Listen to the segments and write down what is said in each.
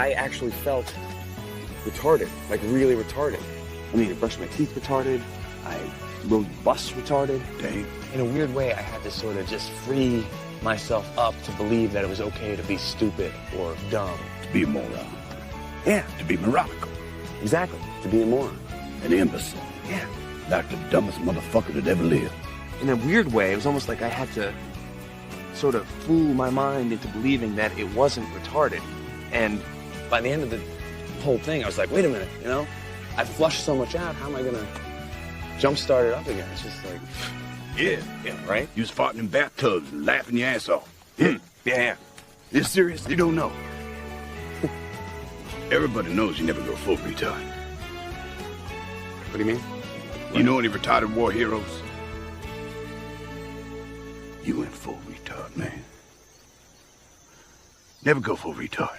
I actually felt retarded, like really retarded. I mean, I brushed my teeth retarded. I rode the bus retarded. Dang. In a weird way, I had to sort of just free myself up to believe that it was okay to be stupid or dumb. To be a moron. Yeah, To be moronical. exactly. To be a moron. An imbecile. Yeah. Like the dumbest motherfucker that ever lived. In a weird way, it was almost like I had to sort of fool my mind into believing that it wasn't retarded. And by the end of the whole thing, I was like, wait a minute, you know? I flushed so much out, how am I gonna jumpstart it up again? It's just like, Yeah. right? You was farting in bathtubs and laughing your ass off. Yeah. You serious? You don't know. Everybody knows you never go full retard. What do you mean? You know any retarded war heroes? You went full retard, man. Never go full retard.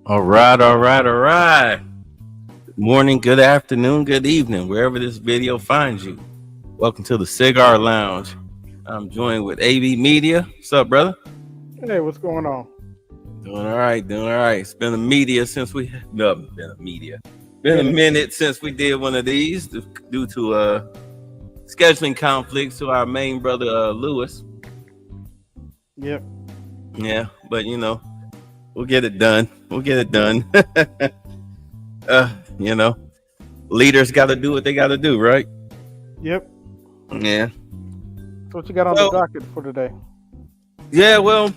All right. Good morning, good afternoon, good evening, wherever this video finds you. Welcome to the Cigar Lounge. I'm joined with AB Media. What's up, brother? Hey, what's going on? Doing all right. It's been a minute since we did one of these due to scheduling conflicts to our main brother, Lewis. Yep. Yeah, but you know, we'll get it done. You know, leaders got to do what they got to do, right? Yep. Yeah. So what you got on the docket for today? Yeah, well,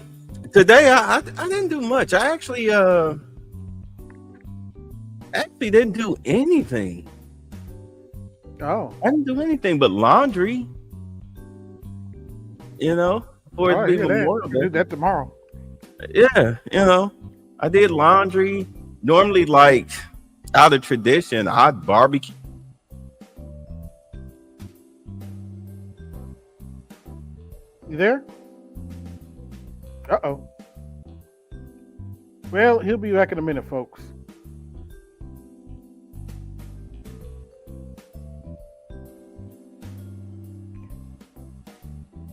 today I didn't do much. I actually didn't do anything. Oh. I didn't do anything but laundry. You know, for it to be Memorial Day. Do that tomorrow. Yeah, you know, I did laundry. Normally, like out of tradition, I'd barbecue. You there? Uh-oh. Well, he'll be back in a minute, folks.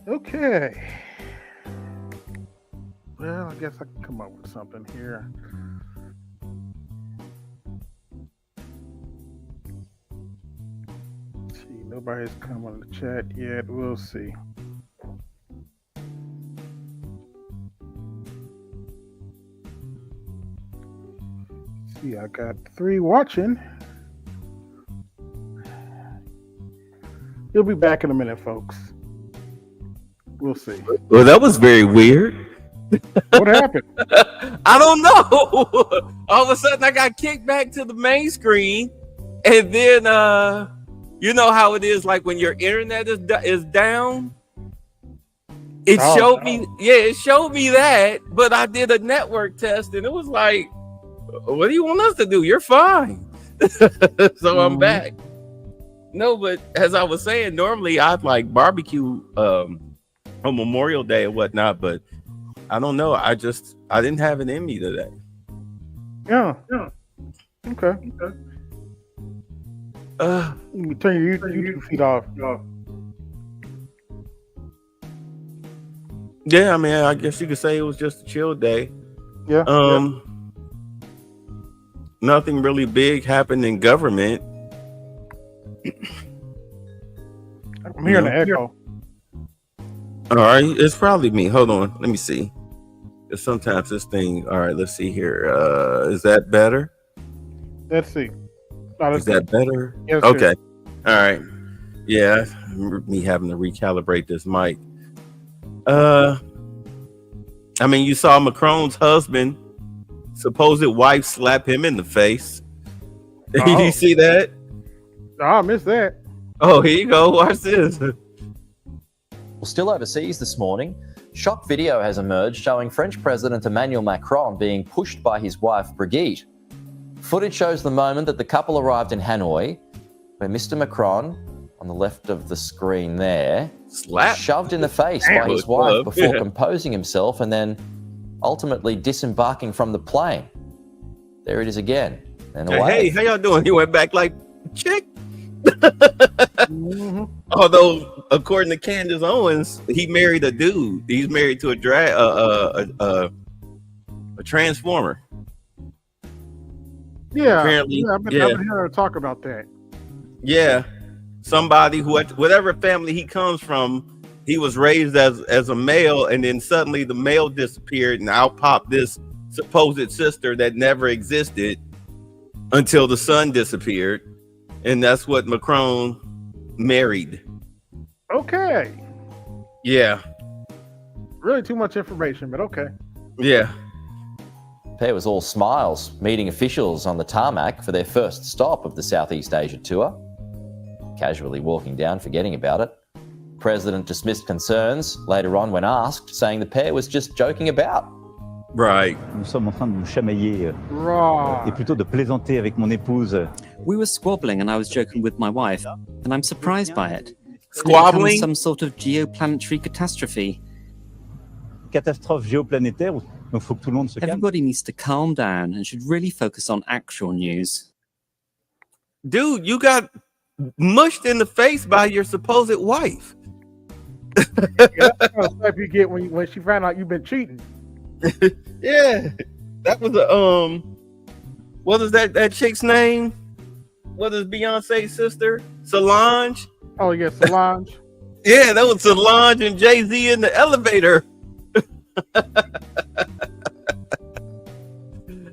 Okay. Well, I guess I can come up with something here. Let's see, nobody's come on the chat yet. We'll see. See, I got 3 watching. He'll be back in a minute, folks. We'll see. Well, that was very weird. What happened? I don't know. All of a sudden, I got kicked back to the main screen, and then you know how it is, like when your internet is down. It showed me that, but I did a network test, and it was like, what do you want us to do? You're fine. So I'm back. No, but as I was saying, normally I'd like barbecue on Memorial Day and whatnot, but I don't know. I didn't have it in me today. Yeah. Okay. Let me turn your YouTube feed off. Yeah, I mean, I guess you could say it was just a chill day. Yeah. Nothing really big happened in government. I'm hearing the echo. All right, it's probably me. Hold on, let me see. Sometimes this thing. All right, let's see here. Is that better? Let's see. Is that better? Yes, okay. All right. Yeah, me having to recalibrate this mic. I mean, you saw Macron's husband, supposed wife, slap him in the face. Did you see that? Oh, I missed that. Oh, here you go. Watch this. Well, still overseas this morning, shock video has emerged showing French President Emmanuel Macron being pushed by his wife, Brigitte. Footage shows the moment that the couple arrived in Hanoi, where Mr. Macron, on the left of the screen there, shoved in the face by his wife before composing himself and then ultimately disembarking from the plane. There it is again. And Hey, away. how y'all doing? He went back like, chick. Mm-hmm. Although, according to Candace Owens, he married a dude. He's married to a transformer. Yeah, Apparently, I've been hearing her talk about that. Yeah, somebody who, whatever family he comes from, he was raised as a male, and then suddenly the male disappeared, and out popped this supposed sister that never existed until the son disappeared, and that's what Macron married. Okay, Yeah, really too much information, but okay. yeah. Pair was all smiles, meeting officials on the tarmac for their first stop of the Southeast Asia tour. Casually walking down, forgetting about it. President dismissed concerns later on when asked, saying the pair was just joking about. Right. Nous sommes en train de nous chamailler Right. et plutôt de plaisanter avec mon épouse. We were squabbling and I was joking with my wife, and I'm surprised by it. Squabbling? Some sort of geoplanetary catastrophe. Catastrophe géoplanétaire, donc faut que tout le monde se calme. Everybody needs to calm down and should really focus on actual news. Dude, you got mushed in the face by your supposed wife. Yeah, that's the kind of stuff you get when she found out you've been cheating. Yeah, that was a what is that chick's name? What is Beyonce's sister? Solange. Oh yeah, Solange. Yeah, that was Solange and Jay-Z in the elevator.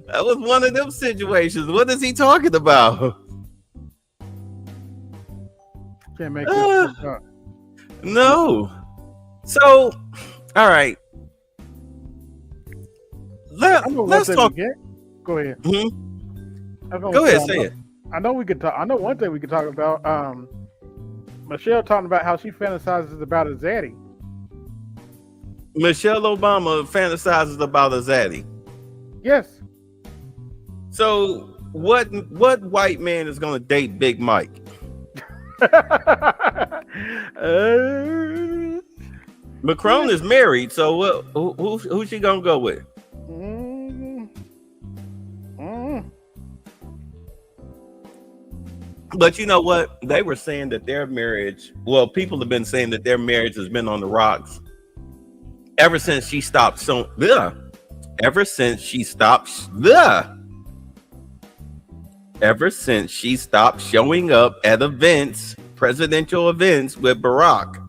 That was one of them situations. What is he talking about? Can't make this up. No. So, all right. I know one Let's thing talk. we get. Go ahead. Go ahead, say it. I know we could talk. I know one thing we could talk about. Michelle talking about how she fantasizes about a zaddy. Michelle Obama fantasizes about a zaddy. Yes. So, what white man is going to date Big Mike? Macron is married, so who's she gonna go with? But you know what? They were saying that their marriage, well, people have been saying that their marriage has been on the rocks ever since she stopped. Ever since she stopped showing up at events, presidential events with Barack.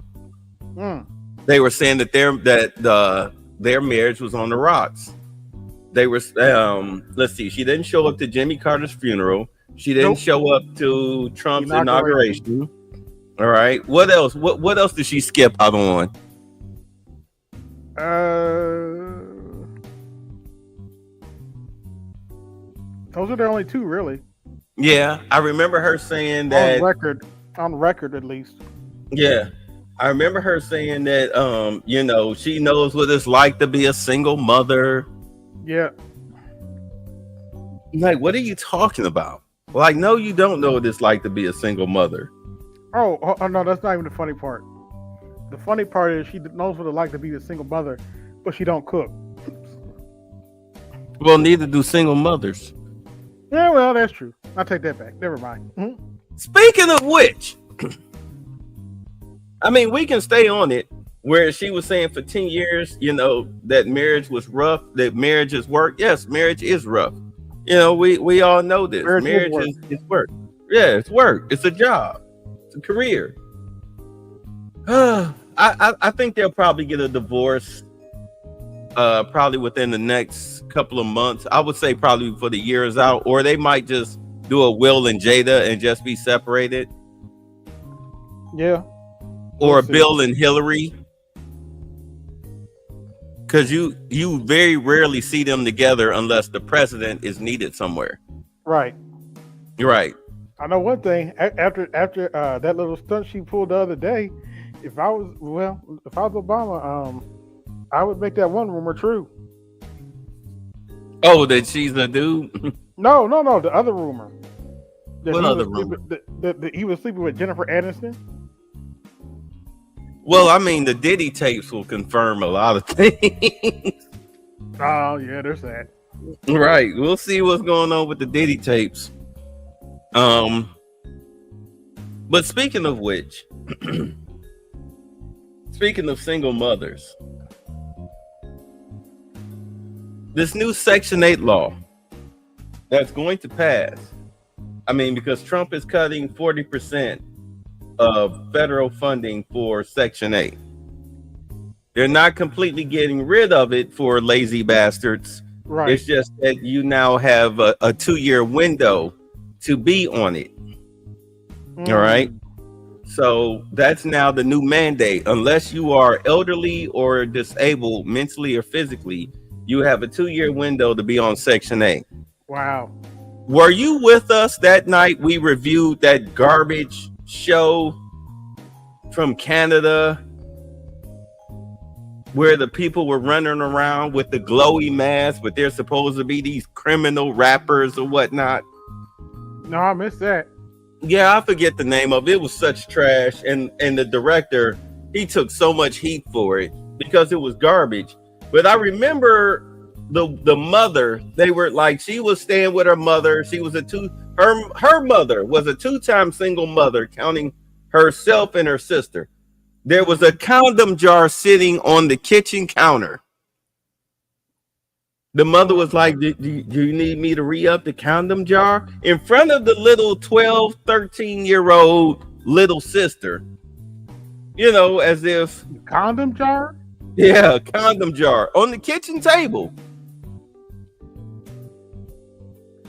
They were saying that their marriage was on the rocks. They were let's see, she didn't show up to Jimmy Carter's funeral. She didn't show up to Trump's inauguration. All right. What else? What else did she skip out on? Those are the only two, really. Yeah, I remember her saying that on record at least. Yeah, I remember her saying that she knows what it's like to be a single mother. Yeah. Like, what are you talking about? Like, no, you don't know what it's like to be a single mother. Oh no, that's not even the funny part. The funny part is she knows what it's like to be a single mother, but she don't cook. Well, neither do single mothers. Yeah, well, that's true. I'll take that back. Never mind. Mm-hmm. Speaking of which, I mean, we can stay on it where she was saying for 10 years, that marriage was rough, that marriage is work. Yes, marriage is rough. We all know this. Marriage is work. Yeah, it's work. It's a job. It's a career. I think they'll probably get a divorce probably within the next couple of months. I would say probably before the year is out, or they might just do a Will and Jada and just be separated. Yeah. Or Bill and Hillary. Because you very rarely see them together unless the president is needed somewhere. Right. You're right. I know one thing. After that little stunt she pulled the other day, if I was Obama, I would make that one rumor true. Oh, that she's a dude? No. The other rumor. What other rumor? That he was sleeping with Jennifer Aniston. Well, I mean, the Diddy tapes will confirm a lot of things. Oh yeah, there's that. Right. We'll see what's going on with the Diddy tapes. But speaking of which, speaking of single mothers, this new Section 8 law that's going to pass. I mean, because Trump is cutting 40% of federal funding for Section 8. They're not completely getting rid of it for lazy bastards. Right. It's just that you now have a 2-year window to be on it. All right. So that's now the new mandate. Unless you are elderly or disabled mentally or physically, you have a 2-year window to be on Section 8. Wow. Were you with us that night we reviewed that garbage show from Canada where the people were running around with the glowy masks, but they're supposed to be these criminal rappers or whatnot? No, I missed that. Yeah, I forget the name of it. It was such trash, and the director, he took so much heat for it because it was garbage. But I remember the mother, they were like, she was staying with her mother. She was her mother was a 2-time single mother, counting herself and her sister. There was a condom jar sitting on the kitchen counter. The mother was like, do you need me to re-up the condom jar? In front of the little 12, 13-year-old little sister. You know, as if... Condom jar? Yeah, condom jar. On the kitchen table.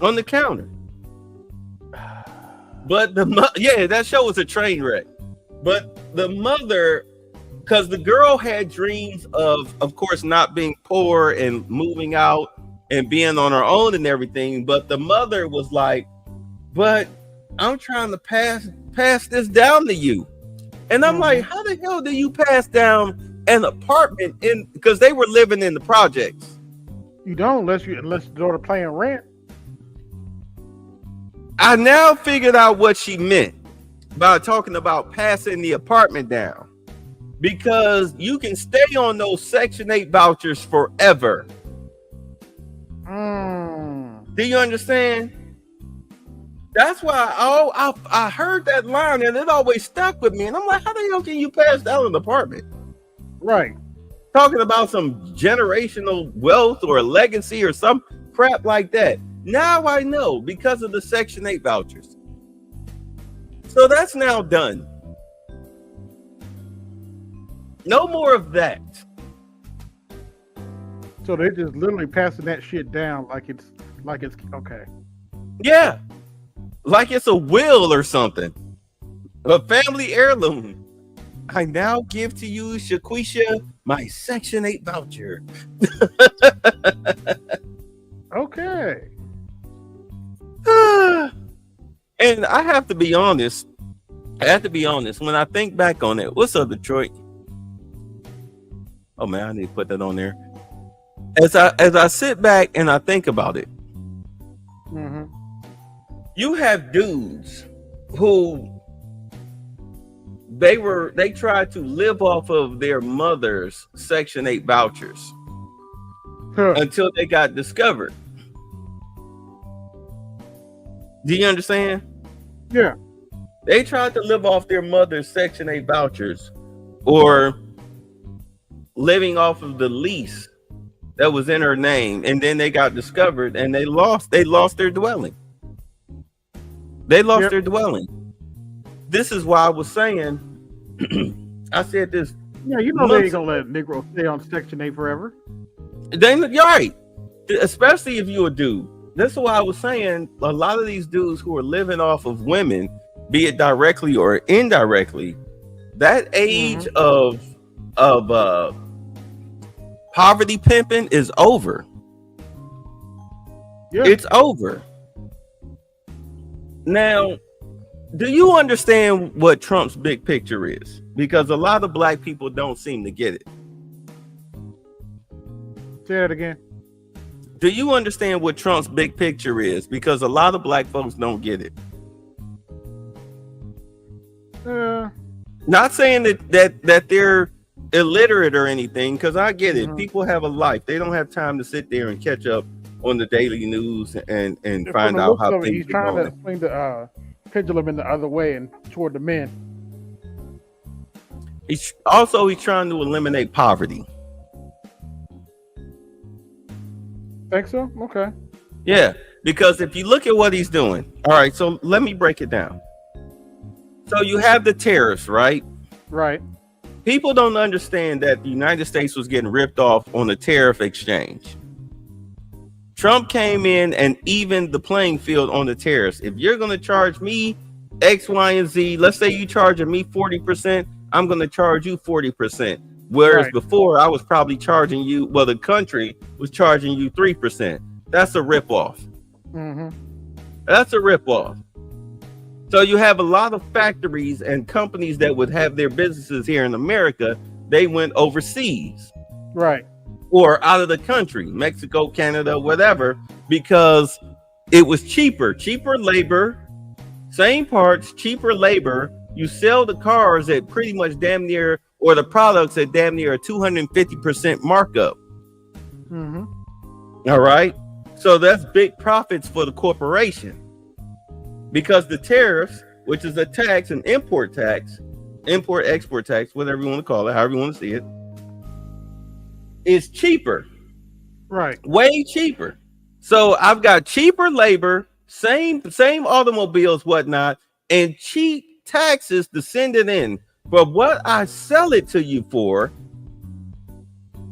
On the counter. But that show was a train wreck. But the mother, because the girl had dreams of course, not being poor and moving out and being on her own and everything. But the mother was like, but I'm trying to pass this down to you. And I'm like, how the hell do you pass down an apartment because they were living in the projects? You don't unless your daughter paying rent. I now figured out what she meant by talking about passing the apartment down, because you can stay on those Section 8 vouchers forever. Do you understand? That's why I heard that line and it always stuck with me. And I'm like, how the hell can you pass down an apartment? Right. Talking about some generational wealth or legacy or some crap like that. Now I know, because of the Section 8 vouchers. So that's now done. No more of that. So they're just literally passing that shit down like it's okay. Yeah. Like it's a will or something. A family heirloom. I now give to you, Shaquisha, my Section 8 voucher. Okay. And I have to be honest. When I think back on it, what's up, Detroit? Oh man, I need to put that on there. As I sit back and I think about it, you have dudes who they tried to live off of their mother's Section 8 vouchers until they got discovered. Do you understand? Yeah. They tried to live off their mother's Section 8 vouchers or living off of the lease that was in her name, and then they got discovered and they lost their dwelling. They lost their dwelling. This is why I was saying, I said this. Yeah, you know they ain't gonna let Negro stay on Section 8 forever. You're right. Especially if you're a dude. This is why I was saying a lot of these dudes who are living off of women, be it directly or indirectly, that age of poverty pimping is over. Yeah. It's over. Now, do you understand what Trump's big picture is? Because a lot of black people don't seem to get it. Say that again. Do you understand what Trump's big picture is? Because a lot of black folks don't get it. Not saying that they're illiterate or anything, because I get it. Mhm. People have a life. They don't have time to sit there and catch up on the daily news and From find the out looks how of it, things he's are trying to going. swing the pendulum in the other way and toward the men. He's trying to eliminate poverty. Think so? Okay. Yeah, because if you look at what he's doing, all right, so let me break it down. So you have the tariffs, right? Right. People don't understand that the United States was getting ripped off on the tariff exchange. Trump came in and evened the playing field on the tariffs. If you're going to charge me X, Y, and Z, let's say you charging me 40%, I'm going to charge you 40%. Whereas Right. before I was probably charging you, well, the country was charging you 3%. That's a ripoff. Mm-hmm. That's a ripoff. So you have a lot of factories and companies that would have their businesses here in America. They went overseas Right. or out of the country, Mexico, Canada, whatever, because it was cheaper labor, same parts, cheaper labor. You sell the cars at pretty much damn near, or the products at damn near a 250% markup. Mm-hmm. All right. So that's big profits for the corporation, because the tariffs, which is a tax, an import tax, import export tax, whatever you want to call it, however you want to see it, is cheaper, Right. way cheaper. So I've got cheaper labor, same automobiles, whatnot, and cheap taxes to send it in. But what I sell it to you for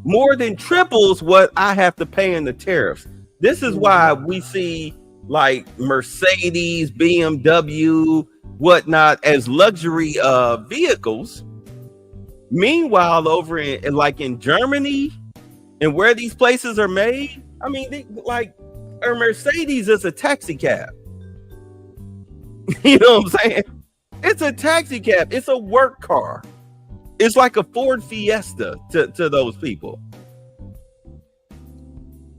more than triples what I have to pay in the tariffs. This is why we see like Mercedes, BMW, whatnot as luxury vehicles. Meanwhile, over in like in Germany and where these places are made, I mean, like a Mercedes is a taxi cab. You know what I'm saying? It's a taxi cab. It's a work car. It's like a Ford Fiesta to those people.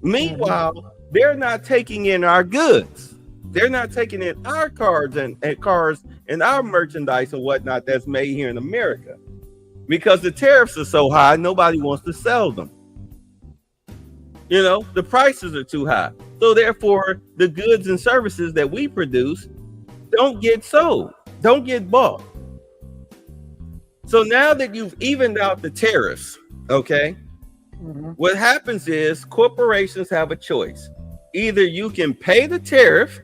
Meanwhile, they're not taking in our goods. They're not taking in our cars and cars and our merchandise and whatnot that's made here in America. Because the tariffs are so high, nobody wants to sell them. You know, the prices are too high. So therefore, the goods and services that we produce don't get sold, don't get bought. So now that you've evened out the tariffs, okay, what happens is corporations have a choice. Either you can pay the tariff,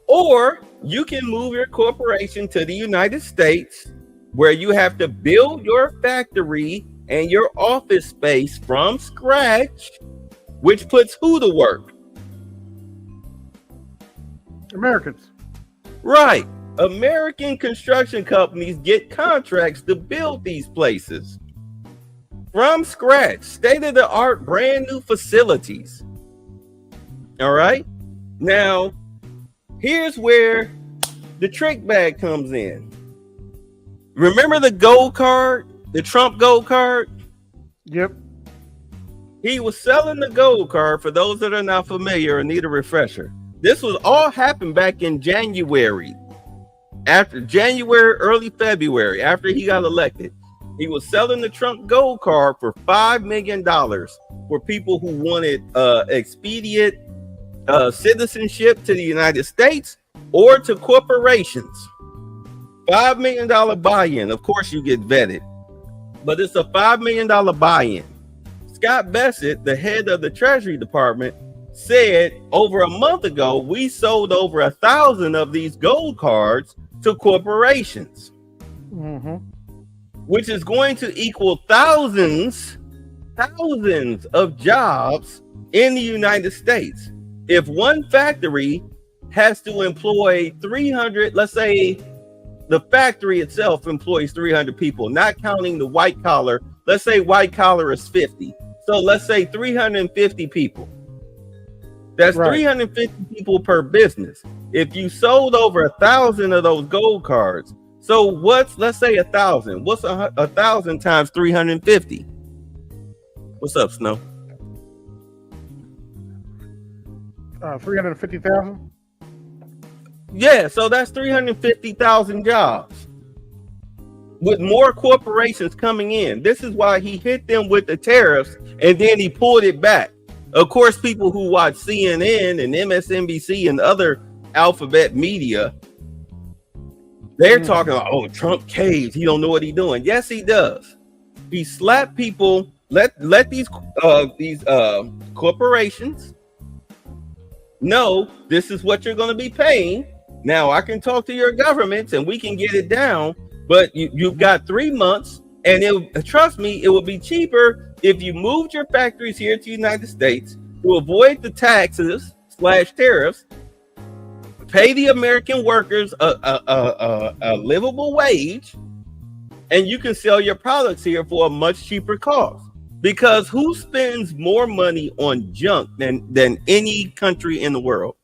or you can move your corporation to the United States, where you have to build your factory and your office space from scratch, which puts who to work? Americans. Right. American construction companies get contracts to build these places from scratch, state-of-the-art, brand new facilities. All right. Now, here's where the trick bag comes in. Remember the gold card, the Trump gold card? Yep. He was selling the gold card. For those that are not familiar or need a refresher, this was all happened back in January. After January, early February, after he got elected, he was selling the Trump gold card for $5 million for people who wanted expedient citizenship to the United States or to corporations. $5 million buy-in. Of course, you get vetted, but it's a $5 million buy-in. Scott Bessent, the head of the Treasury Department, said over a month ago, we sold over 1,000 of these gold cards to corporations, which is going to equal thousands of jobs in the United States. If one factory has to employ 300, let's say the factory itself employs 300 people, not counting the white collar. Let's say white collar is 50. So let's say 350 people. That's right. 350 people per business. If you sold over 1,000 of those gold cards, so let's say 1,000. What's 1,000 times 350? What's up, Snow? 350,000. Yeah, so that's 350,000 jobs. with more corporations coming in. This is why he hit them with the tariffs and then he pulled it back. Of course, people who watch CNN and MSNBC and other alphabet media, they're talking about, oh, Trump caved. He don't know what he's doing. Yes, he does. He slapped people. Let these corporations know this is what you're going to be paying. Now I can talk to your governments and we can get it down, but you've got 3 months, and trust me, it will be cheaper if you moved your factories here to the United States to avoid the taxes / tariffs, pay the American workers a livable wage, and you can sell your products here for a much cheaper cost. Because who spends more money on junk than any country in the world?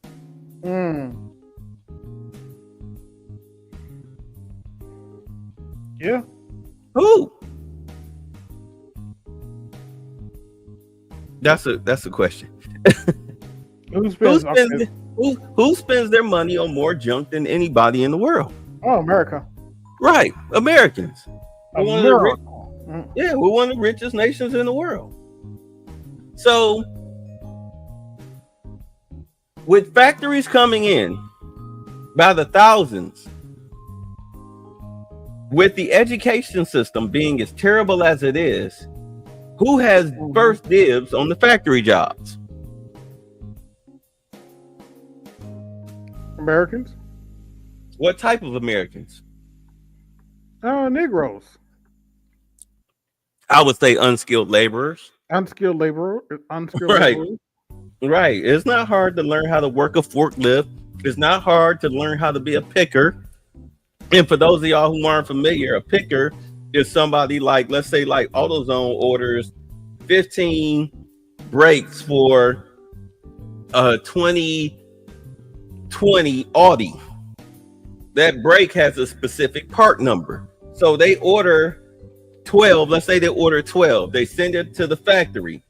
Yeah. Who? That's a question. Who spends their money on more junk than anybody in the world? Oh, America. Right, Americans. America. We're one of the richest nations in the world. So, with factories coming in by the thousands, with the education system being as terrible as it is, who has first dibs on the factory jobs? Americans. What type of Americans? Negroes. I would say unskilled laborers. Unskilled laborers. Right. Right. It's not hard to learn how to work a forklift. It's not hard to learn how to be a picker. And for those of y'all who aren't familiar, a picker is somebody like, let's say, like AutoZone orders 15 brakes for a 2020 Audi. That brake has a specific part number. So they order 12. Let's say they order 12. They send it to the factory.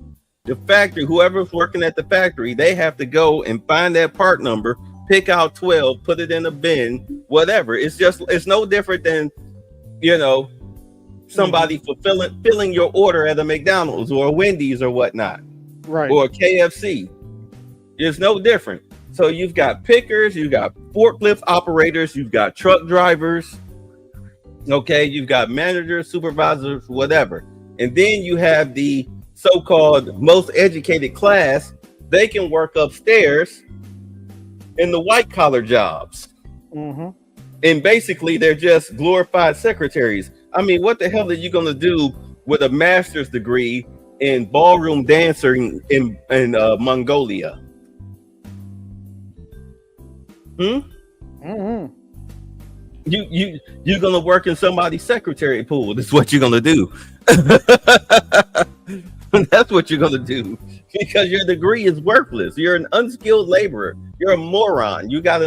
The factory, whoever's working at the factory, they have to go and find that part number, pick out 12, put it in a bin, whatever. It's no different than, somebody filling your order at a McDonald's or a Wendy's or whatnot, right? Or a KFC. It's no different. So you've got pickers, you've got forklift operators, you've got truck drivers, okay, you've got managers, supervisors, whatever. And then you have the so-called most educated class. They can work upstairs in the white collar jobs. And basically they're just glorified secretaries. I mean, what the hell are you going to do with a master's degree in ballroom dancing in Mongolia? You're gonna work in somebody's secretary pool. That's what you're gonna do. That's what you're gonna do, because your degree is worthless. You're an unskilled laborer. You're a moron. You got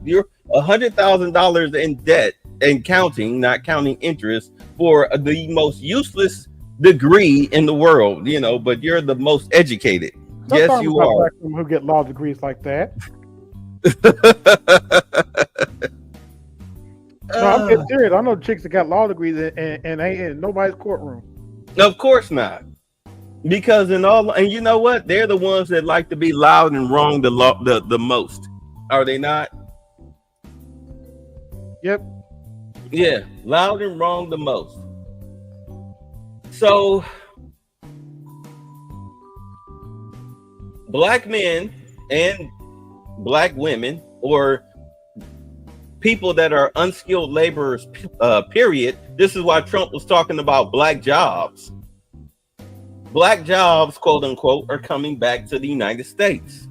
you're $100,000 in debt and counting, not counting interest, for the most useless degree in the world. But you're the most educated. Yes, you are. Black women who get law degrees like that. No, I'm getting serious. I know chicks that got law degrees and ain't in nobody's courtroom. Of course not, because and you know what? They're the ones that like to be loud and wrong the most. Are they not? Yep. Yeah, loud and wrong the most. So, black men and black women, or people that are unskilled laborers, period. This is why Trump was talking about black jobs. Black jobs, quote unquote, are coming back to the United States.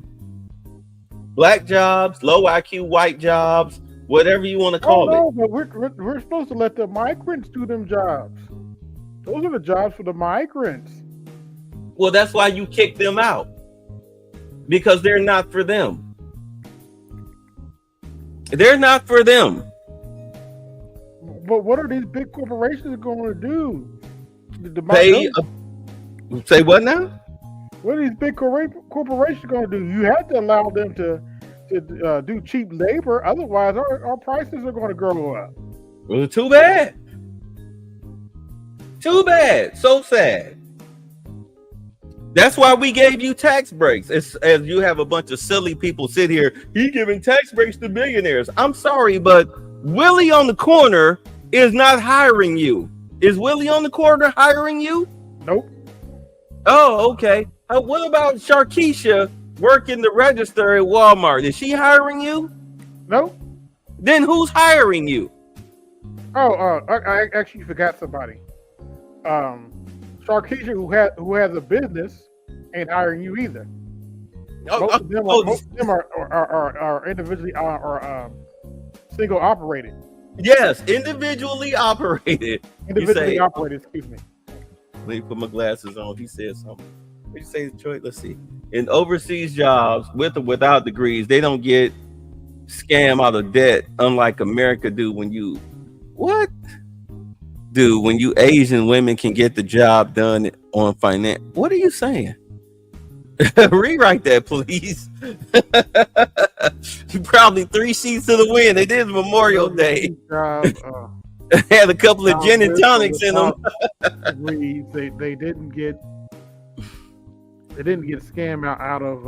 Black jobs, low IQ white jobs, whatever you want to call it. But we're supposed to let the migrants do them jobs. Those are the jobs for the migrants. Well, that's why you kick them out, because they're not for them. They're not for them. But what are these big corporations going to do? Say what now? What are these big corporations going to do? You have to allow them to do cheap labor. Otherwise, our prices are going to go up. Well, too bad. Too bad. So sad. That's why we gave you tax breaks. It's as you have a bunch of silly people sit here. He giving tax breaks to billionaires. I'm sorry, but Willie on the corner is not hiring you. Is Willie on the corner hiring you? Nope. Oh, okay. What about Sharkeisha working the register at Walmart? Is she hiring you? Nope. Then who's hiring you? Oh, I actually forgot somebody. Sharkeisha, who has a business, ain't hiring you either. Most of them are individually single operated. Yes, individually operated. Individually operated. Excuse me. Let me put my glasses on. He said something. What did you say, Detroit? Let's see. In overseas jobs, with or without degrees, they don't get scam out of debt, unlike America do. When you Asian women can get the job done on finance. What are you saying? Rewrite that, please. Probably 3 sheets to the wind. They did Memorial Day. Had a couple of gin and tonics in them. They didn't get scammed out of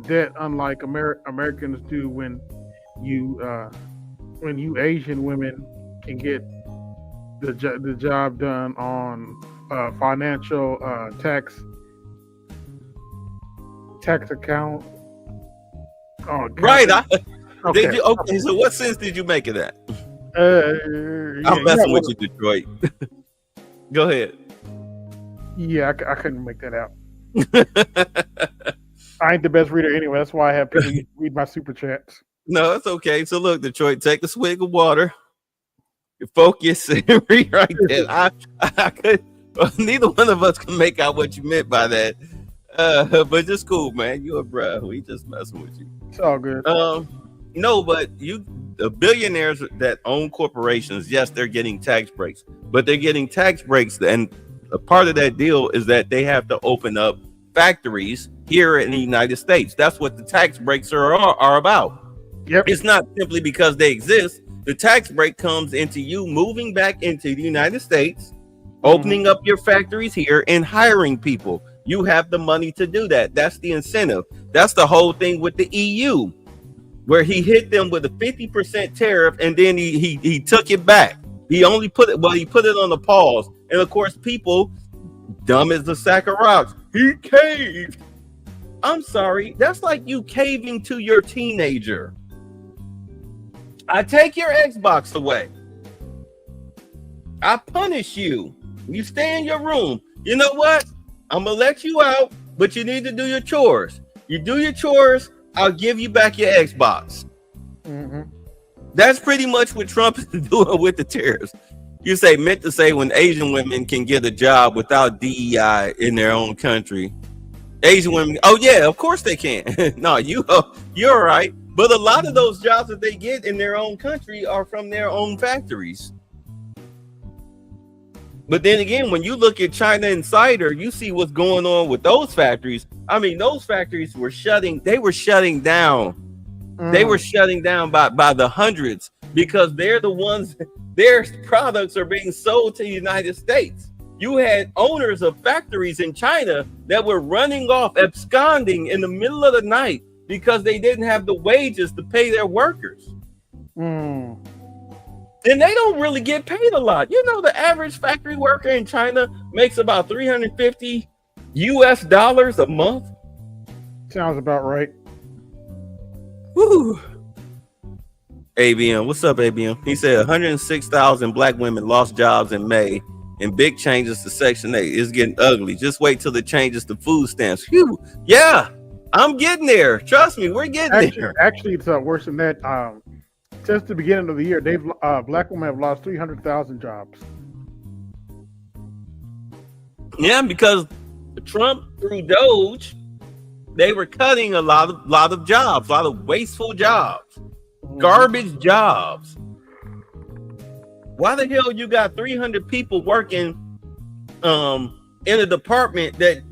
debt, unlike Americans do. When you Asian women can get the job done on financial tax account. Oh, right. Okay. Did you? Okay. So, what sense did you make of that? I'm messing with you, Detroit. Go ahead. Yeah, I couldn't make that out. I ain't the best reader anyway. That's why I have people read my super chats. No, that's okay. So look, Detroit, take a swig of water, focus, and rewrite that. I could. Neither one of us can make out what you meant by that. But just cool, man. You a bro. We just messing with you. It's all good. No, but the billionaires that own corporations, yes, they're getting tax breaks, but they're getting tax breaks, and a part of that deal is that they have to open up factories here in the United States. That's what the tax breaks are about. Yep. It's not simply because they exist. The tax break comes into you moving back into the United States, opening up your factories here and hiring people. You have the money to do that. That's the incentive. That's the whole thing with the EU, where he hit them with a 50% tariff, and then he took it back. He only put it on the pause. And of course, people, dumb as a sack of rocks, he caved. I'm sorry. That's like you caving to your teenager. I take your Xbox away. I punish you. You stay in your room. You know what? I'm going to let you out, but you need to do your chores. You do your chores, I'll give you back your Xbox. Mm-hmm. That's pretty much what Trump is doing with the tariffs. You meant to say when Asian women can get a job without DEI in their own country. Asian women, oh yeah, of course they can. No, you're right. But a lot of those jobs that they get in their own country are from their own factories. But then again, when you look at China Insider, you see what's going on with those factories. I mean, those factories were shutting down. They were shutting down by the hundreds, because they're the ones, their products are being sold to the United States. You had owners of factories in China that were running off, absconding in the middle of the night because they didn't have the wages to pay their workers. And they don't really get paid a lot. You know, the average factory worker in China makes about $350 a month. Sounds about right. Woo. ABM, what's up, ABM? He said 106,000 black women lost jobs in May, and big changes to Section 8. It's getting ugly. Just wait till the changes to food stamps. Phew. Yeah, I'm getting there. Trust me, we're getting there. Actually, it's worse than that. Since the beginning of the year, black women have lost 300,000 jobs. Yeah, because Trump, through Doge, they were cutting a lot of jobs, a lot of wasteful jobs, garbage jobs. Why the hell you got 300 people working in a department that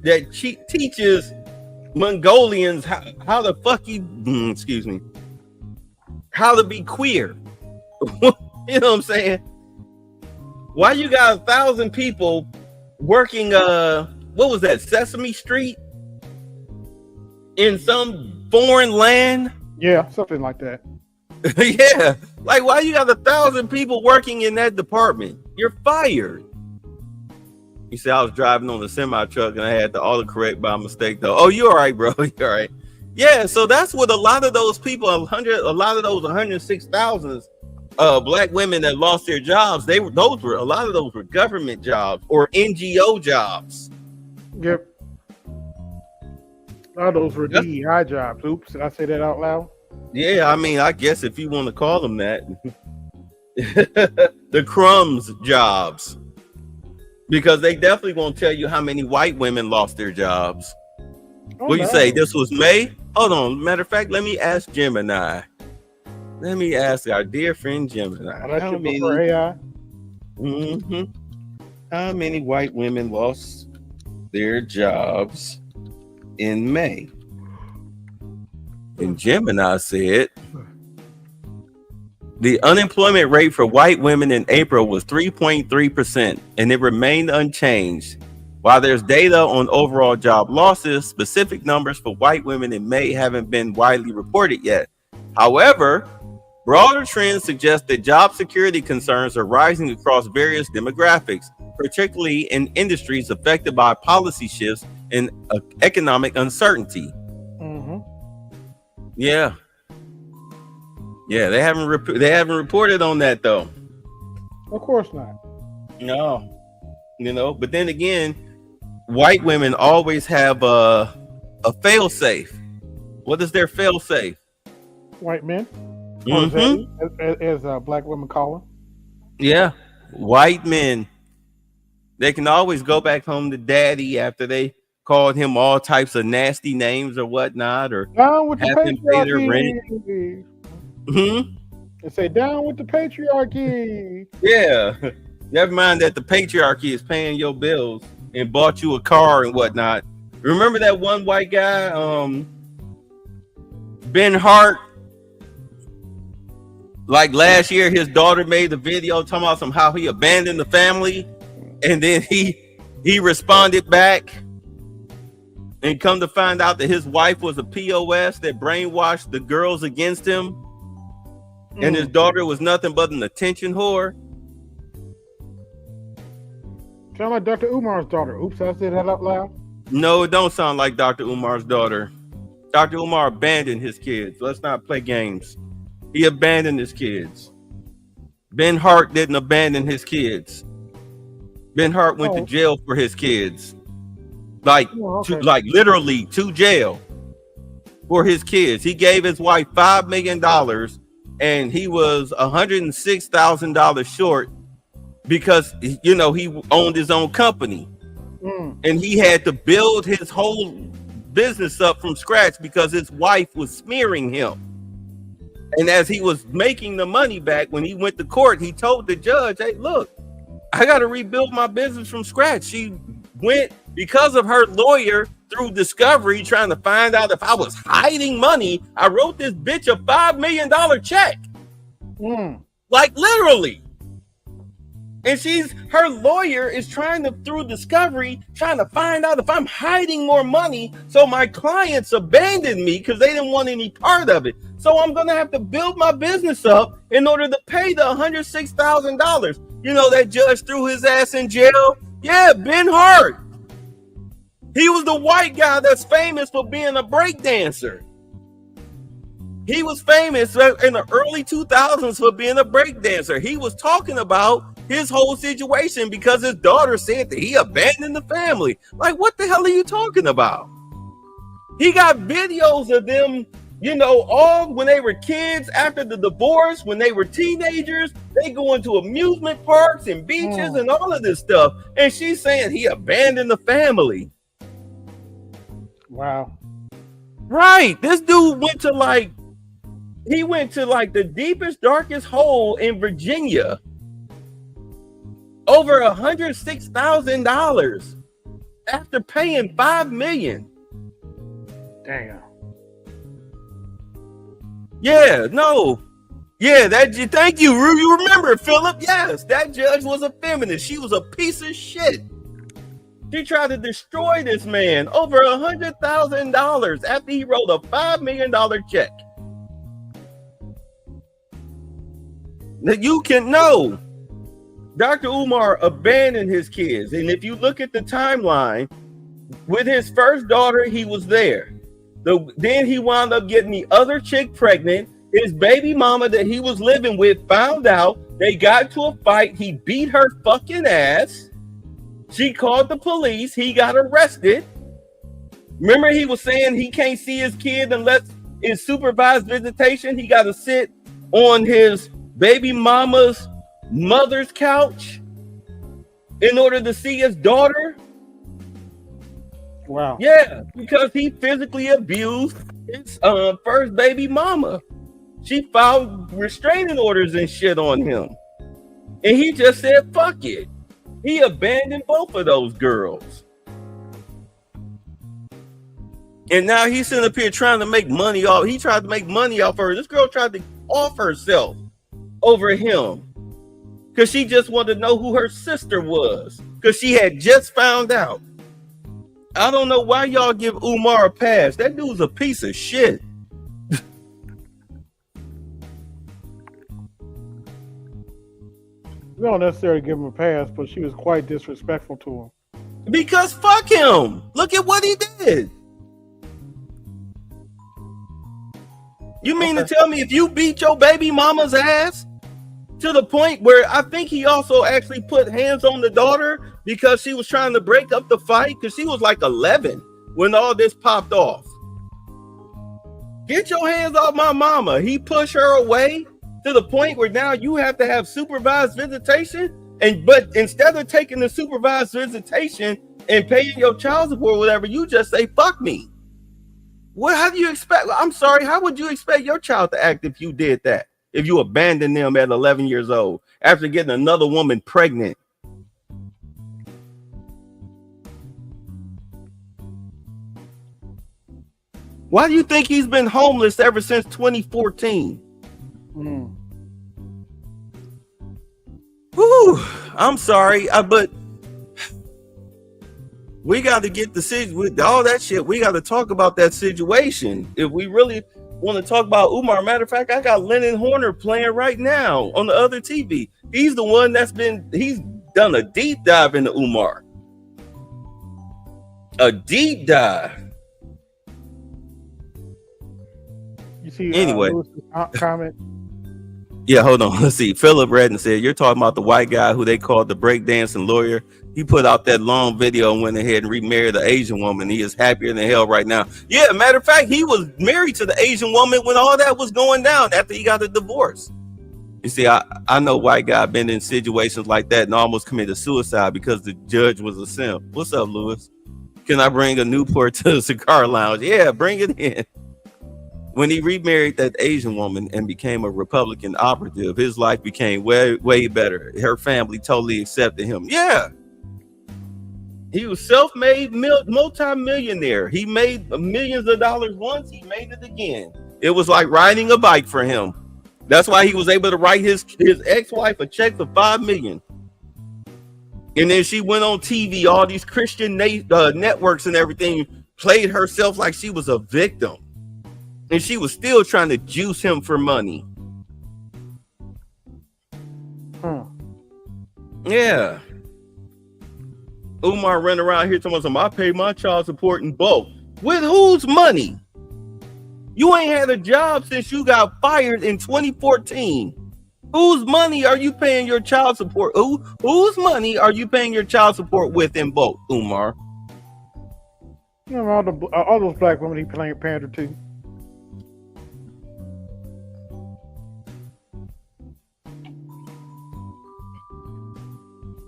teaches Mongolians how to how to be queer? You know what I'm saying? Why you got 1,000 people working? What was that? Sesame Street in some foreign land? Yeah, something like that. Yeah, like why you got 1,000 people working in that department? You're fired. You see, I was driving on the semi truck and I had to autocorrect by mistake though. Oh, you all right, bro? You all right? Yeah, so that's what a lot of those people, a lot of those 106,000 black women that lost their jobs, a lot of those were government jobs or NGO jobs. Yep. A lot of those were DEI jobs. Oops, did I say that out loud? Yeah, I mean, I guess if you want to call them that. The crumbs jobs. Because they definitely won't tell you how many white women lost their jobs. What you say? This was May? Hold on. Matter of fact, let me ask Gemini. Let me ask our dear friend Gemini. How many white women lost their jobs in May? And Gemini said the unemployment rate for white women in April was 3.3%, and it remained unchanged. While there's data on overall job losses, specific numbers for white women in May haven't been widely reported yet. However, broader trends suggest that job security concerns are rising across various demographics, particularly in industries affected by policy shifts and economic uncertainty. Yeah, they haven't reported on that though. Of course not. No, but then again, white women always have a fail safe. What is their fail safe? White men, as black women call them. Yeah, white men. They can always go back home to daddy after they called him all types of nasty names or whatnot, or down with have the him pay their rent. They say down with the patriarchy. Yeah, never mind that the patriarchy is paying your bills and bought you a car and whatnot. Remember that one white guy, Ben Hart? Like last year, his daughter made the video talking about how he abandoned the family, and then he responded back. And come to find out that his wife was a POS that brainwashed the girls against him. And his daughter was nothing but an attention whore. Sound like Dr. Umar's daughter. Oops, I said that out loud. No, it don't sound like Dr. Umar's daughter. Dr. Umar abandoned his kids. Let's not play games. He abandoned his kids. Ben Hart didn't abandon his kids. Ben Hart went to jail for his kids. Like literally to jail for his kids. He gave his wife $5 million and he was $106,000 short because he owned his own company and he had to build his whole business up from scratch because his wife was smearing him. And as he was making the money back, when he went to court, he told the judge, "Hey, look, I got to rebuild my business from scratch." She went because of her lawyer through discovery trying to find out if I was hiding money. I wrote this bitch a $5 million check. Like literally. And her lawyer is trying to, through discovery, trying to find out if I'm hiding more money. So my clients abandoned me because they didn't want any part of it. So I'm going to have to build my business up in order to pay the $106,000. That judge threw his ass in jail. Yeah, Ben Hart. He was the white guy that's famous for being a break dancer. He was famous in the early 2000s for being a break dancer. He was talking about his whole situation because his daughter said that he abandoned the family. Like, what the hell are you talking about? He got videos of them, all when they were kids, after the divorce, when they were teenagers, they go into amusement parks and beaches and all of this stuff. And she's saying he abandoned the family. Wow. Right. This dude went to the deepest, darkest hole in Virginia. Over $106,000 after paying $5 million. Damn. Yeah, no. Yeah, thank you, Rue. You remember, Philip? Yes, that judge was a feminist. She was a piece of shit. She tried to destroy this man over $100,000 after he wrote a $5 million check. Now you can know Dr. Umar abandoned his kids. And if you look at the timeline, with his first daughter, he was there. Then he wound up getting the other chick pregnant. His baby mama that he was living with found out. They got to a fight. He beat her fucking ass. She called the police. He got arrested. Remember, he was saying he can't see his kid unless it's supervised visitation. He got to sit on his baby mama's mother's couch in order to see his daughter. Wow. Yeah, because he physically abused his first baby mama. She filed restraining orders and shit on him. And he just said, fuck it. He abandoned both of those girls. And now he's sitting up here trying to make money off. He tried to make money off her. This girl tried to off herself over him because she just wanted to know who her sister was because she had just found out. I don't know why y'all give Umar a pass. That dude's a piece of shit. We don't necessarily give him a pass, but she was quite disrespectful to him. Because fuck him. Look at what he did. You mean to tell me if you beat your baby mama's ass to the point where I think he also actually put hands on the daughter because she was trying to break up the fight because she was like 11 when all this popped off. Get your hands off my mama. He pushed her away to the point where now you have to have supervised visitation. But instead of taking the supervised visitation and paying your child support or whatever, you just say, fuck me. What? How do you expect? I'm sorry. How would you expect your child to act if you did that? If you abandoned them at 11 years old after getting another woman pregnant? Why do you think he's been homeless ever since 2014? Whew, I'm sorry, but we got to get the with all that shit. We got to talk about that situation. If we really want to talk about Umar, matter of fact, I got Lennon Horner playing right now on the other TV. He's the one he's done a deep dive into Umar. A deep dive. You see, anyway, comment. Yeah, hold on. Let's see. Philip Redden said, you're talking about the white guy who they called the breakdancing lawyer. He put out that long video and went ahead and remarried the Asian woman. He is happier than hell right now. Yeah, matter of fact, he was married to the Asian woman when all that was going down after he got a divorce. You see, I know white guy been in situations like that and almost committed suicide because the judge was a simp. What's up, Lewis? Can I bring a Newport to the Cigar Lounge? Yeah, bring it in. When he remarried that Asian woman and became a Republican operative, his life became way, way better. Her family totally accepted him. Yeah. He was self-made multi-millionaire. He made millions of dollars once. He made it again. It was like riding a bike for him. That's why he was able to write his ex-wife a check for $5 million. And then she went on TV, all these Christian networks and everything, played herself like she was a victim. And she was still trying to juice him for money. Yeah. Umar running around here telling us, I pay my child support in bulk. With whose money? You ain't had a job since you got fired in 2014. Whose money are you paying your child support? Whose money are you paying your child support with in bulk, Umar? You know, all those black women he pandered to.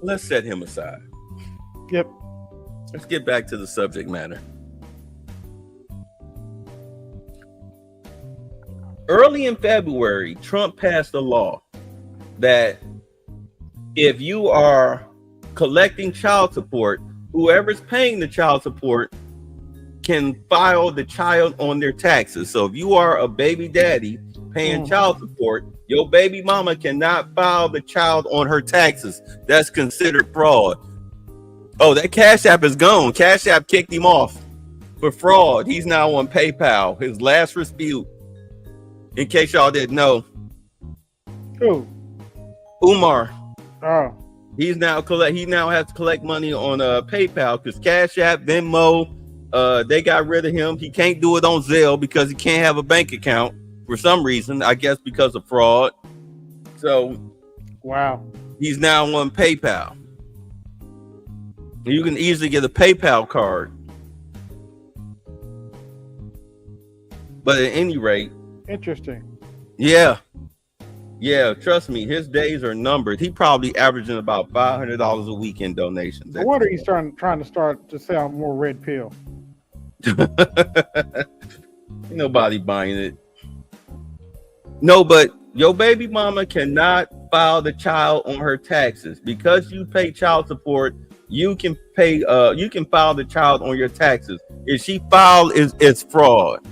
Let's set him aside. Yep. Let's get back to the subject matter. Early in February, Trump passed a law that if you are collecting child support, whoever's paying the child support can file the child on their taxes. So if you are a baby daddy paying child support, your baby mama cannot file the child on her taxes. That's considered fraud. Oh, that Cash App is gone. Cash App kicked him off for fraud. He's now on PayPal. His last dispute, in case y'all didn't know. Who? Umar. Oh. He now has to collect money on PayPal because Cash App, Venmo, they got rid of him. He can't do it on Zelle because he can't have a bank account for some reason. I guess because of fraud. So, wow. He's now on PayPal. You can easily get a PayPal card. But at any rate, interesting. Yeah, trust me, his days are numbered. He probably averaging about $500 a week in donations. No wonder he's trying to start to sell more red pill. Nobody buying it. No, but your baby mama cannot file the child on her taxes because you pay child support. You can pay. You can file the child on your taxes. If she filed, it's fraud.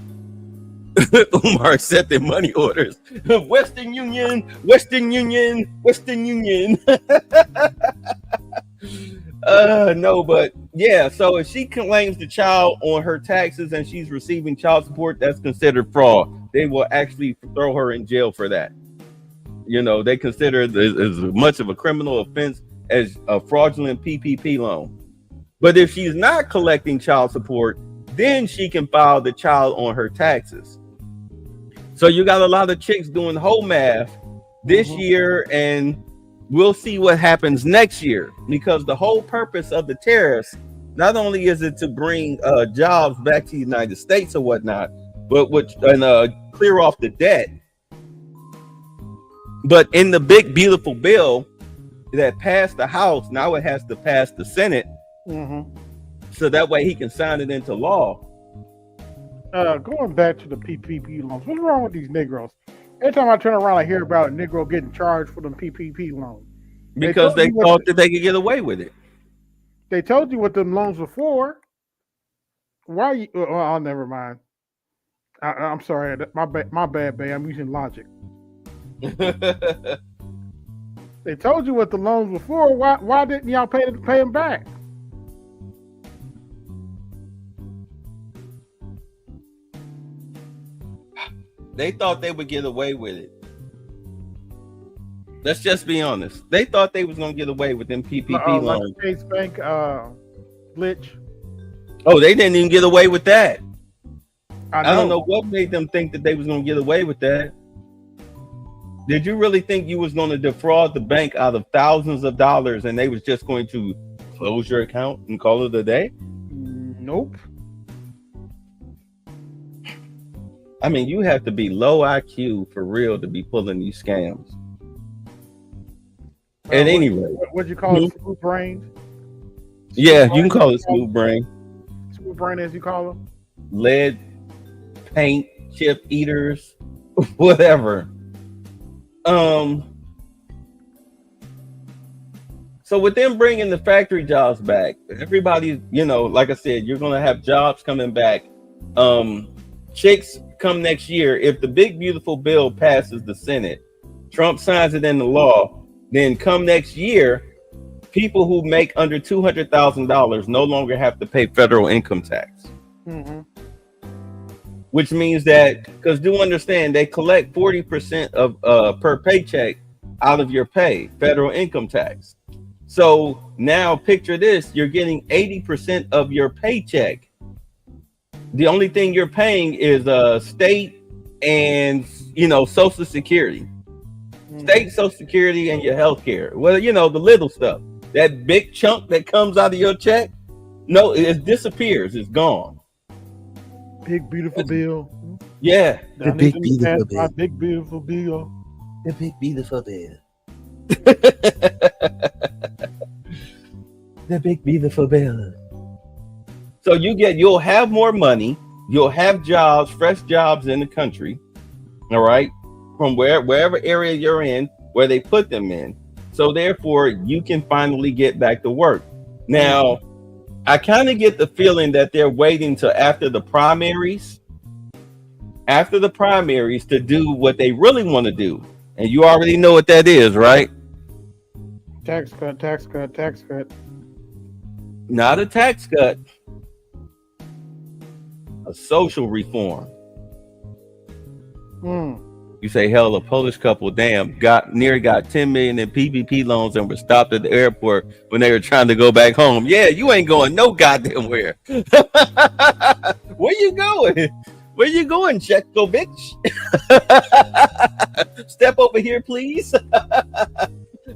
Umar accepted money orders. Western Union. No, but yeah. So if she claims the child on her taxes and she's receiving child support, that's considered fraud. They will actually throw her in jail for that. You know, they consider it as much of a criminal offense as a fraudulent PPP loan. But if she's not collecting child support, then she can file the child on her taxes. So you got a lot of chicks doing whole math this year, and we'll see what happens next year, because the whole purpose of the tariffs, not only is it to bring jobs back to the United States or whatnot, but clear off the debt. But in the big beautiful bill that passed the House, now it has to pass the Senate, so that way he can sign it into law. Going back to the PPP loans, what's wrong with these Negroes? Every time I turn around, I hear about a Negro getting charged for them PPP loans. Because they thought that they could get away with it. They told you what them loans were for. Why you? Oh, never mind. I'm sorry. My bad, babe. I'm using logic. They told you what the loans were for. Why didn't y'all pay them back? They thought they would get away with it. Let's just be honest. They thought they was gonna get away with them PPP loans. Like Chase Bank glitch. Oh, they didn't even get away with that. I don't know what made them think that they was gonna get away with that. Did you really think you was gonna defraud the bank out of thousands of dollars and they was just going to close your account and call it a day? Nope. I mean, you have to be low IQ for real to be pulling these scams. At any rate, what'd you call it? Smooth brains? Yeah, you can call it smooth brain. Smooth brain, as you call them. Lead, paint, chip eaters, whatever. So with them bringing the factory jobs back, everybody, like I said, you're gonna have jobs coming back. Chicks come next year. If the big beautiful bill passes the Senate, Trump signs it into law, then come next year, people who make under $200,000 no longer have to pay federal income tax. Which means that, because do understand, they collect 40% of per paycheck out of your pay, federal income tax. So now picture this, you're getting 80% of your paycheck. The only thing you're paying is state and Social Security. State Social Security and your health care. Well, the little stuff. That big chunk that comes out of your check, no, it disappears. It's gone. Big beautiful bill. Yeah. The big beautiful bill. Big beautiful bill. The big beautiful bill. The big beautiful bill. So you'll have more money, you'll have jobs, fresh jobs in the country, all right, from wherever area you're in, where they put them in. So therefore, you can finally get back to work. Now, I kind of get the feeling that they're waiting till after the primaries, after the primaries to do what they really want to do. And you already know what that is, right? Tax cut, tax cut, tax cut. Not a tax cut. A social reform. You say, hell, a Polish couple, damn, got 10 million in PPP loans and were stopped at the airport when they were trying to go back home. Yeah, you ain't going no goddamn where. Where you going? Where you going, Chekovich? Step over here, please.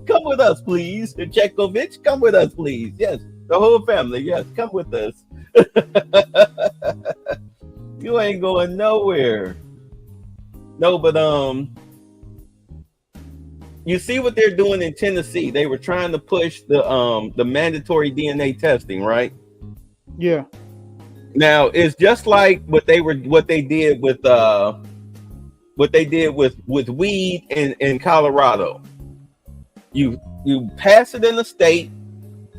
Come with us, please. Chekovich, come with us, please. Yes, the whole family. Yes, come with us. You ain't going nowhere. No, but you see what they're doing in Tennessee. They were trying to push the mandatory DNA testing, right? Yeah. Now it's just like what they did with weed in Colorado. You pass it in the state,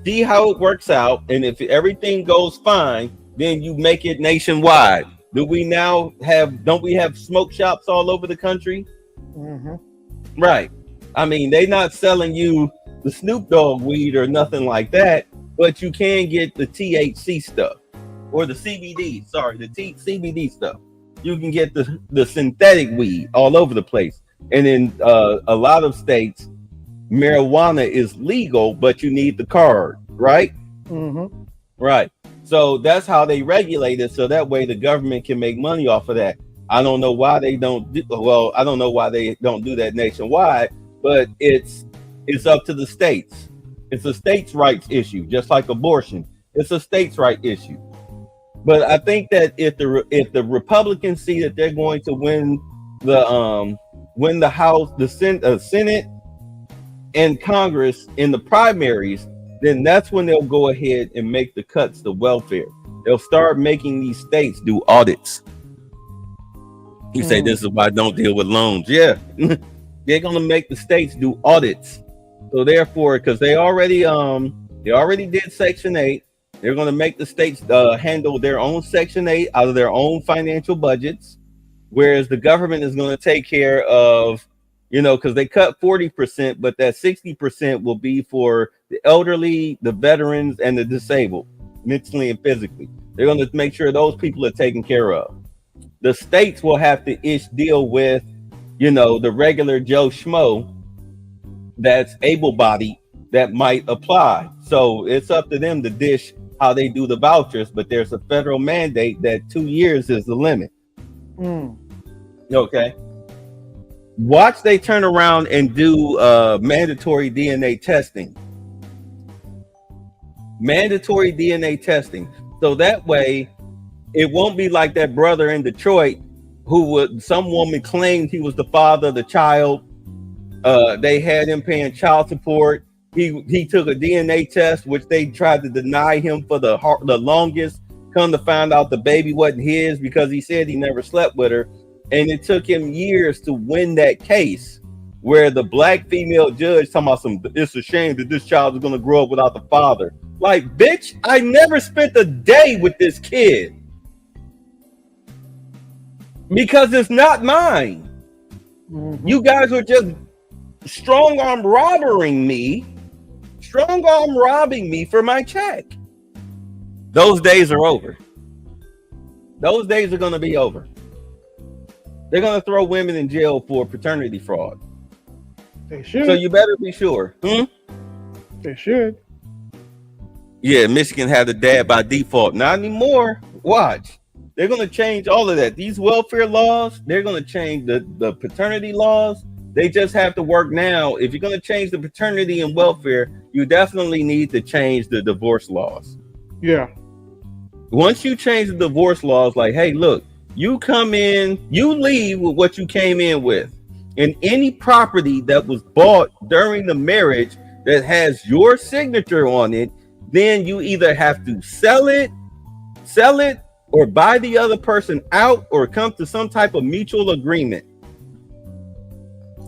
see how it works out, and if everything goes fine, then you make it nationwide. Don't we have smoke shops all over the country? Mm-hmm. Right. I mean, they not selling you the Snoop Dogg weed or nothing like that, but you can get the THC stuff or the CBD. Sorry, the CBD stuff. You can get the synthetic weed all over the place. And in a lot of states, marijuana is legal, but you need the card, right? Mm-hmm. Right. So that's how they regulate it. So that way the government can make money off of that. I don't know why they don't do that nationwide, but it's up to the states. It's a states' rights issue, just like abortion. It's a states' right issue. But I think that if the Republicans see that they're going to win the House, the Senate, and Congress in the primaries, then that's when they'll go ahead and make the cuts to welfare. They'll start making these states do audits. You say this is why I don't deal with loans. Yeah, they're gonna make the states do audits. So therefore, because they already did Section 8, they're gonna make the states handle their own Section 8 out of their own financial budgets, whereas the government is gonna take care of, because they cut 40%, but that 60% will be for the elderly, the veterans, and the disabled, mentally and physically. They're going to make sure those people are taken care of. The states will have to deal with, the regular Joe Schmo that's able-bodied that might apply. So it's up to them to dish how they do the vouchers, but there's a federal mandate that 2 years is the limit. Okay. Watch they turn around and do mandatory DNA testing. Mandatory DNA testing. So that way it won't be like that brother in Detroit some woman claimed he was the father of the child. They had him paying child support. He took a DNA test, which they tried to deny him for the longest. Come to find out the baby wasn't his because he said he never slept with her. And it took him years to win that case where the black female judge talking about it's a shame that this child is going to grow up without the father. Like, bitch, I never spent a day with this kid because it's not mine. Mm-hmm. You guys are just strong arm robbing me for my check. Those days are over. Those days are going to be over. They're going to throw women in jail for paternity fraud. They should. So you better be sure. They should. Yeah, Michigan had the dad by default. Not anymore. Watch. They're going to change all of that. These welfare laws, they're going to change the paternity laws. They just have to work now. If you're going to change the paternity and welfare, you definitely need to change the divorce laws. Yeah. Once you change the divorce laws, like, hey, look, you come in, you leave with what you came in with. And any property that was bought during the marriage that has your signature on it, then you either have to sell it, or buy the other person out, or come to some type of mutual agreement.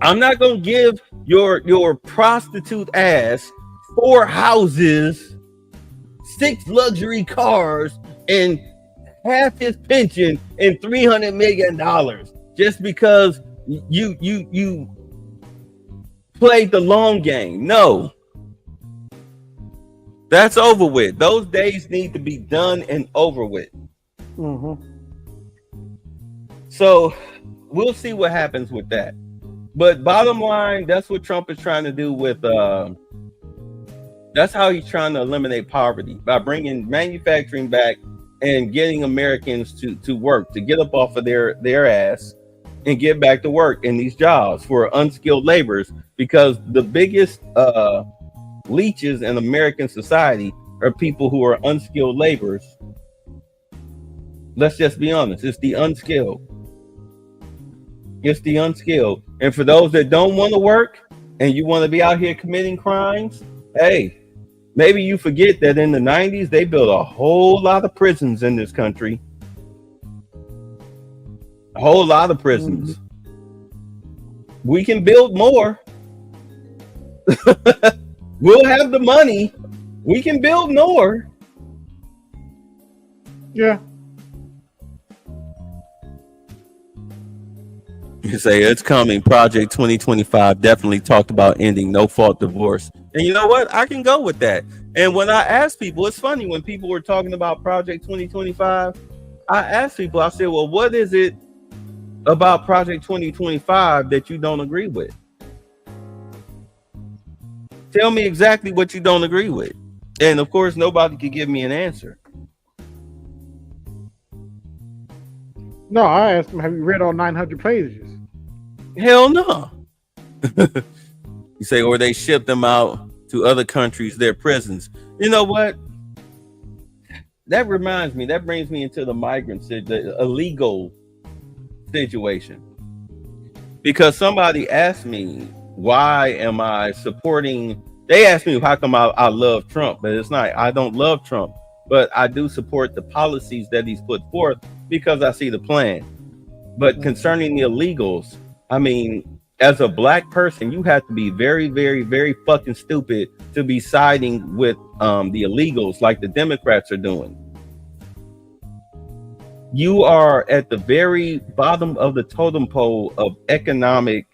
I'm not going to give your prostitute ass 4 houses, 6 luxury cars, and half his pension and $300 million just because you played the long game. No. That's over with. Those days need to be done and over with. Mm-hmm. So we'll see what happens with that. But bottom line, that's what Trump is trying to do with that's how he's trying to eliminate poverty, by bringing manufacturing back and getting Americans to work, to get up off of their ass and get back to work in these jobs for unskilled laborers, because the biggest leeches in American society are people who are unskilled laborers. Let's just be honest. It's the unskilled. It's the unskilled. And for those that don't want to work and you want to be out here committing crimes, hey, maybe you forget that in the 90s, they built a whole lot of prisons in this country. A whole lot of prisons. We can build more. We'll have the money. We can build more. Yeah. You say it's coming. Project 2025 definitely talked about ending no-fault divorce. And you know what? I can go with that. And when I ask people, it's funny when people were talking about Project 2025, I asked people, I said, well, what is it about Project 2025 that you don't agree with? Tell me exactly what you don't agree with. And of course, nobody could give me an answer. No, I asked him, have you read all 900 pages? Hell no. You say, or they ship them out to other countries, their prisons. You know what? That reminds me, that brings me into the migrant, the illegal situation. Because somebody asked me, why am I supporting? They asked me how come I love Trump, but it's not, I don't love Trump, but I do support the policies that he's put forth because I see the plan. But concerning the illegals, I mean, as a black person, you have to be very, very, very fucking stupid to be siding with the illegals like the Democrats are doing. You are at the very bottom of the totem pole of economic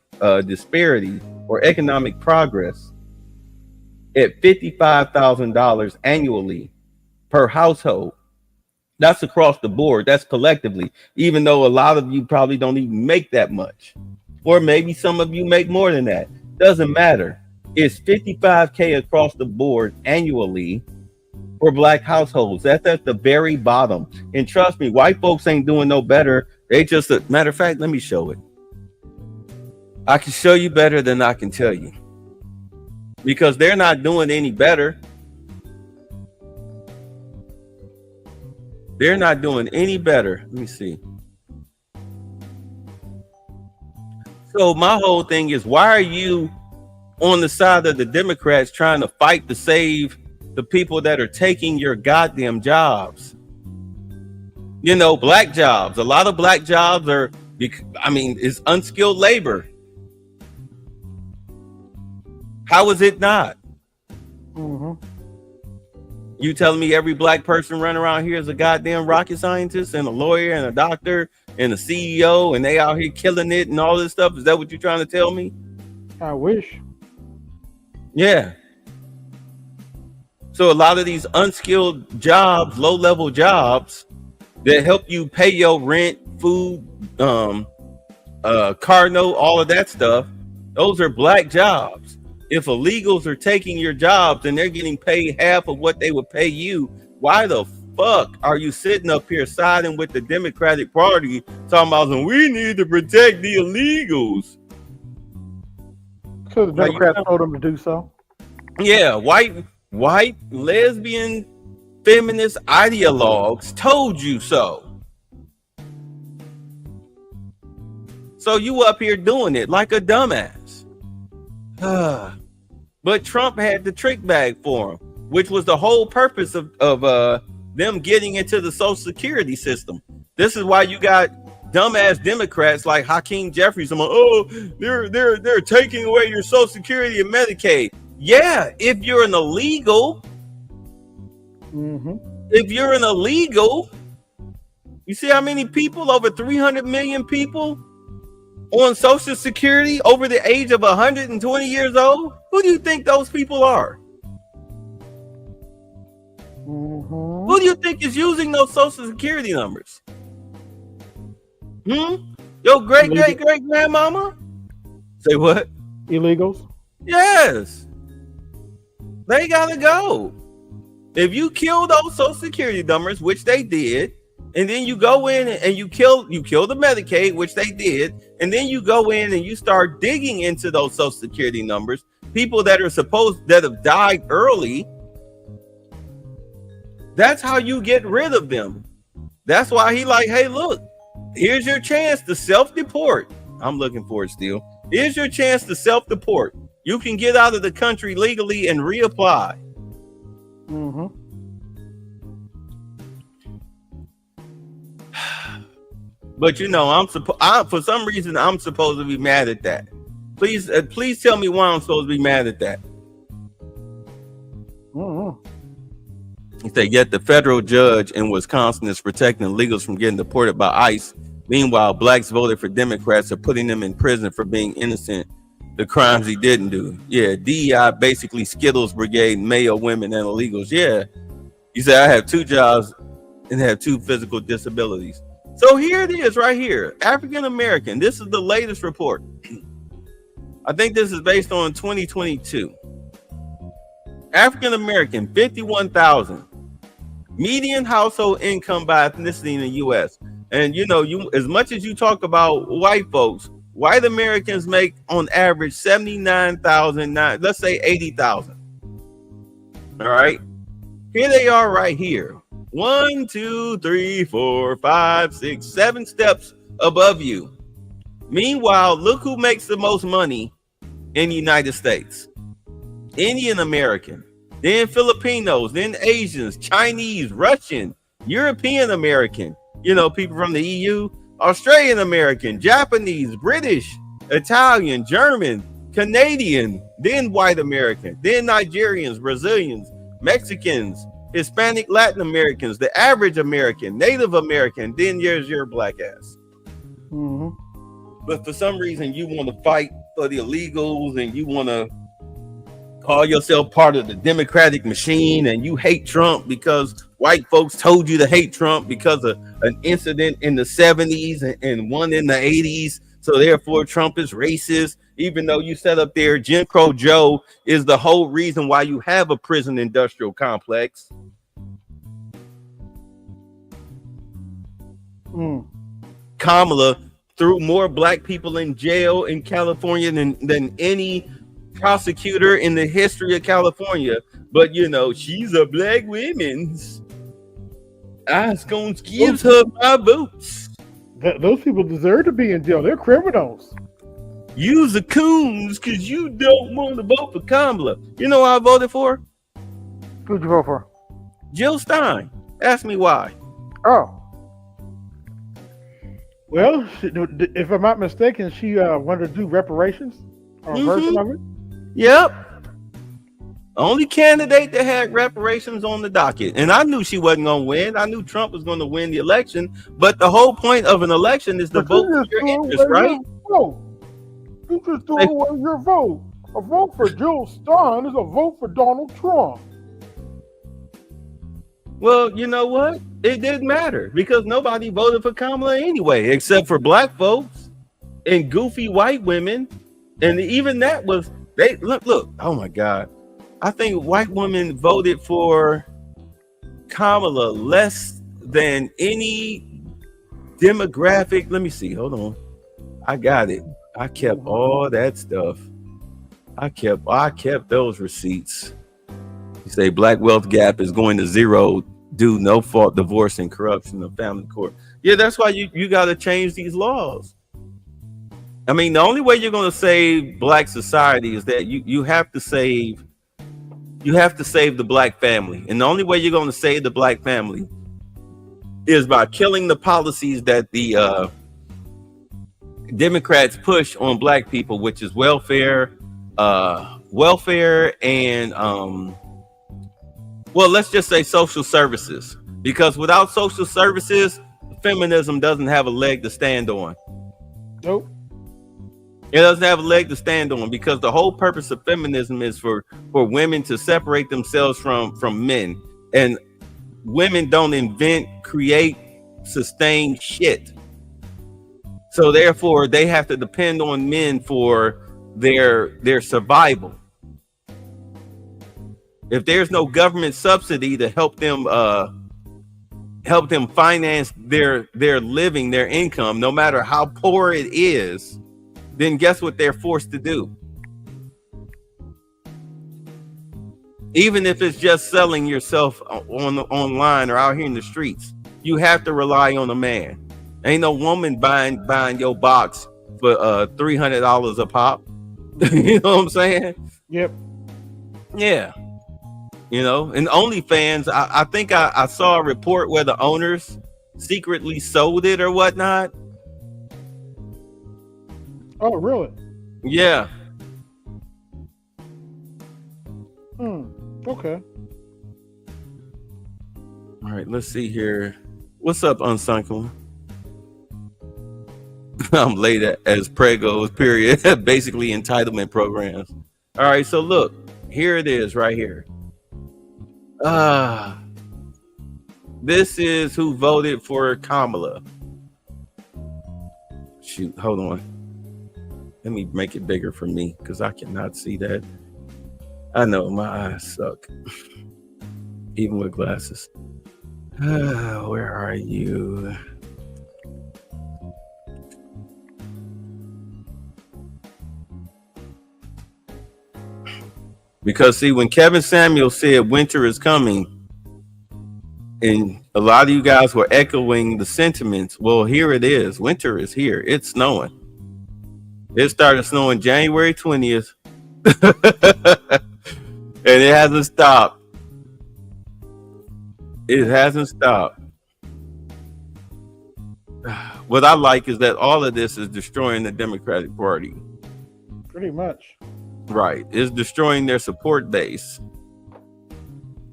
disparity or economic progress at $55,000 annually per household. That's across the board. That's collectively, even though a lot of you probably don't even make that much. Or maybe some of you make more than that. Doesn't matter. It's $55K across the board annually for black households. That's at the very bottom. And trust me, white folks ain't doing no better. They just, matter of fact, let me show it. I can show you better than I can tell you. Because they're not doing any better. They're not doing any better. Let me see. So my whole thing is, why are you on the side of the Democrats trying to fight to save the people that are taking your goddamn jobs? You know, black jobs. A lot of black jobs are, I mean, it's unskilled labor. How is it not? Mm-hmm. You telling me every black person running around here is a goddamn rocket scientist and a lawyer and a doctor and a CEO and they out here killing it and all this stuff? Is that what you're trying to tell me? I wish. Yeah. So a lot of these unskilled jobs, low-level jobs that help you pay your rent, food, car note, all of that stuff, those are black jobs. If illegals are taking your jobs and they're getting paid half of what they would pay you, why the fuck are you sitting up here siding with the Democratic Party talking about we need to protect the illegals? Because the Democrats told them to do so. Yeah, white lesbian feminist ideologues told you so. So you up here doing it like a dumbass. But Trump had the trick bag for him, which was the whole purpose of them getting into the Social Security system. This is why you got dumbass Democrats like Hakeem Jeffries. I'm like, oh, they're taking away your Social Security and Medicaid. Yeah, if you're an illegal, Mm-hmm. if you're an illegal, You see how many people, over 300 million people on Social Security over the age of 120 years old? Who do you think those people are? Who do you think is using those Social Security numbers? Your great-great-great-grandmama? Say what? Illegals? Yes. They gotta go. If you kill those Social Security numbers, which they did, and then you go in and you kill the Medicaid, which they did, and then you go in and you start digging into those Social Security numbers, people that have died early, that's how you get rid of them. That's why he like, hey, look, here's your chance to self-deport. I'm looking for it still. Here's your chance to self-deport. You can get out of the country legally and reapply. But you know, for some reason I'm supposed to be mad at that. Please tell me why I'm supposed to be mad at that. He said, yet the federal judge in Wisconsin is protecting illegals from getting deported by ICE. Meanwhile, blacks voted for Democrats are putting them in prison for being innocent. The crimes he didn't do. Yeah, DEI basically Skittles Brigade, male, women, and illegals. Yeah. You say I have 2 jobs and have 2 physical disabilities. So here it is right here. African American. This is the latest report. I think this is based on 2022. African American, 51,000. Median household income by ethnicity in the U.S. And you know, as much as you talk about white folks, white Americans make on average 79,000, let's say 80,000. All right. Here they are right here. 1, 2, 3, 4, 5, 6, 7 steps above you. Meanwhile, look who makes the most money in the United States. Indian American, then Filipinos, then Asians, Chinese, Russian, European American, you know, people from the EU, Australian American, Japanese, British, Italian, German, Canadian, then white American, then Nigerians, Brazilians, Mexicans, Hispanic, Latin Americans, the average American, Native American, then there's your black ass. But for some reason you want to fight for the illegals and you want to call yourself part of the Democratic machine, and you hate Trump because white folks told you to hate Trump because of an incident in the 70s and one in the 80s. So therefore Trump is racist, even though you set up there Jim Crow Joe is the whole reason why you have a prison industrial complex. Kamala threw more black people in jail in California than any prosecutor in the history of California. But you know, she's a black woman's. I gonna give her my votes. Those people deserve to be in jail. They're criminals. Use the coons because you don't want to vote for Kamala. You know what I voted for? Who'd you vote for? Jill Stein. Ask me why. Oh. Well, if I'm not mistaken, she wanted to do reparations or a version of it. Yep. Only candidate that had reparations on the docket. And I knew she wasn't going to win. I knew Trump was going to win the election. But the whole point of an election is to vote for your interest, right? You just threw away your vote. A vote for Jill Stein is a vote for Donald Trump. Well, you know what? It didn't matter because nobody voted for Kamala anyway, except for black folks and goofy white women. And even that was, they look, oh my God. I think white women voted for Kamala less than any demographic. Let me see. Hold on. I got it. I kept all that stuff. I kept those receipts. You say black wealth gap is going to zero due no fault divorce and corruption of family court. Yeah, that's why you got to change these laws. I mean, the only way you're going to save black society is that you have to save the black family. And the only way you're going to save the black family is by killing the policies that the Democrats push on black people, which is welfare and well, let's just say social services, because without social services, feminism doesn't have a leg to stand on. Nope. It doesn't have a leg to stand on, because the whole purpose of feminism is for women to separate themselves from men. And women don't invent, create, sustain shit. So therefore, they have to depend on men for their survival. If there's no government subsidy to help them finance their living, their income, no matter how poor it is, then guess what they're forced to do? Even if it's just selling yourself online or out here in the streets, you have to rely on a man. Ain't no woman buying your box for $300 a pop. You know what I'm saying? Yep. Yeah. You know, and OnlyFans, I think I saw a report where the owners secretly sold it or whatnot. Oh, really? Yeah. Okay. All right, let's see here. What's up, Unsunken? I'm late as pregos, period. Basically entitlement programs. All right, so look, here it is right here. This is who voted for Kamala. Shoot, hold on. Let me make it bigger for me, because I cannot see that. I know my eyes suck, even with glasses. Where are you? Because see, when Kevin Samuel said winter is coming, and a lot of you guys were echoing the sentiments, well, here it is. Winter is here. It's snowing. It started snowing January 20th. And it hasn't stopped. It hasn't stopped. What I like is that all of this is destroying the Democratic Party. Pretty much. Right. It's destroying their support base.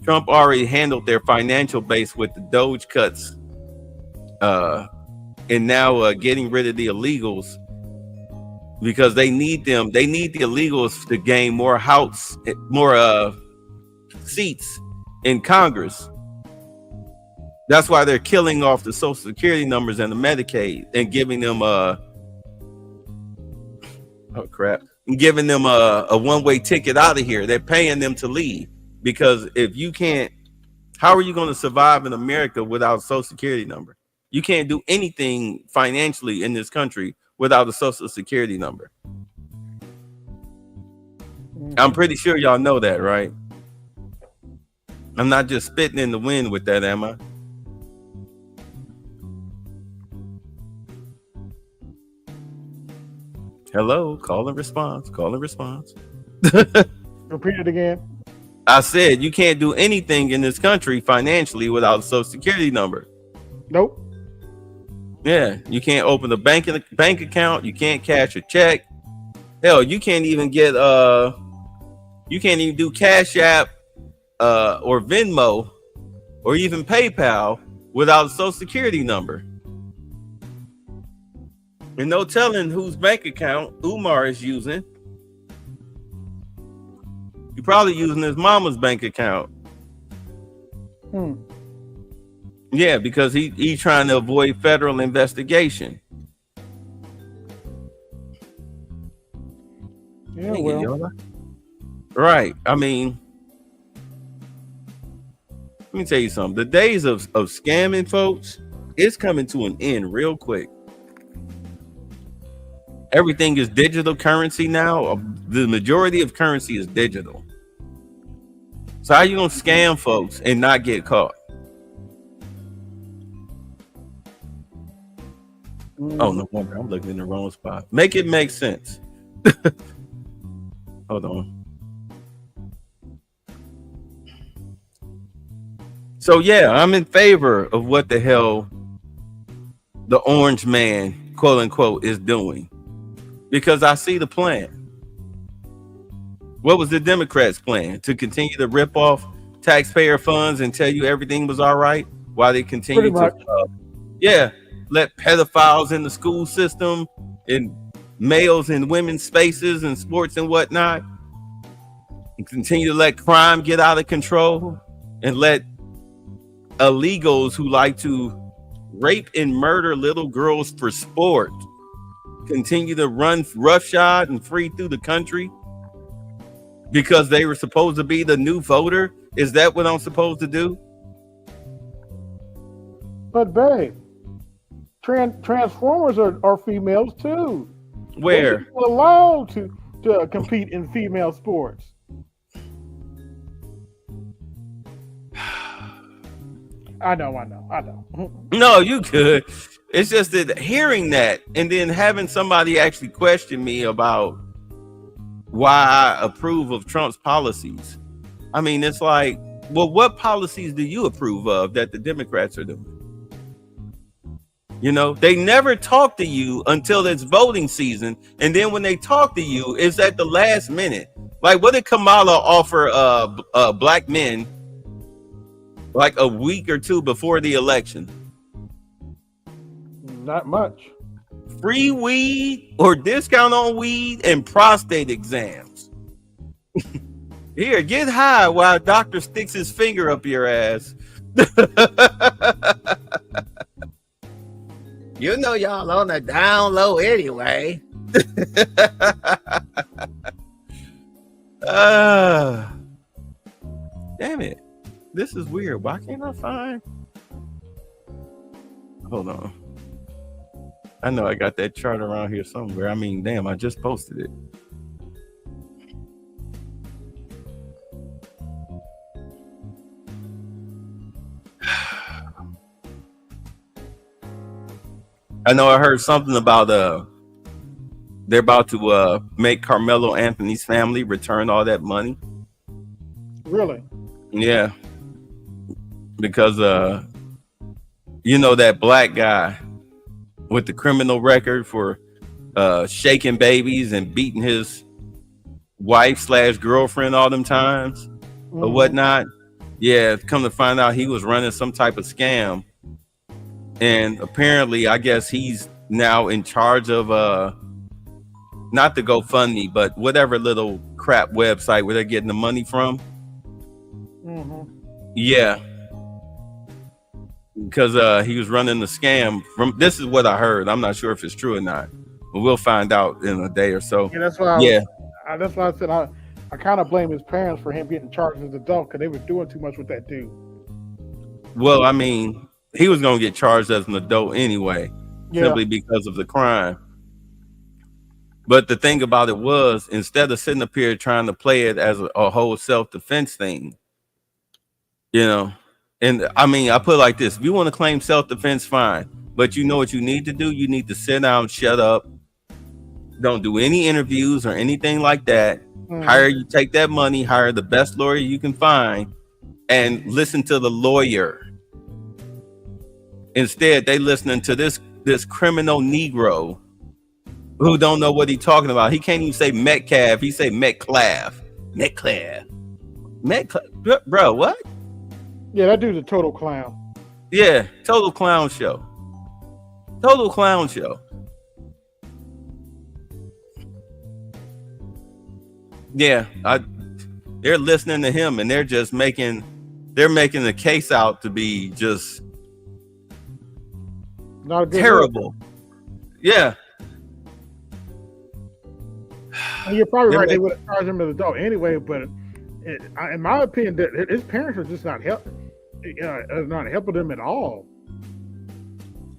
Trump already handled their financial base with the Doge cuts. And now getting rid of the illegals, because they need them. They need the illegals to gain more seats in Congress. That's why they're killing off the Social Security numbers and the Medicaid and giving them giving them a one-way ticket out of here. They're paying them to leave, because if you can't, how are you going to survive in America without a Social Security number? You can't do anything financially in this country without a Social Security number. I'm pretty sure y'all know that, right? I'm not just spitting in the wind with that, am I? Hello, call and response. Call and response. Repeat it again. I said you can't do anything in this country financially without a Social Security number. Nope. Yeah, you can't open a bank account. You can't cash a check. Hell, you can't even get you can't even do Cash App or Venmo or even PayPal without a Social Security number. And no telling whose bank account Umar is using. You're probably using his mama's bank account. Yeah, because he's trying to avoid federal investigation. Yeah, well. Right. I mean, let me tell you something. The days of scamming folks, it's coming to an end real quick. Everything is digital currency now. The majority of currency is digital. So how you gonna scam folks and not get caught? Oh, no wonder I'm looking in the wrong spot. Make it make sense. Hold on. So yeah, I'm in favor of what the hell the orange man, quote unquote, is doing, because I see the plan. What was the Democrats' plan? To continue to rip off taxpayer funds and tell you everything was all right while they continue to yeah, let pedophiles in the school system and males in women's spaces and sports and whatnot, and continue to let crime get out of control, and let illegals who like to rape and murder little girls for sport continue to run roughshod and free through the country because they were supposed to be the new voter? Is that what I'm supposed to do? But babe, transformers are females too. Where? They're allowed to compete in female sports. I know. No, you could. It's just that hearing that and then having somebody actually question me about why I approve of Trump's policies. I mean, it's like, well, what policies do you approve of that the Democrats are doing? You know, they never talk to you until it's voting season. And then when they talk to you, it's at the last minute. Like, what did Kamala offer black men like a week or two before the election? Not much. Free weed or discount on weed and prostate exams. Here, get high while a doctor sticks his finger up your ass. You know y'all on the down low anyway. Damn it. This is weird. Why can't I find? Hold on. I know I got that chart around here somewhere. I mean, damn, I just posted it. I know I heard something about they're about to make Carmelo Anthony's family return all that money. Really? Yeah. Because you know that black guy with the criminal record for shaking babies and beating his wife/girlfriend all them times or whatnot. Yeah, come to find out he was running some type of scam. And apparently, I guess he's now in charge of not the GoFundMe, but whatever little crap website where they're getting the money from. Yeah. Because he was running the scam from, this is what I heard. I'm not sure if it's true or not, but we'll find out in a day or so. Yeah, that's why. That's why I said I kind of blame his parents for him getting charged as an adult because they were doing too much with that dude. Well, I mean, he was going to get charged as an adult anyway, simply because of the crime. But the thing about it was, instead of sitting up here trying to play it as a whole self-defense thing, you know, and I mean, I put it like this: if you want to claim self-defense, fine. But you know what you need to do? You need to sit down, shut up, don't do any interviews or anything like that. You take that money, hire the best lawyer you can find, and listen to the lawyer. Instead, they listening to this criminal Negro who don't know what he's talking about. He can't even say Metcalf. He say Metcalf. Bro, what? Yeah, that dude's a total clown. Yeah, total clown show. Yeah, they're listening to him and they're just making the case out to be just not a good terrible. Yeah. And you're probably right. They would have charged him as an adult anyway, but in my opinion, his parents are just not helping them at all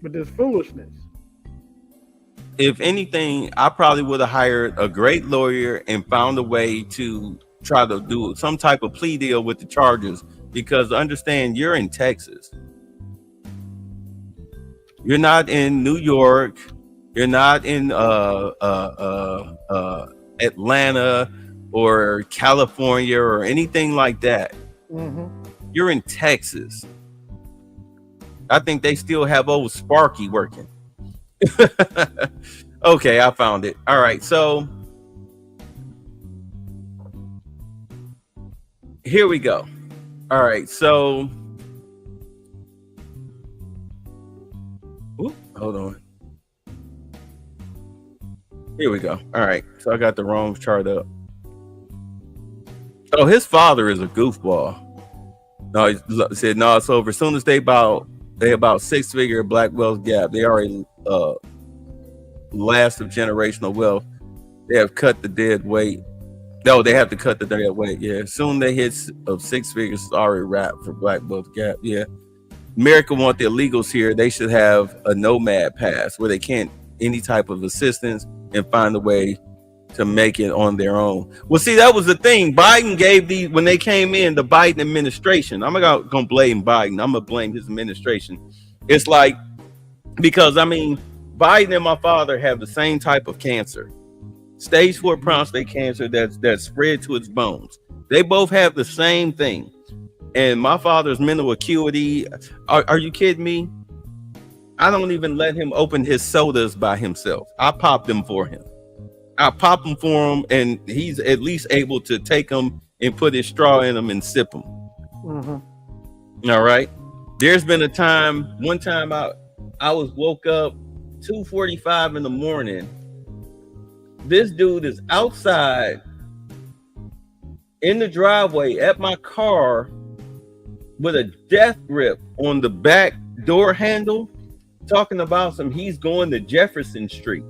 with this foolishness. If anything, I probably would have hired a great lawyer and found a way to try to do some type of plea deal with the charges, because understand, you're in Texas. You're not in New York. You're not in Atlanta or California or anything like that. You're in Texas. I think they still have old Sparky working. Okay, I found it. All right, so here we go. All right, so Hold on. Here we go. All right. So I got the wrong chart up. Oh, his father is a goofball. No, he said no. It's over. As soon as they about 6-figure black wealth gap, they already last of generational wealth. They have cut the dead weight. No, they have to cut the dead weight. Yeah, soon they hit of 6 figures. It's already wrapped for black wealth gap. Yeah, America want the illegals here. They should have a nomad pass where they can't any type of assistance and find a way to make it on their own. Well, see, that was the thing. Biden gave these when they came in, the Biden administration. I'm not gonna blame Biden. I'm gonna blame his administration. It's like, because I mean, Biden and my father have the same type of cancer, stage 4 prostate cancer that's spread to its bones. They both have the same thing. And my father's mental acuity. Are you kidding me? I don't even let him open his sodas by himself. I pop them for him. I pop them for him, and he's at least able to take them and put his straw in them and sip them. Mm-hmm. All right. There's been one time I was woke up 2:45 in the morning. This dude is outside in the driveway at my car with a death grip on the back door handle, talking about he's going to Jefferson Street.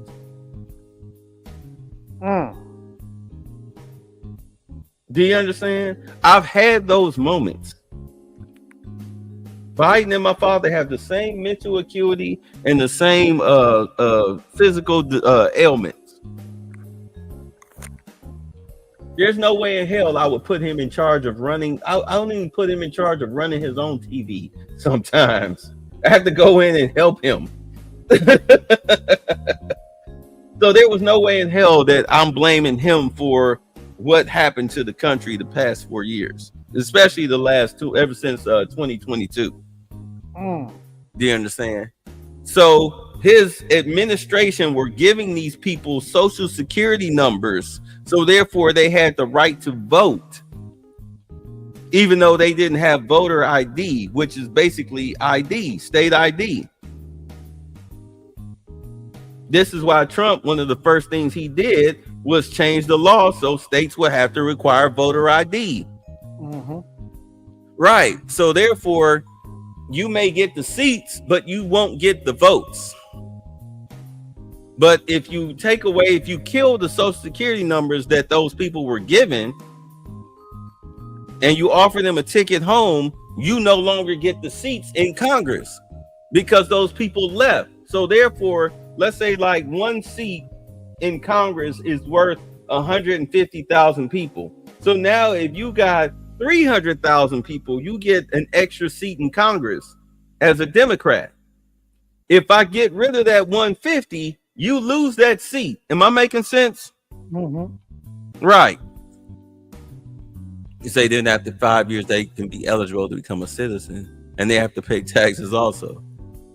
Do you understand? I've had those moments. Biden and my father have the same mental acuity and the same physical ailments. There's no way in hell I would put him in charge of running. I don't even put him in charge of running his own TV sometimes. I have to go in and help him. So there was no way in hell that I'm blaming him for what happened to the country the past 4 years, especially the last two, ever since 2022. Do you understand? So his administration were giving these people social security numbers, so therefore they had the right to vote, even though they didn't have voter ID, which is basically ID, state ID. This is why Trump, one of the first things he did was change the law so states would have to require voter ID. Mm-hmm. Right. So therefore, you may get the seats, but you won't get the votes. But if you kill the social security numbers that those people were given, and you offer them a ticket home, you no longer get the seats in Congress because those people left. So therefore, let's say like one seat in Congress is worth 150,000 people. So now if you got 300,000 people, you get an extra seat in Congress as a Democrat. If I get rid of that 150, you lose that seat. Am I making sense? Mm-hmm. Right. You say then after 5 years, they can be eligible to become a citizen, and they have to pay taxes also.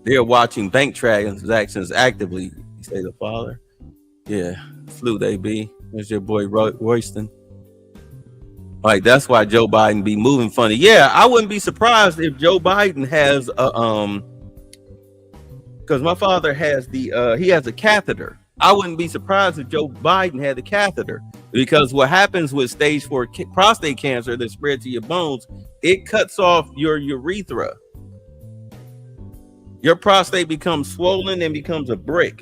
They're watching bank transactions actively. You say the father? Yeah, flu they be. There's your boy Royston. Like, that's why Joe Biden be moving funny. Yeah, I wouldn't be surprised if Joe Biden has a because my father has he has a catheter. I wouldn't be surprised if Joe Biden had a catheter, because what happens with stage 4 prostate cancer that spread to your bones, it cuts off your urethra. Your prostate becomes swollen and becomes a brick.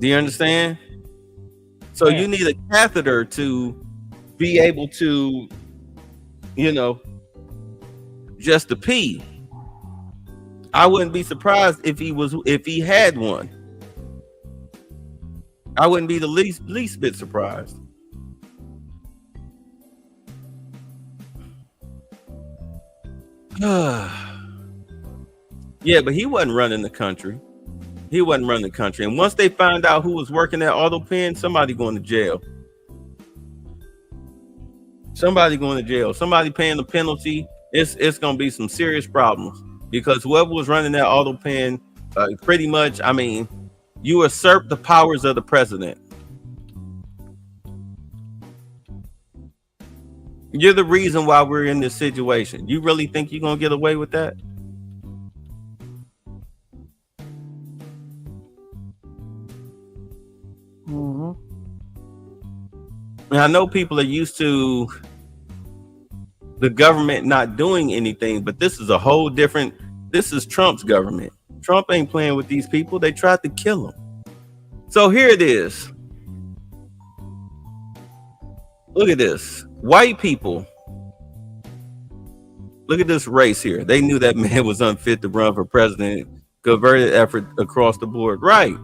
Do you understand? So you need a catheter to be able to, just to pee. I wouldn't be surprised if he had one. I wouldn't be the least bit surprised. Yeah, but he wasn't running the country. He wasn't running the country. And once they find out who was working at Auto Pen, somebody going to jail. Somebody going to jail. Somebody paying the penalty. It's going to be some serious problems, because whoever was running that Auto Pen, pretty much, I mean, you usurp the powers of the president. You're the reason why we're in this situation. You really think you're going to get away with that? Mm-hmm. And I know people are used to the government not doing anything, but this is a whole different. This is Trump's government. Trump ain't playing with these people. They tried to kill him. So here it is. Look at this. White people. Look at this race here. They knew that man was unfit to run for president. Converted effort across the board. Right.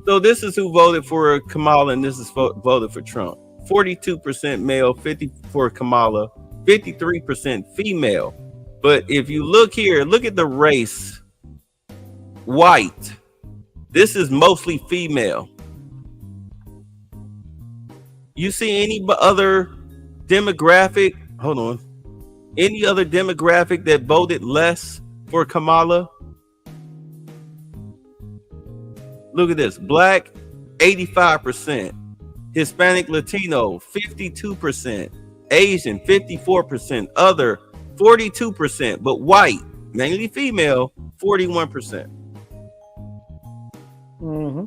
So this is who voted for Kamala, and this is voted for Trump. 42% male, 50% for Kamala, 53% female. But if you look here, look at the race. White. This is mostly female. You see any other demographic? Hold on. Any other demographic that voted less for Kamala? Look at this. Black, 85%. Hispanic Latino, 52%. Asian, 54%. Other, 42%. But white, mainly female, 41%. Mm-hmm.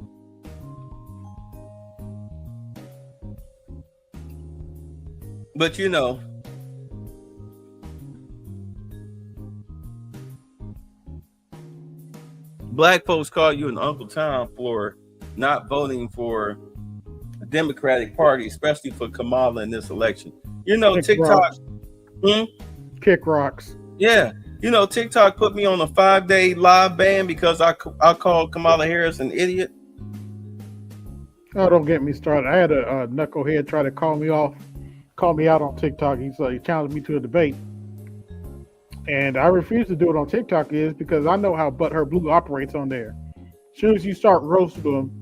But you know, black folks call you an Uncle Tom for not voting for the Democratic Party, especially for Kamala in this election. You know, Kick TikTok. rocks. Kick rocks. Yeah. You know, TikTok put me on a 5-day live ban because I called Kamala Harris an idiot. Oh, don't get me started. I had a knucklehead try to call me out on TikTok. He challenged me to a debate. And I refuse to do it on TikTok because I know how Butthurt Blue operates on there. As soon as you start roasting them,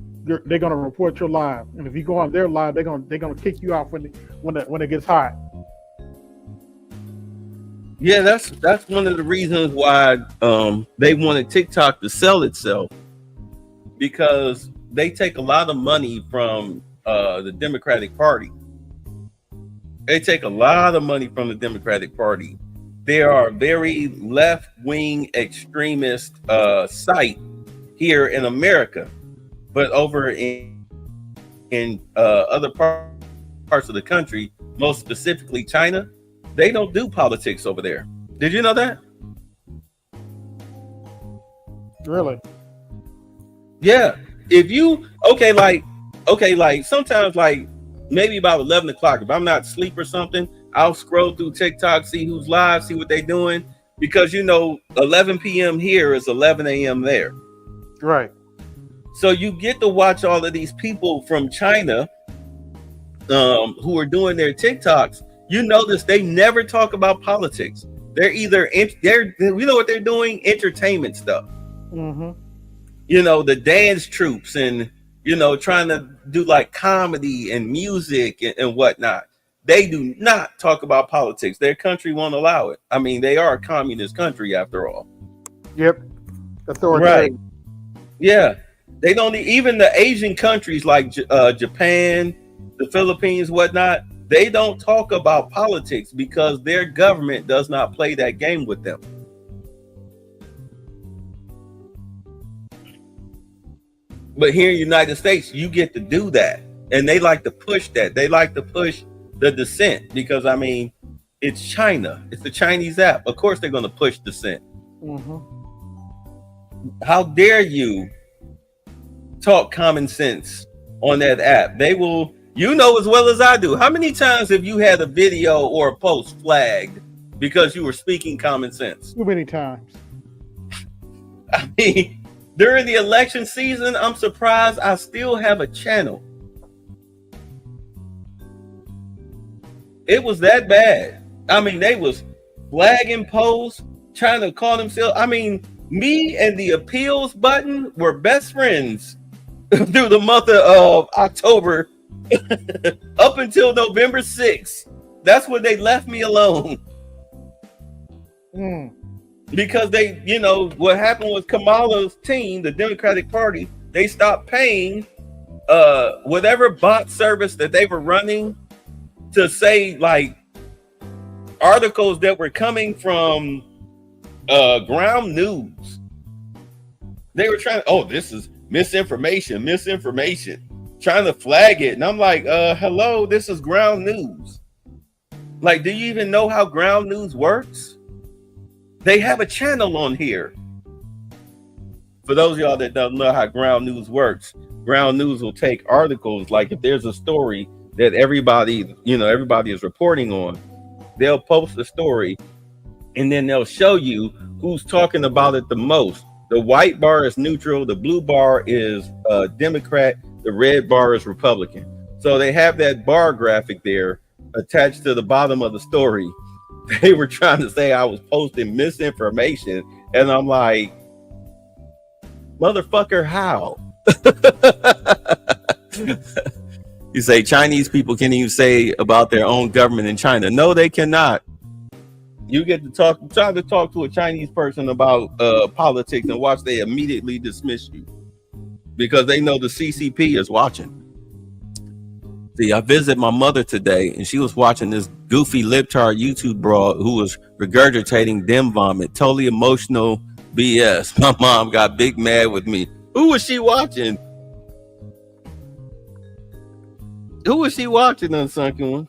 they're gonna report your live. And if you go on their live, they're gonna kick you off when it gets hot. Yeah, that's one of the reasons why they wanted TikTok to sell itself, because they take a lot of money from the Democratic Party. They take a lot of money from the Democratic Party. They are a very left-wing extremist site here in America, but over in other parts of the country, most specifically China, they don't do politics over there. Did you know that? Really? Yeah. If you like sometimes, like maybe about 11 o'clock, if I'm not asleep or something, I'll scroll through TikTok, see who's live, see what they're doing, because 11 p.m. here is 11 a.m. there. Right. So you get to watch all of these people from China who are doing their TikToks. You notice they never talk about politics. They're either what they're doing, entertainment stuff. Mm-hmm. The dance troops and trying to do like comedy and music and whatnot. They do not talk about politics. Their country won't allow it. I mean, they are a communist country after all. Yep. Authoritarian. Right. Yeah. They don't even the Asian countries like Japan, the Philippines, whatnot. They don't talk about politics because their government does not play that game with them. But here in the United States, you get to do that. And they like to push that. They like to push the dissent because, I mean, it's China. It's the Chinese app. Of course, they're going to push dissent. Mm-hmm. How dare you talk common sense on that app? They will, as well as I do. How many times have you had a video or a post flagged because you were speaking common sense? Too many times. I mean, during the election season, I'm surprised I still have a channel. It was that bad. I mean, they was flagging posts, trying to call themselves. I mean, me and the appeals button were best friends through the month of October up until November 6th. That's when they left me alone. Because they, what happened was Kamala's team, the Democratic Party, they stopped paying whatever bot service that they were running to say like articles that were coming from ground news. They were trying, this is misinformation. trying to flag it. And I'm like, hello, this is ground news. Like, do you even know how ground news works? They have a channel on here. For those of y'all that don't know how ground news works, ground news will take articles. Like if there's a story that everybody is reporting on, they'll post a story and then they'll show you who's talking about it the most. The white bar is neutral, the blue bar is Democrat, the red bar is Republican. So they have that bar graphic there attached to the bottom of the story. They were trying to say I was posting misinformation, and I'm like, motherfucker, how? You say Chinese people can't even say about their own government in China. No, they cannot. You get to try to talk to a Chinese person about politics and watch they immediately dismiss you because they know the CCP is watching. See, I visited my mother today and she was watching this goofy libtard YouTube broad who was regurgitating dem vomit, totally emotional BS. My mom got big mad with me. Who was she watching? Who was she watching, Unsunken One?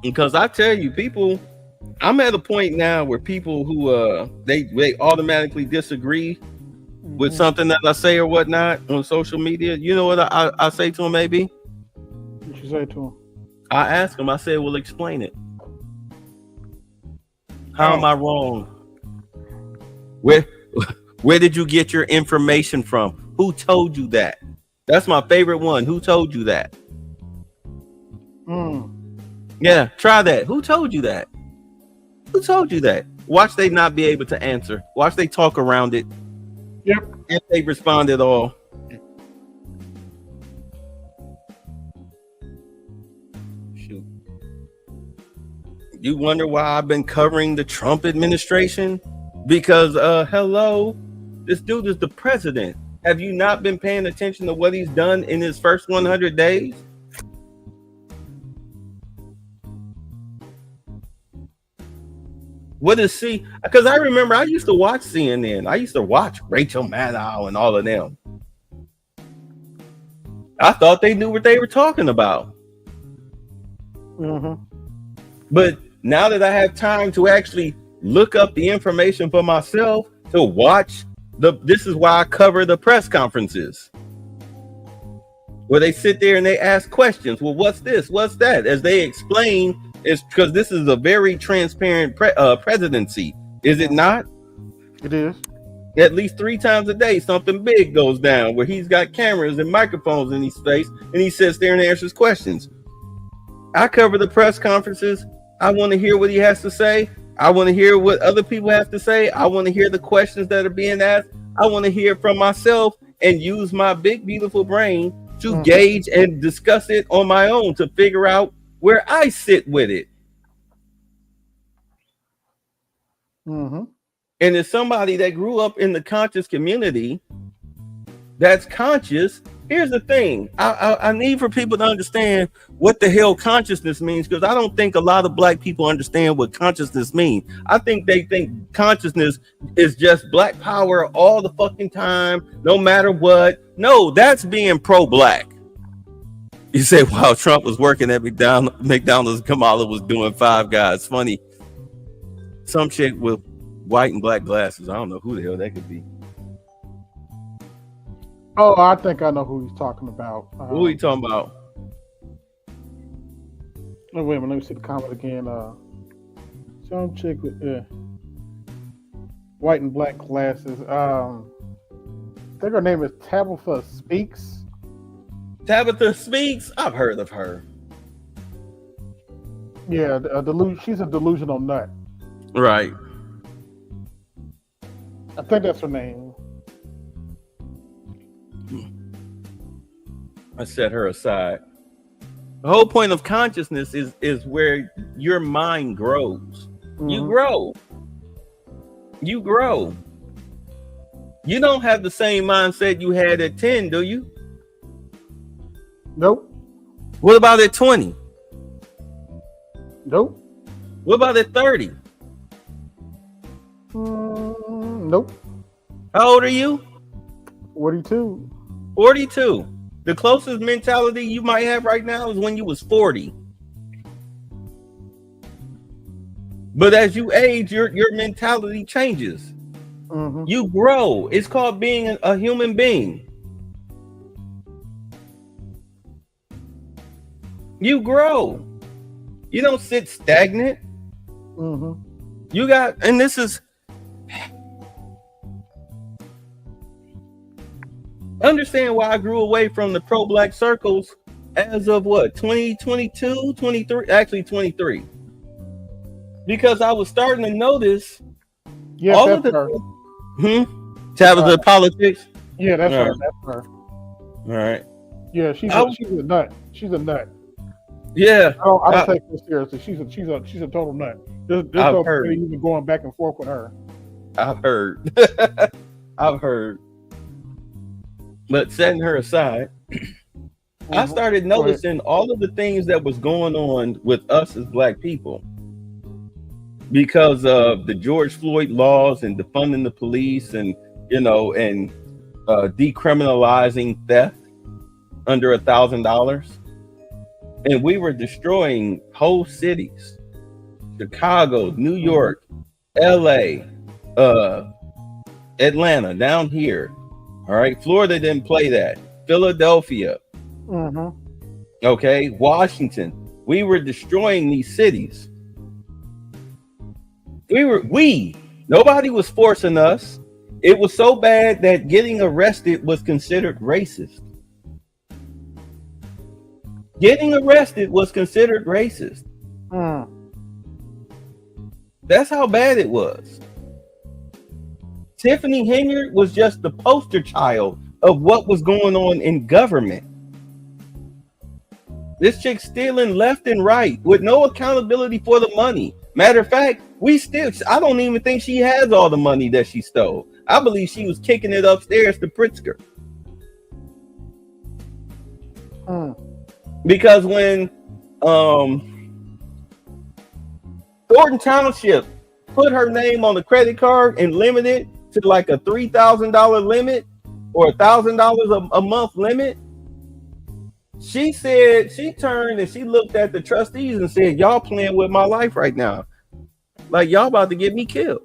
Because I tell you, people, I'm at a point now where people who they automatically disagree with something that I say or whatnot on social media. You know what I say to them, maybe? What you say to them? I ask them, I say, well, explain it. How am I wrong? Where did you get your information from? Who told you that? That's my favorite one. Who told you that? Yeah, try that. Who told you that? Who told you that? Watch they not be able to answer. Watch they talk around it. Yep. If they respond at all. Shoot. You wonder why I've been covering the Trump administration? Because hello, this dude is the president. Have you not been paying attention to what he's done in his first 100 days? What is she? Because I remember I used to watch CNN. I used to watch Rachel Maddow and all of them. I thought they knew what they were talking about. But now that I have time to actually look up the information for myself, to watch this is why I cover the press conferences where they sit there and they ask questions. Well, what's this? What's that? As they explain. It's because this is a very transparent presidency, is it not? It is. At least 3 times a day, something big goes down where he's got cameras and microphones in his face, and he sits there and answers questions. I cover the press conferences. I want to hear what he has to say. I want to hear what other people have to say. I want to hear the questions that are being asked. I want to hear from myself and use my big, beautiful brain to gauge and discuss it on my own to figure out where I sit with it. And as somebody that grew up in the conscious community that's conscious, here's the thing. I need for people to understand what the hell consciousness means, because I don't think a lot of black people understand what consciousness means. I think they think consciousness is just black power all the fucking time, no matter what. No, that's being pro-black. You say, wow, Trump was working at McDonald's, Kamala was doing Five Guys. Funny. Some chick with white and black glasses. I don't know who the hell that could be. Oh, I think I know who he's talking about. Who are you talking about? Oh, wait a minute, let me see the comment again. Some chick with white and black glasses. I think her name is Tabitha Speaks. Tabitha Speaks? I've heard of her. Yeah, she's a delusional nut. Right. I think that's her name. I set her aside. The whole point of consciousness is where your mind grows. You grow. You grow. You don't have the same mindset you had at 10, do you? Nope. What about at 20? Nope. What about at 30? Nope. How old are you? 42. 42. The closest mentality you might have right now is when you was 40. But as you age, your mentality changes. Mm-hmm. You grow. It's called being a human being. You grow. You don't sit stagnant. Mm-hmm. You got, and this is, understand why I grew away from the pro-black circles as of what, 2022, 23, actually 23. Because I was starting to notice Yes, all that's of the her. Tabitha politics. Yeah, that's All her. right. That's her. All right. Yeah, she's a nut. She's a nut. Yeah. I don't take her seriously. She's a total nut. There's no even going back and forth with her. I've heard. I've heard. But setting her aside, I started noticing all of the things that was going on with us as black people because of the George Floyd laws and defunding the police and, decriminalizing theft under $1,000. And we were destroying whole cities, Chicago, New York, LA, Atlanta, down here. All right. Florida didn't play that. Philadelphia. Mm-hmm. Okay. Washington. We were destroying these cities. Nobody was forcing us. It was so bad that getting arrested was considered racist. Getting arrested was considered racist. That's how bad it was. Tiffany Henyard was just the poster child of what was going on in government. This chick stealing left and right with no accountability for the money. Matter of fact, I don't even think she has all the money that she stole. I believe she was kicking it upstairs to Pritzker. Because when Thornton Township put her name on the credit card and limited to like a $3,000 limit or $1,000 a month limit, she said, she turned and she looked at the trustees and said, y'all playing with my life right now. Like y'all about to get me killed.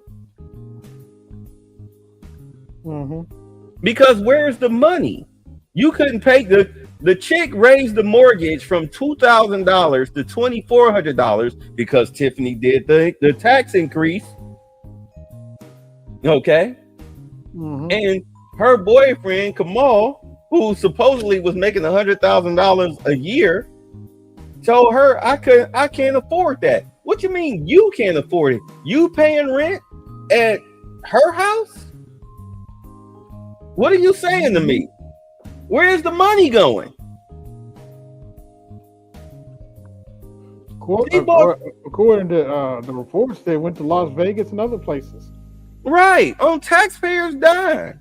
Because where's the money? You couldn't pay. The chick raised the mortgage from $2,000 to $2,400 because Tiffany did the tax increase. Okay. And her boyfriend, Kamal, who supposedly was making $100,000 a year, told her, I can't afford that. What you mean you can't afford it? You paying rent at her house? What are you saying to me? Where's the money going? According to the reports, they went to Las Vegas and other places. Right, on taxpayers' dime.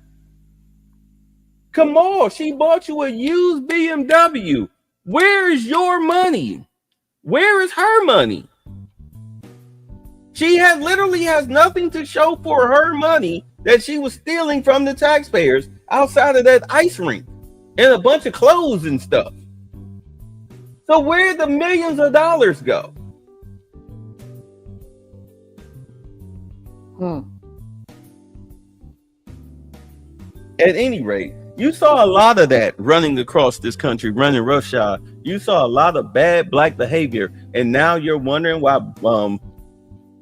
Come on, she bought you a used BMW. Where is your money? Where is her money? She literally has nothing to show for her money that she was stealing from the taxpayers outside of that ice rink and a bunch of clothes and stuff. So where'd the millions of dollars go? At any rate, you saw a lot of that running across this country, running roughshod. You saw a lot of bad black behavior, and now you're wondering why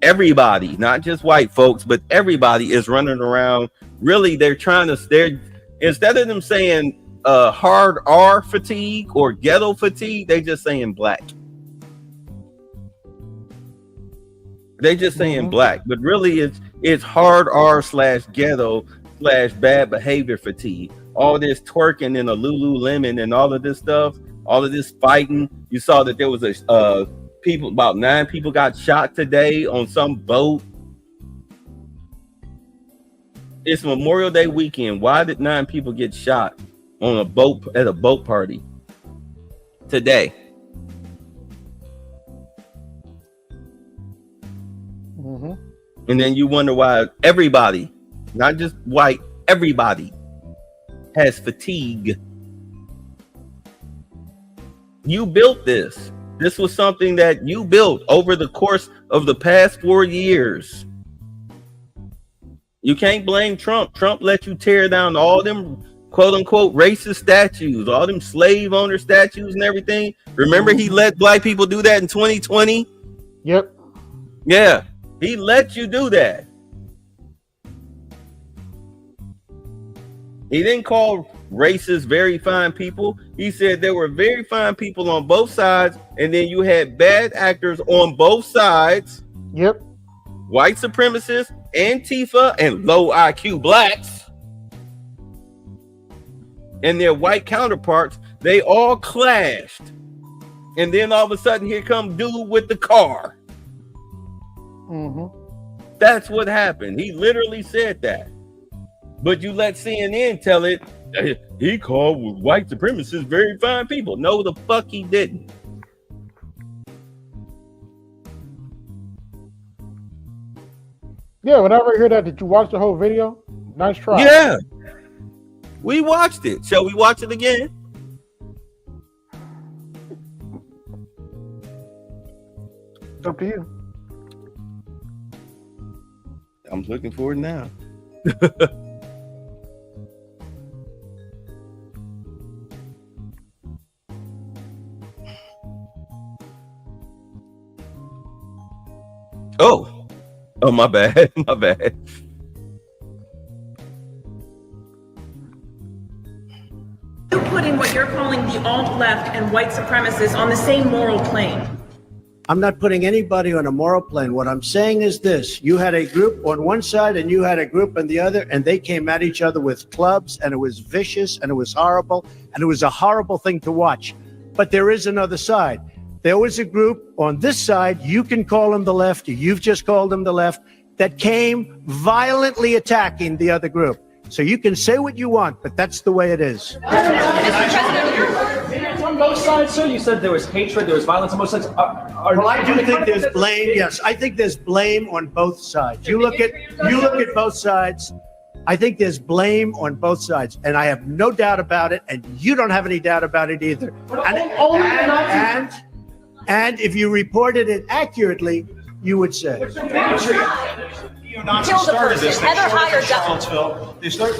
everybody, not just white folks, but everybody is running around. Really, instead of them saying hard R fatigue or ghetto fatigue, they just saying black. They just saying black, but really it's hard R / ghetto / bad behavior fatigue. All this twerking in a Lululemon and all of this stuff, all of this fighting. You saw that there was about 9 people got shot today on some boat. It's Memorial Day weekend. Why did 9 people get shot on a boat at a boat party today? And then you wonder why everybody, not just white, everybody has fatigue. You built this. This was something that you built over the course of the past 4 years. You can't blame Trump. Trump let you tear down all them quote unquote racist statues, all them slave owner statues and everything. Remember, he let black people do that in 2020? Yep. Yeah, he let you do that. He didn't call racist very fine people. He said there were very fine people on both sides, and then you had bad actors on both sides. Yep. White supremacists, Antifa, and low IQ blacks and their white counterparts. They all clashed. And then all of a sudden, here comes dude with the car. That's what happened. He literally said that. But you let CNN tell it, he called white supremacists very fine people. No, the fuck he didn't. Yeah, whenever I hear that, did you watch the whole video? Nice try. Yeah. We watched it. Shall we watch it again? It's up to you. I'm looking for it now. Oh, my bad. My bad. You're putting what you're calling the alt-left and white supremacists on the same moral plane. I'm not putting anybody on a moral plane. What I'm saying is this. You had a group on one side and you had a group on the other, and they came at each other with clubs, and it was vicious, and it was horrible, and it was a horrible thing to watch. But there is another side. There was a group on this side, you can call them the left, you've just called them the left, that came violently attacking the other group. So you can say what you want, but that's the way it is. It's on both sides, sir. You said there was hatred, there was violence on both sides. Well, I do think there's blame. Yes, I think there's blame on both sides. You look at both sides. I think there's blame on both sides, and I have no doubt about it, and you don't have any doubt about it either. And if you reported it accurately, you would say. Neo-Nazis started this. They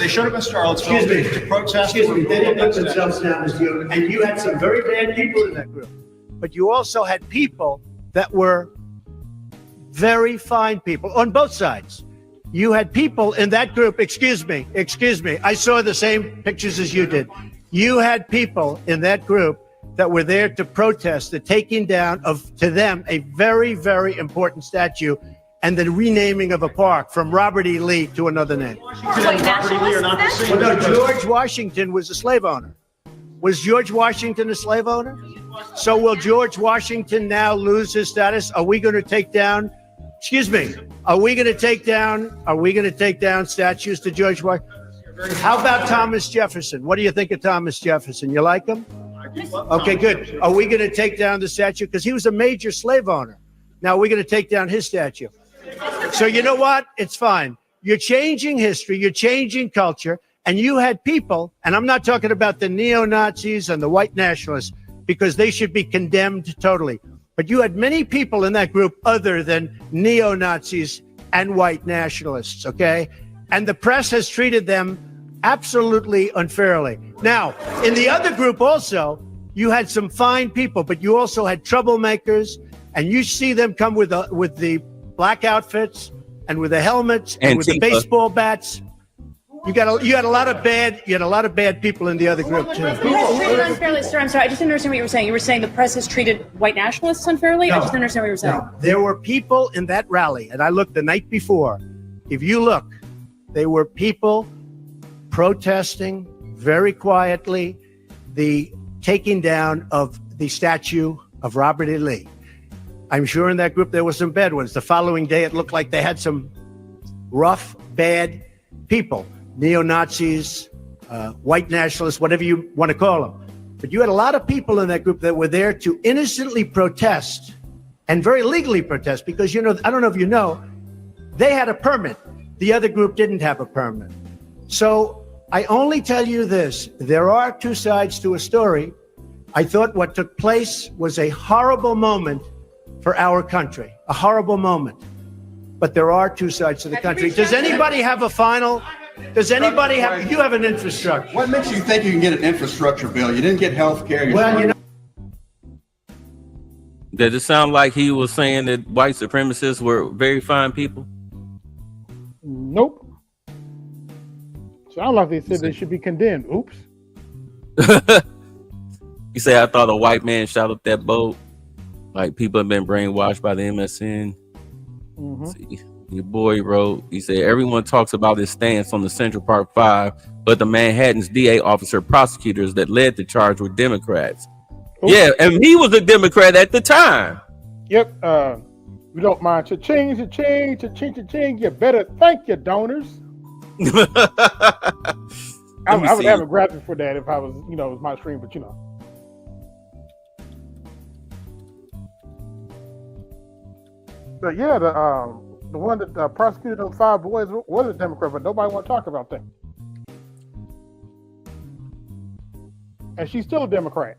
showed up in Charlottesville to protest. Excuse me, they didn't put themselves down as you, and you had some very bad people in that group. But you also had people that were very fine people on both sides. You had people in that group, excuse me, I saw the same pictures as you did. You had people in that group that were there to protest the taking down of, to them, a very, very important statue and the renaming of a park from Robert E. Lee to another name. Well, no, George Washington was a slave owner. Was George Washington a slave owner? So will George Washington now lose his status? Are we going to take down, are we going to take down statues to George Washington? How about Thomas Jefferson? What do you think of Thomas Jefferson? You like him? Okay, good. Are we going to take down the statue? Because he was a major slave owner. Now we're going to take down his statue. So you know what? It's fine. You're changing history. You're changing culture. And you had people, and I'm not talking about the neo-Nazis and the white nationalists, because they should be condemned totally. But you had many people in that group other than neo-Nazis and white nationalists, okay? And the press has treated them absolutely unfairly. Now, in the other group also, you had some fine people, but you also had troublemakers, and you see them come with the black outfits and with the helmets and with the baseball bats. You had a lot of bad people in the other group too. Unfairly, sir. I'm sorry. I just didn't understand what you were saying. You were saying the press has treated white nationalists unfairly? No, I just didn't understand what you were saying. No. There were people in that rally, and I looked the night before. If you look, there were people protesting very quietly the taking down of the statue of Robert E. Lee. I'm sure in that group there were some bad ones. The following day, it looked like they had some rough, bad people. Neo-Nazis, white nationalists, whatever you want to call them. But you had a lot of people in that group that were there to innocently protest and very legally protest because, you know, I don't know if you know, they had a permit. The other group didn't have a permit. So I only tell you this. There are two sides to a story. I thought what took place was a horrible moment for our country, a horrible moment. But there are two sides to the country. Does anybody have a final? Does anybody have? You have an infrastructure. What makes you think you can get an infrastructure bill? You didn't get health care. Well, you know. Did it sound like he was saying that white supremacists were very fine people? Nope. Sound like they said they should be condemned. Oops. You say, I thought a white man shot up that boat. Like people have been brainwashed by the MSN. See, your boy wrote, he said, everyone talks about his stance on the Central Park 5, but the Manhattan's DA officer prosecutors that led the charge were Democrats. Oops. Yeah, and he was a Democrat at the time. Yep. We don't mind cha-ching, cha-ching, cha-ching, cha-ching. You better thank your donors. I would have a graphic for that if I was, it was my stream, but But yeah, the one that prosecuted those 5 boys was a Democrat, but nobody want to talk about that. And she's still a Democrat.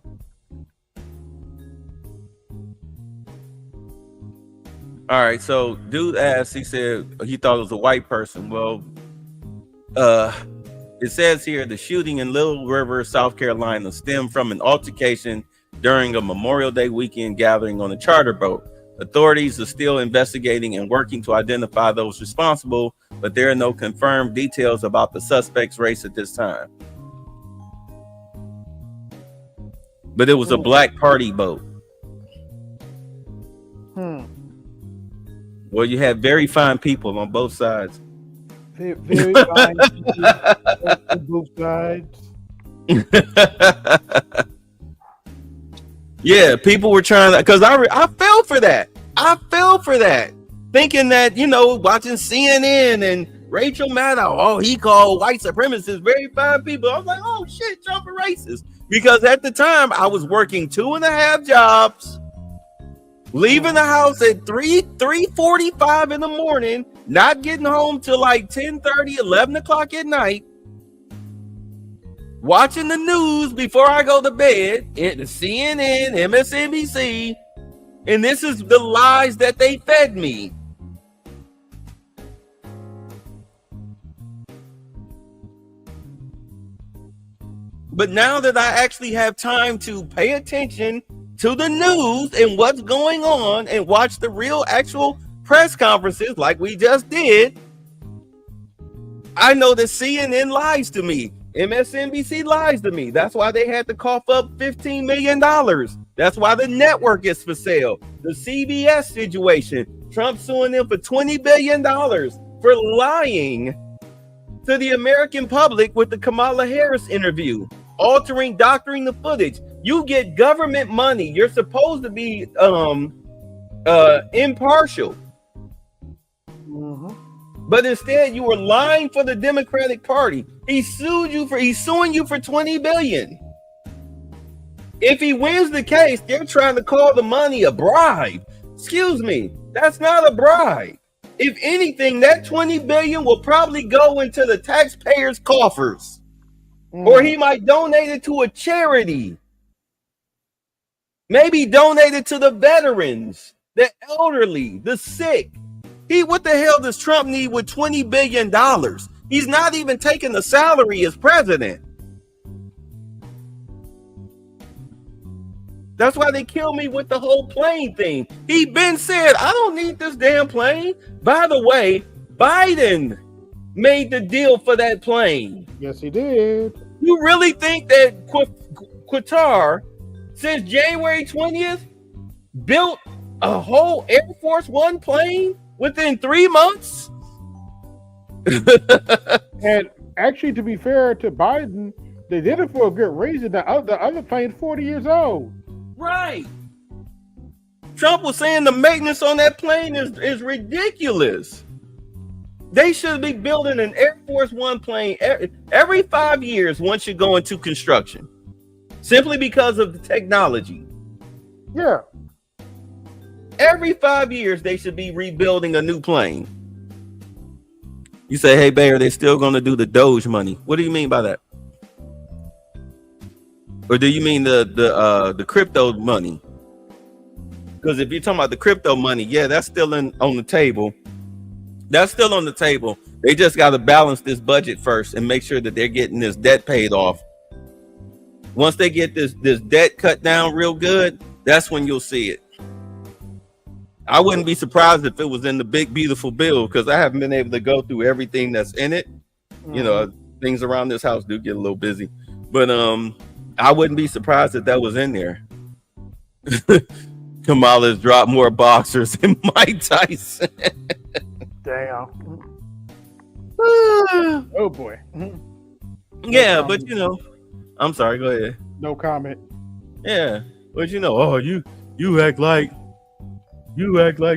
All right, so dude asked, he said he thought it was a white person. Well, it says here the shooting in Little River, South Carolina stemmed from an altercation during a Memorial Day weekend gathering on a charter boat. Authorities are still investigating and working to identify those responsible, but there are no confirmed details about the suspect's race at this time. But it was a black party boat. Well, you had very fine people on both sides. Very fine people on both sides. Yeah, people were trying to, because I fell for that. I fell for that, thinking that, watching CNN and Rachel Maddow, he called white supremacists very fine people. I was like, oh shit, Trump a racist. Because at the time I was working 2.5 jobs, leaving the house at 3:45 in the morning, not getting home till like 10:30, 11 o'clock at night, watching the news before I go to bed, CNN, MSNBC, and this is the lies that they fed me. But now that I actually have time to pay attention to the news and what's going on and watch the real actual press conferences like we just did, I know that CNN lies to me. MSNBC lies to me. That's why they had to cough up $15 million. That's why the network is for sale. The CBS situation, Trump suing them for $20 billion for lying to the American public with the Kamala Harris interview, doctoring the footage. You get government money. You're supposed to be impartial. But instead, you were lying for the Democratic Party. He's suing you for $20 billion. If he wins the case, they're trying to call the money a bribe. Excuse me, that's not a bribe. If anything, that $20 billion will probably go into the taxpayers' coffers, or he might donate it to a charity. Maybe donate it to the veterans, the elderly, the sick. What the hell does Trump need with $20 billion? He's not even taking the salary as president. That's why they killed me with the whole plane thing. He been said, I don't need this damn plane. By the way, Biden made the deal for that plane. Yes, he did. You really think that Qatar, since January 20th, built a whole Air Force One plane within 3 months? And actually, to be fair to Biden, they did it for a good reason. The other plane's 40 years old. Right. Trump was saying the maintenance on that plane is ridiculous. They should be building an Air Force One plane every 5 years once you go into construction, simply because of the technology. Yeah. Every 5 years, they should be rebuilding a new plane. You say, hey, Bayer, they're still going to do the Doge money. What do you mean by that? Or do you mean the crypto money? Because if you're talking about the crypto money, yeah, that's still on the table. That's still on the table. They just got to balance this budget first and make sure that they're getting this debt paid off. Once they get this debt cut down real good, that's when you'll see it. I wouldn't be surprised if it was in the big, beautiful bill, because I haven't been able to go through everything that's in it. You know, things around this house do get a little busy, but I wouldn't be surprised if that was in there. Kamala's dropped more boxers than Mike Tyson. Damn. Oh boy. Yeah, but you know, I'm sorry. Go ahead. No comment. Yeah, but you know, oh, you act like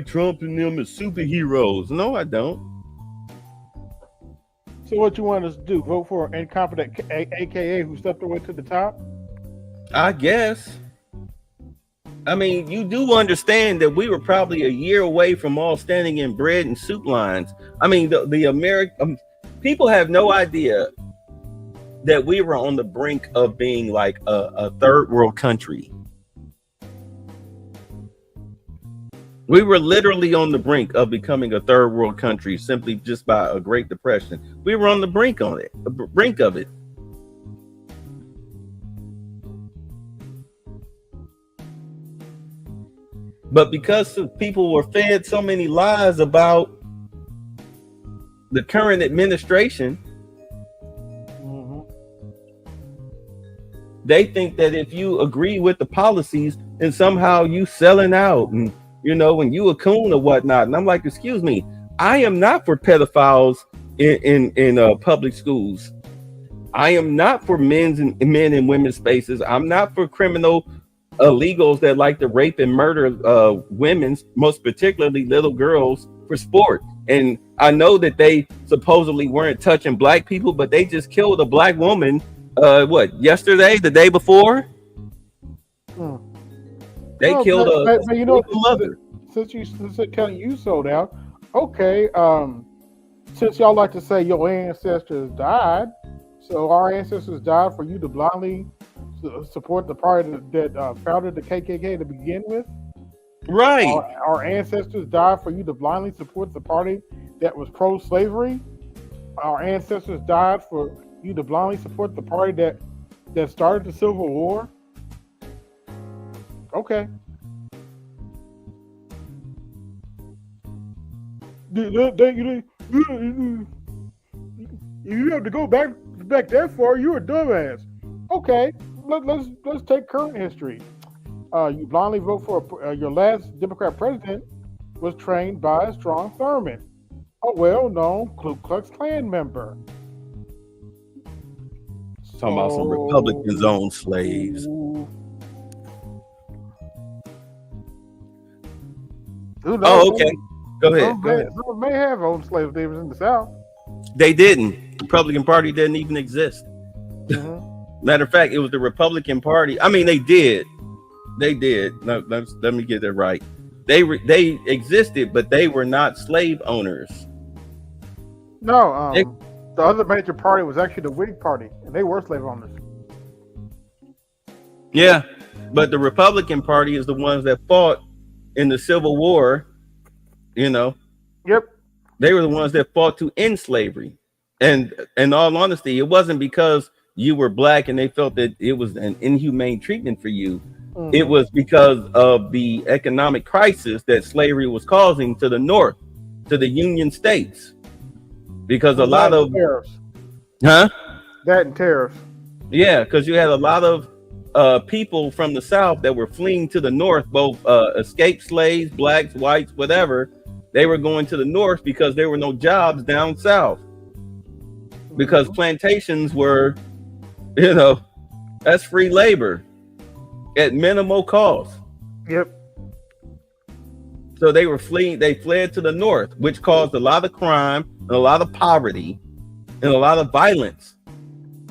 Trump and them is superheroes. No, I don't. So what you want us to do? Vote for incompetent, aka who stepped away to the top? I guess. I mean, you do understand that we were probably a year away from all standing in bread and soup lines. I mean, the American people have no idea that we were on the brink of being like a third world country. We were literally on the brink of becoming a third world country simply just by a Great Depression. We were on the brink of it. But because people were fed so many lies about the current administration, they think that if you agree with the policies, then somehow you selling out and, you know, and you a coon or whatnot. And I'm like, excuse me, I am not for pedophiles in public schools. I am not for men and women's spaces. I'm not for criminal illegals that like to rape and murder women, most particularly little girls, for sport. And I know that they supposedly weren't touching black people, but they just killed a black woman yesterday, the day before? They killed a you know, mother. Since telling you sold out, okay. Since y'all like to say your ancestors died, so our ancestors died for you to blindly support the party that founded the KKK to begin with. Right. Our ancestors died for you to blindly support the party that was pro-slavery. Our ancestors died for you to blindly support the party that started the Civil War. Okay. You have to go back that far. You're a dumbass. Okay, let's take current history. You blindly vote for your last Democrat president was trained by a Strom Thurmond, a well-known Ku Klux Klan member. Talking about some Republicans owned slaves. Oh, okay. Go ahead. Some may have owned slaves. They was in the South. They didn't. The Republican Party didn't even exist. Matter of fact, it was the Republican Party. I mean, they did. They did. No, let me get that right. They existed, but they were not slave owners. No, the other major party was actually the Whig Party, and they were slave owners. Yeah, but the Republican Party is the ones that fought in the Civil War. You know. Yep. They were the ones that fought to end slavery. And in all honesty, it wasn't because you were black and they felt that it was an inhumane treatment for you. It was because of the economic crisis that slavery was causing to the North, to the Union States. Because a lot of tariffs. That and tariffs. Yeah, because you had a lot of people from the South that were fleeing to the North, both escaped slaves, blacks, whites, whatever. They were going to the North because there were no jobs down South. Because plantations were, you know, that's free labor at minimal cost. Yep. So they were fleeing. They fled to the North, which caused a lot of crime and a lot of poverty and a lot of violence.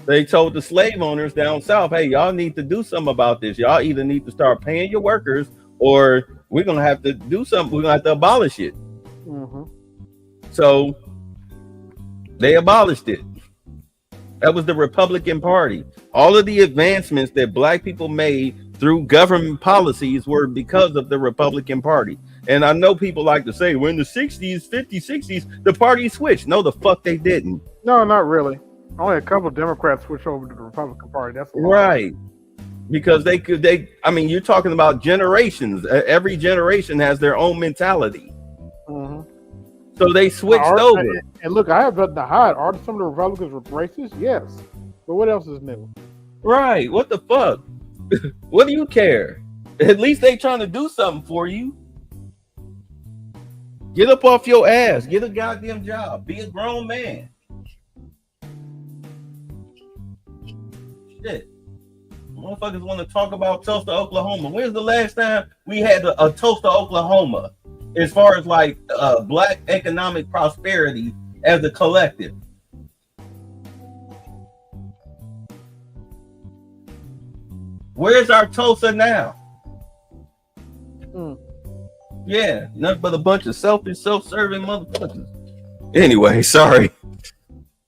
They told the slave owners down South, hey, y'all need to do something about this. Y'all either need to start paying your workers or we're going to have to do something. We're going to have to abolish it. So They abolished it. That was the Republican Party. All of the advancements that black people made through government policies were because of the Republican Party. And I know people like to say, well, in the 60s, 50s, 60s, the party switched. No, the fuck they didn't. No, not really. Only a couple of Democrats switched over to the Republican Party. That's right. Because I mean, you're talking about generations. Every generation has their own mentality. Mm-hmm. So they switched over. And look, I have nothing to hide. Are some of the Republicans racist? Yes. But what else is new? Right. What the fuck? What do you care? At least they trying to do something for you. Get up off your ass. Get a goddamn job. Be a grown man. Shit. Motherfuckers want to talk about Tulsa, Oklahoma. When's the last time we had a Tulsa, Oklahoma? As far as like black economic prosperity as a collective. Where's our Tulsa now? Yeah, nothing but a bunch of selfish, self-serving motherfuckers. Anyway, sorry.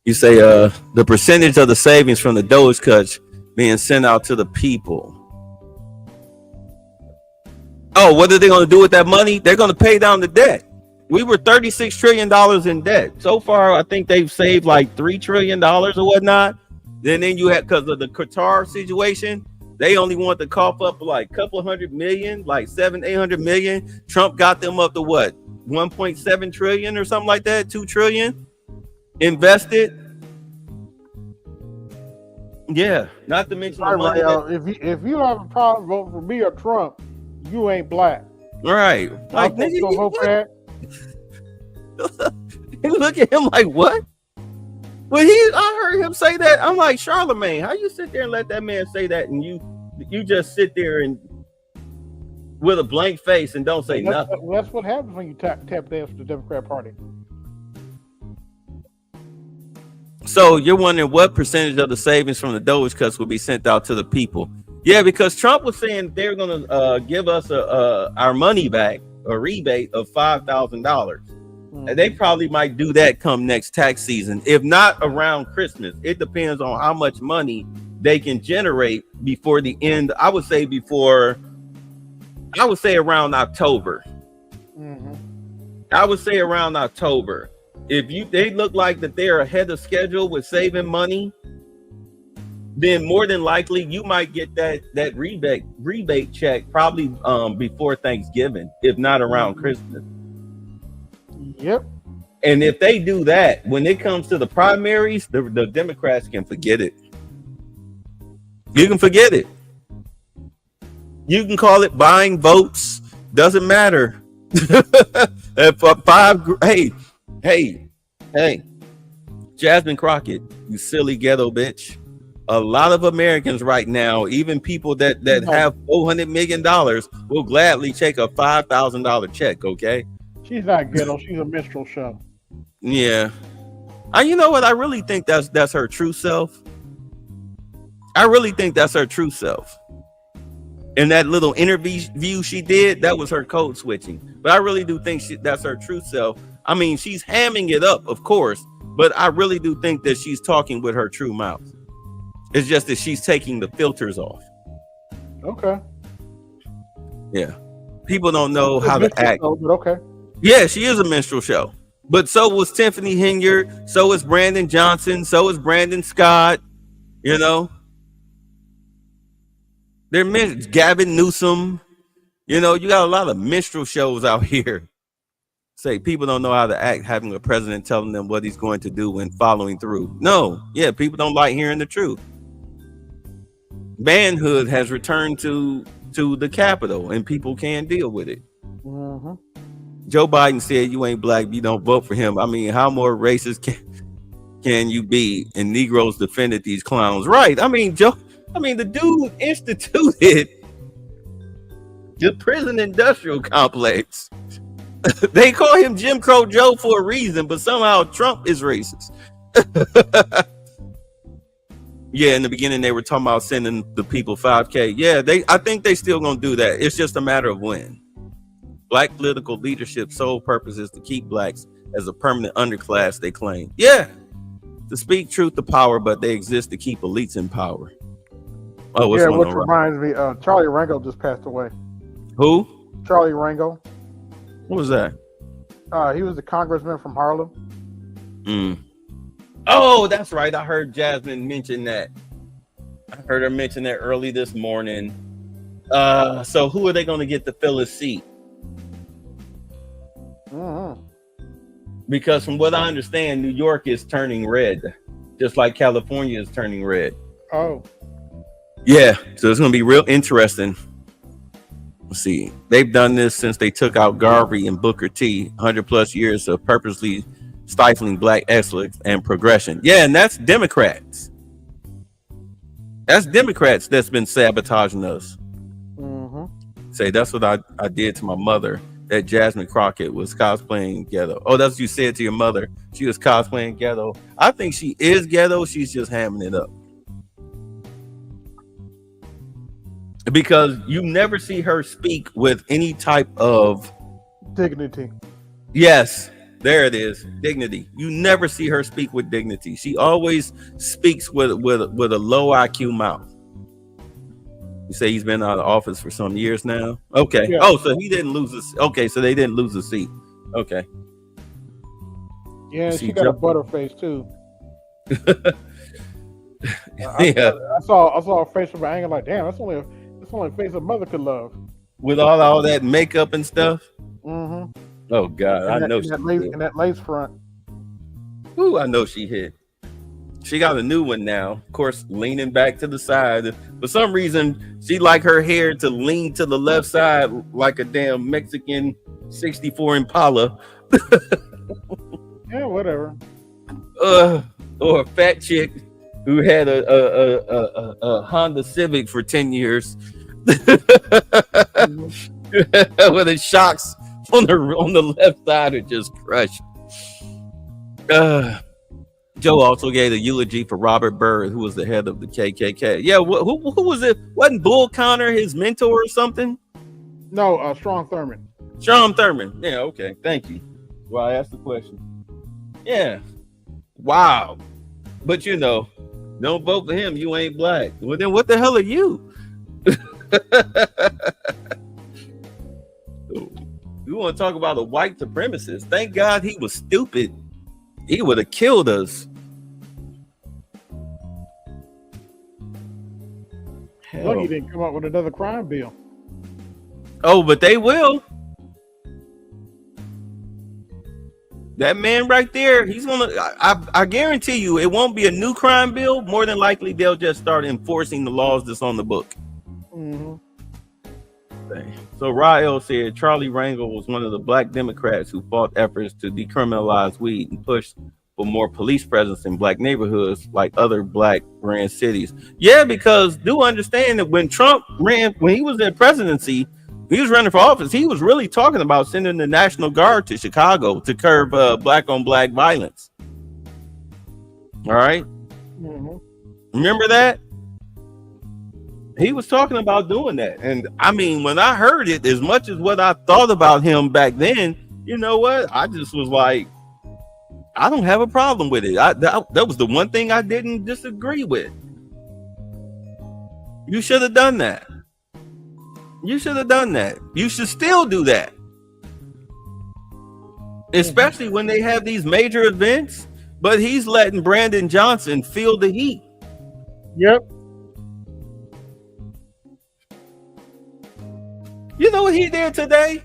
You say the percentage of the savings from the Doge cuts being sent out to the people. Oh, what are they going to do with that money? They're going to pay down the debt. We were $36 trillion in debt. So far, I think they've saved like $3 trillion or whatnot. Then you had, because of the Qatar situation, they only want to cough up like a couple hundred million, like 700-800 million. Trump got them up to what? 1.7 trillion or something like that, 2 trillion invested. Yeah, not to mention the money if you don't have a problem voting for me or Trump, you ain't black. Right. Like, nigga, vote for that. Look at him like, what? Well, I heard him say that. I'm like, Charlemagne, how you sit there and let that man say that, and you just sit there and with a blank face and don't say nothing. That's what happens when you tap dance with the Democrat Party. So you're wondering what percentage of the savings from the Doge cuts will be sent out to the people? Yeah, because Trump was saying they're going to give us our money back, a rebate of $5,000. And they probably might do that come next tax season, if not around Christmas. It depends on how much money they can generate before the end. I would say around October. Mm-hmm. I would say around October. If they look like that they're ahead of schedule with saving money, then more than likely you might get that rebate check probably before Thanksgiving, if not around Christmas. Yep. And if they do that, when it comes to the primaries, the Democrats can forget it. You can forget it. You can call it buying votes. Doesn't matter. Hey, Jasmine Crockett, you silly ghetto bitch. A lot of Americans right now, even people that have $400 million, will gladly take a $5,000 check, okay? She's not ghetto. She's a minstrel show. Yeah. You know what? I really think that's her true self. I really think that's her true self. In that little interview she did, that was her code switching. But I really do think that's her true self. I mean, she's hamming it up, of course, but I really do think that she's talking with her true mouth. It's just that she's taking the filters off. Okay. Yeah. People don't know how to act. Show, but okay. Yeah, she is a minstrel show. But so was Tiffany Hinyard. So is Brandon Johnson. So is Brandon Scott. You know? They're Gavin Newsom. You know, you got a lot of minstrel shows out here. Say people don't know how to act, having a president telling them what he's going to do and following through. No. Yeah, people don't like hearing the truth. Manhood has returned to the Capitol and people can't deal with it. Mm-hmm. Joe Biden said you ain't black, you don't vote for him. I mean, how more racist can you be? And Negroes defended these clowns. Right. I mean, the dude instituted the prison industrial complex. They call him Jim Crow Joe for a reason, but somehow Trump is racist. Yeah, in the beginning they were talking about sending the people $5,000. Yeah, I think they still gonna do that. It's just a matter of when. Black political leadership's sole purpose is to keep blacks as a permanent underclass, they claim. Yeah, To speak truth to power, but they exist to keep elites in power. Oh, what's yeah, going which on, reminds me, Charlie Rango just passed away. Who? Charlie Rango. What was that? He was the congressman from Harlem. Oh, that's right. I heard Jasmine mention that. I heard her mention that early this morning. So who are they going to get to fill his seat? Because from what I understand, New York is turning red, just like California is turning red. Oh. Yeah, so it's going to be real interesting. Let's see. They've done this since they took out Garvey and Booker T. 100 plus years of purposely stifling black excellence and progression. Yeah, and that's Democrats. That's Democrats that's been sabotaging us. Say, that's what I did to my mother. That Jasmine Crockett was cosplaying ghetto. Oh, that's what you said to your mother. She was cosplaying ghetto. I think she is ghetto. She's just hamming it up. Because you never see her speak with any type of dignity. Yes, there it is. Dignity. You never see her speak with dignity. She always speaks with a low IQ mouth. You say he's been out of office for some years now. Okay. Yeah. Oh, so he didn't lose his. Okay, so they didn't lose a seat. Okay. Yeah, she got a butterface too. Yeah. I saw her face from an angle like, damn, that's only a face a mother could love. With all that makeup and stuff. Mm-hmm. Oh God, I know she hit. And that lace front. Ooh, I know she hit. She got a new one now, of course, leaning back to the side. For some reason, she like her hair to lean to the left side like a damn Mexican 64 Impala. Yeah, whatever. Or a fat chick who had a Honda Civic for 10 years. With the shocks on the left side are just crushed. Joe also gave a eulogy for Robert Byrd, who was the head of the KKK. Yeah, who was it? Wasn't Bull Connor his mentor or something? No, Strom Thurmond. Strom Thurmond. Yeah, okay. Thank you. Well, I asked the question. Yeah. Wow. But don't vote for him. You ain't black. Well, then what the hell are you? You want to talk about a white supremacist? Thank God he was stupid. He would have killed us. Look, he didn't come up with another crime bill. Oh, but they will. That man right there, he's gonna. I guarantee you, it won't be a new crime bill. More than likely, they'll just start enforcing the laws that's on the book. Mm-hmm. So Rael said Charlie Rango was one of the black Democrats who fought efforts to decriminalize weed and pushed for more police presence in black neighborhoods like other black ran cities. Yeah, because do understand that when Trump when he was in presidency, he was running for office, he was really talking about sending the National Guard to Chicago to curb black on black violence. All right. Mm-hmm. Remember that? He was talking about doing that. And I mean, when I heard it, as much as what I thought about him back then, you know what? I just was like, I don't have a problem with it. That was the one thing I didn't disagree with. You should have done that. You should have done that. You should still do that. Especially when they have these major events. But he's letting Brandon Johnson feel the heat. Yep. You know what he did today?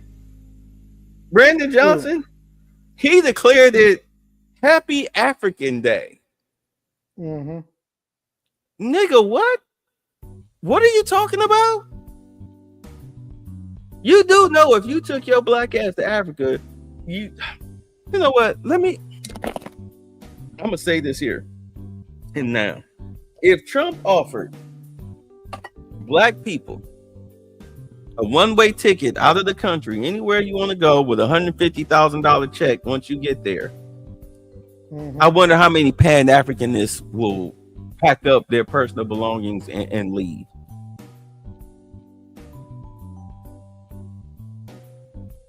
Brandon Johnson, he declared it Happy African Day. Mm-hmm. Nigga, what? What are you talking about? You do know if you took your black ass to Africa, you know what? I'm gonna say this here and now. If Trump offered black people a one-way ticket out of the country, anywhere you want to go with $150,000 check once you get there, I wonder how many Pan-Africanists will pack up their personal belongings and leave.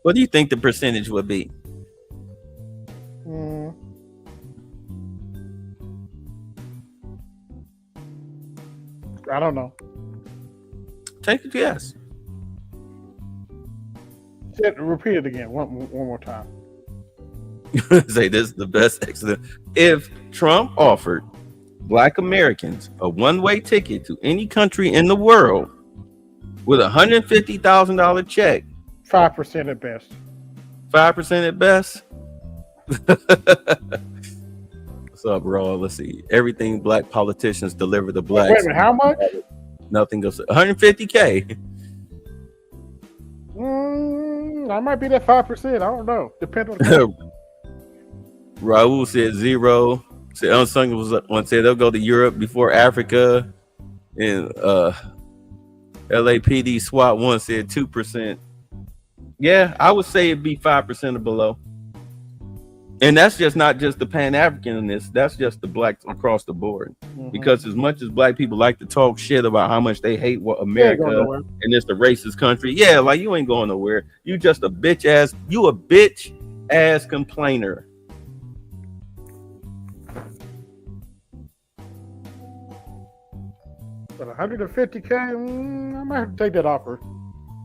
What do you think the percentage would be? I don't know. Take a guess. Repeat it again one more time. Say this is the best accident. If Trump offered Black Americans a one-way ticket to any country in the world with $150,000 check, 5% at best. 5% at best. What's up, bro? Let's see. Everything Black politicians deliver to blacks. Wait a minute, how much? Nothing goes. 150K. I might be that 5%. I don't know. Depends on the Raul said 0. Said Unsung was one said they'll go to Europe before Africa, and LAPD SWAT 1 said 2%. Yeah, I would say it'd be 5% or below. And that's just not just the Pan-Africanists, that's just the blacks across the board. Because as much as black people like to talk shit about how much they hate what America and it's the racist country, yeah, like you ain't going nowhere. You just a bitch ass complainer. But 150K, I might have to take that offer.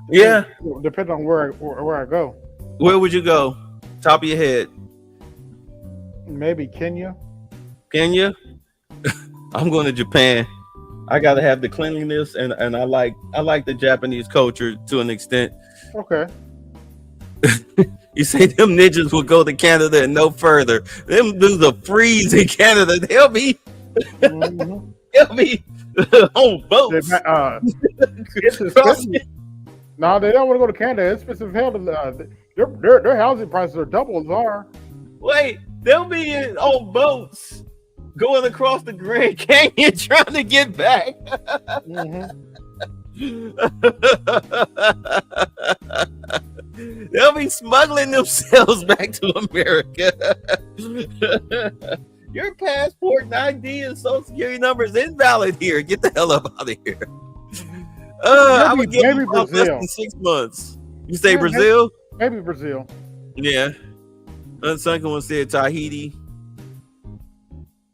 Yeah, depending on where I go. Where would you go? Top of your head. Maybe Kenya. Kenya? I'm going to Japan. I gotta have the cleanliness, and I like the Japanese culture to an extent. Okay. You say them ninjas will go to Canada and no further. Them dudes will freeze in Canada. They'll be they'll be on boats. No, they don't want to go to Canada. It's expensive hell. Their housing prices are double as ours. Wait, they'll be on boats going across the Grand Canyon trying to get back. They'll be smuggling themselves back to America. Your passport and ID and social security number is invalid here. Get the hell up out of here. I would give you less than 6 months. You say Brazil? Maybe Brazil. Yeah. Unsung one said Tahiti.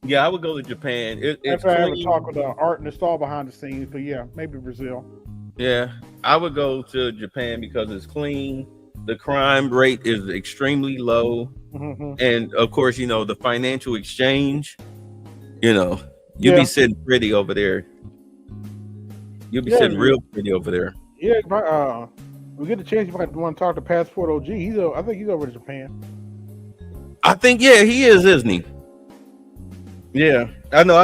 Yeah, I would go to Japan. If I ever talk with Art and Install behind the scenes, but yeah, maybe Brazil. Yeah, I would go to Japan because it's clean. The crime rate is extremely low. And of course, you know, the financial exchange, you know, you'll be sitting pretty over there. You'll be sitting real pretty over there. Yeah, we get the chance. You might want to talk to Passport OG. I think he's over to Japan. I think, yeah, he is, isn't he? Yeah, I know. I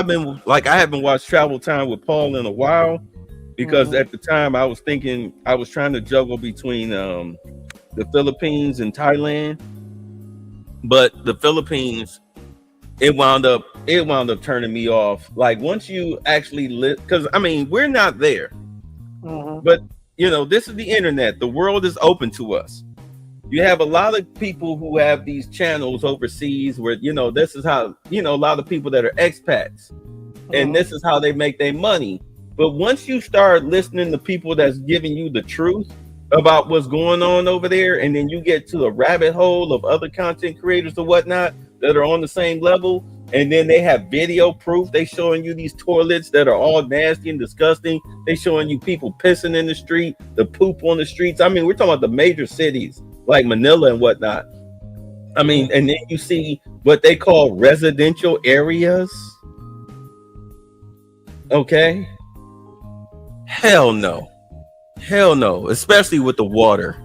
haven't watched Travel Time with Paul in a while because at the time I was trying to juggle between the Philippines and Thailand, but the Philippines, it wound up turning me off. Like once you actually live, because I mean we're not there, but you know this is the internet. The world is open to us. You have a lot of people who have these channels overseas where, you know, this is how, you know, a lot of people that are expats and this is how they make their money. But once you start listening to people that's giving you the truth about what's going on over there, and then you get to a rabbit hole of other content creators or whatnot that are on the same level, and then they have video proof. They showing you these toilets that are all nasty and disgusting. They showing you people pissing in the street, the poop on the streets. I mean, we're talking about the major cities like Manila and whatnot. I mean, and then you see what they call residential areas. Okay. Hell no. Hell no. Especially with the water.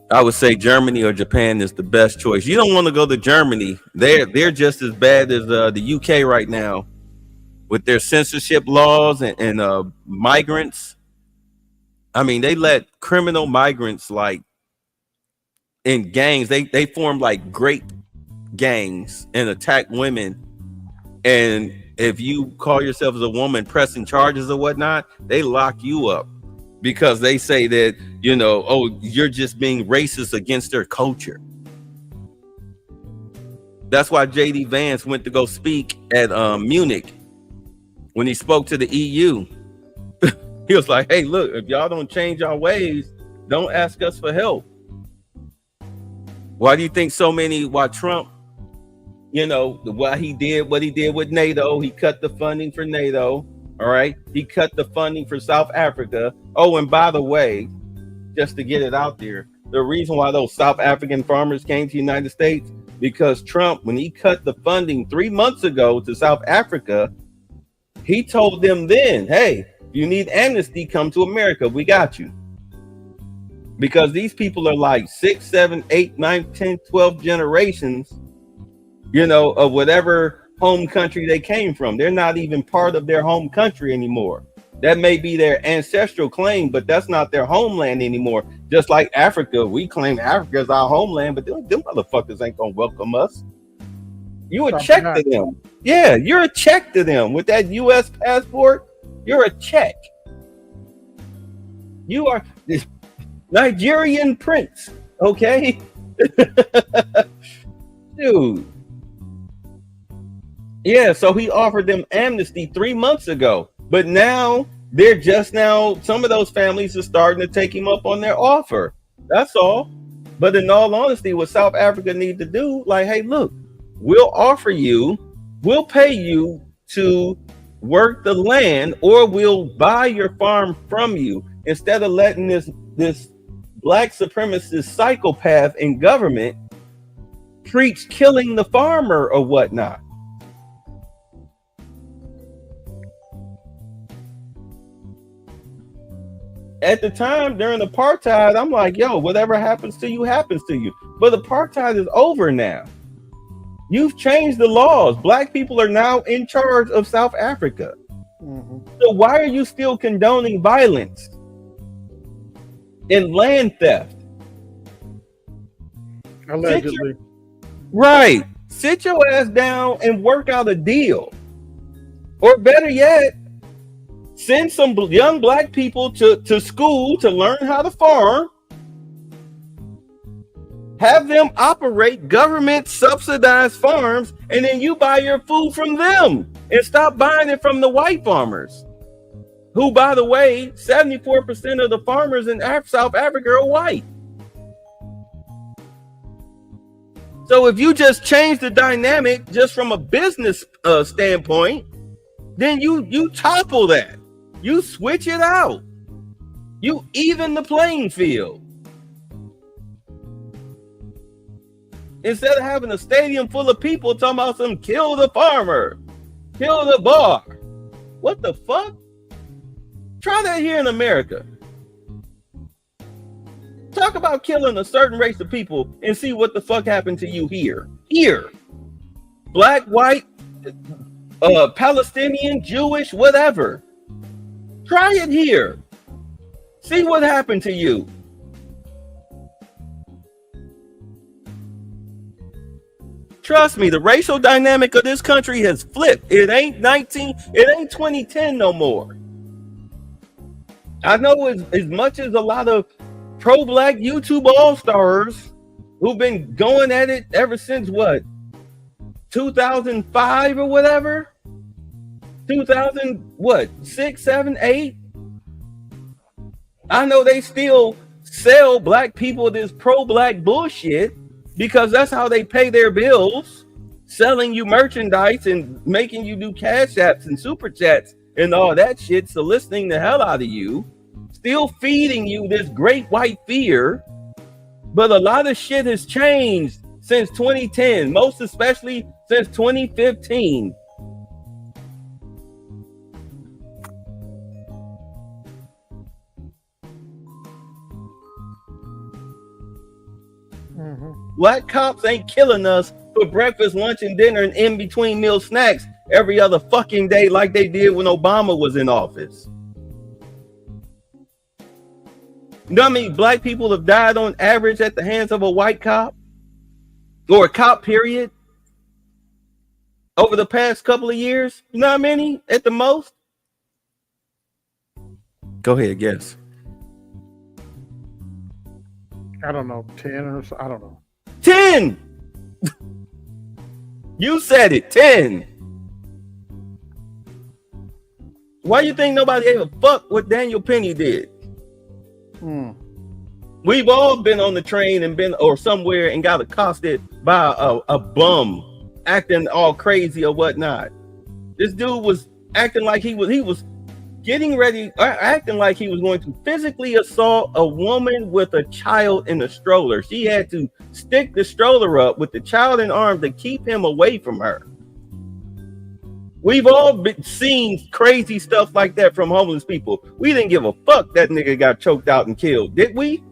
I would say Germany or Japan is the best choice. You don't want to go to Germany. They're just as bad as the UK right now with their censorship laws and migrants. I mean, they let criminal migrants like in gangs. They form like great gangs and attack women. And if you call yourself as a woman pressing charges or whatnot, they lock you up because they say that, you know, oh, you're just being racist against their culture. That's why J.D. Vance went to go speak at Munich when he spoke to the EU. He was like, hey, look, if y'all don't change our ways, don't ask us for help. Why do you think why Trump, you know, what he did with NATO, he cut the funding for NATO. All right. He cut the funding for South Africa. Oh, and by the way, just to get it out there, the reason why those South African farmers came to the United States, because Trump, when he cut the funding 3 months ago to South Africa, he told them then, hey, if you need amnesty, come to America. We got you. Because these people are like 6, 7, 8, 9, 10, 12 generations, you know, of whatever home country they came from. They're not even part of their home country anymore. That may be their ancestral claim, but that's not their homeland anymore. Just like Africa, we claim Africa as our homeland, but them motherfuckers ain't gonna welcome us. You a check to them. Yeah, you're a check to them. With that U.S. passport, you're a check. You are this Nigerian prince, okay? Dude. Yeah, so he offered them amnesty 3 months ago. But now they're just now, some of those families are starting to take him up on their offer. That's all. But in all honesty, what South Africa need to do, like, hey, look, we'll offer you, we'll pay you to work the land, or we'll buy your farm from you, instead of letting this black supremacist psychopath in government preach killing the farmer or whatnot. At the time during apartheid, I'm like, yo, whatever happens to you happens to you. But apartheid is over now. You've changed the laws. Black people are now in charge of South Africa. So why are you still condoning violence and land theft? Allegedly. Right. Sit your ass down and work out a deal. Or better yet, send some young black people to school to learn how to farm. Have them operate government subsidized farms, and then you buy your food from them and stop buying it from the white farmers, who, by the way, 74% of the farmers in South Africa are white. So if you just change the dynamic just from a business standpoint, then you topple that. You switch it out. You even the playing field. Instead of having a stadium full of people talking about some kill the farmer, kill the bar. What the fuck? Try that here in America. Talk about killing a certain race of people and see what the fuck happened to you here. Here. Black, white, Palestinian, Jewish, whatever. Try it here. See what happened to you. Trust me, the racial dynamic of this country has flipped. It ain't 2010 no more. I know as much as a lot of pro-black YouTube all-stars who've been going at it ever since what? 2005 or whatever? 2000, what? 6, 7, 8? I know they still sell black people this pro-black bullshit because that's how they pay their bills, selling you merchandise and making you do cash apps and super chats and all that shit, soliciting the hell out of you, still feeding you this great white fear. But a lot of shit has changed since 2010, most especially since 2015. Black cops ain't killing us for breakfast, lunch, and dinner and in between meal snacks every other fucking day like they did when Obama was in office. You know how many black people have died on average at the hands of a white cop? Or a cop, period? Over the past couple of years? You know how many at the most? Go ahead, guess. I don't know, 10 or so. I don't know. 10! You said it, 10. Why you think nobody ever fucked what Daniel Penny did? We've all been on the train and been or somewhere and got accosted by a bum acting all crazy or whatnot. This dude was acting like he was getting ready, acting like he was going to physically assault a woman with a child in a stroller. She had to stick the stroller up with the child in arms to keep him away from her. We've all seen crazy stuff like that from homeless people. We didn't give a fuck that nigga got choked out and killed, did we?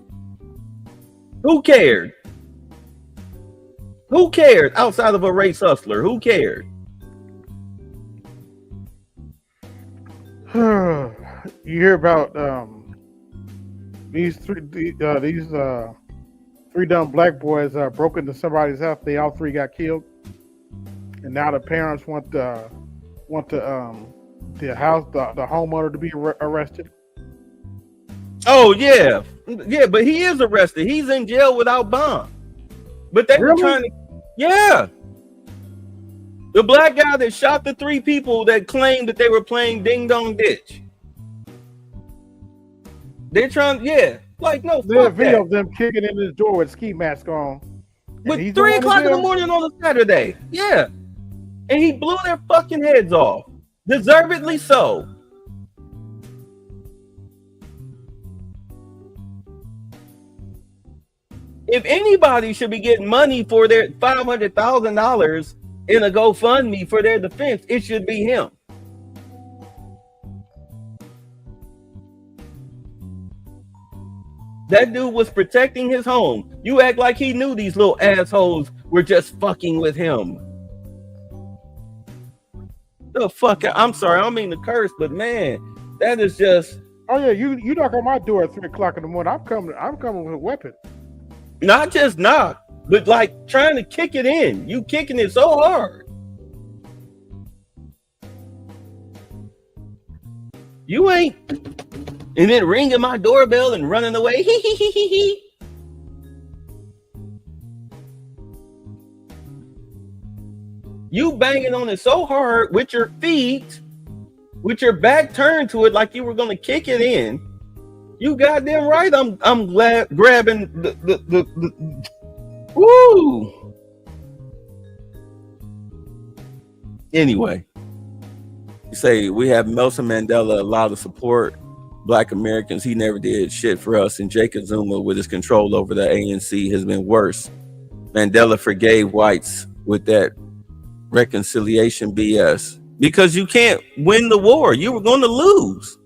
Who cared? Who cared outside of a race hustler? Who cared? You hear about these three dumb black boys broke into somebody's house. They all three got killed, and now the parents want the homeowner to be arrested. Oh yeah, but he is arrested. He's in jail without bond. But they were trying to, yeah. The black guy that shot the 3 people that claimed that they were playing Ding Dong Ditch. They're trying, yeah. Like, no, There's a fuck video that. of them kicking in his door with ski mask on. With 3 o'clock in the morning on a Saturday. Yeah. And he blew their fucking heads off. Deservedly so. If anybody should be getting money for their $500,000 in a GoFundMe for their defense, it should be him. That dude was protecting his home. You act like he knew these little assholes were just fucking with him. The fuck, I'm sorry, I don't mean to curse, but man, that is just. Oh yeah, you knock on my door at 3 o'clock in the morning. I'm coming with a weapon. Not just knock, but like trying to kick it in. You kicking it so hard. You ain't. And then ringing my doorbell and running away. You banging on it so hard with your feet, with your back turned to it like you were gonna kick it in. You goddamn right. I'm glad grabbing the woo. Anyway, you say we have Nelson Mandela allowed to support Black Americans. He never did shit for us. And Jacob Zuma, with his control over the ANC, has been worse. Mandela forgave whites with that reconciliation BS because you can't win the war. You were going to lose.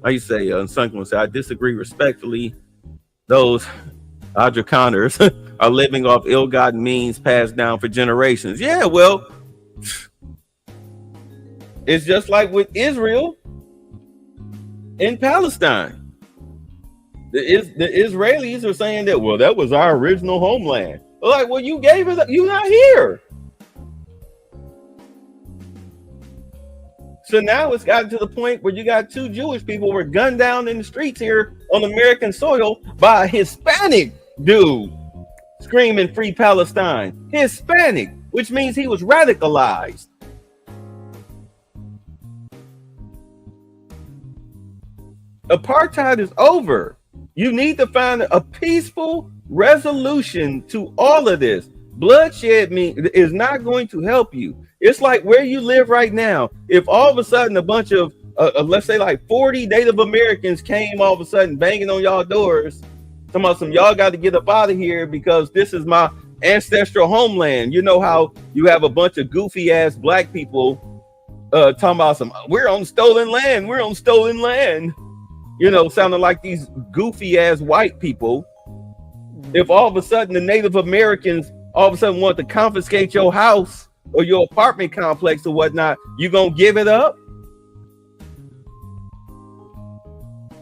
Like you say, Sunken say, I disagree respectfully. Those Afrikaners are living off ill-gotten means passed down for generations. Yeah, well, it's just like with Israel in Palestine. The Israelis are saying that, well, that was our original homeland. They're like, well, you gave it, you're not here. So now it's gotten to the point where you got 2 Jewish people were gunned down in the streets here on American soil by a Hispanic dude screaming free Palestine. Hispanic, which means he was radicalized. Apartheid is over. You need to find a peaceful resolution to all of this. Bloodshed is not going to help you. It's like where you live right now. If all of a sudden a bunch of, let's say like 40 Native Americans came all of a sudden banging on y'all doors, talking about some y'all got to get up out of here because this is my ancestral homeland. You know how you have a bunch of goofy ass black people talking about some, we're on stolen land, we're on stolen land. You know, sounding like these goofy ass white people. If all of a sudden the Native Americans all of a sudden want to confiscate your house or your apartment complex or whatnot, you gonna give it up?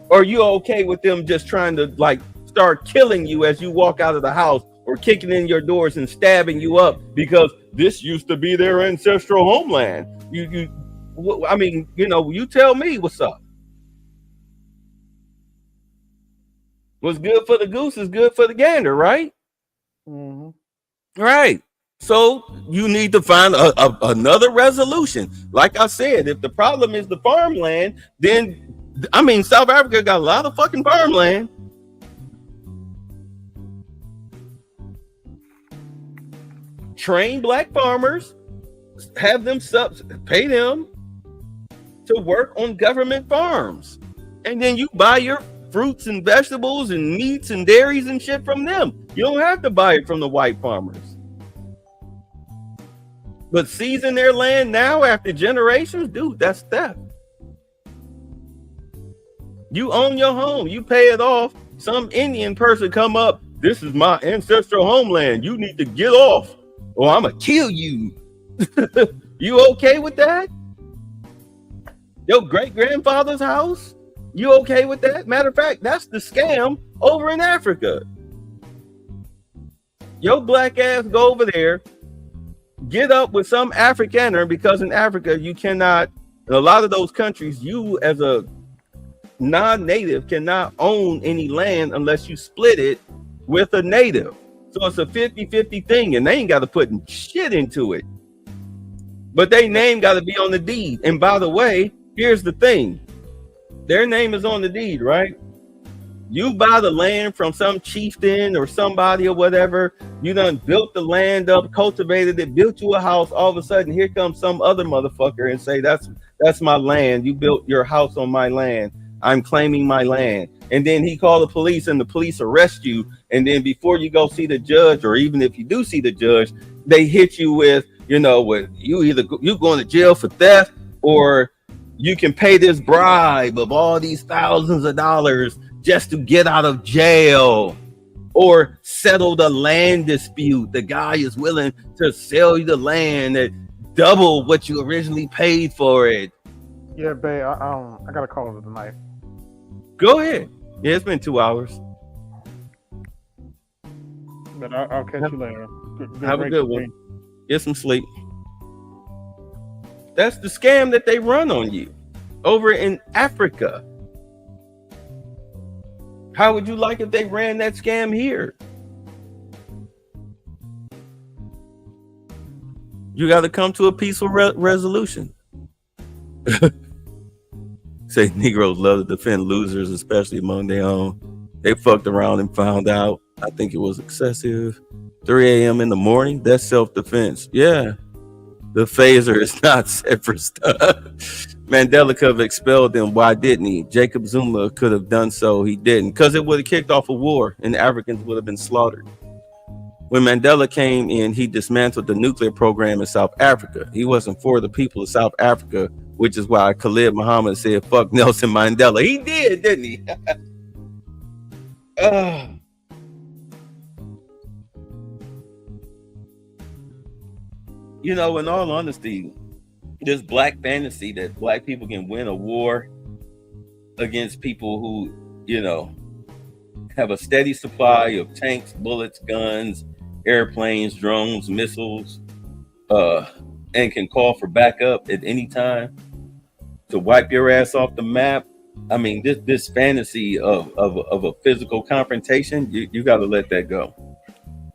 Or are you okay with them just trying to like start killing you as you walk out of the house or kicking in your doors and stabbing you up because this used to be their ancestral homeland? I mean, you know, you tell me what's up. What's good for the goose is good for the gander, right? Mm-hmm. Right. So you need to find another resolution. Like I said, if the problem is the farmland, then, I mean, South Africa got a lot of fucking farmland. Train black farmers, have them pay them, to work on government farms. And then you buy your fruits and vegetables and meats and dairies and shit from them. You don't have to buy it from the white farmers. But seizing their land now after generations, dude, that's theft. You own your home, you pay it off. Some Indian person come up, this is my ancestral homeland. You need to get off or I'm gonna kill you. You okay with that? Your great-grandfather's house? You okay with that? Matter of fact, that's the scam over in Africa. Your black ass go over there, get up with some Afrikaner, because in Africa you cannot, in a lot of those countries, you as a non-native cannot own any land unless you split it with a native. So it's a 50-50 thing, and they ain't got to put shit into it. But their name got to be on the deed. And by the way, here's the thing. Their name is on the deed, right? You buy the land from some chieftain or somebody or whatever. You done built the land up, cultivated it, built you a house. All of a sudden, here comes some other motherfucker and say, that's my land. You built your house on my land. I'm claiming my land. And then he called the police and the police arrest you. And then before you go see the judge, or even if you do see the judge, they hit you with, you going to jail for theft, or you can pay this bribe of all these thousands of dollars just to get out of jail, or settle the land dispute. The guy is willing to sell you the land at double what you originally paid for it. Yeah, babe, I got to call it tonight. Go ahead. Yeah, it's been 2 hours. But I'll catch you later. Have a good one. Get some sleep. That's the scam that they run on you over in Africa. How would you like if they ran that scam here? You got to come to a peaceful resolution. Say Negroes love to defend losers, especially among their own. They fucked around and found out. I think it was excessive. 3 a.m. in the morning, that's self-defense. Yeah. The phaser is not set for stuff. Mandela could have expelled them. Why didn't he? Jacob Zuma could have done so. He didn't, because it would have kicked off a war and Africans would have been slaughtered. When Mandela came in, he dismantled the nuclear program in South Africa. He wasn't for the people of South Africa, which is why Khalid Muhammad said, fuck Nelson Mandela. He did, didn't he? You know, in all honesty, this black fantasy that black people can win a war against people who, have a steady supply of tanks, bullets, guns, airplanes, drones, missiles, and can call for backup at any time to wipe your ass off the map. I mean, this fantasy of a physical confrontation, you got to let that go.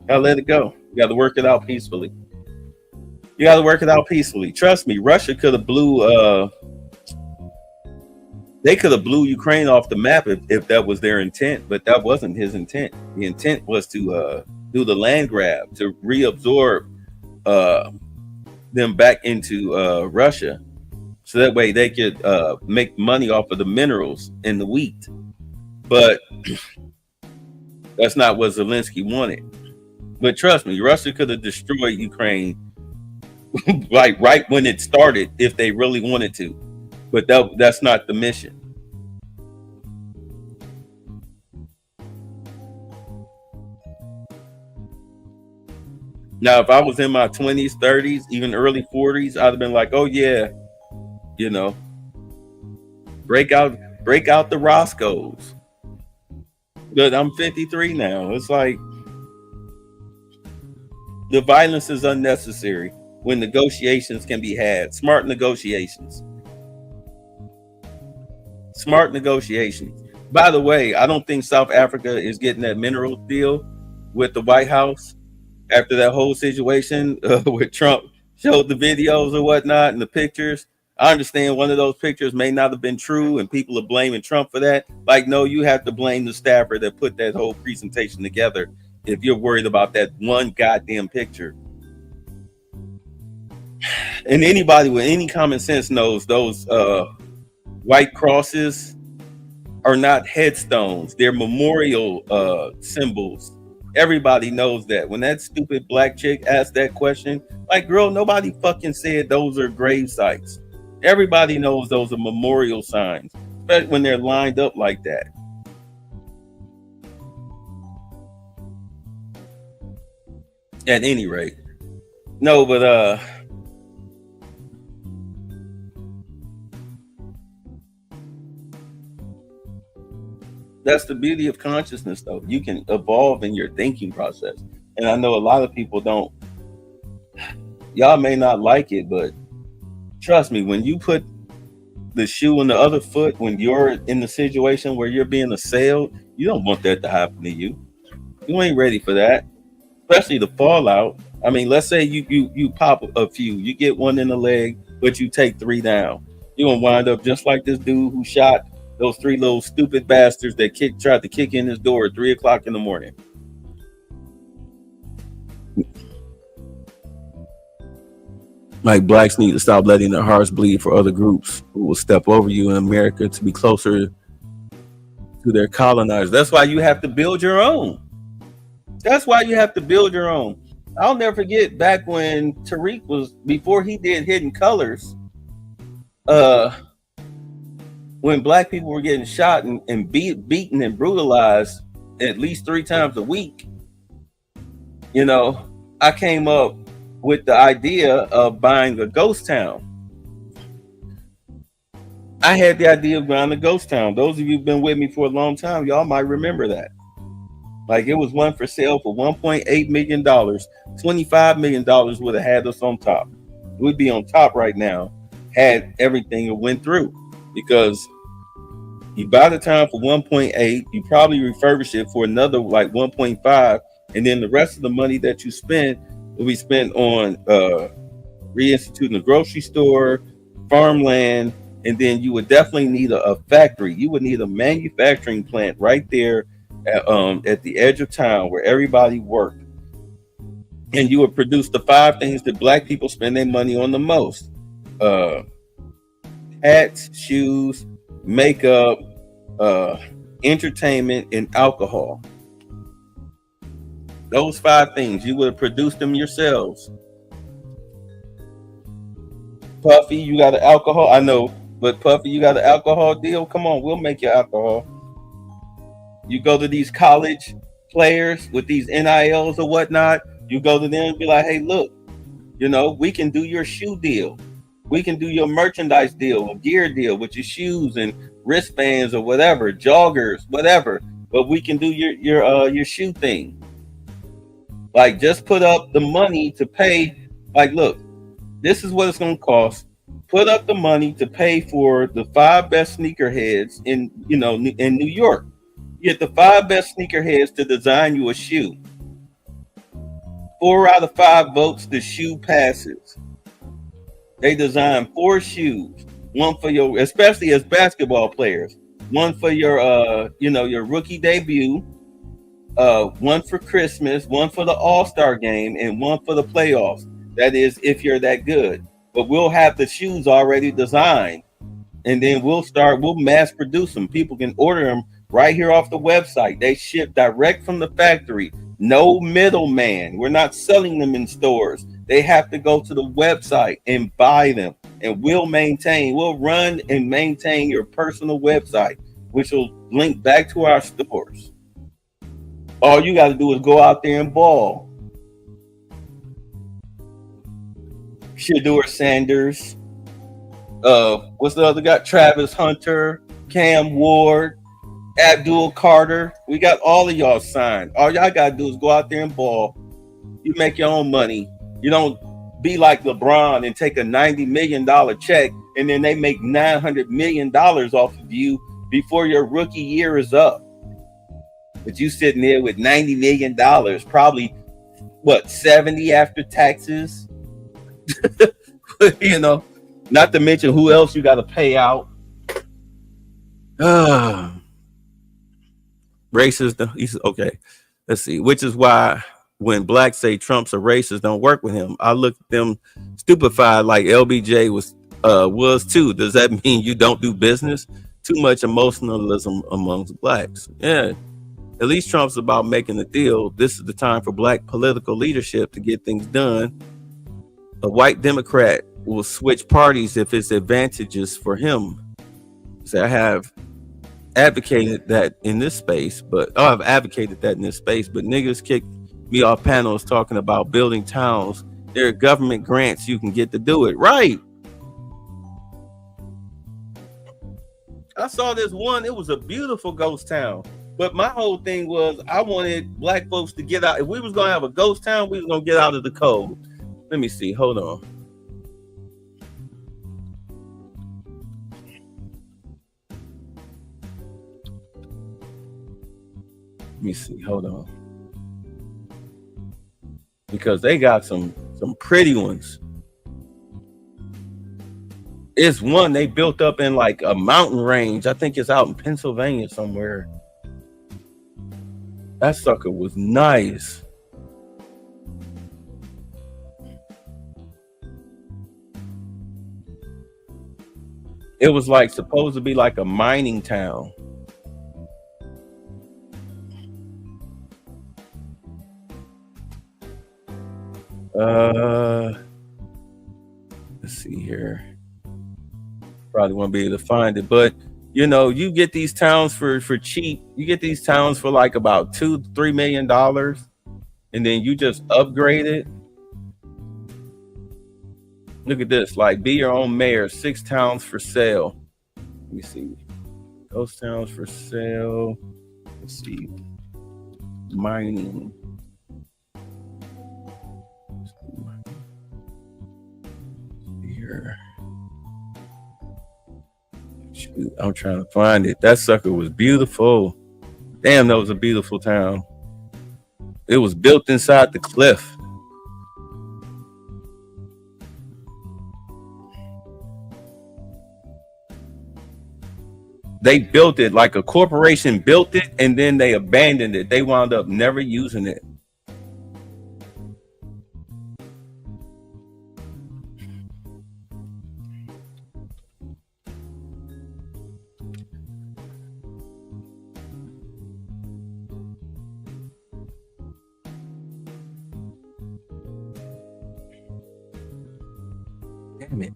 Gotta let it go. You got to work it out peacefully. You got to work it out peacefully. Trust me, Russia could have blew Ukraine off the map if that was their intent, but that wasn't his intent. The intent was to do the land grab, to reabsorb them back into Russia, so that way they could make money off of the minerals and the wheat. But that's not what Zelensky wanted. But trust me, Russia could have destroyed Ukraine like right when it started if they really wanted to, but that's not the mission. Now, if I was in my 20s, 30s, even early 40s, I'd have been like, oh yeah, break out the Roscoes. But I'm 53 now. It's like the violence is unnecessary when negotiations can be had. Smart negotiations. Smart negotiations. By the way, I don't think South Africa is getting that mineral deal with the White House after that whole situation where Trump showed the videos or whatnot and the pictures. I understand one of those pictures may not have been true and people are blaming Trump for that. Like, no, you have to blame the staffer that put that whole presentation together if you're worried about that one goddamn picture. And anybody with any common sense knows those white crosses are not headstones. They're memorial symbols. Everybody knows that. When that stupid black chick asked that question, like, girl, nobody fucking said those are grave sites. Everybody knows those are memorial signs, especially when they're lined up like that. At any rate. No, but that's the beauty of consciousness, though. You can evolve in your thinking process. And I know a lot of people don't. Y'all may not like it, but trust me, when you put the shoe on the other foot, when you're in the situation where you're being assailed, you don't want that to happen to you. You ain't ready for that, especially the fallout. I mean, let's say you pop a few, you get one in the leg, but you take 3 down. You're gonna wind up just like this dude who shot those 3 little stupid bastards that tried to kick in his door at 3 o'clock in the morning. Like, blacks need to stop letting their hearts bleed for other groups who will step over you in America to be closer to their colonizers. That's why you have to build your own. That's why you have to build your own. I'll never forget back when Tariq was, before he did Hidden Colors, when black people were getting shot and beaten and brutalized at least 3 times a week, you know, I came up with the idea of buying a ghost town. I had the idea of buying a ghost town. Those of you who've been with me for a long time, y'all might remember that. Like, it was one for sale for $1.8 million. $25 million would have had us on top. We'd be on top right now had everything went through, because you buy the town for 1.8, you probably refurbish it for another like 1.5, and then the rest of the money that you spend will be spent on reinstituting a grocery store, farmland, and then you would definitely need a factory. You would need a manufacturing plant right there at the edge of town where everybody worked. And you would produce the 5 things that black people spend their money on the most. Hats, shoes, makeup, entertainment, and alcohol. Those 5 things, you would have produced them yourselves. Puffy, you got an alcohol? I know, but Puffy, you got an alcohol deal? Come on, we'll make your alcohol. You go to these college players with these NILs or whatnot, you go to them and be like, hey, look, you know, we can do your shoe deal. We can do your merchandise deal, a gear deal with your shoes and wristbands or whatever, joggers, whatever. But we can do your shoe thing. Like, just put up the money to pay. Like, look, this is what it's going to cost. Put up the money to pay for the 5 best sneakerheads in New York. You get the 5 best sneakerheads to design you a shoe. 4 out of 5 votes, the shoe passes. They design 4 shoes. One for your, especially as basketball players. One for your, your rookie debut. One for Christmas, one for the All-Star game, and one for the playoffs. That is, if you're that good. But we'll have the shoes already designed, and then we'll mass produce them. People can order them right here off the website. They ship direct from the factory. No middleman. We're not selling them in stores. They have to go to the website and buy them, and we'll run and maintain your personal website, which will link back to our stores. All you got to do is go out there and ball. Shedeur Sanders. What's the other guy? Travis Hunter, Cam Ward, Abdul Carter. We got all of y'all signed. All y'all got to do is go out there and ball. You make your own money. You don't be like LeBron and take a $90 million check and then they make $900 million off of you before your rookie year is up. But you sitting there with $90 million, probably what, 70 after taxes? Not to mention who else you got to pay out. Racist. Okay, let's see. Which is why when blacks say Trump's a racist, don't work with him. I look at them stupefied like LBJ was too. Does that mean you don't do business? Too much emotionalism amongst blacks. Yeah, at least Trump's about making a deal. This is the time for black political leadership to get things done. A white Democrat will switch parties if it's advantageous for him. So I have advocated that in this space, but niggas kick me off panels talking about building towns. There are government grants you can get to do it. Right. I saw this one. It was a beautiful ghost town. But my whole thing was I wanted black folks to get out. If we was going to have a ghost town, we was going to get out of the cold. Let me see. Hold on. Let me see. Hold on. Because they got some pretty ones. It's one they built up in like a mountain range. I think it's out in Pennsylvania somewhere. That sucker was nice. It was like supposed to be like a mining town. Let's see here. Probably won't be able to find it, but you know, you get these towns for cheap. You get these towns for like about $2-3 million, and then you just upgrade it. Look at this, like be your own mayor, 6 towns for sale. Let me see. Ghost towns for sale. Let's see. Mining. Here. Shoot, I'm trying to find it. That sucker was beautiful. Damn, that was a beautiful town. It was built inside the cliff. They built it like a corporation built it, and then they abandoned it. They wound up never using it. Damn it.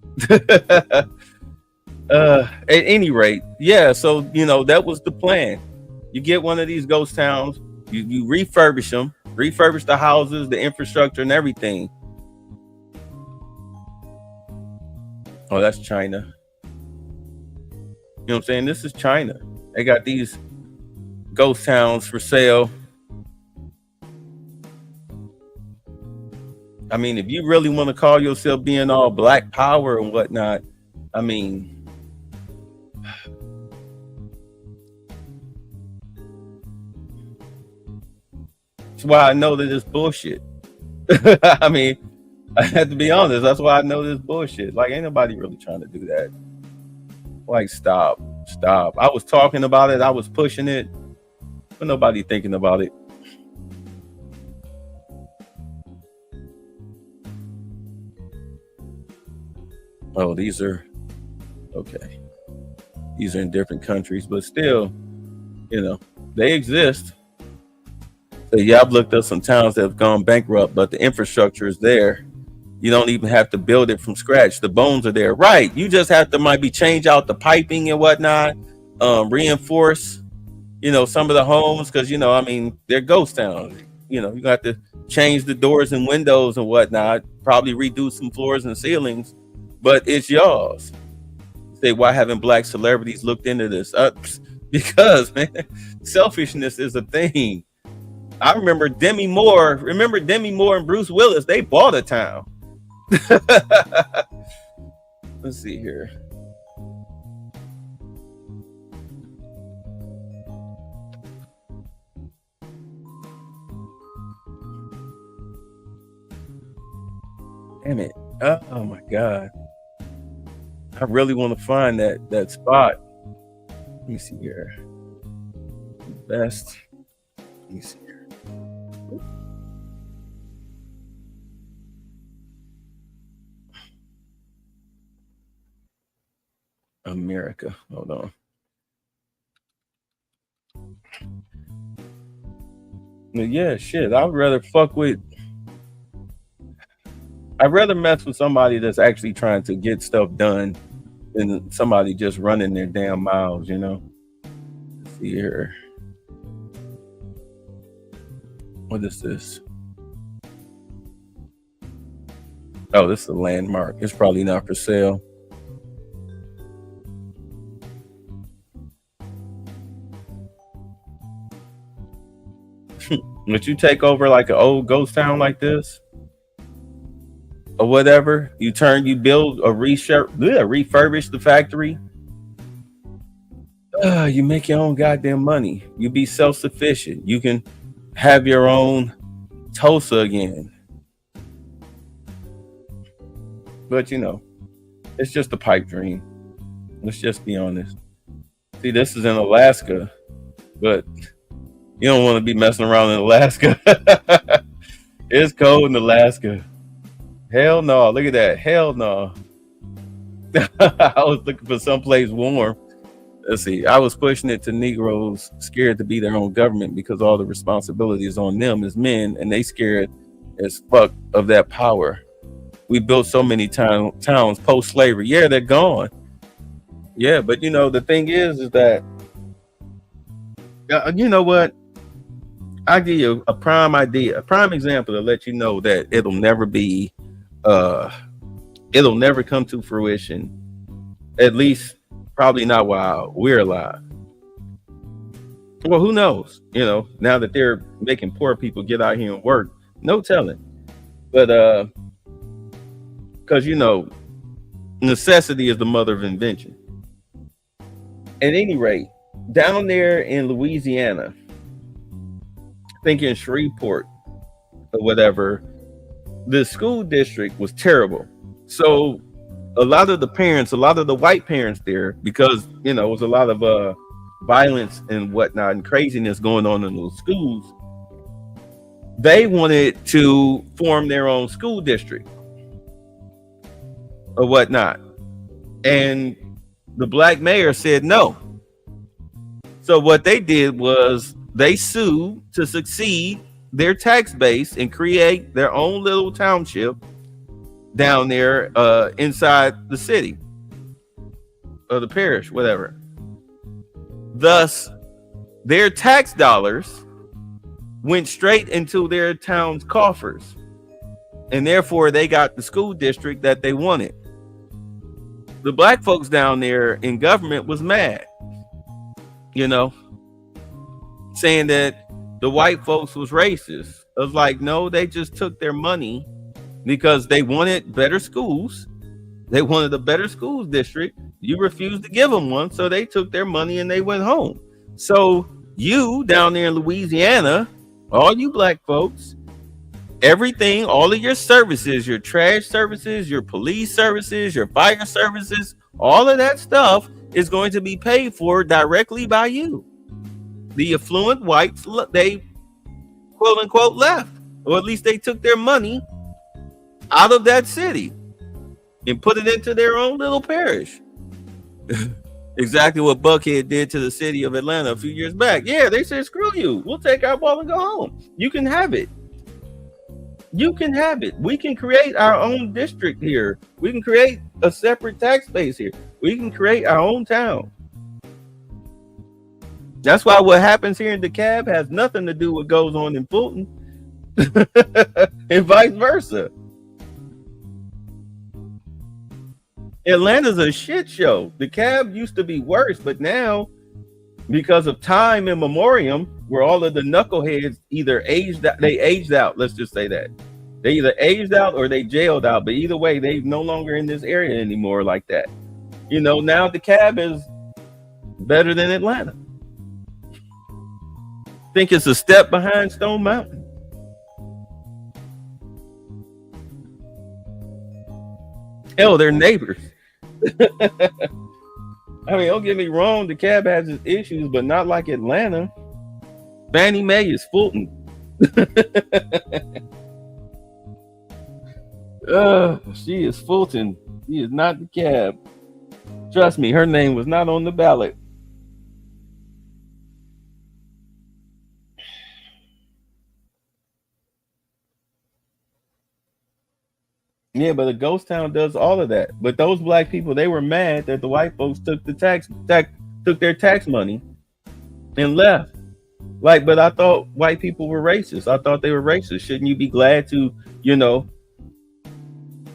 At any rate, yeah, so you know that was the plan. You get one of these ghost towns, you refurbish them, refurbish the houses, the infrastructure, and everything. Oh, that's China. You know what I'm saying? This is China. They got these ghost towns for sale. I mean, if you really want to call yourself being all black power and whatnot, I mean, that's why I know that it's bullshit. I mean, I have to be honest. That's why I know this bullshit. Like, ain't nobody really trying to do that. Like, stop. I was talking about it. I was pushing it, but nobody thinking about it. Oh, these are okay. These are in different countries, but still, you know, they exist. So yeah, I've looked up some towns that have gone bankrupt, but the infrastructure is there. You don't even have to build it from scratch. The bones are there, right? You just have to maybe change out the piping and whatnot, reinforce, you know, some of the homes because you know, I mean, they're ghost towns. You know, you got to change the doors and windows and whatnot. Probably redo some floors and ceilings, but it's yours. Say, why haven't black celebrities looked into this? Because man, selfishness is a thing. I remember Demi Moore. Remember Demi Moore and Bruce Willis? They bought a town. Let's see here. Damn it. Oh my God. I really want to find that spot. Let me see here. Best. Let me see here. America. Hold on. But yeah, shit. I'd rather mess with somebody that's actually trying to get stuff done than somebody just running their damn mouths, you know. Let's see here. What is this? Oh, this is a landmark. It's probably not for sale. Would you take over like an old ghost town like this? Or whatever? You build a refurbish the factory. You make your own goddamn money. You be self-sufficient. You can have your own Tulsa again. But you know, it's just a pipe dream. Let's just be honest. See, this is in Alaska, but you don't want to be messing around in Alaska. It's cold in Alaska. Hell no. Look at that. Hell no. I was looking for someplace warm. Let's see. I was pushing it to Negroes scared to be their own government because all the responsibility is on them as men, and they scared as fuck of that power. We built so many towns post-slavery. Yeah, they're gone. Yeah, but you know, the thing is that, you know what? I'll give you a prime idea, a prime example to let you know that it'll never come to fruition. At least probably not while we're alive. Well, who knows? You know, now that they're making poor people get out here and work, no telling. But because you know, necessity is the mother of invention. At any rate, down there in Louisiana, I think in Shreveport or whatever, the school district was terrible. So a lot of the white parents there, because you know, it was a lot of violence and whatnot and craziness going on in those schools, they wanted to form their own school district or whatnot. And the black mayor said no. So what they did was they sued to succeed their tax base and create their own little township down there inside the city or the parish, whatever. Thus, their tax dollars went straight into their town's coffers, and therefore they got the school district that they wanted. The black folks down there in government was mad, you know, saying that the white folks was racist. I was like, no, they just took their money because they wanted better schools. They wanted a better schools district. You refused to give them one, so they took their money and they went home. So you down there in Louisiana, all you black folks, everything, all of your services, your trash services, your police services, your fire services, all of that stuff is going to be paid for directly by you. The affluent whites, they quote unquote left, or at least they took their money out of that city and put it into their own little parish. Exactly what Buckhead did to the city of Atlanta a few years back. Yeah, they said, screw you. We'll take our ball and go home. You can have it. You can have it. We can create our own district here. We can create a separate tax base here. We can create our own town. That's why what happens here in DeKalb has nothing to do with what goes on in Fulton and vice versa. Atlanta's a shit show. DeKalb used to be worse, but now, because of time in memoriam, where all of the knuckleheads either aged out, let's just say that. They either aged out or they jailed out, but either way, they're no longer in this area anymore like that. You know, now DeKalb is better than Atlanta. Think it's a step behind Stone Mountain. Hell, they're neighbors. I mean, don't get me wrong, DeKalb has its issues, but not like Atlanta. Fannie Mae is Fulton. She is Fulton. She is not DeKalb. Trust me, her name was not on the ballot. Yeah, but a ghost town does all of that. But those black people, they were mad that the white folks took the took their tax money and left. Like, but I thought white people were racist. I thought they were racist. Shouldn't you be glad to,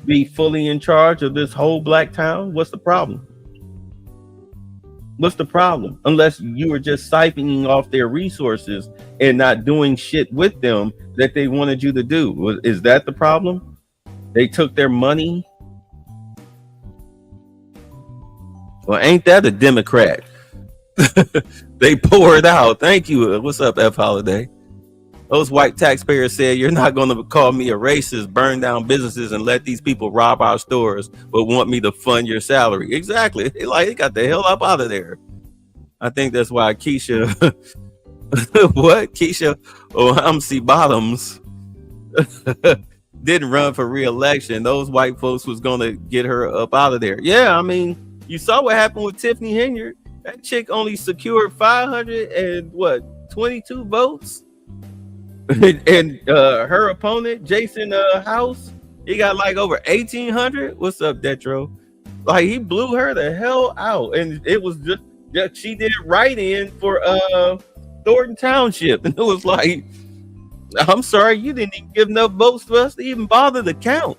be fully in charge of this whole black town? What's the problem? What's the problem? Unless you were just siphoning off their resources and not doing shit with them that they wanted you to do. Is that the problem? They took their money. Well, ain't that a Democrat? They poured out. Thank you. What's up, F. Holiday? Those white taxpayers said, you're not going to call me a racist, burn down businesses, and let these people rob our stores, but want me to fund your salary. Exactly. They got the hell up out of there. I think that's why Keisha, what? Keisha OMC Bottoms didn't run for re-election. Those white folks was going to get her up out of there. Yeah, I mean, you saw what happened with Tiffany Henyard. That chick only secured 522 votes. And her opponent, Jason House, he got like over 1,800. What's up, Detro? Like, he blew her the hell out. And it was just she did write in for Thornton Township. And it was like, I'm sorry, you didn't even give enough votes for us to even bother to count.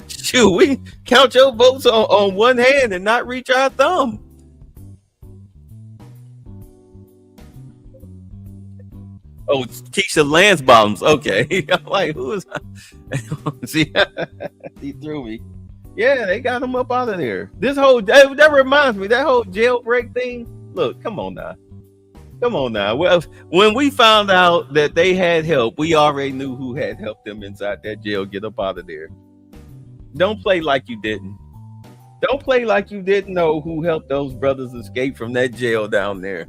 Shoot, we count your votes on one hand and not reach our thumb. Oh, it's Keisha Lansbottoms. Okay. I'm like, who is see, he threw me. Yeah, they got him up out of there. This whole that reminds me, that whole jailbreak thing. Look, come on now. Well, when we found out that they had help, we already knew who had helped them inside that jail get up out of there. Don't play like you didn't. Don't play like you didn't know who helped those brothers escape from that jail down there.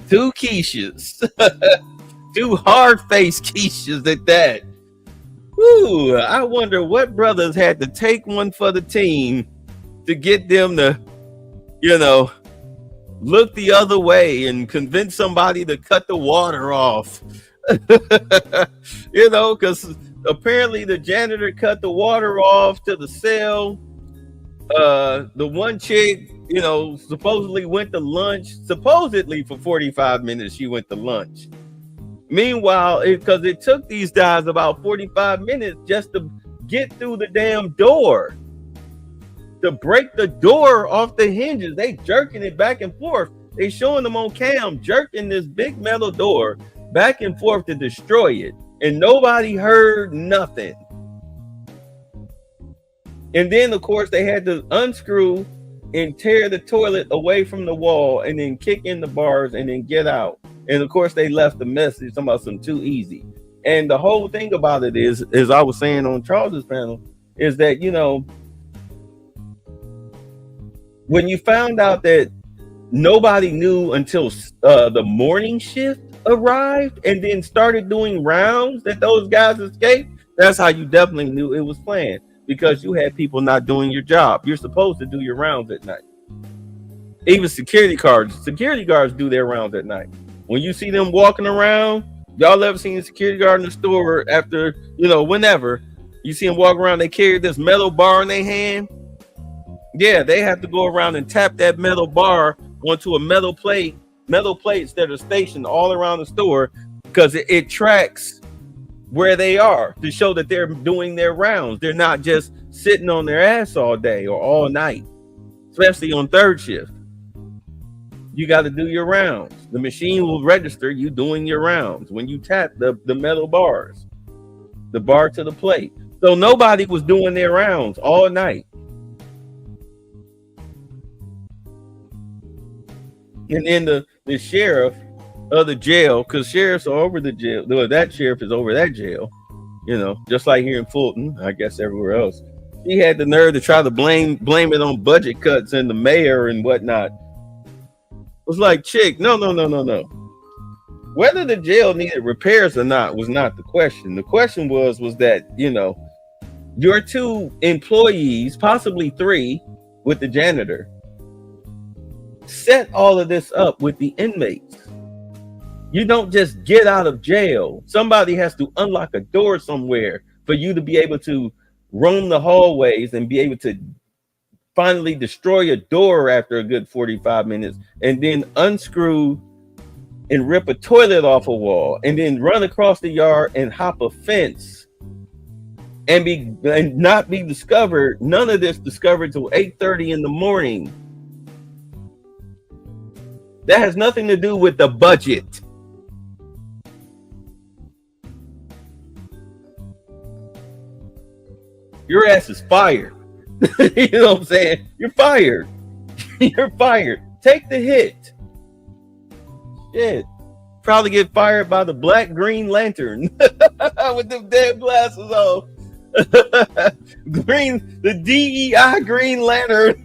Two Keishas. Two hard-faced Keishas at that. Woo, I wonder what brothers had to take one for the team to get them to, look the other way and convince somebody to cut the water off. Because apparently the janitor cut the water off to the cell. The one chick, supposedly went to lunch. Supposedly for 45 minutes she went to lunch. Meanwhile, because it took these guys about 45 minutes just to get through the damn door. To break the door off the hinges. They jerking it back and forth. They showing them on cam jerking this big metal door back and forth to destroy it. And nobody heard nothing. And then, of course, they had to unscrew and tear the toilet away from the wall and then kick in the bars and then get out. And, of course, they left a message talking about some too easy. And the whole thing about it is, as I was saying on Charles's panel, is that, when you found out that nobody knew until the morning shift arrived and then started doing rounds that those guys escaped, that's how you definitely knew it was planned. Because you had people not doing your job. You're supposed to do your rounds at night. Even security guards do their rounds at night. When you see them walking around, y'all ever seen a security guard in the store after, whenever you see them walk around, they carry this metal bar in their hand. Yeah, they have to go around and tap that metal bar onto a metal plates that are stationed all around the store because it tracks where they are to show that they're doing their rounds. They're not just sitting on their ass all day or all night, especially on third shift. You got to do your rounds. The machine will register you doing your rounds when you tap the metal bars, the bar to the plate. So nobody was doing their rounds all night. And then the sheriff of the jail, because sheriffs are over the jail. That sheriff is over that jail, just like here in Fulton, I guess everywhere else. He had the nerve to try to blame it on budget cuts and the mayor and whatnot. It was like, chick, no. Whether the jail needed repairs or not was not the question. The question was that, your 2 employees, possibly 3 with the janitor, set all of this up with the inmates. You don't just get out of jail. Somebody has to unlock a door somewhere for you to be able to roam the hallways and be able to finally destroy a door after a good 45 minutes, and then unscrew and rip a toilet off a wall, and then run across the yard and hop a fence and not be discovered. None of this discovered till 8:30 in the morning. That has nothing to do with the budget. Your ass is fired. You know what I'm saying? You're fired. You're fired. Take the hit. Shit. Probably get fired by the Black Green Lantern with them damn glasses on. The DEI Green Lantern.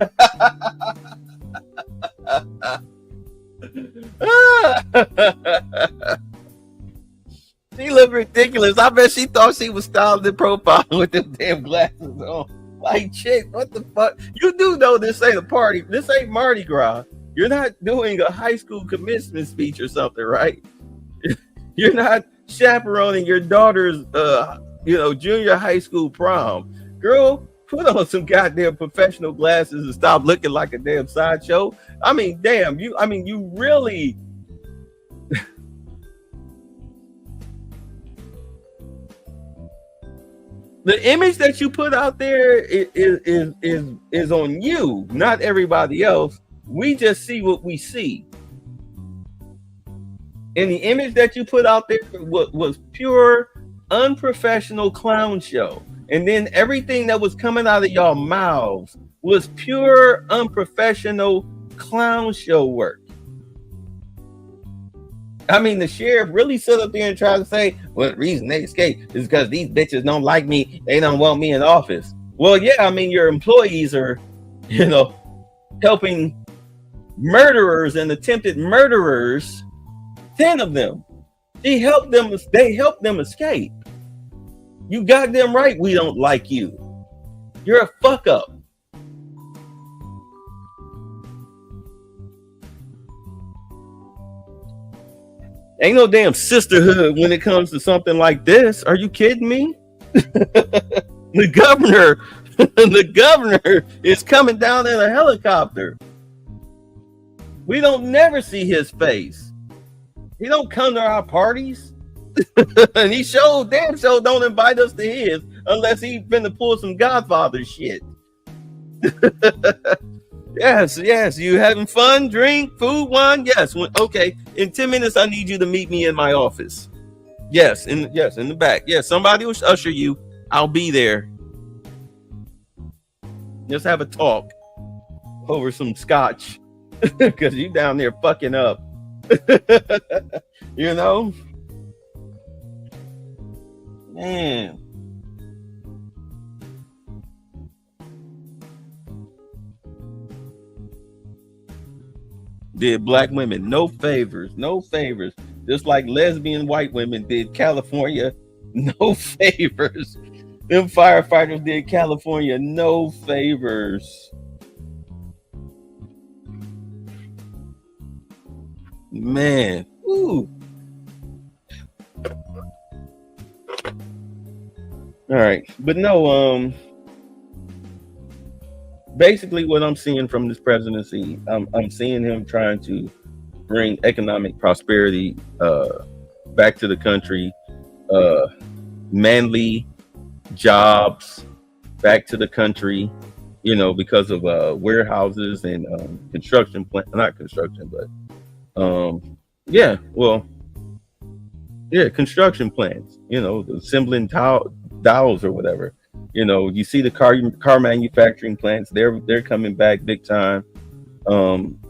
She looked ridiculous. I bet she thought she was styled in profile with them damn glasses on. Like, shit, what the fuck? You do know this ain't a party. This ain't Mardi Gras. You're not doing a high school commencement speech or something, right? You're not chaperoning your daughter's, junior high school prom. Girl, put on some goddamn professional glasses and stop looking like a damn sideshow. I mean, damn, you really... The image that you put out there is on you, not everybody else. We just see what we see. And the image that you put out there was pure unprofessional clown show. And then everything that was coming out of y'all mouths was pure unprofessional clown show work. I mean, the sheriff really stood up there and tried to say, well, the reason they escaped is because these bitches don't like me. They don't want me in office. Well, yeah, I mean, your employees are, helping murderers and attempted murderers, 10 of them. They helped them escape. You goddamn right we don't like you. You're a fuck up. Ain't no damn sisterhood when it comes to something like this. Are you kidding me? The governor is coming down in a helicopter. We don't never see his face. He don't come to our parties. And he damn show don't invite us to his unless he finna pull some Godfather shit. Yes. You having fun? Drink, food, wine? Yes. Okay. In 10 minutes, I need you to meet me in my office. Yes, in the back. Yes, somebody will usher you. I'll be there. Just have a talk over some scotch because you down there fucking up. Man. Did black women no favors, just like lesbian white women did California no favors. Them firefighters did California no favors. Man, ooh. All right, but no, basically what I'm seeing from this presidency, I'm seeing him trying to bring economic prosperity back to the country, manly jobs back to the country, because of warehouses and construction plant, not construction, but construction plants, assembling dowels or whatever. You see the car manufacturing plants, they're coming back big time.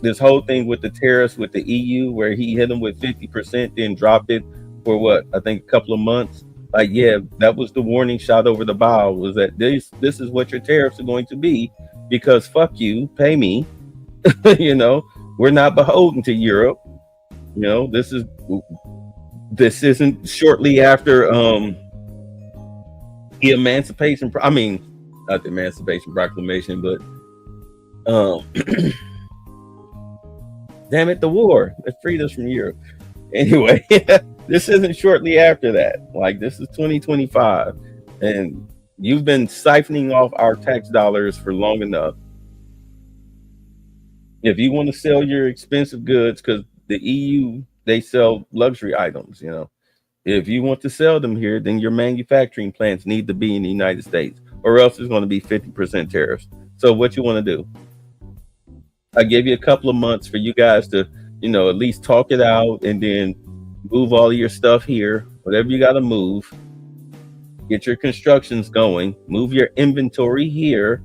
This whole thing with the tariffs with the EU, where he hit them with 50%, then dropped it for I think a couple of months. Like, yeah, that was the warning shot over the bow, was that this is what your tariffs are going to be, because fuck you, pay me. We're not beholden to Europe. This isn't shortly after the Emancipation, I mean, not the Emancipation Proclamation, but damn it, the war that freed us from Europe. Anyway, this isn't shortly after that. Like, this is 2025, and you've been siphoning off our tax dollars for long enough. If you want to sell your expensive goods, because the EU, they sell luxury items, you know. If you want to sell them here, then your manufacturing plants need to be in the United States, or else it's going to be 50% tariffs. So what you want to do? I gave you a couple of months for you guys to, you know, at least talk it out, and then move all of your stuff here, whatever you got to move. Get your constructions going, move your inventory here,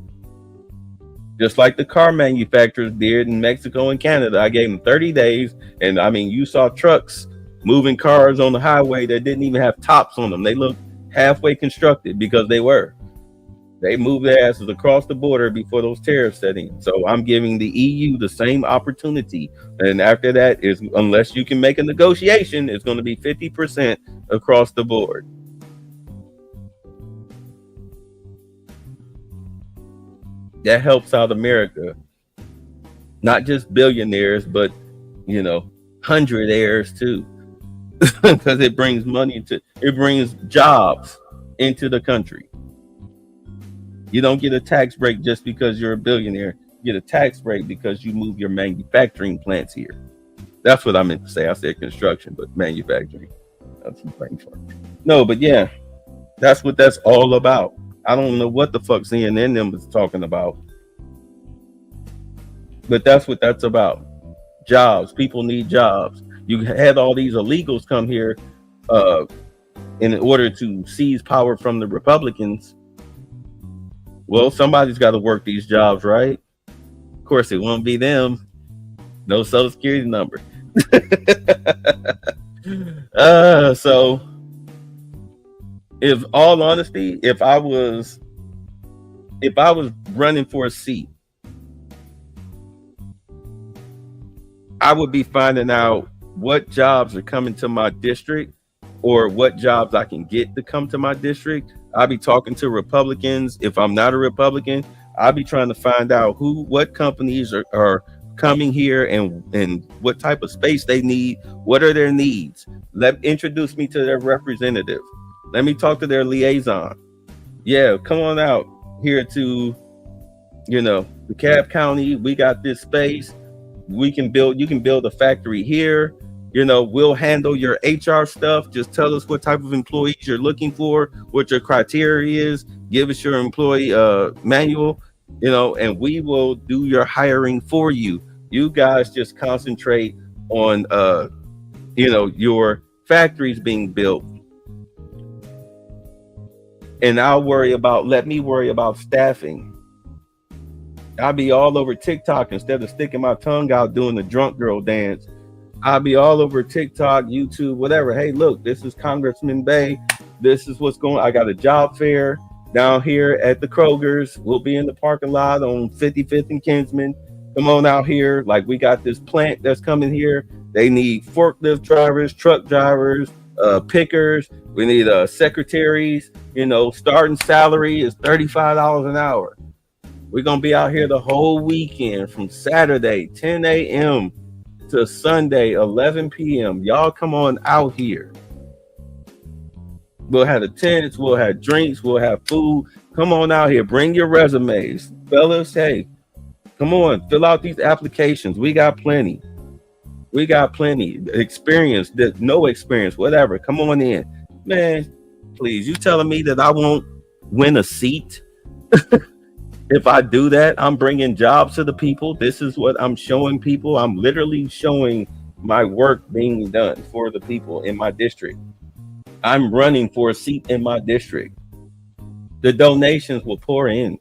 just like the car manufacturers did in Mexico and Canada. I gave them 30 days, and I mean, you saw trucks moving cars on the highway that didn't even have tops on them. They looked halfway constructed because they moved their asses across the border before those tariffs set in. So I'm giving the EU the same opportunity. And after that, is unless you can make a negotiation, it's going to be 50% across the board. That helps out America. Not just billionaires, but, you know, hundredaires too. Because it brings it brings jobs into the country. You don't get a tax break just because you're a billionaire. You get a tax break because you move your manufacturing plants here. That's what I meant to say. I said construction, but manufacturing. That's what I'm for. No, but yeah, that's what that's all about. I don't know what the fuck CNN them was talking about, but that's what that's about. Jobs. People need jobs. You had all these illegals come here in order to seize power from the Republicans. Well, somebody's got to work these jobs, right? Of course, it won't be them. No Social Security number. So, if all honesty, if I was running for a seat, I would be finding out what jobs are coming to my district, or what jobs I can get to come to my district. I'll be talking to Republicans. If I'm not a Republican, I'll be trying to find out what companies are coming here and what type of space they need. What are their needs? Introduce me to their representative. Let me talk to their liaison. Yeah, come on out here to, DeKalb County. We got this space. You can build a factory here. We'll handle your HR stuff. Just tell us what type of employees you're looking for, what your criteria is. Give us your employee manual, and we will do your hiring for you. You guys just concentrate on, your factories being built. And let me worry about staffing. I'll be all over TikTok instead of sticking my tongue out doing the drunk girl dance. I'll be all over TikTok, YouTube, whatever. Hey, look, this is Congressman Bay. This is what's going on. I got a job fair down here at the Kroger's. We'll be in the parking lot on 55th and Kinsman. Come on out here. Like, we got this plant that's coming here. They need forklift drivers, truck drivers, pickers. We need secretaries. Starting salary is $35 an hour. We're going to be out here the whole weekend from Saturday, 10 a.m. to Sunday, 11 p.m. Y'all come on out here. We'll have the tents, we'll have drinks, we'll have food. Come on out here. Bring your resumes. Fellas, hey, come on, fill out these applications. We got plenty. Experience, no experience, whatever. Come on in. Man, please, you telling me that I won't win a seat? If I do that, I'm bringing jobs to the people. This is what I'm showing people. I'm literally showing my work being done for the people in my district. I'm running for a seat in my district. The donations will pour in.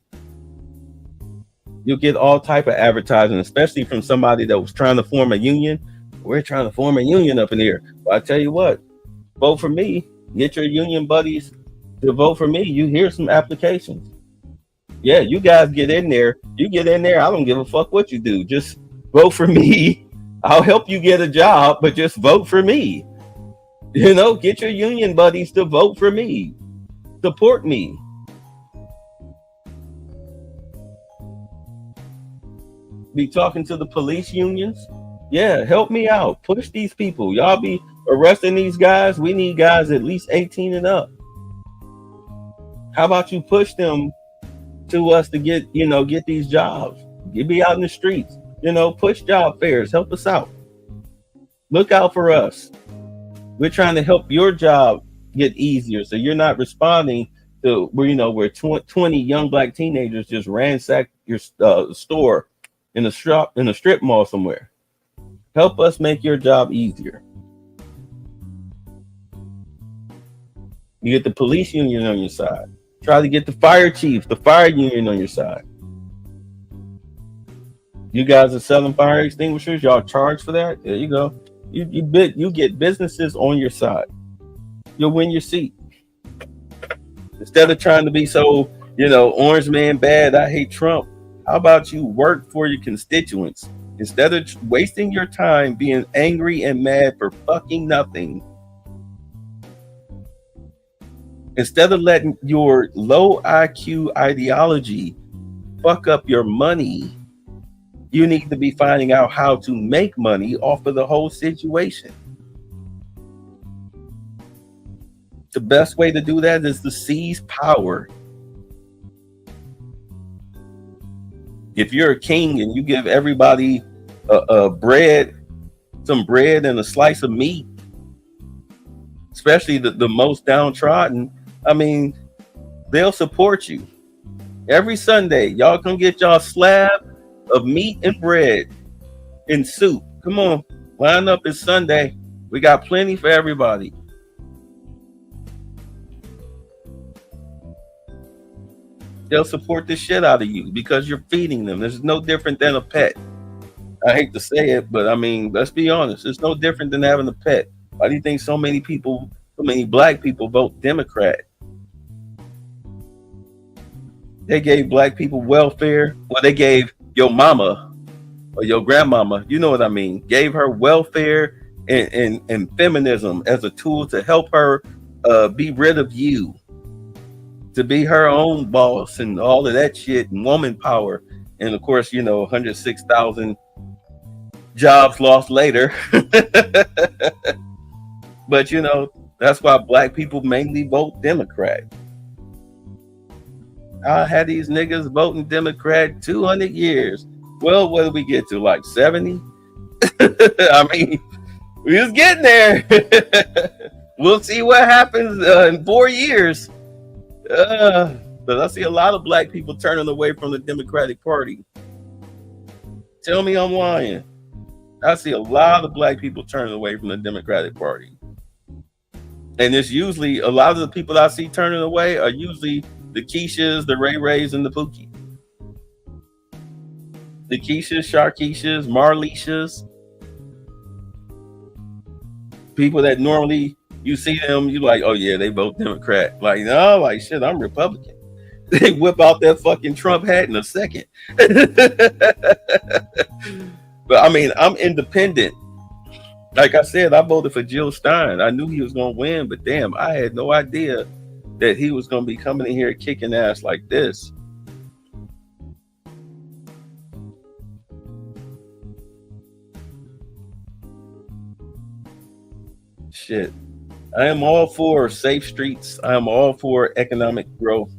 You'll get all type of advertising, especially from somebody that was trying to form a union. We're trying to form a union up in here. But I tell you what, vote for me. Get your union buddies to vote for me. You hear some applications. Yeah, you guys get in there. You get in there. I don't give a fuck what you do. Just vote for me. I'll help you get a job, but just vote for me. Get your union buddies to vote for me. Support me. Be talking to the police unions. Yeah, help me out. Push these people. Y'all be arresting these guys. We need guys at least 18 and up. How about you push them to us to get these jobs? You be out in the streets, push job fairs, help us out. Look out for us. We're trying to help your job get easier, so you're not responding to where 20 young black teenagers just ransacked your store in a strip mall somewhere. Help us make your job easier. You get the police union on your side. Try to get the fire chief, the fire union on your side. You guys are selling fire extinguishers. Y'all charge for that. There you go. You get businesses on your side. You'll win your seat. Instead of trying to be so, orange man bad, I hate Trump. How about you work for your constituents? Instead of wasting your time being angry and mad for fucking nothing. Instead of letting your low IQ ideology fuck up your money, you need to be finding out how to make money off of the whole situation. The best way to do that is to seize power. If you're a king and you give everybody some bread and a slice of meat, especially the most downtrodden, they'll support you. Every Sunday, y'all come get y'all a slab of meat and bread and soup. Come on, line up, it's Sunday. We got plenty for everybody. They'll support the shit out of you because you're feeding them. There's no different than a pet. I hate to say it, but let's be honest. It's no different than having a pet. Why do you think so many black people vote Democrat? They gave black people welfare. Well, they gave your mama or your grandmama, you know what I mean, gave her welfare and feminism as a tool to help her be rid of you, to be her own boss and all of that shit and woman power. And of course, 106,000 jobs lost later. But that's why black people mainly vote Democrat. I had these niggas voting Democrat 200 years. Well, what did we get to, like 70? We was getting there. We'll see what happens in 4 years. But I see a lot of black people turning away from the Democratic Party. Tell me I'm lying. I see a lot of black people turning away from the Democratic Party. And it's usually, a lot of the people I see turning away are usually the Keishas, the Ray Rays, and the Pookie. The Keishas, Sharkeishas, Marlishas. People that normally you see them, you like, oh yeah, they vote Democrat. Like, no, like shit, I'm Republican. They whip out that fucking Trump hat in a second. But I'm independent. Like I said, I voted for Jill Stein. I knew he was gonna win, but damn, I had no idea that he was gonna be coming in here kicking ass like this. Shit. I am all for safe streets. I am all for economic growth.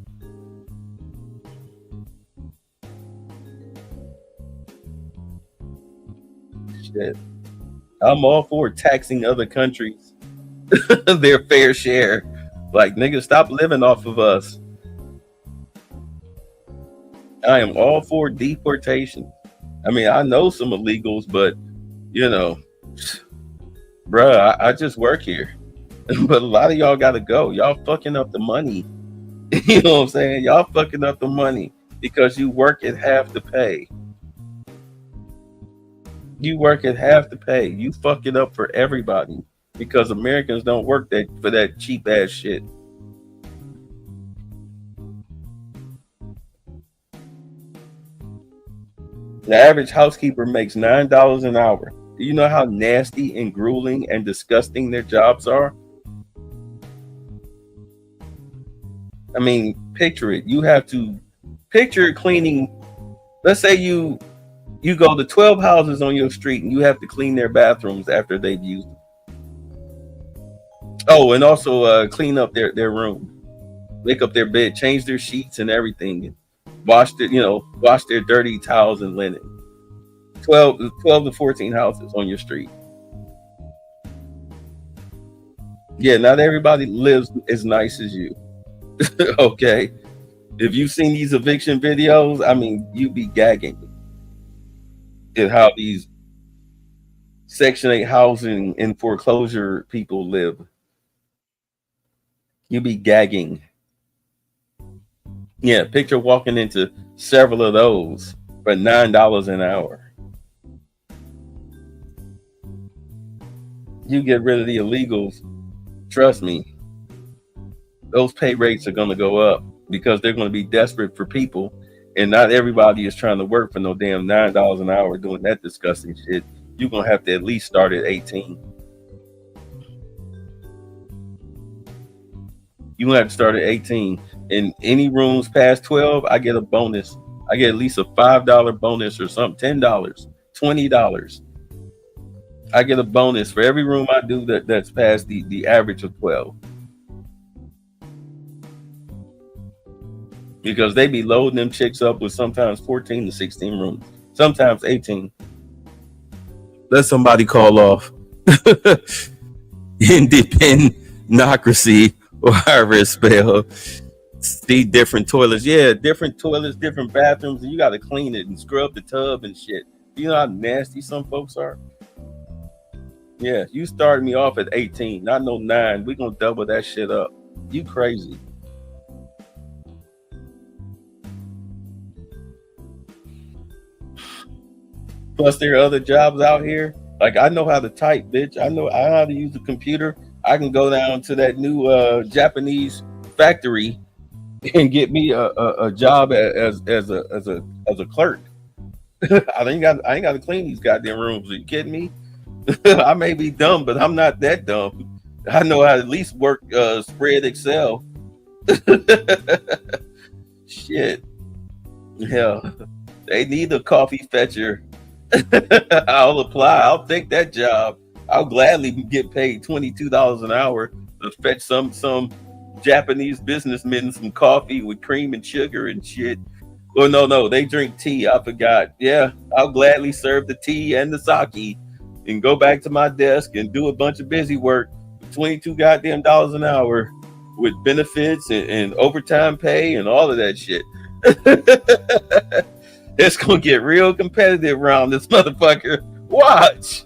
Shit. I'm all for taxing other countries their fair share. Like, niggas, stop living off of us. I am all for deportation. I know some illegals, but bruh, I just work here. But a lot of y'all gotta go. Y'all fucking up the money. You know what I'm saying? Y'all fucking up the money because you work at half the pay. You work at half the pay. You fuck it up for everybody because Americans don't work for that cheap ass shit. The average housekeeper makes $9 an hour. Do you know how nasty and grueling and disgusting their jobs are? mean, picture it. You have to picture cleaning. Let's say you go to 12 houses on your street and you have to clean their bathrooms after they've used them. Oh, and also clean up their room, make up their bed, change their sheets and everything, and wash their dirty towels and linen. 12 to 14 houses on your street. Yeah, not everybody lives as nice as you. Okay. If you've seen these eviction videos, I mean, you'd be gagging at how these Section 8 housing and foreclosure people live. You'd be gagging. Yeah, picture walking into several of those for $9 an hour. You get rid of the illegals, trust me, those pay rates are going to go up because they're going to be desperate for people, and not everybody is trying to work for no damn $9 an hour doing that disgusting shit. You're going to have to at least start at 18. You're going to have to start at 18. In any rooms past 12, I get a bonus. I get at least a $5 bonus or something, $10, $20. I get a bonus for every room I do that's past the average of 12. Because they be loading them chicks up with sometimes 14 to 16 rooms, sometimes 18. Let somebody call off. Independentocracy, or however it's spelled. See different toilets. Yeah, different toilets, different bathrooms, and you got to clean it and scrub the tub and shit. You know how nasty some folks are? Yeah, you started me off at 18, not no 9. We're going to double that shit up. You crazy. Plus, there are other jobs out here. Like, I know how to type, bitch. I know how to use the computer. I can go down to that new Japanese factory and get me a job as a clerk. I ain't got to clean these goddamn rooms. Are you kidding me? I may be dumb, but I'm not that dumb. I know how to at least work spread Excel. Shit. Hell, they need a coffee fetcher. I'll apply. I'll take that job. I'll gladly get paid $22 an hour to fetch some Japanese businessmen some coffee with cream and sugar and shit. Well, no, they drink tea. I forgot. Yeah, I'll gladly serve the tea and the sake and go back to my desk and do a bunch of busy work for $22 goddamn an hour with benefits and overtime pay and all of that shit. It's gonna get real competitive around this motherfucker. Watch.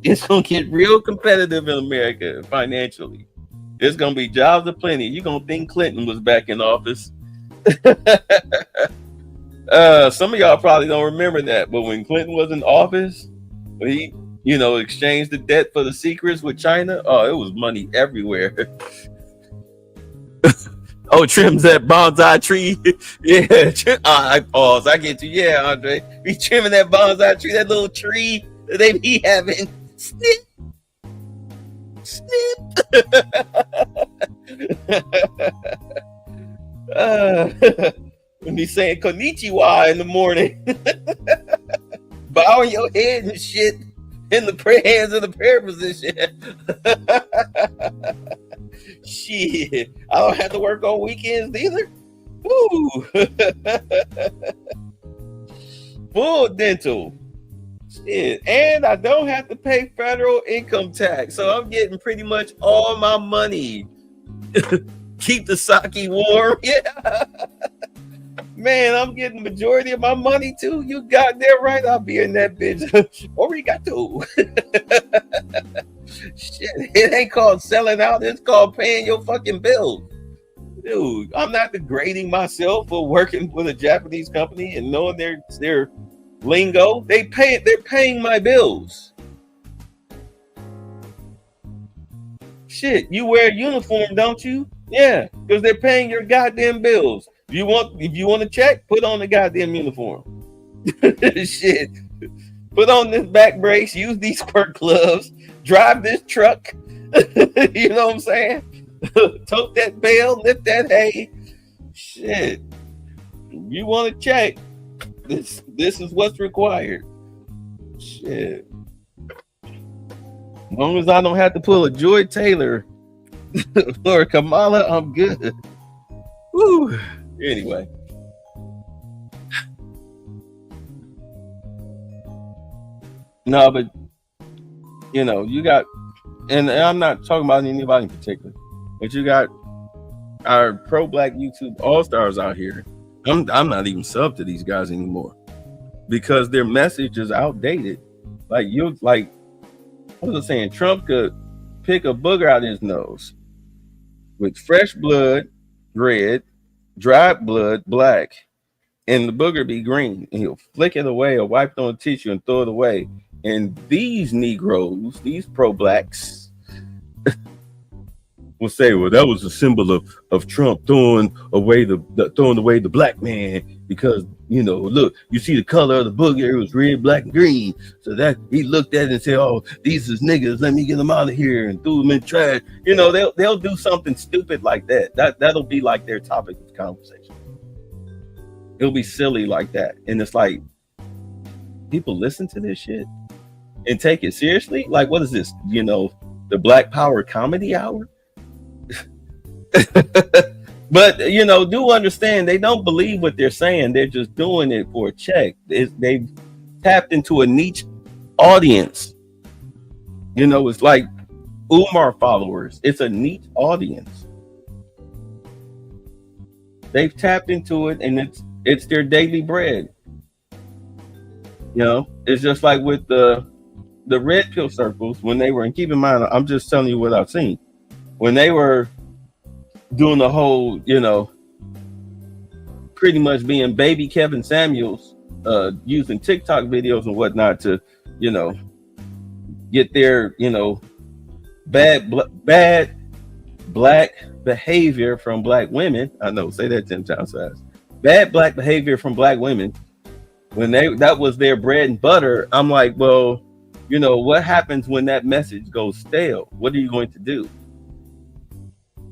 It's gonna get real competitive in America financially. There's gonna be jobs aplenty. You're gonna think Clinton was back in office. Some of y'all probably don't remember that, but when Clinton was in office, he, exchanged the debt for the secrets with China. Oh, it was money everywhere. Oh, trims that bonsai tree. Yeah, I pause. I get you. Yeah, Andre. Be trimming that bonsai tree, that little tree that they be having. Snip. When be saying konnichiwa in the morning. Bowing your head and shit in the hands of the prayer position. Shit, I don't have to work on weekends either. Woo. Full dental. Shit, and I don't have to pay federal income tax, so I'm getting pretty much all my money. Keep the sake warm. Yeah. Man, I'm getting the majority of my money too. You got that right. I'll be in that bitch. Arigato. Shit, it ain't called selling out. It's called paying your fucking bills. Dude, I'm not degrading myself for working with a Japanese company and knowing their lingo. They're paying my bills. Shit, you wear a uniform, don't you? Yeah, because they're paying your goddamn bills. If you want to check, put on the goddamn uniform. Shit. Put on this back brace, use these squirt gloves, drive this truck. You know what I'm saying? Tote that bale, lift that hay. Shit. You want to check? This is what's required. Shit. As long as I don't have to pull a Joy Taylor or a Kamala, I'm good. Woo. Anyway. No, but you got, and I'm not talking about anybody in particular, but you got our pro-black YouTube all-stars out here. I'm not even sub to these guys anymore because their message is outdated. Like what was I saying? Trump could pick a booger out of his nose with fresh blood, red, dried blood, black, and the booger be green, and he'll flick it away or wipe it on tissue and throw it away. And these Negroes, these pro-blacks, will say, well, that was a symbol of Trump throwing away the black man because, look, you see the color of the booger, it was red, black, and green. So that he looked at it and said, oh, these is niggas, let me get them out of here, and threw them in trash. They'll do something stupid like that. That'll be like their topic of conversation. It'll be silly like that. And it's like, people listen to this shit and take it seriously? Like, what is this? The Black Power Comedy Hour? But do understand they don't believe what they're saying. They're just doing it for a check. They've tapped into a niche audience. It's like Umar followers. It's a niche audience. They've tapped into it, and it's their daily bread. It's just like with the red pill circles when they were, and keep in mind, I'm just telling you what I've seen. When they were doing the whole, pretty much being baby Kevin Samuels, using TikTok videos and whatnot to, get their, bad black behavior from black women. I know, say that 10 times fast. Bad black behavior from black women. When that was their bread and butter, I'm like, well, what happens when that message goes stale? What are you going to do?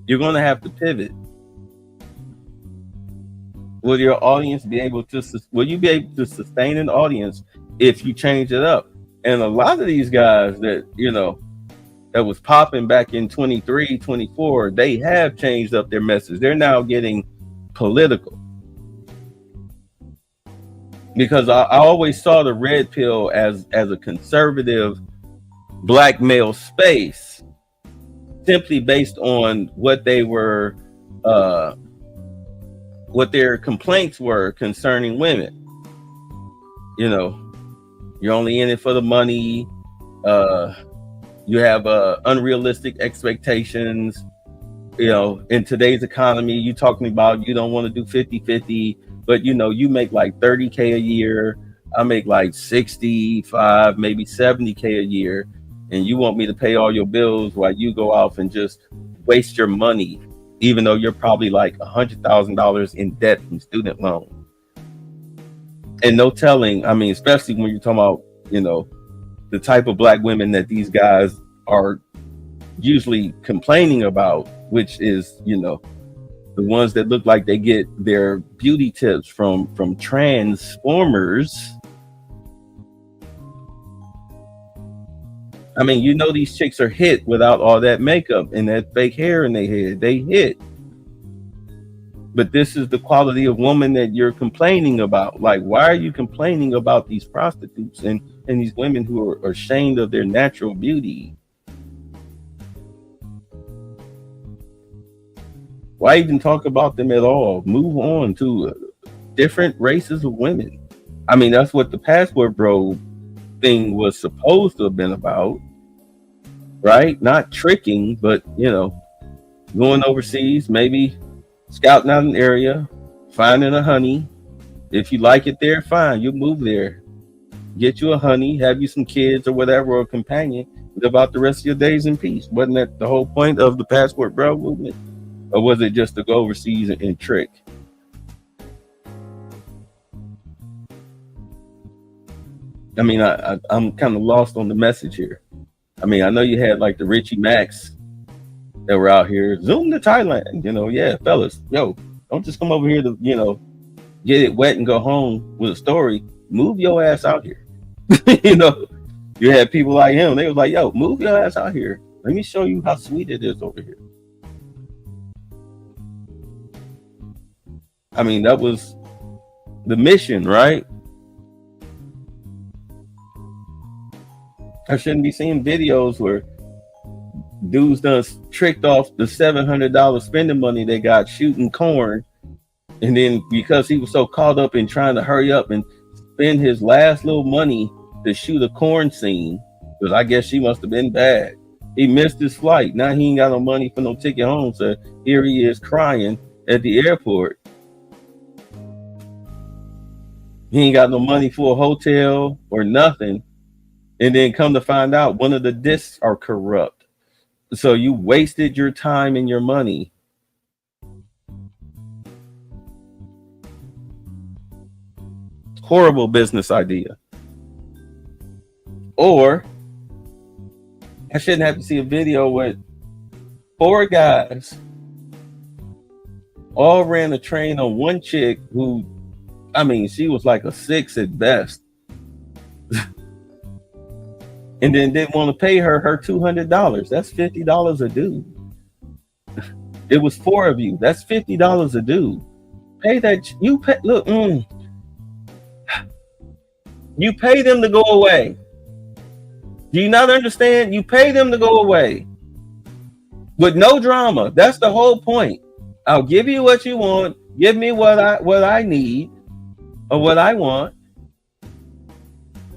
You're going to have to pivot. Will your audience be able to? Will you be able to sustain an audience if you change it up? And a lot of these guys that that was popping back in 23, 24, they have changed up their message. They're now getting political. Because I always saw the red pill as a conservative black male space, simply based on what they were, what their complaints were concerning women. You're only in it for the money. You have unrealistic expectations. In today's economy, you're talking about you don't want to do 50-50. But you make like 30K a year. I make like 65, maybe 70K a year. And you want me to pay all your bills while you go off and just waste your money, even though you're probably like $100,000 in debt from student loan. And no telling, especially when you're talking about, the type of black women that these guys are usually complaining about, which is, the ones that look like they get their beauty tips from Transformers. These chicks are hit without all that makeup and that fake hair in their head. They hit. But this is the quality of woman that you're complaining about. Like, why are you complaining about these prostitutes and these women who are ashamed of their natural beauty? Why even talk about them at all? Move on to different races of women. That's what the passport bro thing was supposed to have been about, right? Not tricking, but going overseas, maybe scouting out an area, finding a honey. If you like it there, fine, you move there. Get you a honey, have you some kids or whatever, or a companion, live out the rest of your days in peace. Wasn't that the whole point of the passport bro movement? Or was it just to go overseas and trick? I'm kind of lost on the message here. I know you had like the Richie Max that were out here. Zoom to Thailand, yeah, fellas, yo, don't just come over here to, get it wet and go home with a story. Move your ass out here. You had people like him. They was like, yo, move your ass out here. Let me show you how sweet it is over here. I mean, that was the mission, right? I shouldn't be seeing videos where dudes done tricked off the $700 spending money they got shooting corn. And then because he was so caught up in trying to hurry up and spend his last little money to shoot a corn scene, because I guess she must have been bad. He missed his flight. Now he ain't got no money for no ticket home. So here he is crying at the airport. He ain't got no money for a hotel or nothing. And then come to find out one of the discs are corrupt. So you wasted your time and your money. Horrible business idea. Or I shouldn't have to see a video with 4 guys all ran a train on one chick who, I mean, she was like a 6 at best. And then didn't want to pay her $200. That's $50 a dude. It was 4 of you. That's $50 a dude. Pay that. You pay. Look, you pay them to go away. Do you not understand? You pay them to go away with no drama. That's the whole point. I'll give you what you want. Give me what I need or what I want.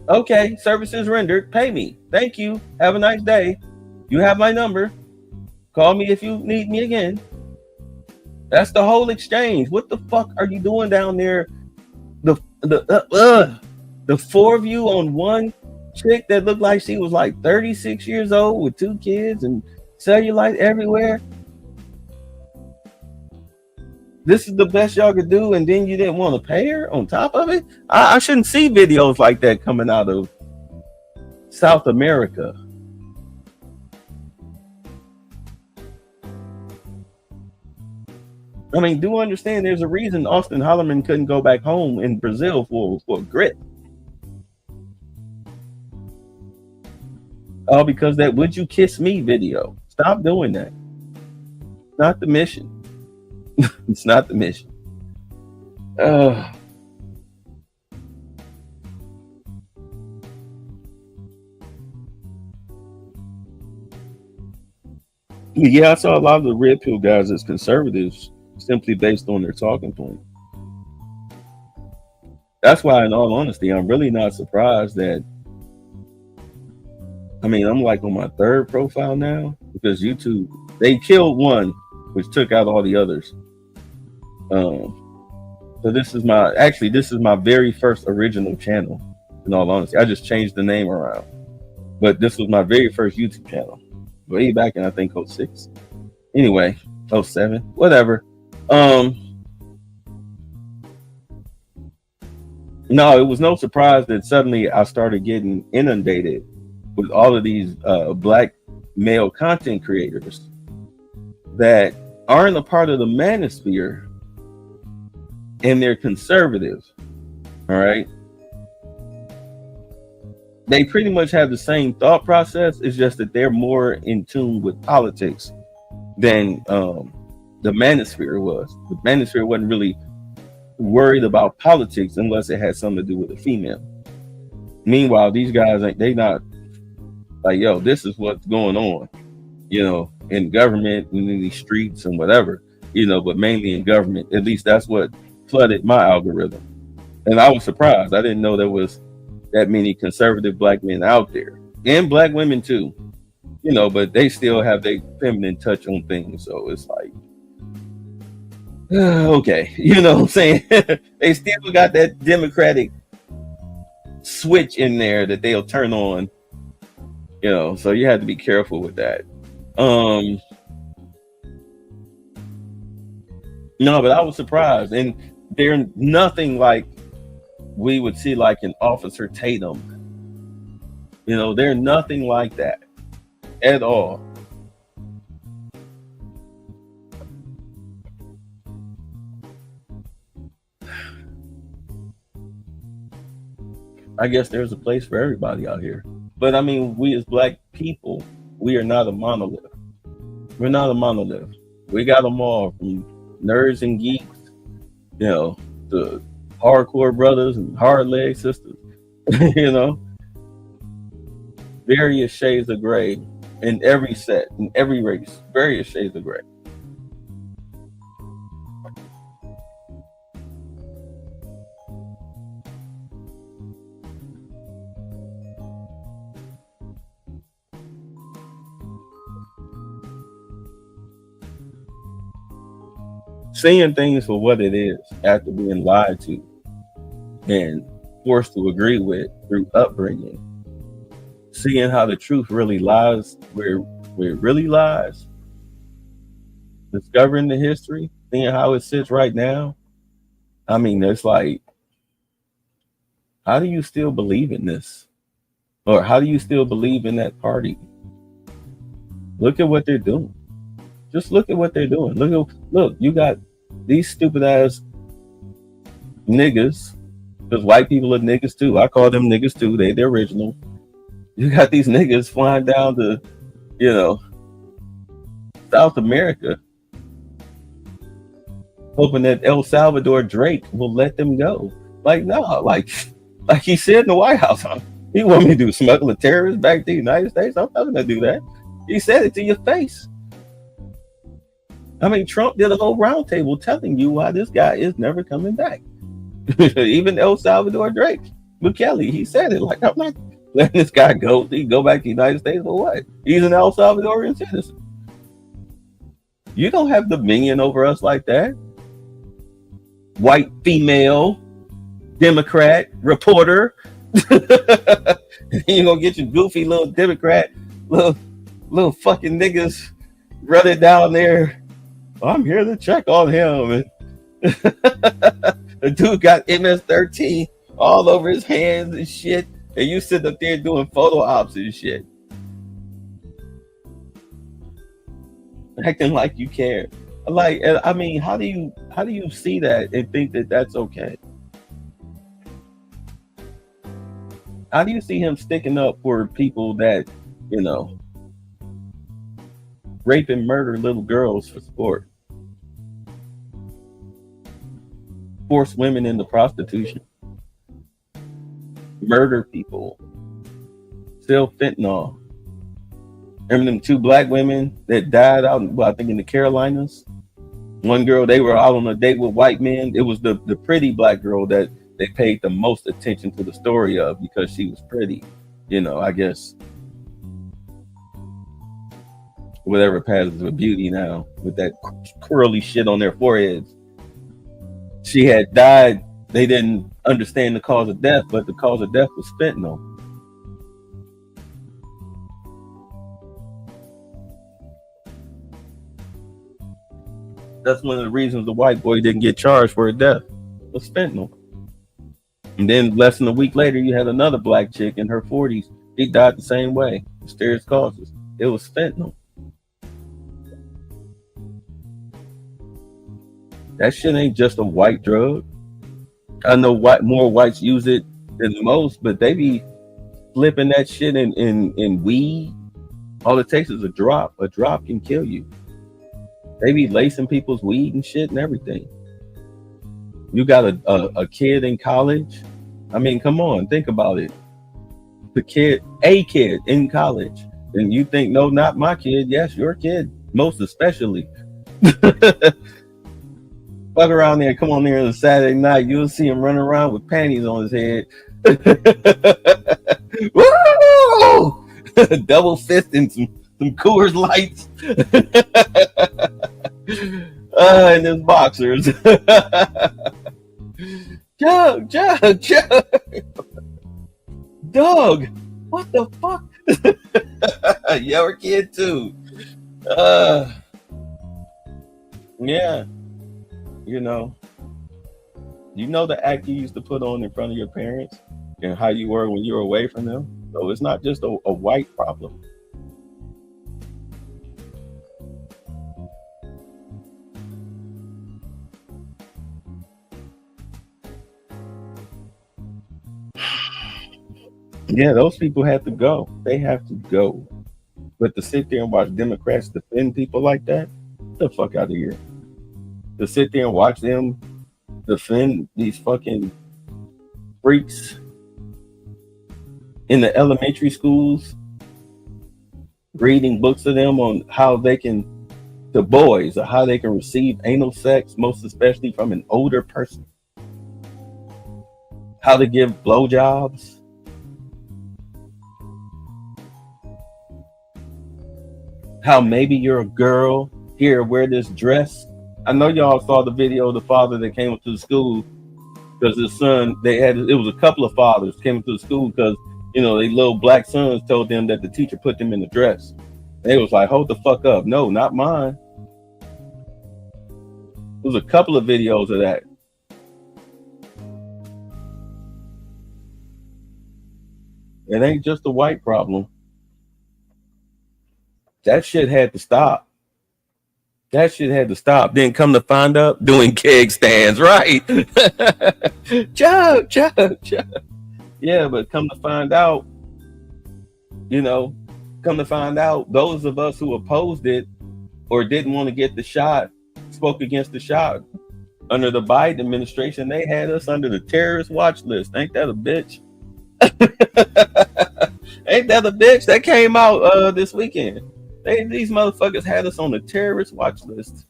Okay, services rendered. Pay me. Thank you. Have a nice day. You have my number. Call me if you need me again. That's the whole exchange. What the fuck are you doing down there? The 4 of you on one chick that looked like she was like 36 years old with 2 kids and cellulite everywhere. This is the best y'all could do, and then you didn't want to pay her on top of it? I shouldn't see videos like that coming out of South America. I mean, do understand there's a reason Austin Hollerman couldn't go back home in Brazil for grit. All because that "Would you kiss me" video. Stop doing that. Not the mission. It's not the mission. Yeah, I saw a lot of the red pill guys as conservatives simply based on their talking point. That's why, in all honesty, I'm really not surprised that. I mean, I'm like on my 3rd profile now because YouTube, they killed one, which took out all the others. So this is my very first original channel. In all honesty, I just changed the name around, but this was my very first YouTube channel, way back in I think 06. Anyway, 07, whatever. No, it was no surprise that suddenly I started getting inundated with all of these black male content creators that aren't a part of the manosphere. And they're conservative, all right? They pretty much have the same thought process. It's just that they're more in tune with politics than the manosphere was. The manosphere wasn't really worried about politics unless it had something to do with a female. Meanwhile, these guys, they not like, yo, this is what's going on, in government and in these streets and whatever, but mainly in government. At least that's what flooded my algorithm. And I was surprised. I didn't know there was that many conservative black men out there, and black women too, but they still have their feminine touch on things. So it's like, okay, what I'm saying? They still got that democratic switch in there that they'll turn on, so you have to be careful with that. No, but I was surprised, and they're nothing like we would see like an Officer Tatum. They're nothing like that at all. I guess there's a place for everybody out here. But I mean, we as black people, we are not a monolith. We're not a monolith. We got them all, from nerds and geeks, you know, to hardcore brothers and hard leg sisters, you know, various shades of gray in every set, in every race, various shades of gray. Seeing things for what it is after being lied to and forced to agree with through upbringing, seeing how the truth really lies where it really lies, discovering the history, seeing how it sits right now. I mean, it's like, how do you still believe in this? Or how do you still believe in that party? Look at what they're doing. Just look at what they're doing. Look, you got these stupid ass niggas, because white people are niggas too. I call them niggas too. They the original. You got these niggas flying down to, you know, South America, hoping that El Salvador Drake will let them go. Like, no, like he said in the White House, he want me to do smuggle a terrorist back to the United States. I'm not gonna do that. He said it to your face. I mean, Trump did a whole roundtable telling you why this guy is never coming back. Even El Salvador Drake, Bukele, he said it. Like, I'm not letting this guy go. He go back to the United States for what? He's an El Salvadorian citizen. You don't have dominion over us like that. White female, Democrat, reporter. You gonna get your goofy little Democrat, little fucking niggas running down there. I'm here to check on him. And the dude got MS-13 all over his hands and shit. And you sit up there doing photo ops and shit. Acting like you care. Like, I mean, how do you see that and think that that's okay? How do you see him sticking up for people that, you know, rape and murder little girls for sport, force women into prostitution, murder people, sell fentanyl? Remember them two black women that died out, I think in the Carolinas? One girl, they were out on a date with white men. It was the pretty black girl that they paid the most attention to the story of because she was pretty. You know, I guess whatever passes with beauty now, with that curly shit on their foreheads. She had died. They didn't understand the cause of death, but the cause of death was fentanyl. That's one of the reasons the white boy didn't get charged for her death, was fentanyl. And then less than a week later, you had another black chick in her 40s. She died the same way, mysterious causes. It was fentanyl. That shit ain't just a white drug. I know more whites use it than most, but they be flipping that shit in weed. All it takes is a drop. A drop can kill you. They be lacing people's weed and shit and everything. You got a kid in college. I mean, come on, think about it. A kid in college. And you think, no, not my kid. Yes, your kid, most especially. Fuck around there, come on there on a Saturday night. You'll see him running around with panties on his head. Woo! Double fist and some Coors Lights. And his boxers. Jug. Dog, what the fuck? Your kid too. Yeah. You know the act you used to put on in front of your parents and how you were when you were away from them. So it's not just a white problem. Yeah, those people have to go. They have to go. But to sit there and watch Democrats defend people like that, get the fuck out of here. To sit there and watch them defend these fucking freaks in the elementary schools, reading books to them on how they can, to boys, or how they can receive anal sex, most especially from an older person, how to give blowjobs. How maybe you're a girl, here, wear this dress. I know y'all saw the video of the father that came up to the school because his son, it was a couple of fathers came up to the school because, you know, they little black sons told them that the teacher put them in the dress. They was like, hold the fuck up. No, not mine. There was a couple of videos of that. It ain't just a white problem. That shit had to stop. That shit had to stop. Then come to find out, doing keg stands, right? Chug. Yeah, but come to find out, you know, those of us who opposed it or didn't want to get the shot, spoke against the shot. Under the Biden administration, they had us under the terrorist watch list. Ain't that a bitch? Ain't that a bitch? That came out this weekend. These motherfuckers had us on the terrorist watch list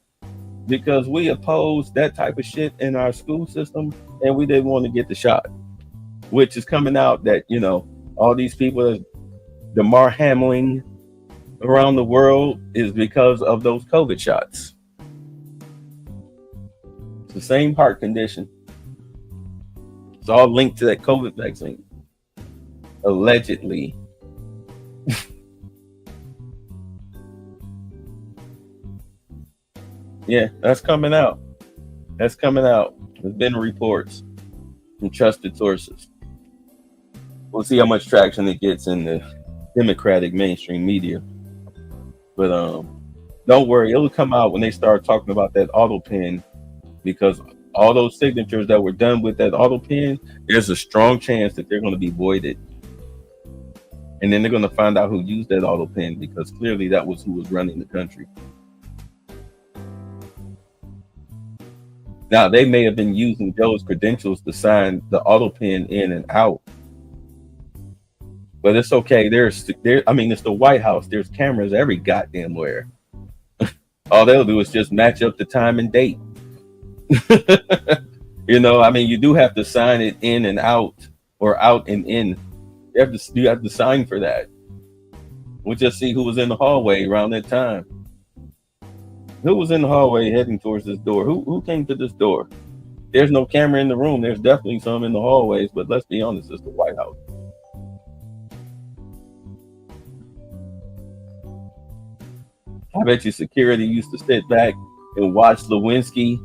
because we opposed that type of shit in our school system and we didn't want to get the shot, which is coming out that, you know, all these people, the more hammering around the world is because of those COVID shots. It's the same heart condition. It's all linked to that COVID vaccine. Allegedly. Yeah, that's coming out. There's been reports from trusted sources. We'll see how much traction it gets in the Democratic mainstream media. But don't worry, it'll come out when they start talking about that auto pen, because all those signatures that were done with that auto pen, there's a strong chance that they're going to be voided. And then they're going to find out who used that auto pen, because clearly that was who was running the country. Now, they may have been using Joe's credentials to sign the auto pen in and out. But it's okay. It's the White House. There's cameras every goddamn where. All they'll do is just match up the time and date. You know, I mean, you do have to sign it in and out, or out and in. You have to sign for that. We'll just see who was in the hallway around that time. Who was in the hallway heading towards this door? Who came to this door? There's no camera in the room. There's definitely some in the hallways, but let's be honest, it's the White House. I bet you security used to sit back and watch Lewinsky.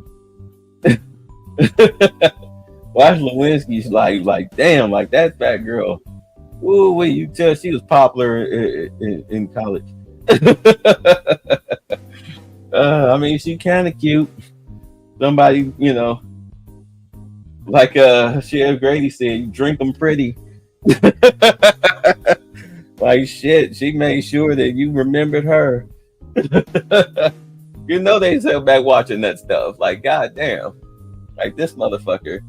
Watch Lewinsky's like, damn, like that fat girl. Woo, wait, you tell she was popular in college. I mean, she kind of cute. Somebody, you know, like Chef Grady said, you drink them pretty. Like shit, she made sure that you remembered her. You know they sat back watching that stuff. Like, goddamn, like this motherfucker.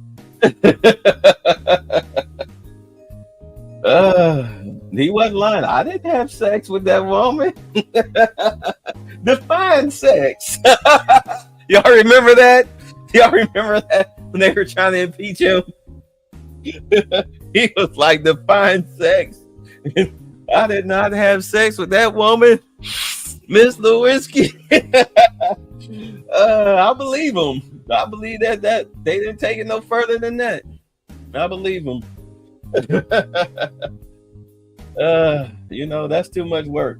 He wasn't lying. I didn't have sex with that woman. Define sex. Y'all remember that? Y'all remember that when they were trying to impeach him? He was like, define sex. I did not have sex with that woman, Miss Lewinsky. I believe him. I believe that they didn't take it no further than that. I believe him. You know, that's too much work.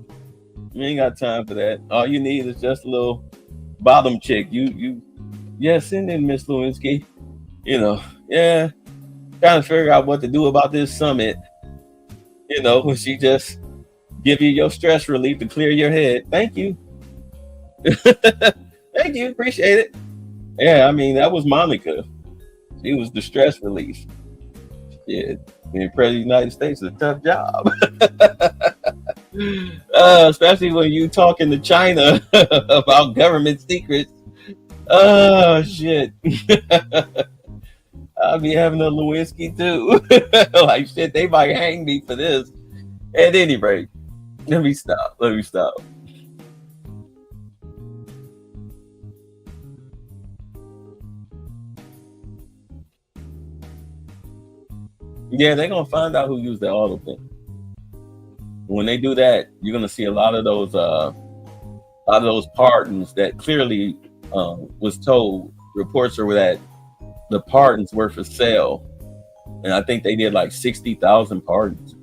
You ain't got time for that. All you need is just a little bottom chick. Send in Miss Lewinsky. You know, yeah, trying to figure out what to do about this summit. You know, when she just give you your stress relief to clear your head. Thank you. Thank you. Appreciate it. Yeah, I mean, that was Monica. She was the stress relief. Yeah. Being president of the United States is a tough job. Especially when you talking to China about government secrets. Oh shit. I'll be having a Lewinsky too. Like shit, they might hang me for this. At any rate, let me stop. Yeah, they're gonna find out who used the auto pen. When they do that, you're gonna see a lot of those pardons that clearly was told. Reports are that the pardons were for sale, and I think they did like 60,000 pardons,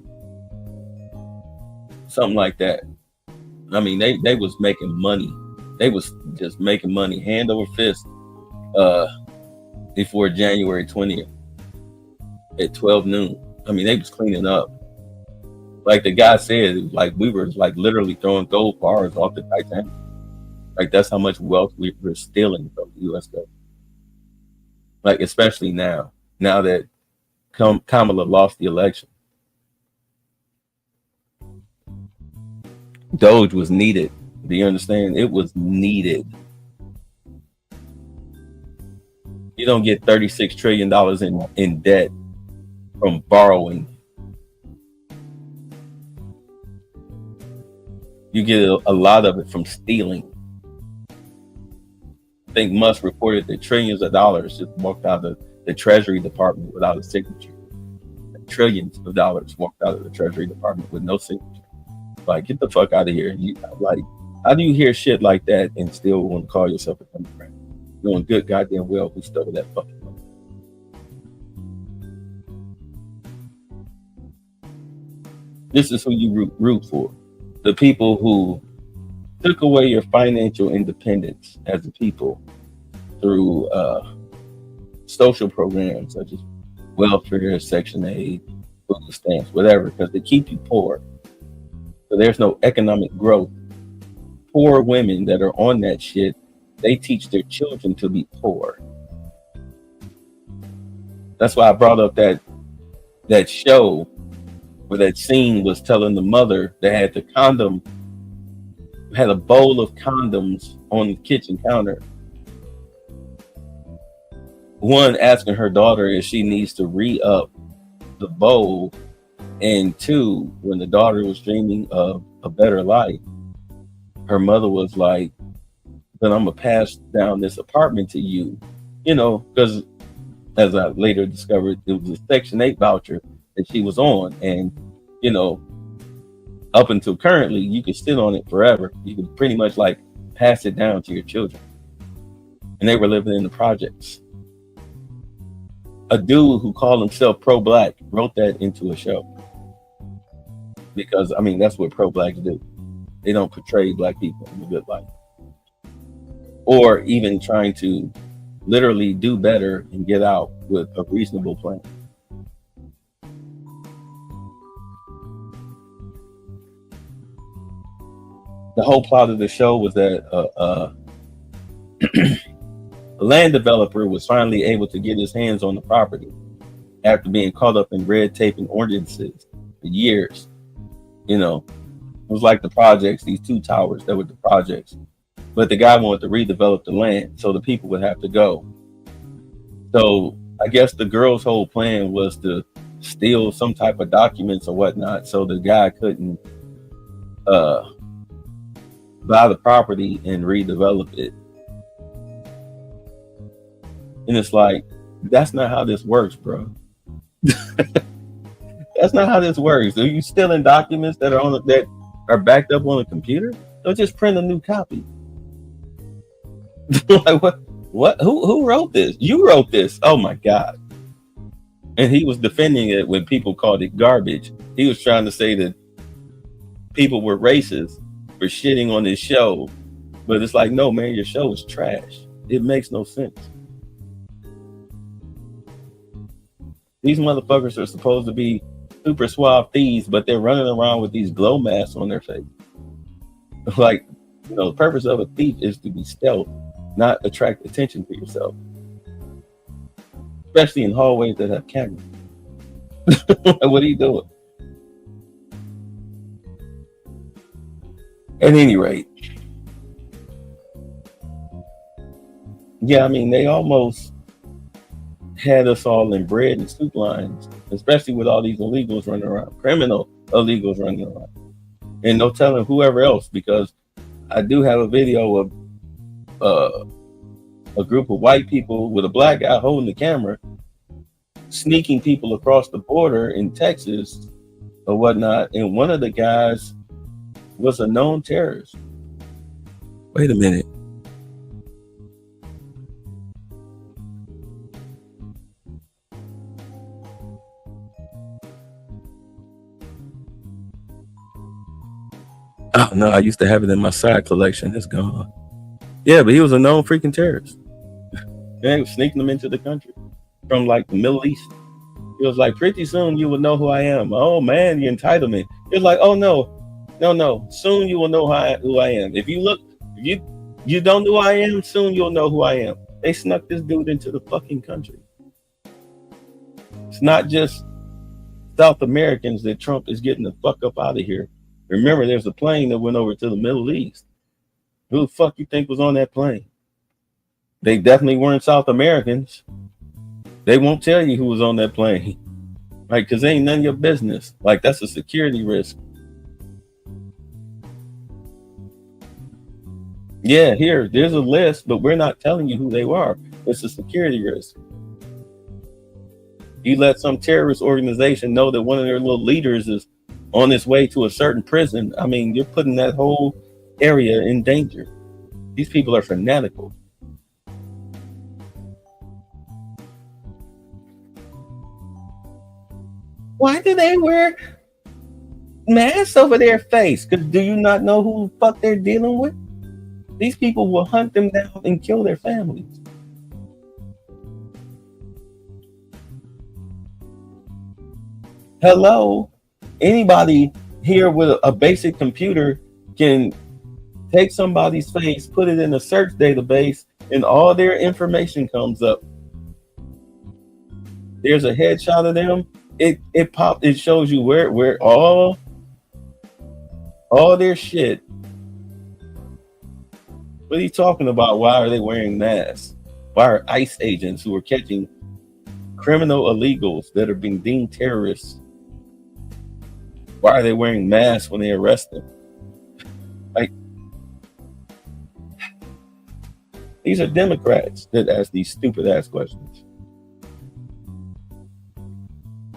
something like that. I mean, they was making money. They was just making money hand over fist before January 20th at 12 noon. I mean, they was cleaning up. Like the guy said, it was like we were like literally throwing gold bars off the Titanic. Like that's how much wealth we were stealing from the U.S. government. Like especially now that Kamala lost the election. Doge was needed. Do you understand? It was needed. You don't get $36 trillion in debt from borrowing. You get a lot of it from stealing. I think Musk reported that trillions of dollars just walked out of the Treasury Department without a signature. Trillions of dollars walked out of the Treasury Department with no signature. Like, get the fuck out of here. Like, how do you hear shit like that and still want to call yourself a Democrat? Knowing good goddamn well who stole that fucking money. This is who you root for. The people who took away your financial independence as a people through social programs such as welfare, Section 8, food stamps, whatever, because they keep you poor. So there's no economic growth. Poor women that are on that shit, they teach their children to be poor. That's why I brought up that show where that scene was telling the mother that had the condom, had a bowl of condoms on the kitchen counter. One, asking her daughter if she needs to re-up the bowl, and two, when the daughter was dreaming of a better life, her mother was like, then I'm gonna pass down this apartment to you, because as I later discovered, it was a Section 8 voucher that she was on, and up until currently, you could sit on it forever. You could pretty much like pass it down to your children. And they were living in the projects. A dude who called himself pro-black wrote that into a show. Because, I mean, that's what pro-blacks do. They don't portray black people in a good light. Or even trying to literally do better and get out with a reasonable plan. The whole plot of the show was that a land developer was finally able to get his hands on the property after being caught up in red tape and ordinances for years. It was like the projects, these two towers that were the projects. But the guy wanted to redevelop the land, so the people would have to go. So I guess the girl's whole plan was to steal some type of documents or whatnot, so the guy couldn't buy the property and redevelop it. And it's like, that's not how this works, bro. That's not how this works. Are you stealing documents that are backed up on a computer? Don't just print a new copy. Like what? Who wrote this? You wrote this. Oh my God. And he was defending it when people called it garbage. He was trying to say that people were racist for shitting on his show. But it's like, no, man, your show is trash. It makes no sense. These motherfuckers are supposed to be super suave thieves, but they're running around with these glow masks on their face. Like, the purpose of a thief is to be stealth, not attract attention to yourself. Especially in hallways that have cameras. What are you doing? At any rate, yeah, I mean, they almost had us all in bread and soup lines, especially with all these illegals running around, criminal illegals running around, and no telling whoever else, because I do have a video of a group of white people with a black guy holding the camera, sneaking people across the border in Texas or whatnot, and one of the guys was a known terrorist. Wait a minute. Oh no, I used to have it in my side collection. It's gone. Yeah, but he was a known freaking terrorist. They was sneaking them into the country from like the Middle East. It was like, pretty soon you will know who I am. Oh man, the entitlement. It's like, oh no. Soon you will know who I am. If you don't know who I am, soon you'll know who I am. They snuck this dude into the fucking country. It's not just South Americans that Trump is getting the fuck up out of here. Remember, there's a plane that went over to the Middle East. Who the fuck you think was on that plane? They definitely weren't South Americans. They won't tell you who was on that plane. Right? Because ain't none of your business. Like, that's a security risk. Yeah, there's a list, but we're not telling you who they are. It's a security risk. You let some terrorist organization know that one of their little leaders is on its way to a certain prison. I mean, you're putting that whole area in danger. These people are fanatical. Why do they wear masks over their face? Because do you not know who the fuck they're dealing with? These people will hunt them down and kill their families. Hello? Anybody here with a basic computer can take somebody's face, put it in a search database, and all their information comes up. There's a headshot of them. It shows you where all their shit. What are you talking about? Why are they wearing masks? Why are ICE agents who are catching criminal illegals that are being deemed terrorists? Why are they wearing masks when they arrest them? Like, these are Democrats that ask these stupid ass questions.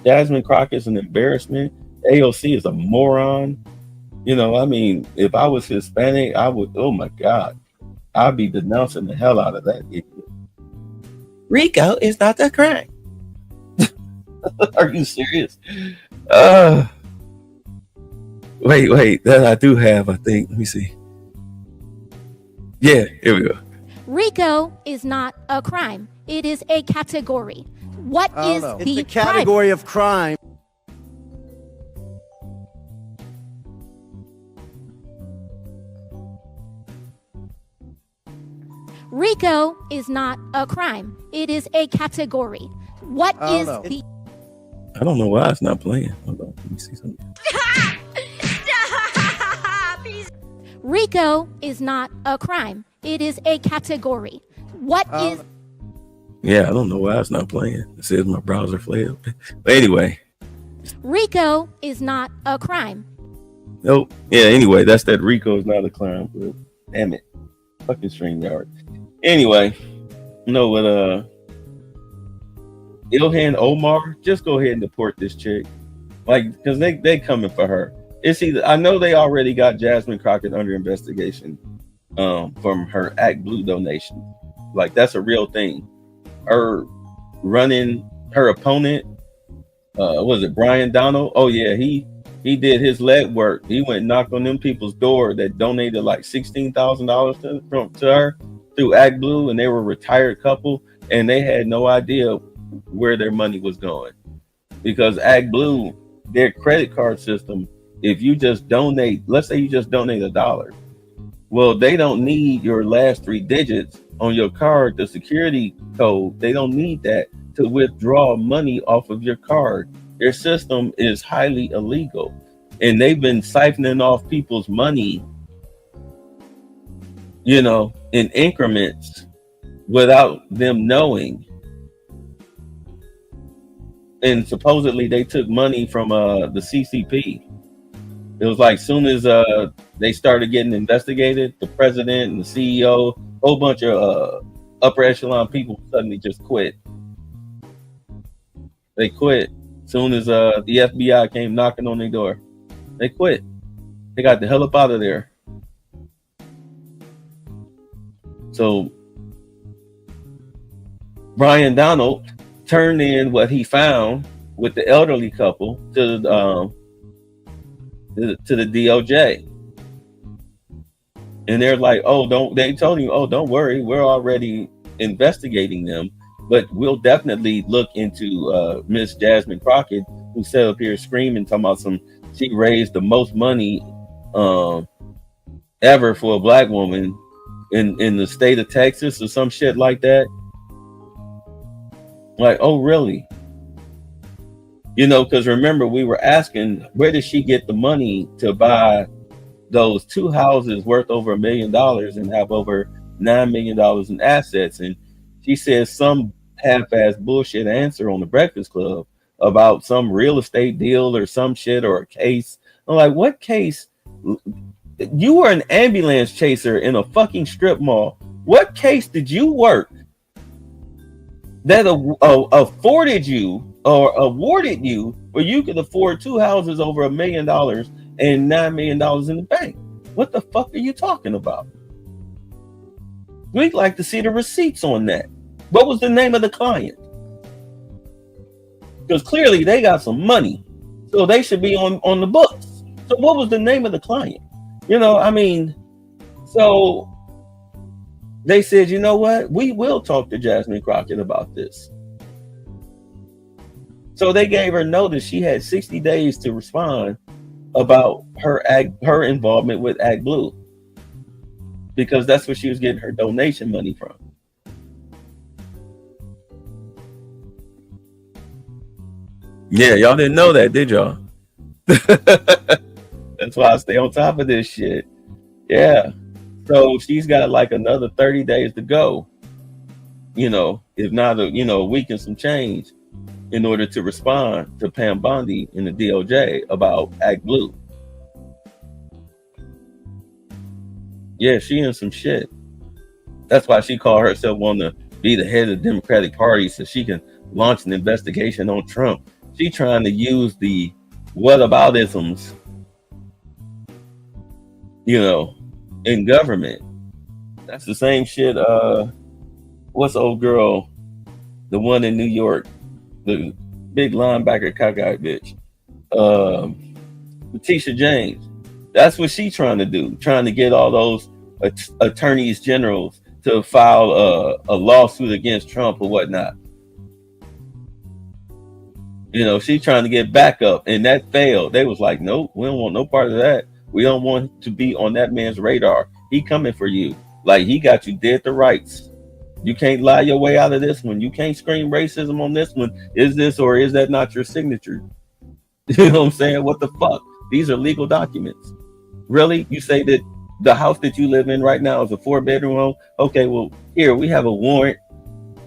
Jasmine Crockett's an embarrassment. AOC is a moron. You know, I mean, if I was Hispanic, I would, oh my God, I'd be denouncing the hell out of that idiot. RICO is not a crime. Are you serious? Wait, that I do have, I think. Let me see. Yeah, here we go. RICO is not a crime. It is a category. What is the it's a category of crime? RICO is not a crime. It is a category. What is the... I don't know why it's not playing. Hold on, let me see something. RICO is not a crime. It is a category. What is... Yeah, I don't know why it's not playing. It says my browser failed. But anyway. RICO is not a crime. Nope. Yeah, anyway, that's that RICO is not a crime. But damn it. Fucking StreamYard. Anyway, you know what, Ilhan Omar, just go ahead and deport this chick. Like, because they coming for her. It's either, I know they already got Jasmine Crockett under investigation from her Act Blue donation. Like, that's a real thing. Her running, her opponent, was it Brian Donald? Oh yeah, he did his leg work. He went and knocked on them people's door that donated like $16,000 to her through Act Blue, and they were a retired couple, and they had no idea where their money was going, because Act Blue, their credit card system, if you just donate, let's say you just donate $1, well, they don't need your last 3 digits on your card, the security code. They don't need that to withdraw money off of your card. Their system is highly illegal, and they've been siphoning off people's money, in increments without them knowing. And supposedly they took money from the CCP. It was like soon as they started getting investigated, the president and the CEO, a whole bunch of upper echelon people suddenly just quit. They quit. Soon as the FBI came knocking on their door, they quit. They got the hell up out of there. So Brian Donald turned in what he found with the elderly couple to the DOJ, and they're like, they told him, don't worry, we're already investigating them, but we'll definitely look into Miss Jasmine Crockett, who sat up here screaming, talking about she raised the most money ever for a black woman in the state of Texas or some shit like that. Like, oh really? Because remember, we were asking, where did she get the money to buy those 2 houses worth over $1 million and have over $9 million in assets? And she says some half-ass bullshit answer on the Breakfast Club about some real estate deal or some shit or a case. I'm like, what case? You were an ambulance chaser in a fucking strip mall. What case did you work that afforded you or awarded you where you could afford 2 houses over $1 million and $9 million in the bank? What the fuck are you talking about? We'd like to see the receipts on that. What was the name of the client? Because clearly they got some money, so they should be on the books. So what was the name of the client? So they said, you know what? We will talk to Jasmine Crockett about this. So they gave her notice. She had 60 days to respond about her involvement with Act Blue, because that's where she was getting her donation money from. Yeah, y'all didn't know that, did y'all? That's why I stay on top of this shit. Yeah. So she's got like another 30 days to go, if not a week and some change, in order to respond to Pam Bondi in the DOJ about Act Blue. Yeah, she in some shit. That's why she called herself wanting to be the head of the Democratic Party so she can launch an investigation on Trump. She trying to use the whataboutisms, in government. That's the same shit. What's the old girl, the one in New York, the big linebacker cockeyed bitch, Letitia James? That's what she trying to do, trying to get all those attorneys generals to file a lawsuit against Trump or whatnot. She trying to get backup, and that failed. They was like, nope, we don't want no part of that. We don't want to be on that man's radar. He coming for you. Like, he got you dead to rights. You can't lie your way out of this one. You can't scream racism on this one. Is this or is that not your signature? You know what I'm saying? What the fuck? These are legal documents. Really? You say that the house that you live in right now is a 4-bedroom home? Okay, well, here we have a warrant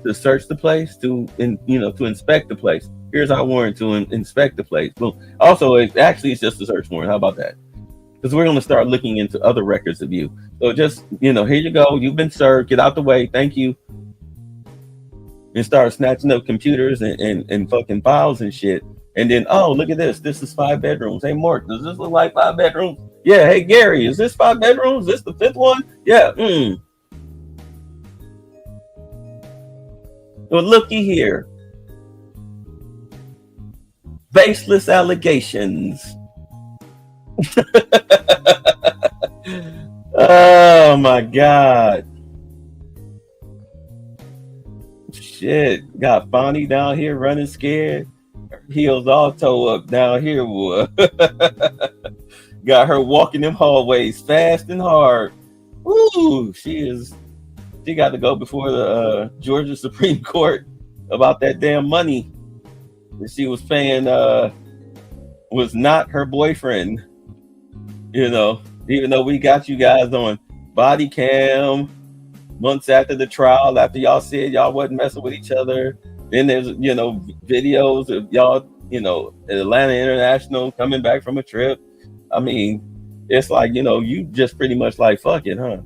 to search the place, to inspect the place. Here's our warrant to inspect the place. Boom. Also, it's just a search warrant. How about that? Because we're going to start looking into other records of you. So just, here you go. You've been served. Get out the way. Thank you. And start snatching up computers and fucking files and shit. And then, oh, look at this. This is 5 bedrooms. Hey, Mark, does this look like 5 bedrooms? Yeah. Hey, Gary, is this 5 bedrooms? Is this the 5th one? Yeah. Well, looky here. Baseless allegations. Oh my God. Shit. Got Bonnie down here running scared. Her heels all toe up down here, boy. Got her walking them hallways fast and hard. Ooh, she got to go before the Georgia Supreme Court about that damn money. that she was paying was not her boyfriend. You know, even though we got you guys on body cam months after the trial, after y'all said y'all wasn't messing with each other. Then there's, you know, videos of y'all, you know, Atlanta International coming back from a trip. I mean, it's like, you know, you just pretty much like, fuck it, huh?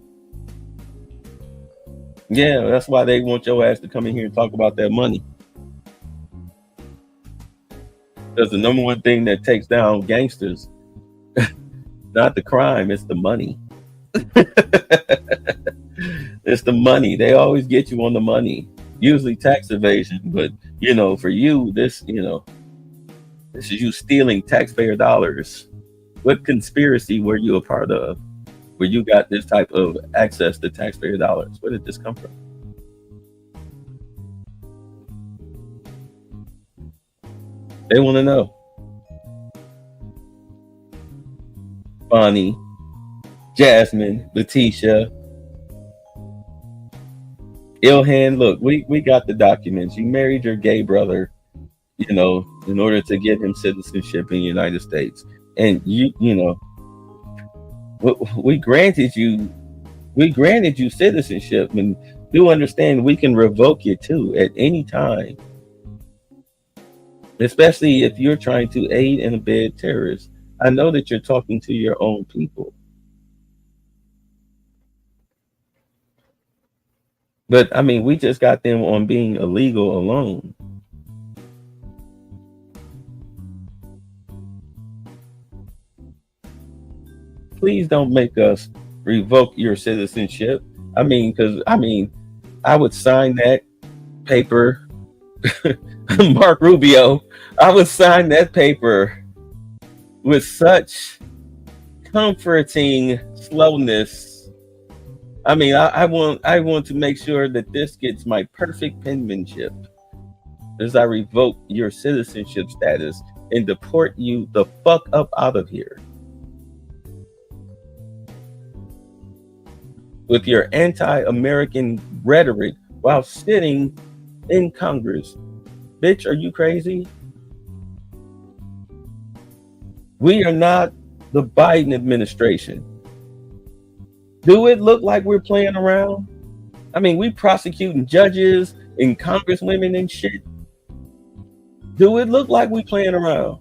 Yeah, that's why they want your ass to come in here and talk about that money. Because the number one thing that takes down gangsters, not the crime, it's the money. It's the money. They always get you on the money. Usually tax evasion, but you know, for you, this, you know, this is you stealing taxpayer dollars. What conspiracy were you a part of where you got this type of access to taxpayer dollars? Where did this come from? They want to know. Bonnie, Jasmine, Letitia, Ilhan, look, we got the documents. You married your gay brother, you know, in order to get him citizenship in the United States. And you know, we granted you citizenship, and do understand we can revoke you too at any time. Especially if you're trying to aid and abet terrorists. I know that you're talking to your own people. But I mean, we just got them on being illegal alone. Please don't make us revoke your citizenship. I mean, because I would sign that paper. Mark Rubio, I would sign that paper with such comforting slowness. I mean, I want to make sure that this gets my perfect penmanship as I revoke your citizenship status and deport you the fuck up out of here. With your anti-American rhetoric while sitting in Congress. Bitch, are you crazy? We are not the Biden administration. Do it look like we're playing around? I mean, we prosecuting judges and congresswomen and shit. Do it look like we playing around?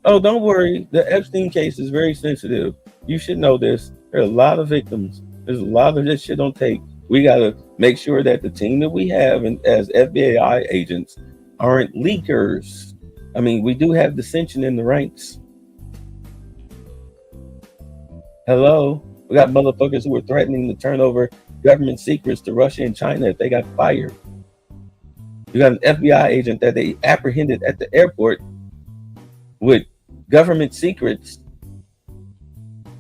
Oh, don't worry. The Epstein case is very sensitive. You should know this. There are a lot of victims. There's a lot of this shit on tape. We got to make sure that the team that we have as FBI agents aren't leakers. I mean, we do have dissension in the ranks. Hello? We got motherfuckers who are threatening to turn over government secrets to Russia and China if they got fired. You got an FBI agent that they apprehended at the airport with government secrets,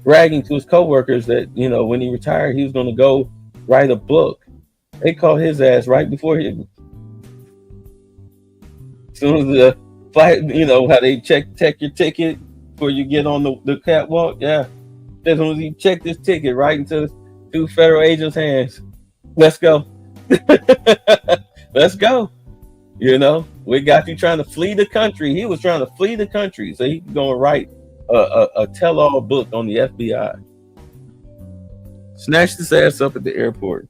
bragging to his coworkers that, you know, when he retired, he was going to go write a book. They called his ass right before he, as soon as the flight, you know, how they check your ticket before you get on the catwalk. Yeah. As soon as he checked his ticket right into two federal agents' hands. Let's go. Let's go. You know, we got you trying to flee the country. He was trying to flee the country so he could go and write a tell-all book on the FBI. Snatched his ass up at the airport.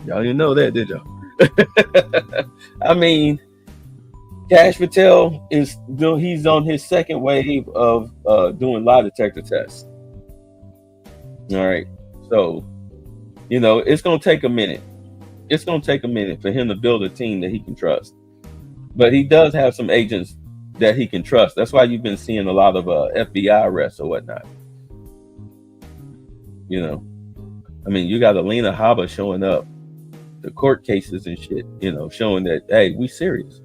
Y'all didn't know that, did y'all? I mean, Cash Patel he's on his second wave of doing lie detector tests. All right. So, you know, it's going to take a minute. It's going to take a minute for him to build a team that he can trust. But he does have some agents that he can trust. That's why you've been seeing a lot of FBI arrests or whatnot. You know, I mean, you got Alina Habba showing up, the court cases and shit, you know, showing that, hey, we serious.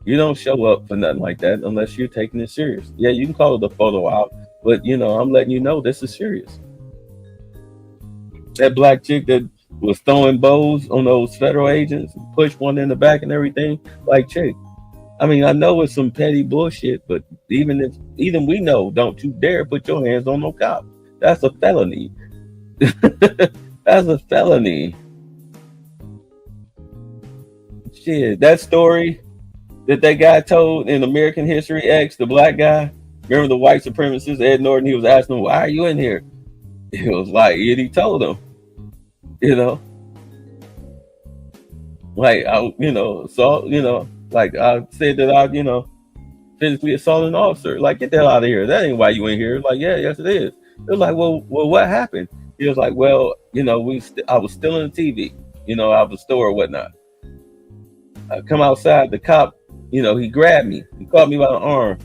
You don't show up for nothing like that unless you're taking it serious. Yeah, you can call the photo out, but, you know, I'm letting you know this is serious. That black chick that was throwing bows on those federal agents, pushed one in the back and everything, like chick. I mean, I know it's some petty bullshit, but even we know, don't you dare put your hands on no cop. That's a felony. That's a felony. Shit, that story that guy told in American History X, the black guy? Remember the white supremacist, Ed Norton? He was asking him, why are you in here? He was like, and he told him, you know, like, like I said that I, physically assaulted an officer. Like, get the hell out of here. That ain't why you in here. Like, yeah, yes it is. It was like, well, what happened? He was like, well, I was stealing the TV, out of the store or whatnot. I come outside, the cop, he grabbed me. He caught me by the arm.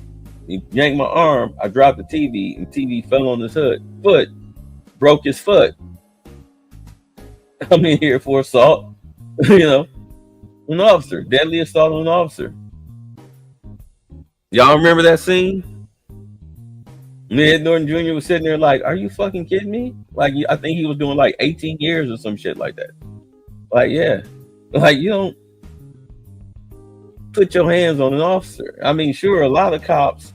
He yanked my arm. I dropped the TV, and the TV fell on his foot, broke his foot. I'm in here for assault, an officer, deadly assault on an officer. Y'all remember that scene? Ed Norton Jr. was sitting there like, are you fucking kidding me? Like, I think he was doing like 18 years or some shit like that. Like, yeah. Like, you don't put your hands on an officer. I mean, sure, a lot of cops,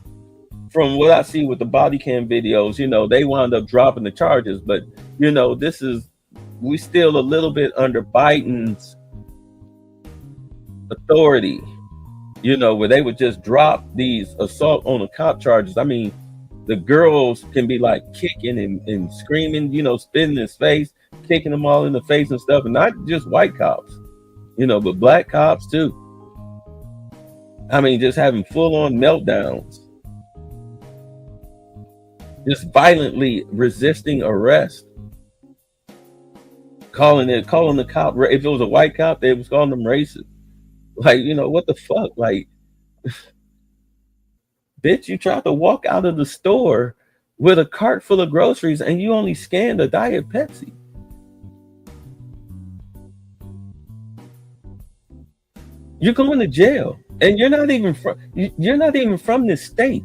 from what I see with the body cam videos, they wound up dropping the charges. But, we still a little bit under Biden's authority, where they would just drop these assault on a cop charges. I mean, the girls can be like kicking and screaming, spitting in his face, kicking them all in the face and stuff. And not just white cops, but black cops too. I mean, just having full on meltdowns, just violently resisting arrest, calling the cop. If it was a white cop, they was calling them racist. Like, what the fuck? Like, bitch, you tried to walk out of the store with a cart full of groceries and you only scanned a Diet Pepsi. You're going to jail, and you're not even from this state.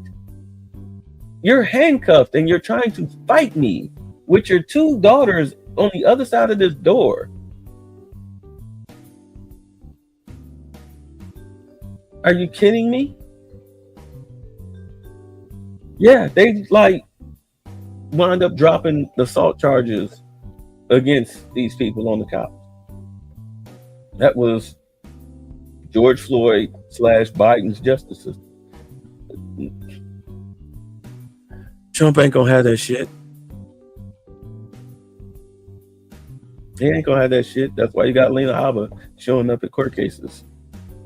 You're handcuffed and you're trying to fight me with your two daughters on the other side of this door. Are you kidding me? Yeah, they wind up dropping the assault charges against these people on the cops. That was George Floyd / Biden's justice system. Trump ain't gonna have that shit. He ain't gonna have that shit. That's why you got Lena Abba showing up at court cases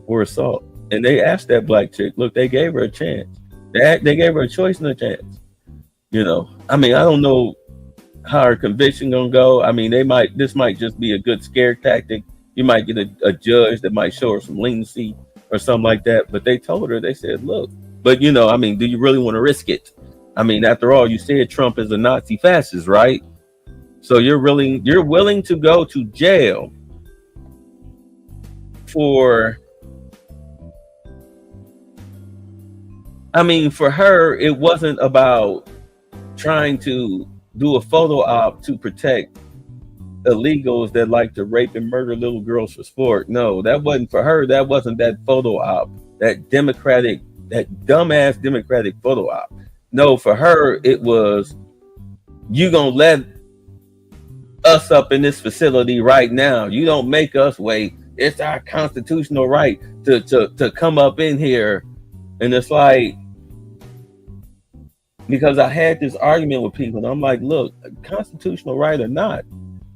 for assault. And they asked that black chick, look, they gave her a chance. They gave her a choice and a chance. I mean, I don't know how her conviction gonna go. I mean, this might just be a good scare tactic. You might get a judge that might show her some leniency or something like that. But they told her, they said, look, but I mean, do you really want to risk it? I mean, after all, you said Trump is a Nazi fascist, right? So you're willing to go to jail for, I mean, for her, it wasn't about trying to do a photo op to protect illegals that like to rape and murder little girls for sport. No, that wasn't for her. That wasn't that photo op, that dumbass Democratic photo op. No, for her, it was, you gonna let us up in this facility right now. You don't make us wait. It's our constitutional right to come up in here. And it's like, because I had this argument with people, and I'm like, look, constitutional right or not,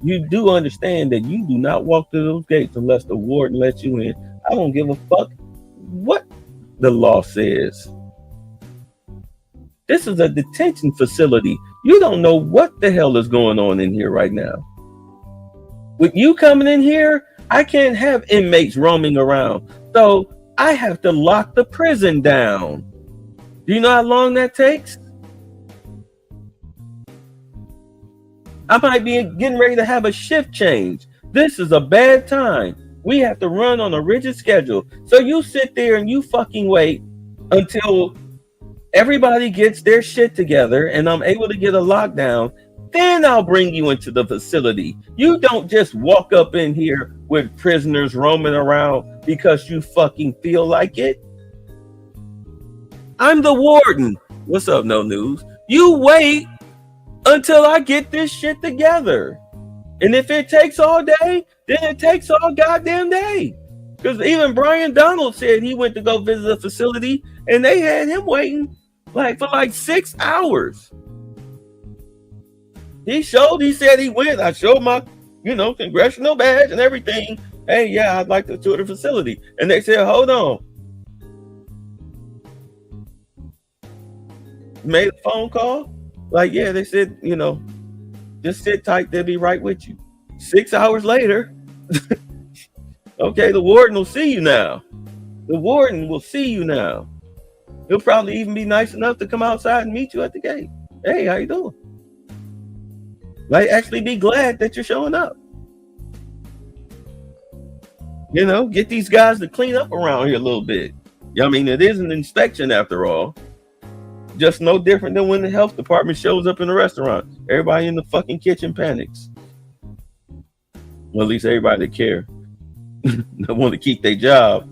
you do understand that you do not walk through those gates unless the warden lets you in. I don't give a fuck what the law says. This is a detention facility. You don't know what the hell is going on in here right now. With you coming in here, I can't have inmates roaming around. So I have to lock the prison down. Do you know how long that takes? I might be getting ready to have a shift change. This is a bad time. We have to run on a rigid schedule. So you sit there and you fucking wait until everybody gets their shit together and I'm able to get a lockdown. Then I'll bring you into the facility. You don't just walk up in here with prisoners roaming around because you fucking feel like it. I'm the warden. What's up, No News? You wait until I get this shit together. And if it takes all day, then it takes all goddamn day. Because even Brian Donald said he went to go visit a facility and they had him waiting for 6 hours. He said he went. I showed my, congressional badge and everything. Hey, yeah, I'd like to tour the facility. And they said, hold on. Made a phone call. Yeah, they said, just sit tight. They'll be right with you. 6 hours later, okay, the warden will see you now. The warden will see you now. He'll probably even be nice enough to come outside and meet you at the gate. Hey, how you doing? Actually be glad that you're showing up. Get these guys to clean up around here a little bit. I mean, it is an inspection after all. Just no different than when the health department shows up in a restaurant. Everybody in the fucking kitchen panics. Well, at least everybody that care. They want to keep their job,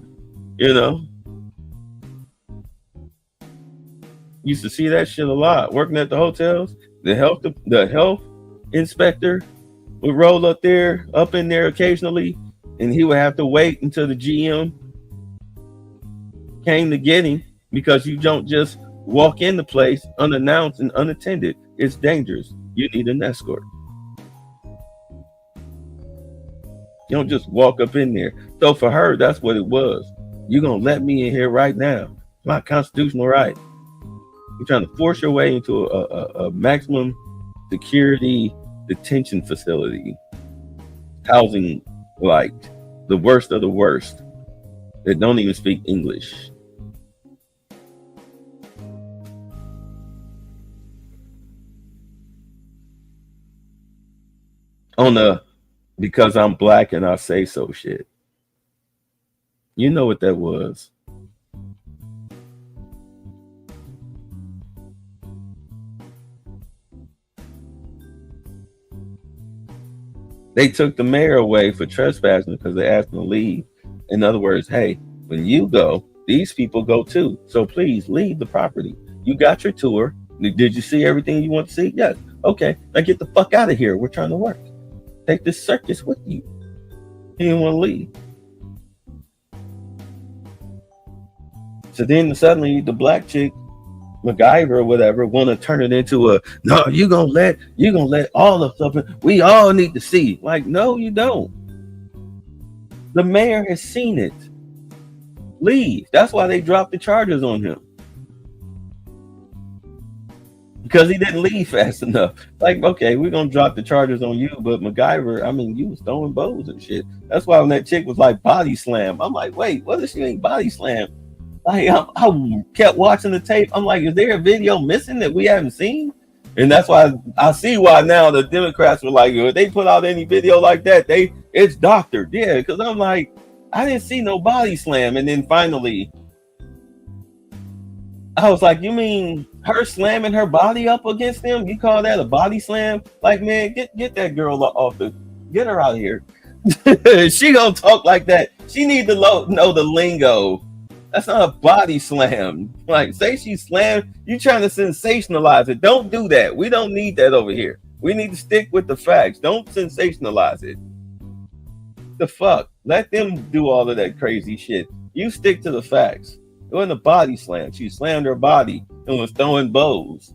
Used to see that shit a lot. Working at the hotels, the health inspector would roll up in there occasionally, and he would have to wait until the GM came to get him, because you don't just walk in the place unannounced and unattended. It's dangerous. You need an escort. You don't just walk up in there. So for her, that's what it was. You're going to let me in here right now. My constitutional right. You're trying to force your way into a maximum security detention facility, housing the worst of the worst that don't even speak English. On the because I'm black and I say so shit. You know what that was. They took the mayor away for trespassing because they asked him to leave. In other words, hey, when you go, these people go too. So please leave the property. You got your tour. Did you see everything you want to see? Yes. Okay. Now get the fuck out of here. We're trying to work. Take this circus with you. He didn't want to leave. So then suddenly the black chick, MacGyver or whatever, want to turn it into no, you're gonna let all of something. We all need to see. No, you don't. The mayor has seen it. Leave. That's why they dropped the charges on him. Because he didn't leave fast enough. Okay, we're gonna drop the charges on you, but MacGyver, I mean, you was throwing bows and shit. That's why when that chick was body slam, I'm wait, what if she ain't body slam? I kept watching the tape. I'm is there a video missing that we haven't seen? And that's why I see why now the Democrats were if they put out any video like that, it's doctored. Yeah, because I'm I didn't see no body slam. And then finally, I was you mean her slamming her body up against them? You call that a body slam? Man, get that girl get her out of here. She gonna talk like that. She need to know the lingo. That's not a body slam. Say she slammed. You trying to sensationalize it. Don't do that. We don't need that over here. We need to stick with the facts. Don't sensationalize it. The fuck? Let them do all of that crazy shit. You stick to the facts. It wasn't a body slam. She slammed her body and was throwing bows.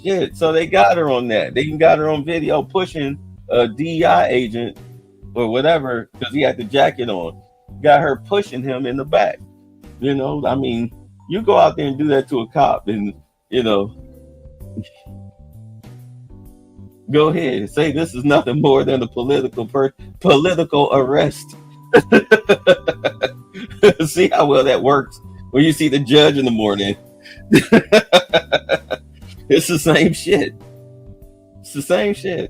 Shit. So they got her on that. They even got her on video pushing a DEI agent or whatever because he had the jacket on. Got her pushing him in the back. I mean, you go out there and do that to a cop and, go ahead and say this is nothing more than a political arrest. See how well that works when you see the judge in the morning. It's the same shit. It's the same shit.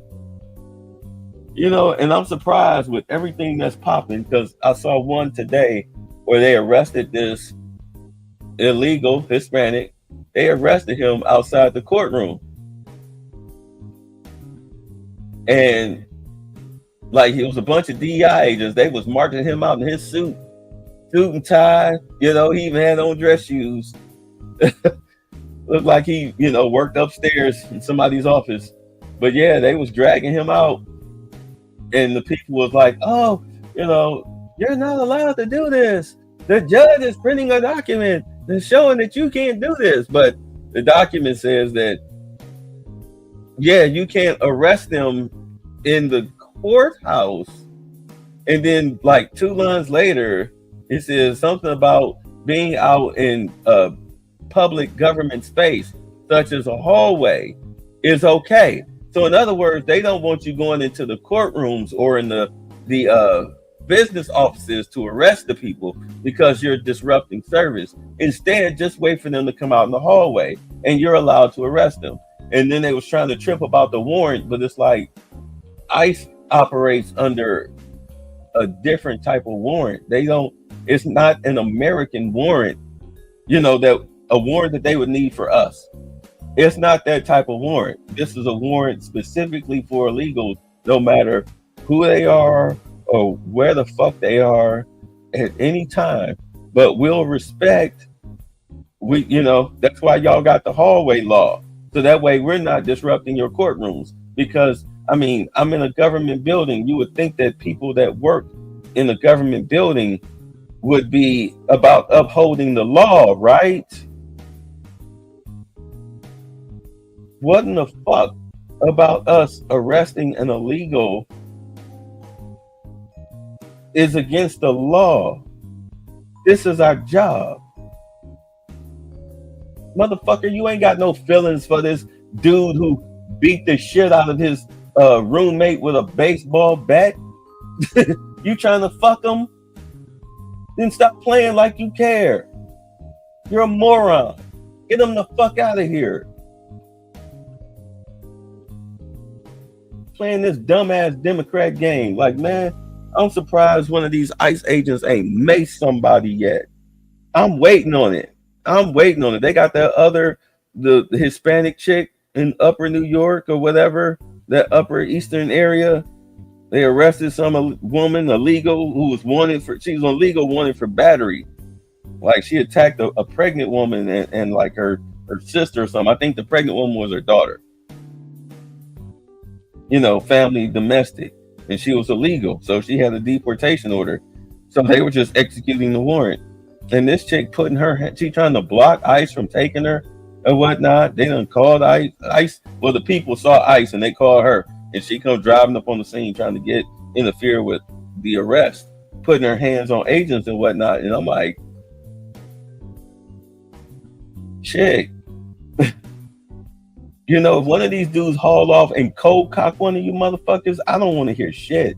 And I'm surprised with everything that's popping because I saw one today where they arrested this illegal Hispanic. They arrested him outside the courtroom. And it was a bunch of DEI agents. They was marching him out in his suit and tie. He even had on dress shoes. Looked like he, worked upstairs in somebody's office. But yeah, they was dragging him out. And the people was oh, y'all You're not allowed to do this. The judge is printing a document that's showing that you can't do this. But the document says that, yeah, you can't arrest them in the courthouse. And then like 2 lines later, it says something about being out in a public government space, such as a hallway, is okay. So in other words, they don't want you going into the courtrooms or in the business offices to arrest the people because you're disrupting service. Instead, just wait for them to come out in the hallway and you're allowed to arrest them. And then they was trying to trip about the warrant, but it's like ICE operates under a different type of warrant. It's not an American warrant, that a warrant that they would need for us. It's not that type of warrant. This is a warrant specifically for illegals, no matter who they are or where the fuck they are at any time. But we'll respect, that's why y'all got the hallway law. So that way we're not disrupting your courtrooms. Because, I'm in a government building. You would think that people that work in a government building would be about upholding the law, right? What in the fuck about us arresting an illegal is against the law? This is our job. Motherfucker, you ain't got no feelings for this dude who beat the shit out of his roommate with a baseball bat. You trying to fuck him? Then stop playing like you care. You're a moron. Get him the fuck out of here. Playing this dumbass Democrat game. Like, man, I'm surprised one of these ICE agents ain't maced somebody yet. I'm waiting on it. They got that the Hispanic chick in Upper New York or whatever, that Upper Eastern area. They arrested some woman, illegal, who was wanted for battery. Like, she attacked a pregnant woman and like her sister or something. I think the pregnant woman was her daughter. Family domestic. And she was illegal. So she had a deportation order. So they were just executing the warrant. And this chick she trying to block ICE from taking her and whatnot. They done called ICE. Well, the people saw ICE and they called her. And she comes driving up on the scene trying to interfere with the arrest, putting her hands on agents and whatnot. And I'm like, chick, if one of these dudes haul off and cold cock one of you motherfuckers, I don't want to hear shit.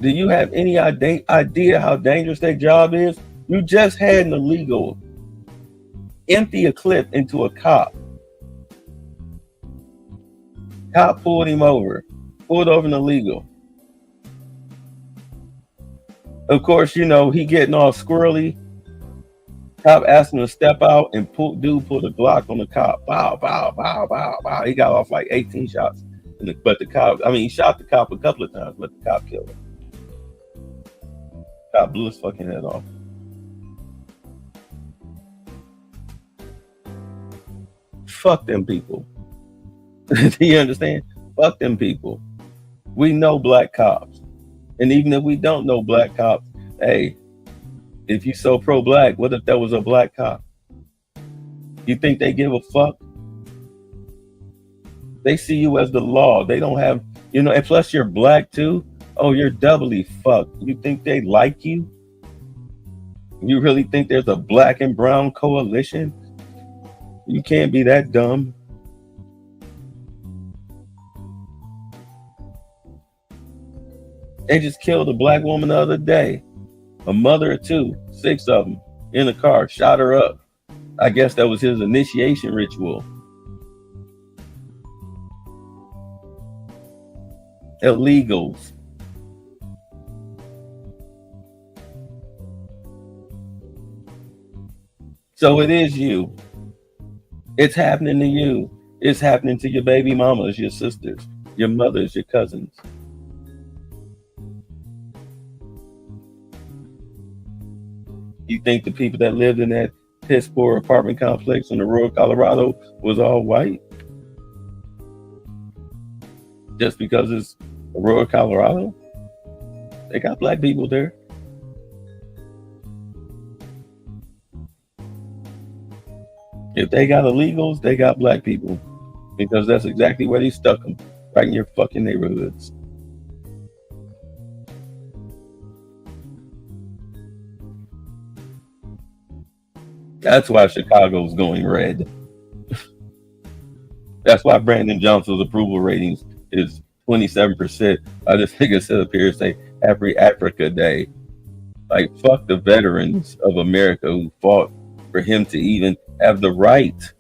Do you have any idea how dangerous that job is? You just had an illegal empty a clip into a cop. Cop pulled over an illegal. Of course, he getting all squirrely. Cop asked him to step out and pulled a Glock on the cop. Bow, bow, bow, bow, bow. He got off like 18 shots. But the cop, he shot the cop a couple of times, but the cop killed him. Cop blew his fucking head off. Fuck them people. Do you understand? Fuck them people. We know black cops. And even if we don't know black cops, hey, if you so pro-black, what if that was a black cop? You think they give a fuck? They see you as the law. They don't have, and plus you're black too. Oh, you're doubly fucked. You think they like you? You really think there's a black and brown coalition? You can't be that dumb. They just killed a black woman the other day. A mother of 2, 6 of them in a car, shot her up. I guess that was his initiation ritual. Illegals. So it is you. It's happening to you. It's happening to your baby mamas, your sisters, your mothers, your cousins. You think the people that lived in that piss poor apartment complex in Aurora, Colorado was all white? Just because it's Aurora, Colorado? They got black people there. If they got illegals, they got black people, because that's exactly where they stuck them, right in your fucking neighborhoods. That's why Chicago's going red. That's why Brandon Johnson's approval ratings is 27%. I just think it's up here say Happy Africa Day. Like, fuck the veterans of America who fought for him to even have the right.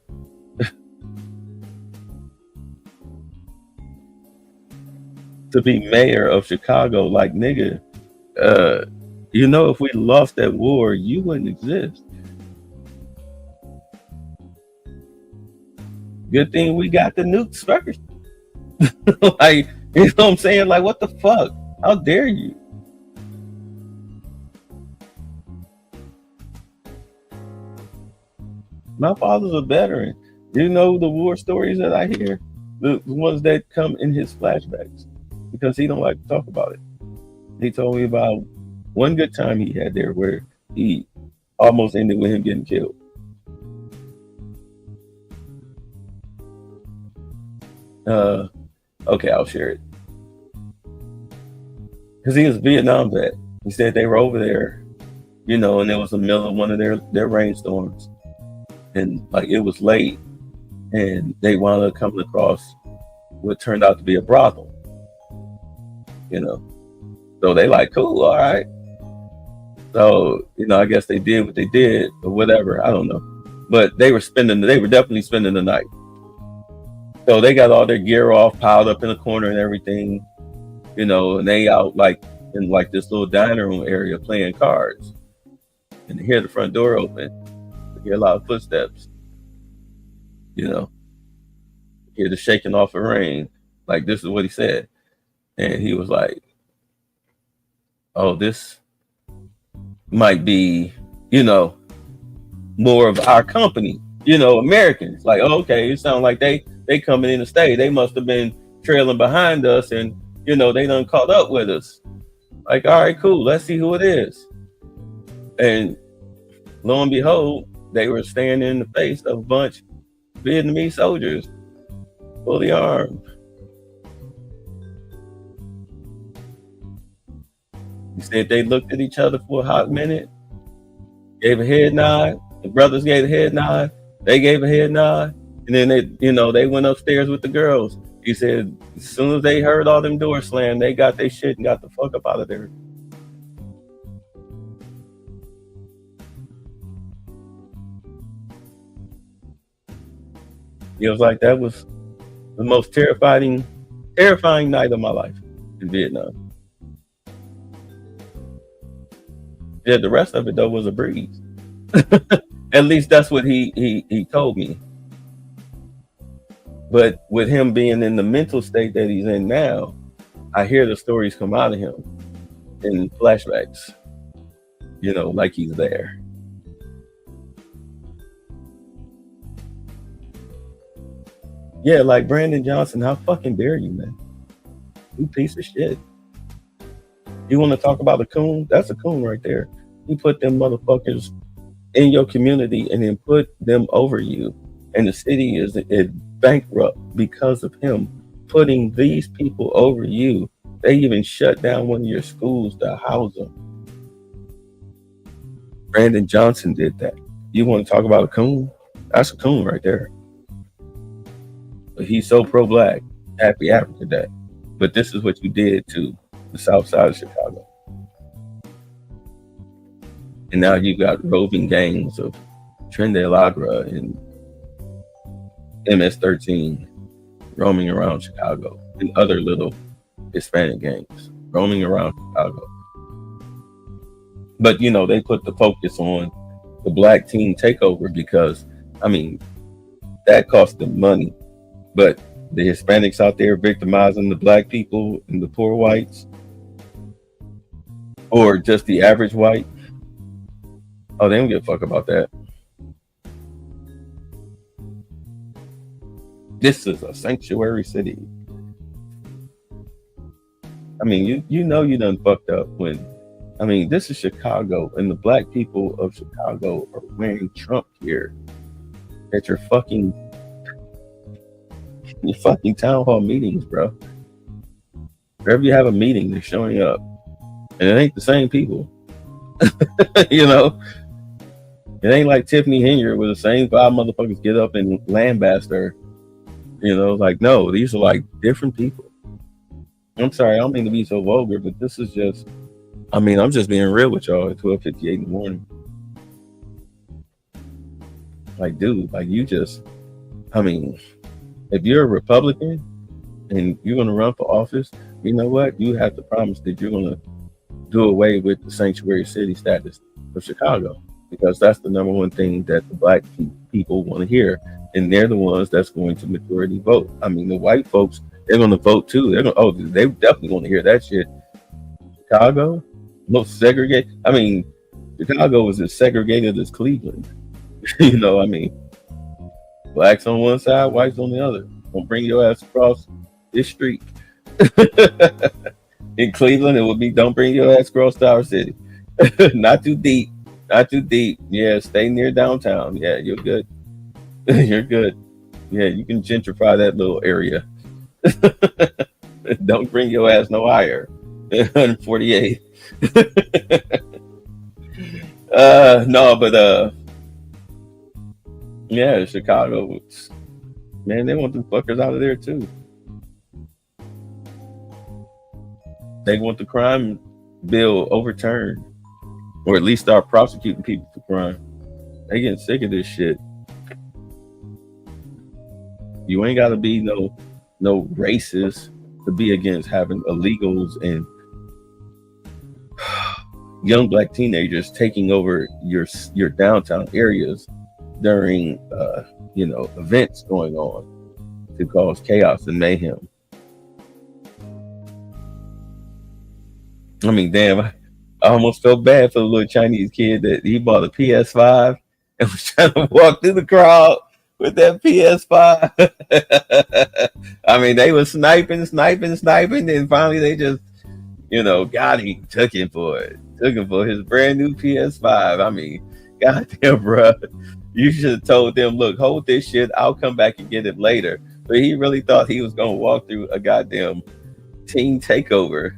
To be mayor of Chicago. Like, nigga, you know, if we lost that war, you wouldn't exist. Good thing we got the nukes first. Like, you know what I'm saying? Like, what the fuck? How dare you? My father's a veteran. You know the war stories that I hear? The ones that come in his flashbacks. Because he don't like to talk about it. He told me about one good time he had there where he almost ended with him getting killed. Okay, I'll share it. Because he was a Vietnam vet. He said they were over there, you know, and it was the middle of one of their rainstorms. And like, it was late, and they wound up coming across what turned out to be a brothel. You know, so they like, cool, all right. So, you know, I guess they did what they did or whatever. I don't know, but they were definitely spending the night. So they got all their gear off, piled up in a corner and everything, you know, and they out like in like this little dining room area playing cards. And they hear the front door open. They hear a lot of footsteps, you know, hear the shaking off the rain. Like, this is what he said. And he was like, oh, this might be, you know, more of our company, you know, Americans. Like, oh, okay, it sounds like they coming in to stay. They must have been trailing behind us, and, you know, they done caught up with us. Like, all right, cool, let's see who it is. And lo and behold, they were standing in the face of a bunch of Vietnamese soldiers, fully armed. He said they looked at each other for a hot minute, gave a head nod. The brothers gave a head nod. They gave a head nod. And then they went upstairs with the girls. He said as soon as they heard all them doors slam, they got their shit and got the fuck up out of there. He was like, that was the most terrifying night of my life in Vietnam. Yeah, the rest of it though was a breeze. At least that's what he told me. But with him being in the mental state that he's in now, I hear the stories come out of him in flashbacks, you know, like he's there. Yeah, like Brandon Johnson, how fucking dare you, man? You piece of shit. You want to talk about a coon? That's a coon right there. You put them motherfuckers in your community and then put them over you. And the city is bankrupt because of him putting these people over you. They even shut down one of your schools to house them. Brandon Johnson did that. You want to talk about a coon? That's a coon right there. But he's so pro-black. Happy Africa Day. But this is what you did to the south side of Chicago. And now you've got roving gangs of Trindale Agra and MS-13 roaming around Chicago, and other little Hispanic gangs roaming around Chicago. But, you know, they put the focus on the black teen takeover because, I mean, that cost them money. But the Hispanics out there victimizing the black people and the poor whites, or just the average white, oh, they don't give a fuck about that. This is a sanctuary city. I mean, you know you done fucked up when, I mean, this is Chicago, and the black people of Chicago are wearing Trump gear at your fucking town hall meetings, bro. Wherever you have a meeting, they're showing up, and it ain't the same people. You know, it ain't like Tiffany Henry where the same 5 motherfuckers get up and lambast her. You know, like, no, these are like different people. I'm sorry, I don't mean to be so vulgar, but this is just, I mean, I'm just being real with y'all at 12:58 in the morning. Like, dude, like, you just, I mean, if you're a Republican and you're going to run for office, you know what? You have to promise that you're going to do away with the sanctuary city status of Chicago, because that's the number one thing that the black people want to hear. And they're the ones that's going to majority vote. I mean, the white folks, they're going to vote too. They're going to, they definitely going to hear that shit. Chicago, most segregated. I mean, Chicago is as segregated as Cleveland. You know, I mean, blacks on one side, whites on the other. Don't bring your ass across this street. In Cleveland, it would be don't bring your ass across Tower City. Not too deep. Not too deep. Yeah, stay near downtown. Yeah, you're good. You're good. Yeah, you can gentrify that little area. Don't bring your ass no higher. 148. No, but yeah, Chicago, man, they want the fuckers out of there too. They want the crime bill overturned, or at least start prosecuting people for crime. They getting sick of this shit. You ain't gotta be no racist to be against having illegals and young black teenagers taking over your downtown areas during events going on to cause chaos and mayhem. I mean, damn, I almost felt bad for the little Chinese kid that he bought a PS5 and was trying to walk through the crowd with that PS5. I mean, they were sniping, and finally they just, got him, took him for his brand new PS5. I mean, goddamn, bro, you should have told them, look, hold this shit, I'll come back and get it later. But he really thought he was gonna walk through a goddamn team takeover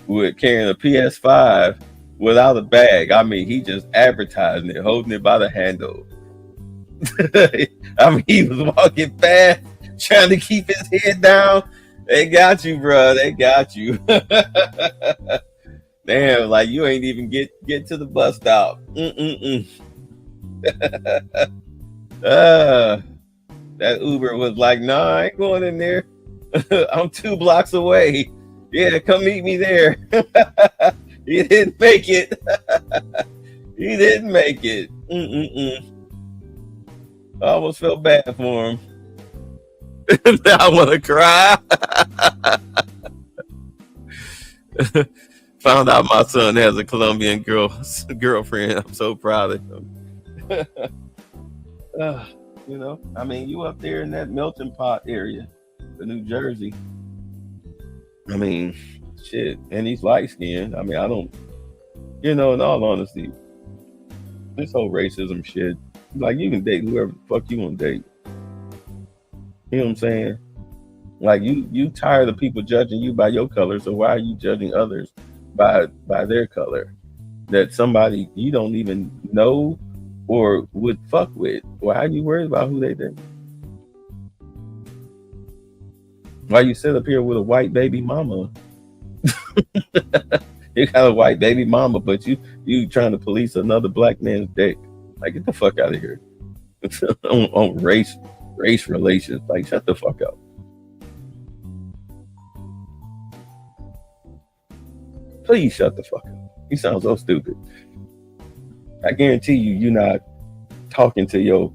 with carrying a PS5 without a bag. I mean, he just advertising it, holding it by the handle. I mean, he was walking fast, trying to keep his head down. They got you, bro. They got you. Damn, like you ain't even get to the bus stop. That Uber was like, nah, I ain't going in there. I'm 2 blocks away. Yeah, come meet me there. He didn't make it. He didn't make it. I almost felt bad for him. Now I want to cry. Found out my son has a Colombian girlfriend. I'm so proud of him. I mean, you up there in that melting pot area, the New Jersey. I mean, shit, and he's light skinned. I mean, I don't, in all honesty, this whole racism shit, like you can date whoever the fuck you want to date. You know what I'm saying? Like you tired of people judging you by your color, so why are you judging others by their color? That somebody you don't even know or would fuck with. Why are you worried about who they date? Why you sit up here with a white baby mama? You got a white baby mama, but you trying to police another black man's dick. Like, get the fuck out of here. on race relations. Like, shut the fuck up. Please shut the fuck up. You sound so stupid. I guarantee you're not talking to your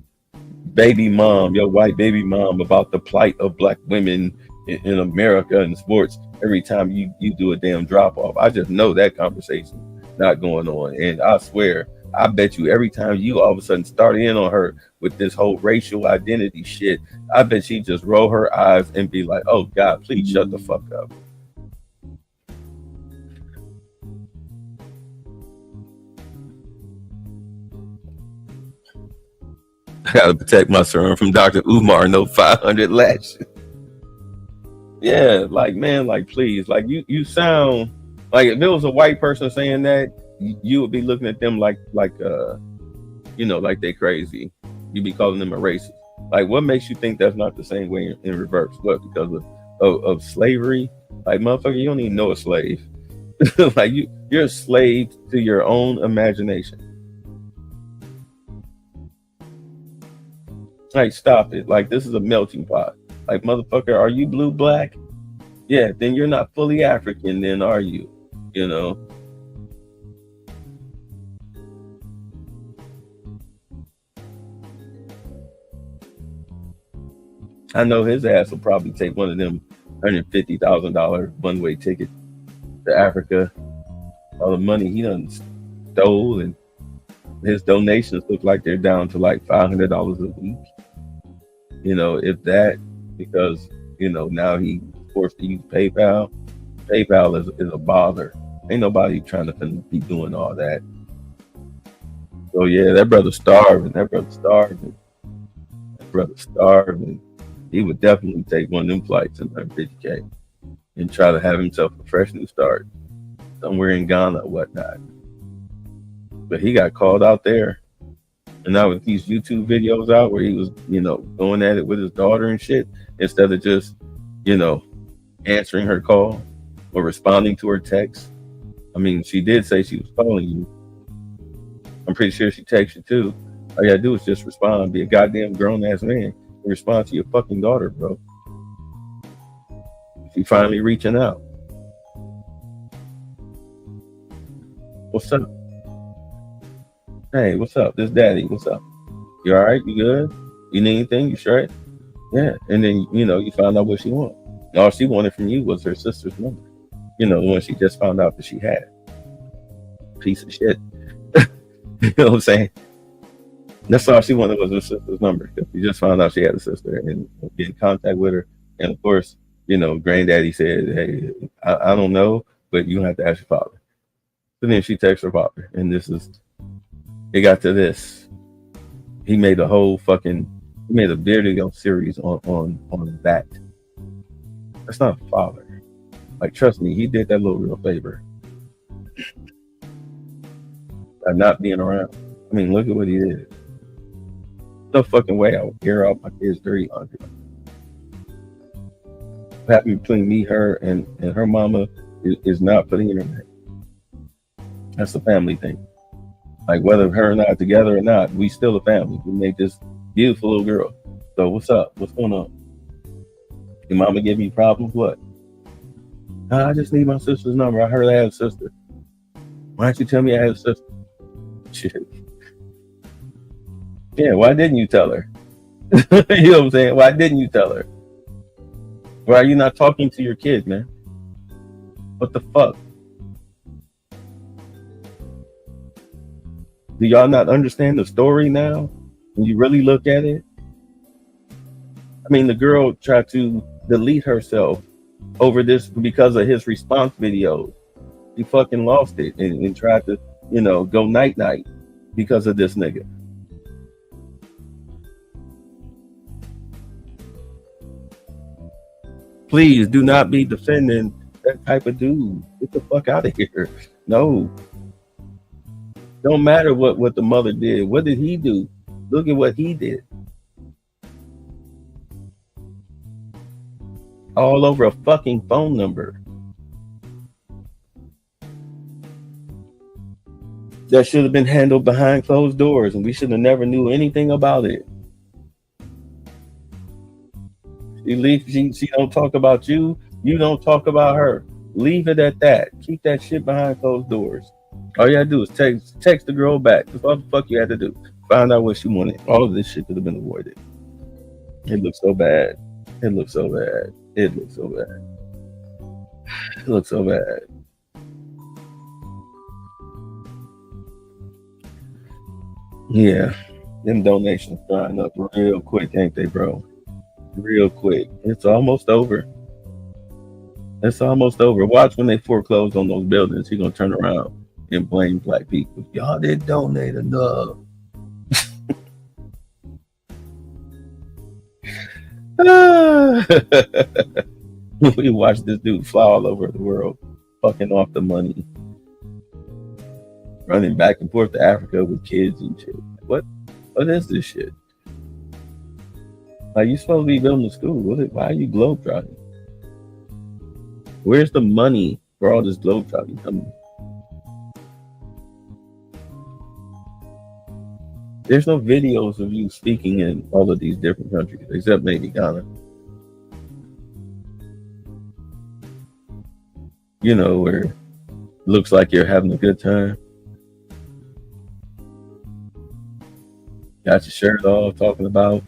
baby mom, your white baby mom, about the plight of black women in America and sports every time you do a damn drop off. I just know that conversation not going on. And I swear, I bet you every time you all of a sudden start in on her with this whole racial identity shit, I bet she just roll her eyes and be like, oh God, please shut the fuck up. I gotta protect my son from Dr. Umar. No 500 lashes. Yeah, like man, like please, like you sound like if it was a white person saying that, you would be looking at them like you know, like they crazy. You'd be calling them a racist. Like, what makes you think that's not the same way in reverse? What, because of slavery? Like, motherfucker, you don't even know a slave. Like you're a slave to your own imagination. Like, stop it. Like, this is a melting pot. Like, motherfucker, are you blue black? Yeah, then you're not fully African, then are you? You know? I know his ass will probably take one of them $150,000 one-way tickets to Africa. All the money he done stole, and his donations look like they're down to like $500 a week. You know, if that, because, you know, now he's forced to use PayPal. PayPal is a bother. Ain't nobody trying to be doing all that. So yeah, that brother's starving. He would definitely take one of them flights in $50K and try to have himself a fresh new start somewhere in Ghana or whatnot. But he got called out there. And now with these YouTube videos out where he was, you know, going at it with his daughter and shit, instead of just, you know, answering her call or responding to her text. I mean, she did say she was calling you. I'm pretty sure she texted you too. All you gotta do is just respond, be a goddamn grown ass man, and respond to your fucking daughter, bro. She finally reaching out. What's up? Hey, what's up? This daddy, what's up? You all right? You good? You need anything? You straight? Yeah. And then, you know, you found out what she wanted. All she wanted from you was her sister's number. You know, the one she just found out that she had. Piece of shit. You know what I'm saying? That's all she wanted was her sister's number. She just found out she had a sister and get in contact with her. And of course, you know, granddaddy said, hey, I don't know, but you have to ask your father. So then she texts her father, and it got to this. He made a whole he made a video series on that. That's not a father. Like, trust me, he did that little real favor by not being around. I mean, look at what he did. No fucking way I would air out my kids' dirty laundry. What happened between me, her, and her mama is not for the internet. That's a family thing. Like, whether her and I are together or not, we still a family. We made this beautiful little girl. So what's up? What's going on? Your mama give me problems? What? I just need my sister's number. I heard I had a sister. Why don't you tell me I had a sister? Shit. Yeah, why didn't you tell her? You know what I'm saying? Why didn't you tell her? Why are you not talking to your kid, man? What the fuck? Do y'all not understand the story now? When you really look at it? I mean, the girl tried to delete herself over this because of his response videos. He fucking lost it and tried to, you know, go night-night because of this nigga. Please do not be defending that type of dude. Get the fuck out of here. No. Don't matter what the mother did. What did he do? Look at what he did. All over a fucking phone number. That should have been handled behind closed doors, and we should have never knew anything about it. She don't talk about you. You don't talk about her. Leave it at that. Keep that shit behind closed doors. All you gotta do is text the girl back. That's what the fuck you had to do. Find out what she wanted. All of this shit could have been avoided. It looks so bad. It looks so bad. It looks so bad. It looks so bad. Yeah, them donations drying up real quick, ain't they, bro? Real quick. It's almost over. It's almost over. Watch when they foreclose on those buildings. He's gonna turn around and blame black people. Y'all didn't donate enough. We watched this dude fly all over the world, fucking off the money, running back and forth to Africa with kids and shit. What is this shit? Like, you supposed to be building a school. Why are you globetrotting? Where's the money for all this globetrotting coming? There's no videos of you speaking in all of these different countries, except maybe Ghana. You know, where it looks like you're having a good time. Got your shirt off, talking about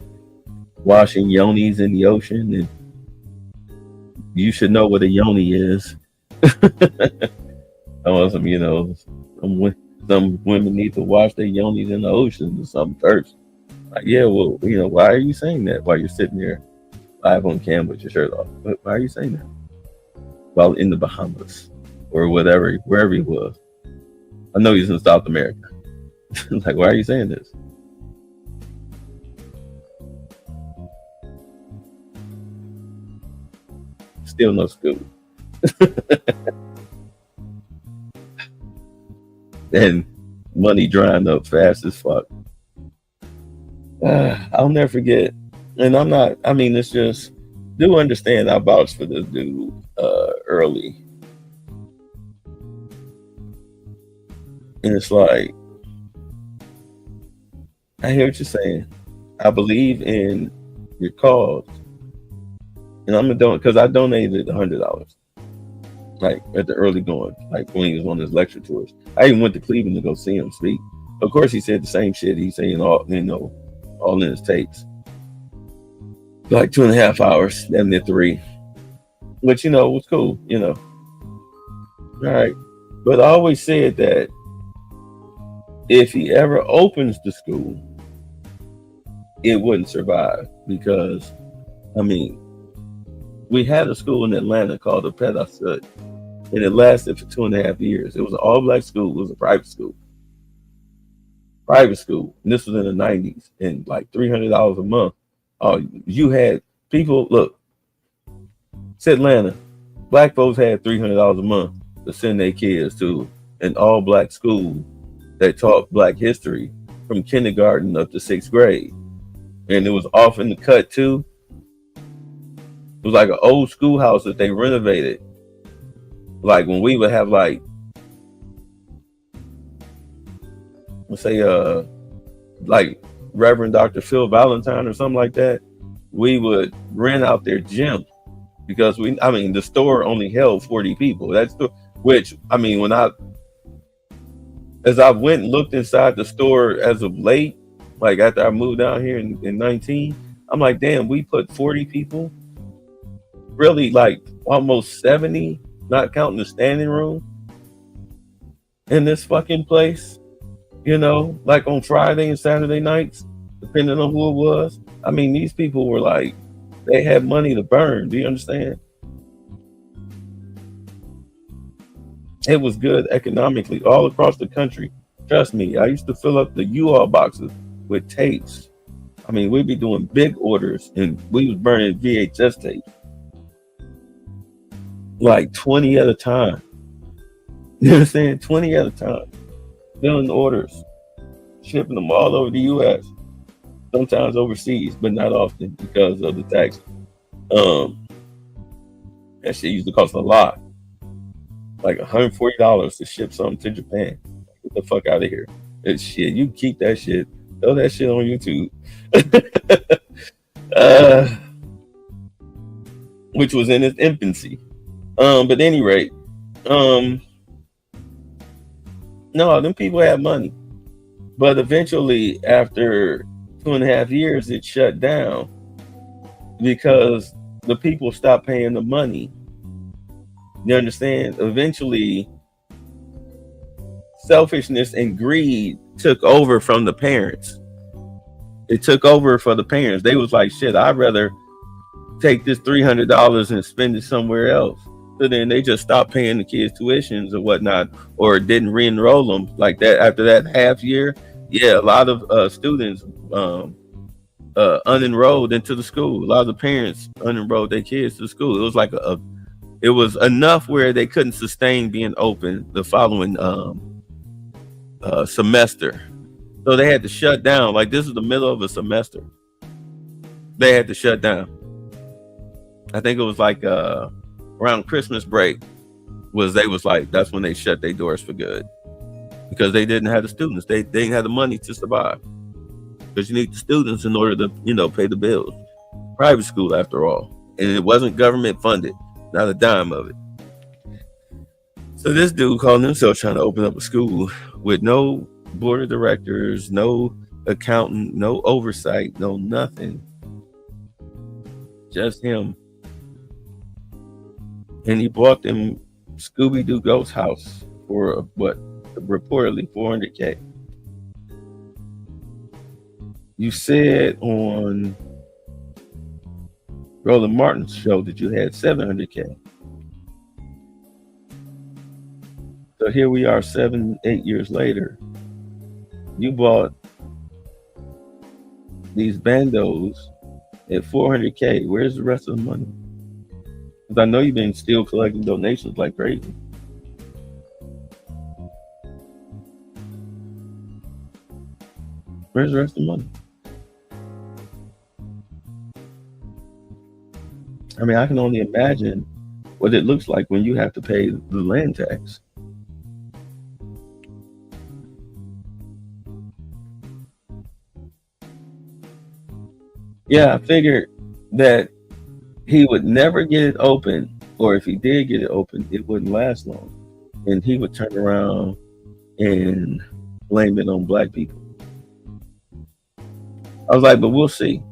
washing yonis in the ocean, and you should know what a yoni is. Some women need to wash their yonis in the ocean or something first. Like, yeah, well, why are you saying that while you're sitting there live on cam with your shirt off? Why are you saying that? While in the Bahamas or whatever, wherever he was. I know he's in South America. Like, why are you saying this? Still no school. And money drying up fast as fuck. I'll never forget. And it's just, do understand I vouched for this dude early. And it's like, I hear what you're saying. I believe in your cause. And I'm going to donate, because I donated $100. Like, at the early going, like when he was on his lecture tours. I even went to Cleveland to go see him speak. Of course, he said the same shit he's saying all in his tapes. Like 2.5 hours, then they're 3. Which, was cool, All right. But I always said that if he ever opens the school, it wouldn't survive. Because, we had a school in Atlanta called the Retard, and it lasted for 2.5 years. It was an all-black school. It was a private school. And this was in the 90s, and like $300 a month. You had people, look, it's Atlanta. Black folks had $300 a month to send their kids to an all-black school that taught black history from kindergarten up to 6th grade. And it was off in the cut, too. It was like an old schoolhouse that they renovated. Like when we would have like, let's say, like Reverend Dr. Phil Valentine or something like that, we would rent out their gym because the store only held 40 people. As I went and looked inside the store as of late, like after I moved down here in 19, I'm like, damn, we put 40 people. Really, like almost 70, not counting the standing room, in this fucking place, like on Friday and Saturday nights, depending on who it was. These people were like, they had money to burn. Do you understand? It was good economically all across the country. Trust me, I used to fill up the U-Haul boxes with tapes. We'd be doing big orders, and we was burning VHS tapes. Like 20 at a time. You understand? 20 at a time. Filling orders. Shipping them all over the U.S. Sometimes overseas, but not often because of the tax. That shit used to cost a lot. Like $140 to ship something to Japan. Get the fuck out of here. It's shit. You keep that shit. Throw that shit on YouTube. Which was in its infancy. But at any rate, no, them people had money. But eventually, after 2.5 years, it shut down because the people stopped paying the money. You understand? Eventually, selfishness and greed took over from the parents. It took over for the parents. They was like, shit, I'd rather take this $300 and spend it somewhere else. So then they just stopped paying the kids' tuitions or whatnot, or didn't re-enroll them like that. After that half year, yeah, a lot of students unenrolled into the school. A lot of the parents unenrolled their kids to the school. It was like it was enough where they couldn't sustain being open the following semester. So they had to shut down. Like, this is the middle of a semester. They had to shut down. I think it was like around Christmas break that's when they shut their doors for good, because they didn't have the students. They didn't have the money to survive, because you need the students in order to, pay the bills. Private school, after all, and it wasn't government funded, not a dime of it. So this dude calling himself trying to open up a school with no board of directors, no accountant, no oversight, no nothing, just him. And he bought them Scooby-Doo ghost house for what, reportedly $400K. You said on Roland Martin's show that you had $700K. So here we are 7-8 years later. You bought these bandos at $400K. Where's the rest of the money? Because I know you've been still collecting donations like crazy. Where's the rest of the money? I mean, I can only imagine what it looks like when you have to pay the land tax. Yeah, I figured that he would never get it open, or if he did get it open, it wouldn't last long. And he would turn around and blame it on black people. I was like, but we'll see.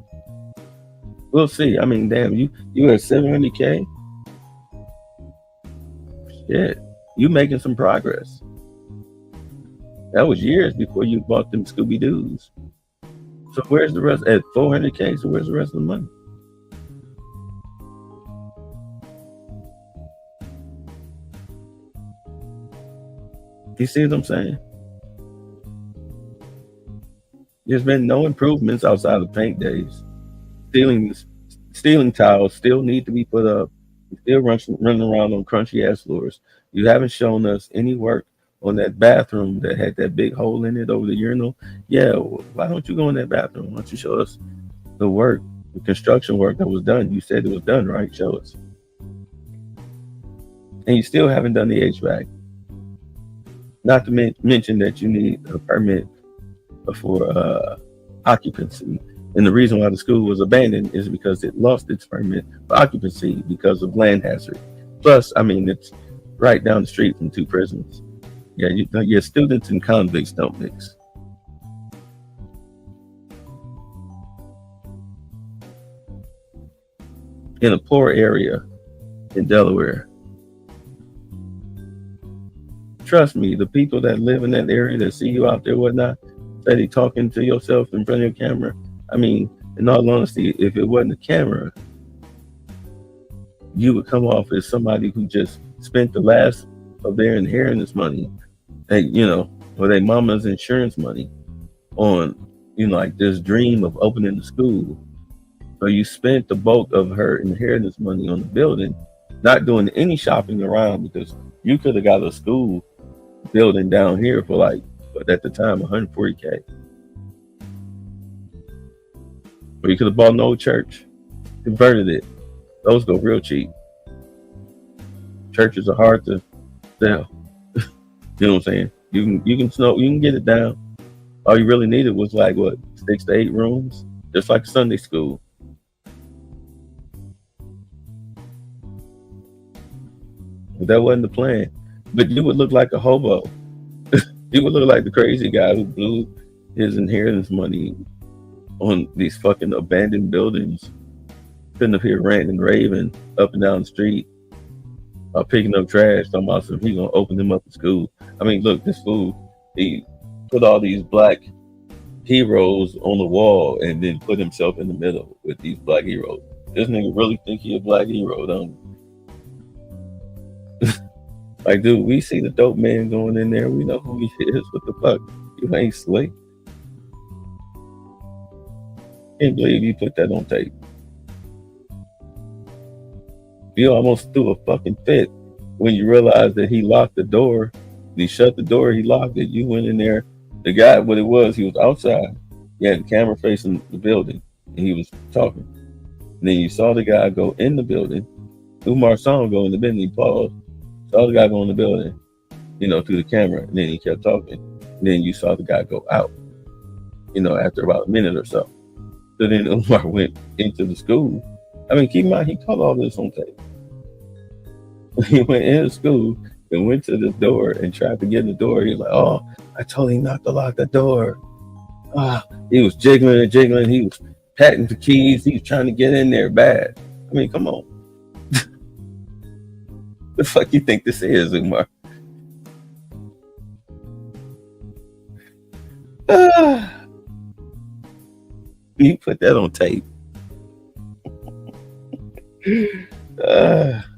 We'll see. I mean, damn, you at $700K? Shit, you making some progress. That was years before you bought them Scooby-Doos. So where's the rest? At $400K, so where's the rest of the money? You see what I'm saying? There's been no improvements outside of paint days. Stealing tiles still need to be put up. Still running around on crunchy ass floors. You haven't shown us any work on that bathroom that had that big hole in it over the urinal. Yeah, why don't you go in that bathroom? Why don't you show us the work, the construction work that was done? You said it was done, right? Show us. And you still haven't done the HVAC. Not to mention that you need a permit for occupancy. And the reason why the school was abandoned is because it lost its permit for occupancy because of land hazard. Plus, I mean, it's right down the street from two prisons. Yeah, your students and convicts don't mix. In a poor area in Delaware. Trust me, the people that live in that area that see you out there, whatnot, that you talking to yourself in front of your camera. I mean, in all honesty, if it wasn't a camera, you would come off as somebody who just spent the last of their inheritance money, and or their mama's insurance money on, like this dream of opening the school. So you spent the bulk of her inheritance money on the building, not doing any shopping around, because you could have got a school building down here for like, but at the time, $140K. Or you could have bought an old church, converted it. Those go real cheap. Churches are hard to sell. You know what I'm saying? You can get it down. All you really needed was like 6 to 8 rooms, just like Sunday school. But that wasn't the plan. But you would look like a hobo. You would look like the crazy guy who blew his inheritance money on these fucking abandoned buildings, sitting up here ranting and raving up and down the street, picking up trash, talking about something he's gonna open them up in school. I mean, look, this fool, he put all these black heroes on the wall and then put himself in the middle with these black heroes. This nigga really think he a black hero, don't he? Like, dude, we see the dope man going in there. We know who he is. What the fuck? You ain't slick. Can't believe you put that on tape. You almost threw a fucking fit when you realized that he locked the door. He shut the door, he locked it. You went in there. The guy, what it was, he was outside. He had the camera facing the building, and he was talking. And then you saw the guy go in the building. Umar saw him go in the building. He paused. Saw the guy go in the building, through the camera. And then he kept talking. And then you saw the guy go out, after about a minute or so. So then Umar went into the school. I mean, keep in mind, he caught all this on tape. He went into school and went to the door and tried to get in the door. He was like, oh, I told him not to lock the door. He was jiggling and jiggling. He was patting the keys. He was trying to get in there bad. I mean, come on. The fuck you think this is, Umar? You put that on tape.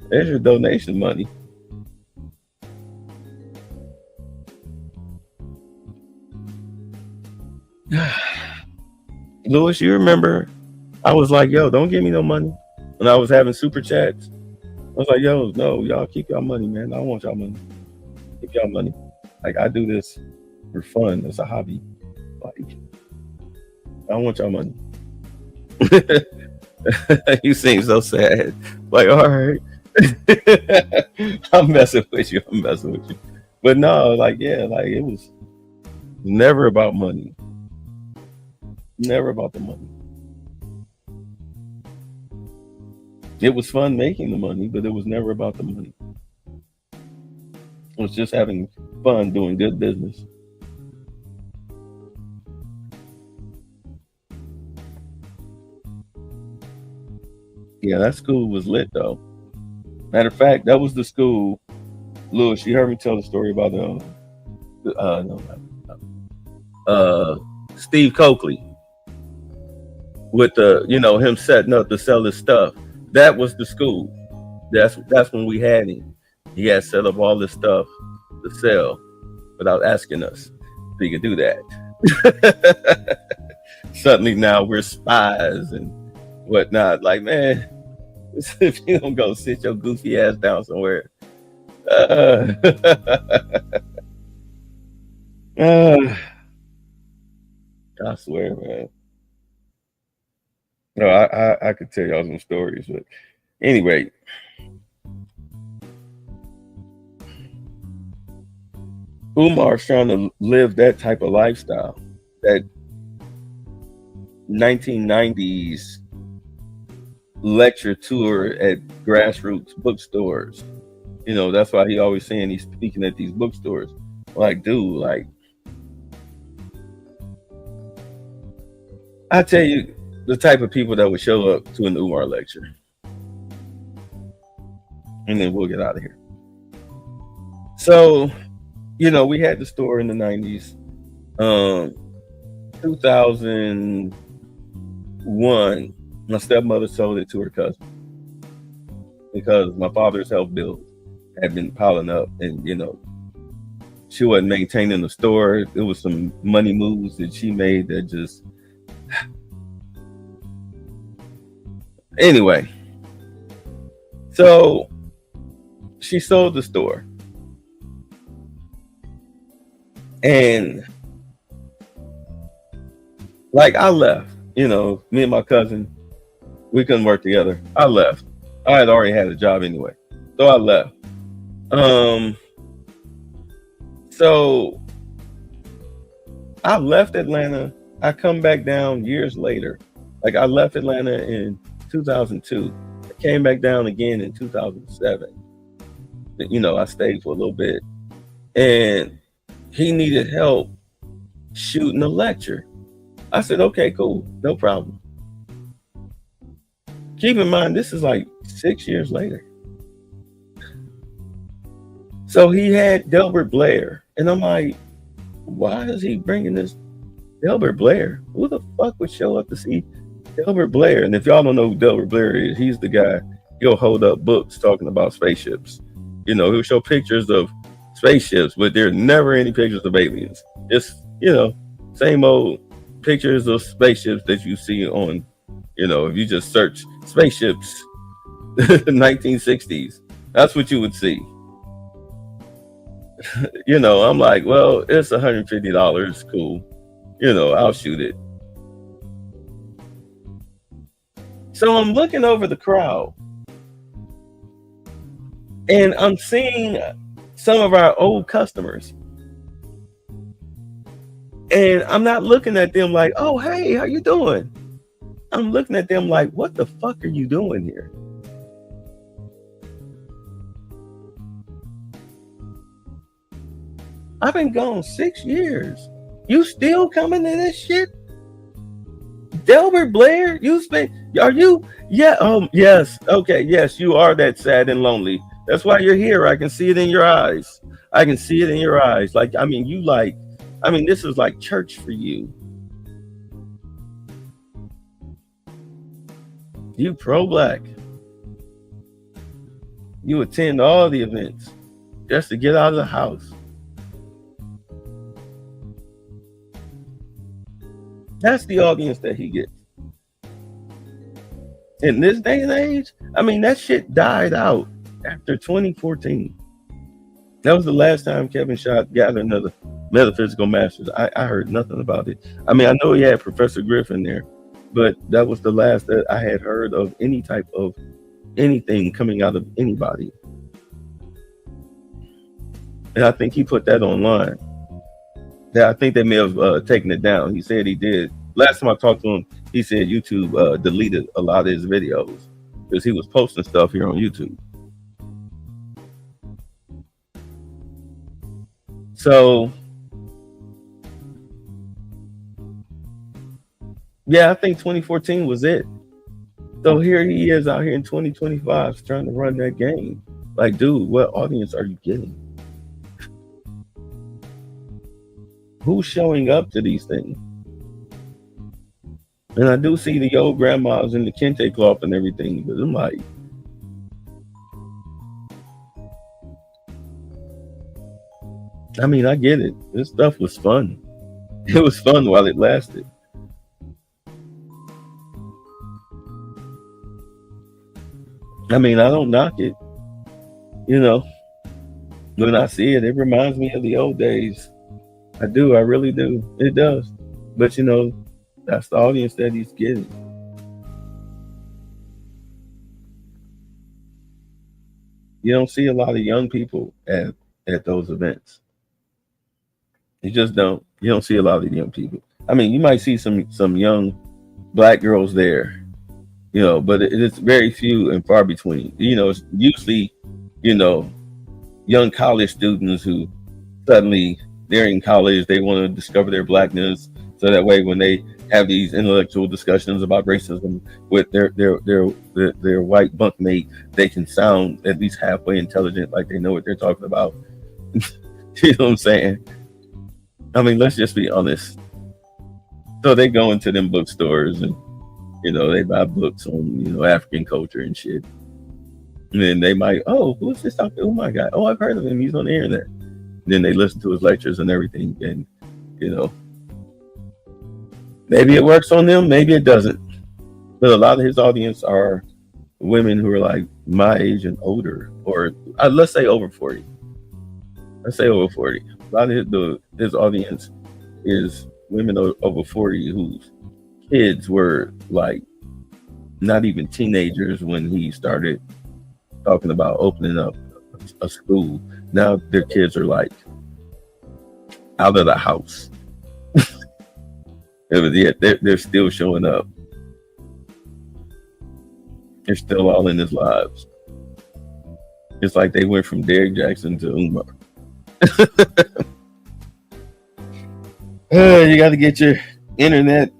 There's your donation money. Louis, you remember I was like, yo, don't give me no money. When I was having super chats, I was like, yo, no, y'all keep y'all money, man. I don't want y'all money. Keep y'all money. Like, I do this for fun. It's a hobby. Like, I don't want y'all money. You seem so sad. Like, all right. I'm messing with you. But no, like, yeah, like, it was never about money. Never about the money. It was fun making the money, but it was never about the money. It was just having fun doing good business. Yeah, that school was lit, though. Matter of fact, that was the school. Louis, you heard me tell the story about Steve Coakley with him setting up to sell his stuff. That was the school. That's when we had him. He had set up all this stuff to sell without asking us if he could do that. Suddenly now we're spies and whatnot. Like, man, if you don't go sit your goofy ass down somewhere. I swear, man. No, I could tell y'all some stories, but anyway. Umar's trying to live that type of lifestyle, that 1990s lecture tour at grassroots bookstores. That's why he always saying he's speaking at these bookstores. Like, dude, like, I tell you the type of people that would show up to an Umar lecture. And then we'll get out of here. So, we had the store in the 90s. 2001, my stepmother sold it to her cousin because my father's health bills had been piling up, and she wasn't maintaining the store. It was some money moves that she made that just anyway. So she sold the store, and like, I left. Me and my cousin, we couldn't work together. I left. I had already had a job anyway, so I left. So I left Atlanta. I come back down years later. Like, I left Atlanta in 2002. I came back down again in 2007. I stayed for a little bit, and he needed help shooting a lecture. I said, okay, cool, no problem. Keep in mind, this is like 6 years later. So he had Delbert Blair, and I'm like, why is he bringing this Delbert Blair? Who the fuck would show up to see Delbert Blair? And if y'all don't know who Delbert Blair is, he's the guy, he'll hold up books talking about spaceships. He'll show pictures of spaceships, but there's never any pictures of aliens. Just, same old pictures of spaceships that you see on, if you just search spaceships 1960s, that's what you would see. I'm like, well, it's $150, cool. I'll shoot it. So I'm looking over the crowd and I'm seeing some of our old customers. And I'm not looking at them like, oh, hey, how you doing? I'm looking at them like, what the fuck are you doing here? I've been gone 6 years. You still coming to this shit? Delbert Blair, are you? Yeah, yes, okay, yes, you are that sad and lonely. That's why you're here. I can see it in your eyes. Like, this is like church for you. You pro-black. You attend all the events just to get out of the house. That's the audience that he gets. In this day and age, that shit died out after 2014. That was the last time Kevin Schott gathered another metaphysical masters. I heard nothing about it. I know he had Professor Griffin there, but that was the last that I had heard of any type of anything coming out of anybody. And I think he put that online. I think they may have taken it down. He said he did. Last time I talked to him, he said YouTube deleted a lot of his videos because he was posting stuff here on YouTube. So, yeah, I think 2014 was it. So here he is out here in 2025 trying to run that game. Like, dude, what audience are you getting? Who's showing up to these things? And I do see the old grandmas in the kente cloth and everything, but I'm like, I get it. This stuff was fun. It was fun while it lasted. I don't knock it. When I see it, it reminds me of the old days. I do. I really do. It does. But, that's the audience that he's getting. You don't see a lot of young people at those events. You just don't. You don't see a lot of young people. You might see some young black girls there, but it's very few and far between. It's usually, young college students who suddenly they're in college, they want to discover their blackness, so that way when they have these intellectual discussions about racism with their white bunkmate, they can sound at least halfway intelligent, like they know what they're talking about. You know what I'm saying? Let's just be honest. So they go into them bookstores and they buy books on African culture and shit. And then they might, oh, who's this talking? Oh my God, oh, I've heard of him. He's on the internet. Then they listen to his lectures and everything, and maybe it works on them, maybe it doesn't. But a lot of his audience are women who are like my age and older, or let's say over 40. Let's say over 40. A lot of his audience is women over 40 whose kids were like not even teenagers when he started talking about opening up a school. Now their kids are like out of the house. They're still showing up. They're still all in his lives. It's like they went from Derrick Jackson to Umar. You got to get your internet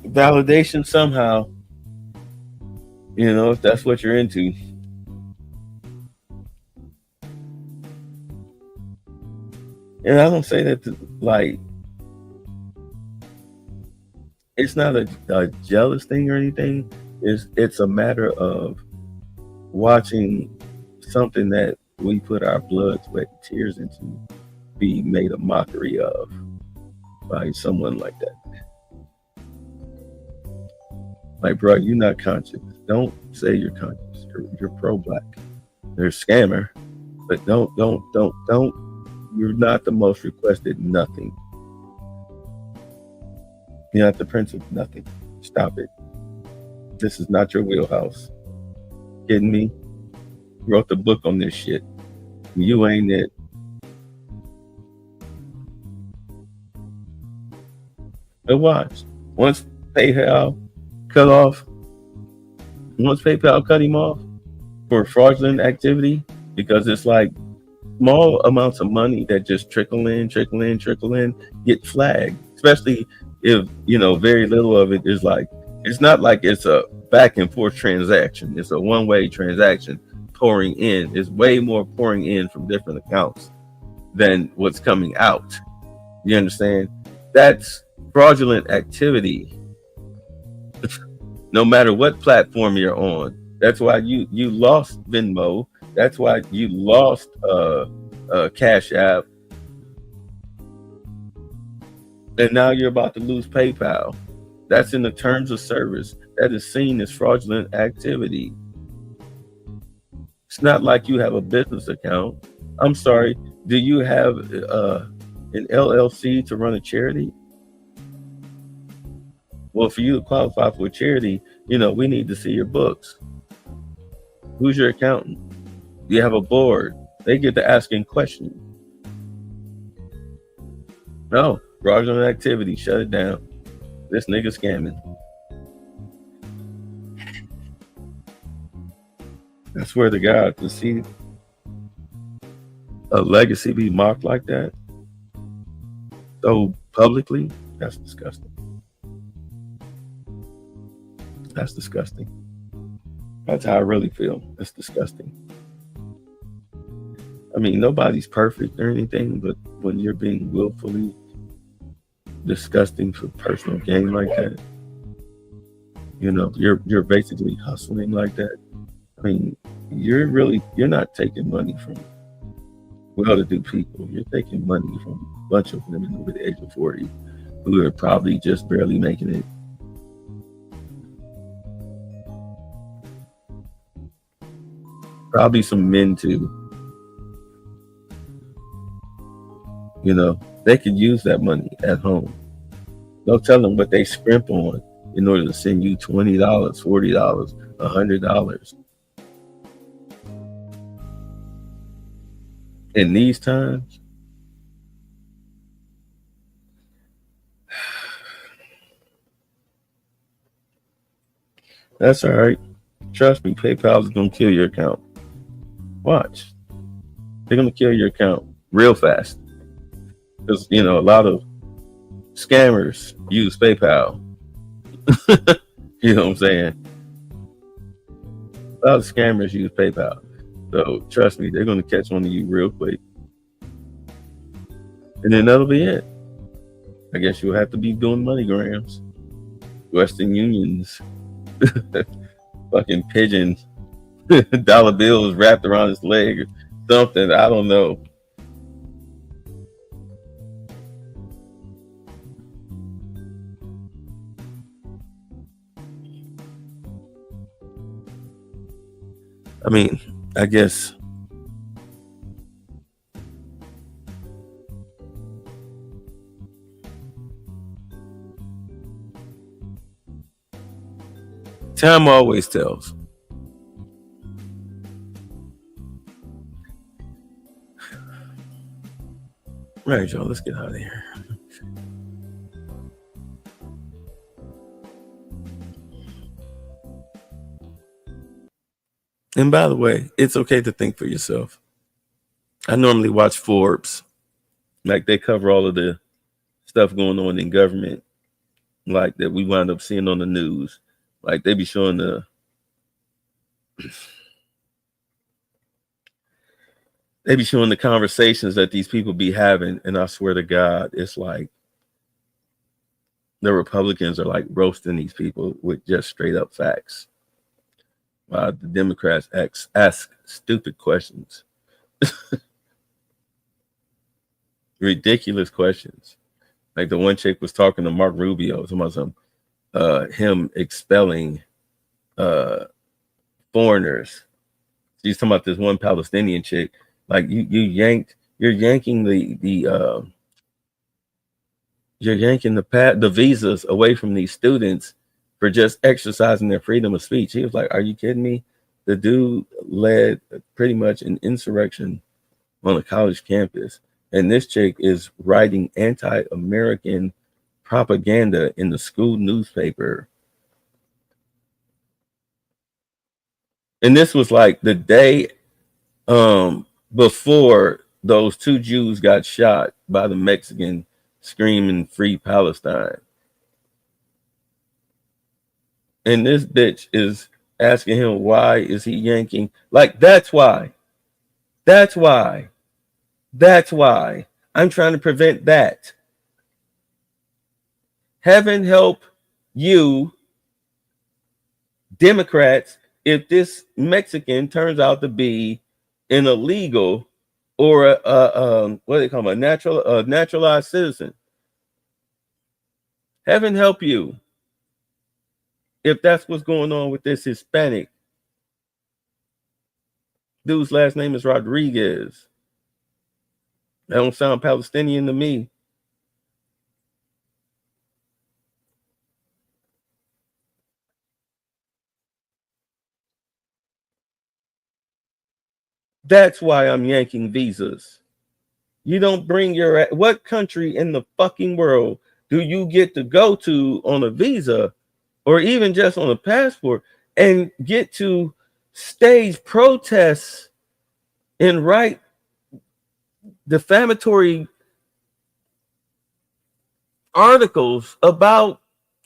validation somehow. If that's what you're into. And I don't say that it's not a jealous thing or anything. It's a matter of watching something that we put our blood, sweat, and tears into be made a mockery of by someone like that. Like, bro, you're not conscious. Don't say you're conscious. You're pro-black. You're a scammer, but don't. You're not the most requested nothing. You're not the prince of nothing. Stop it. This is not your wheelhouse. Kidding me? Wrote the book on this shit. You ain't it. But watch. Once PayPal cut him off for fraudulent activity, because it's like small amounts of money that just trickle in, get flagged. Especially if, very little of it is like, it's not like it's a back and forth transaction. It's a one-way transaction pouring in. It's way more pouring in from different accounts than what's coming out. You understand? That's fraudulent activity. No matter what platform you're on. That's why you lost Venmo. That's why you lost Cash App. And now you're about to lose PayPal. That's in the terms of service. That is seen as fraudulent activity. It's not like you have a business account. I'm sorry. Do you have an LLC to run a charity? Well, for you to qualify for a charity, we need to see your books. Who's your accountant? Do you have a board? They get to asking questions. No, fraudulent activity, shut it down. This nigga scamming. I swear to God, to see a legacy be mocked like that so publicly, that's disgusting. That's disgusting. That's how I really feel. It's disgusting. I mean, nobody's perfect or anything, but when you're being willfully disgusting for personal gain like that, you're basically hustling like that. I mean, you're not taking money from well-to-do people. You're taking money from a bunch of women over the age of 40 who are probably just barely making it. Probably some men too. They could use that money at home. Don't tell them what they scrimp on in order to send you $20, $40, $100. In these times, that's all right. Trust me, PayPal is going to kill your account. Watch. They're going to kill your account real fast. Because, a lot of scammers use PayPal. You know what I'm saying? A lot of scammers use PayPal. So trust me, they're going to catch on to you real quick. And then that'll be it. I guess you'll have to be doing MoneyGrams, Western Unions, fucking pigeons, dollar bills wrapped around his leg or something. I don't know. I mean, I guess time always tells. Right, y'all, let's get out of here. And by the way, it's okay to think for yourself. I normally watch Forbes. Like, they cover all of the stuff going on in government, like that we wind up seeing on the news. Like, they be showing the conversations that these people be having, and I swear to God, it's like the Republicans are like roasting these people with just straight up facts. The Democrats ask stupid questions. ridiculous questions. Like the one chick was talking to Mark Rubio, about some him expelling foreigners. She's talking about this one Palestinian chick. Like you're yanking the visas away from these students for just exercising their freedom of speech. He was like, "Are you kidding me?" The dude led pretty much an insurrection on a college campus, and this chick is writing anti-American propaganda in the school newspaper. And this was like the day before those two Jews got shot by the Mexican screaming "Free Palestine." And this bitch is asking him, why is he yanking? Like, that's why. I'm trying to prevent that. Heaven help you, Democrats, if this Mexican turns out to be an illegal or what do they call him, a naturalized citizen. Heaven help you if that's what's going on with this Hispanic dude's last name is Rodriguez. That don't sound Palestinian to me. That's why I'm yanking visas. You don't bring your... What country in the fucking world do you get to go to on a visa or even just on a passport and get to stage protests and write defamatory articles about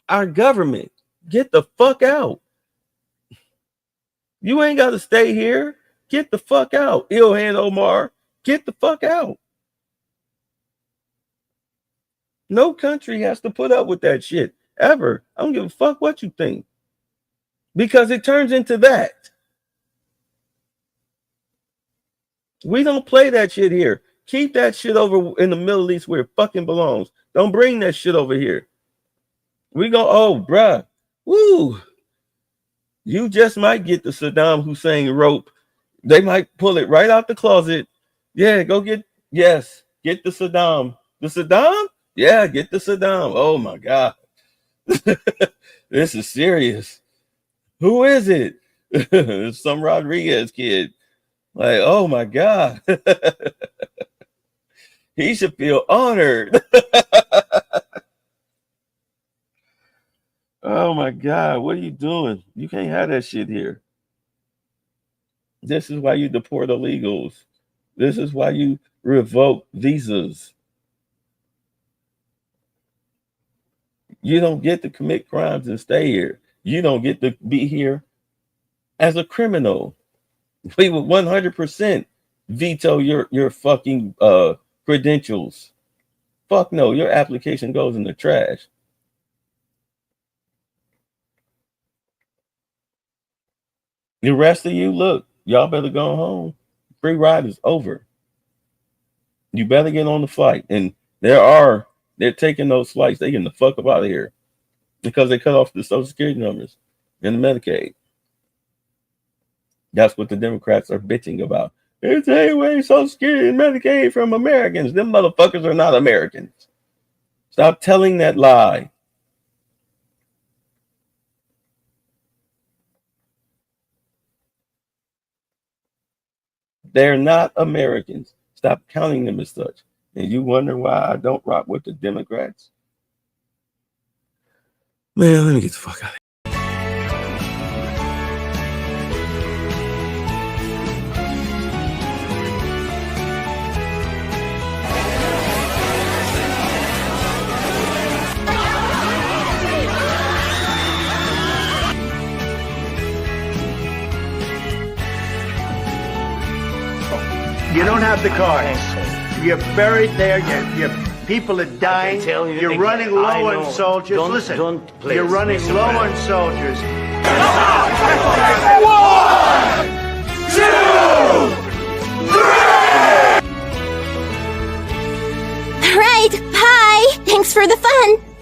our government? Get the fuck out. You ain't got to stay here. Get the fuck out. Ilhan Omar, get the fuck out. No country has to put up with that shit ever. I don't give a fuck what you think, because it turns into that. We don't play that shit here. Keep that shit over in the Middle East where it fucking belongs. Don't bring that shit over here. We go, oh, bruh, woo. You just might get the Saddam Hussein rope. They might pull it right out the closet. Yeah, go get, yes, get the Saddam. The Saddam? Yeah, get the Saddam. Oh my God. This is serious. Who is it? It's some Rodriguez kid. Like, oh my God. He should feel honored. Oh my God, what are you doing? You can't have that shit here. This is why you deport illegals. This is why you revoke visas. You don't get to commit crimes and stay here. You don't get to be here as a criminal. We would 100% veto your fucking credentials. Fuck no, your application goes in the trash. The rest of you, look, y'all better go home. Free ride is over. You better get on the flight. And they're taking those flights. They getting the fuck up out of here because they cut off the Social Security numbers and the Medicaid. That's what the Democrats are bitching about. They're taking away Social Security and Medicaid from Americans. Them motherfuckers are not Americans. Stop telling that lie. They're not Americans. Stop counting them as such. And you wonder why I don't rock with the Democrats? Man, let me get the fuck out of here. You don't have the cards. You're buried there. Your people are dying. You're running low on soldiers. Listen, you're running low on soldiers. 1, 2, 3. Thanks for the fun.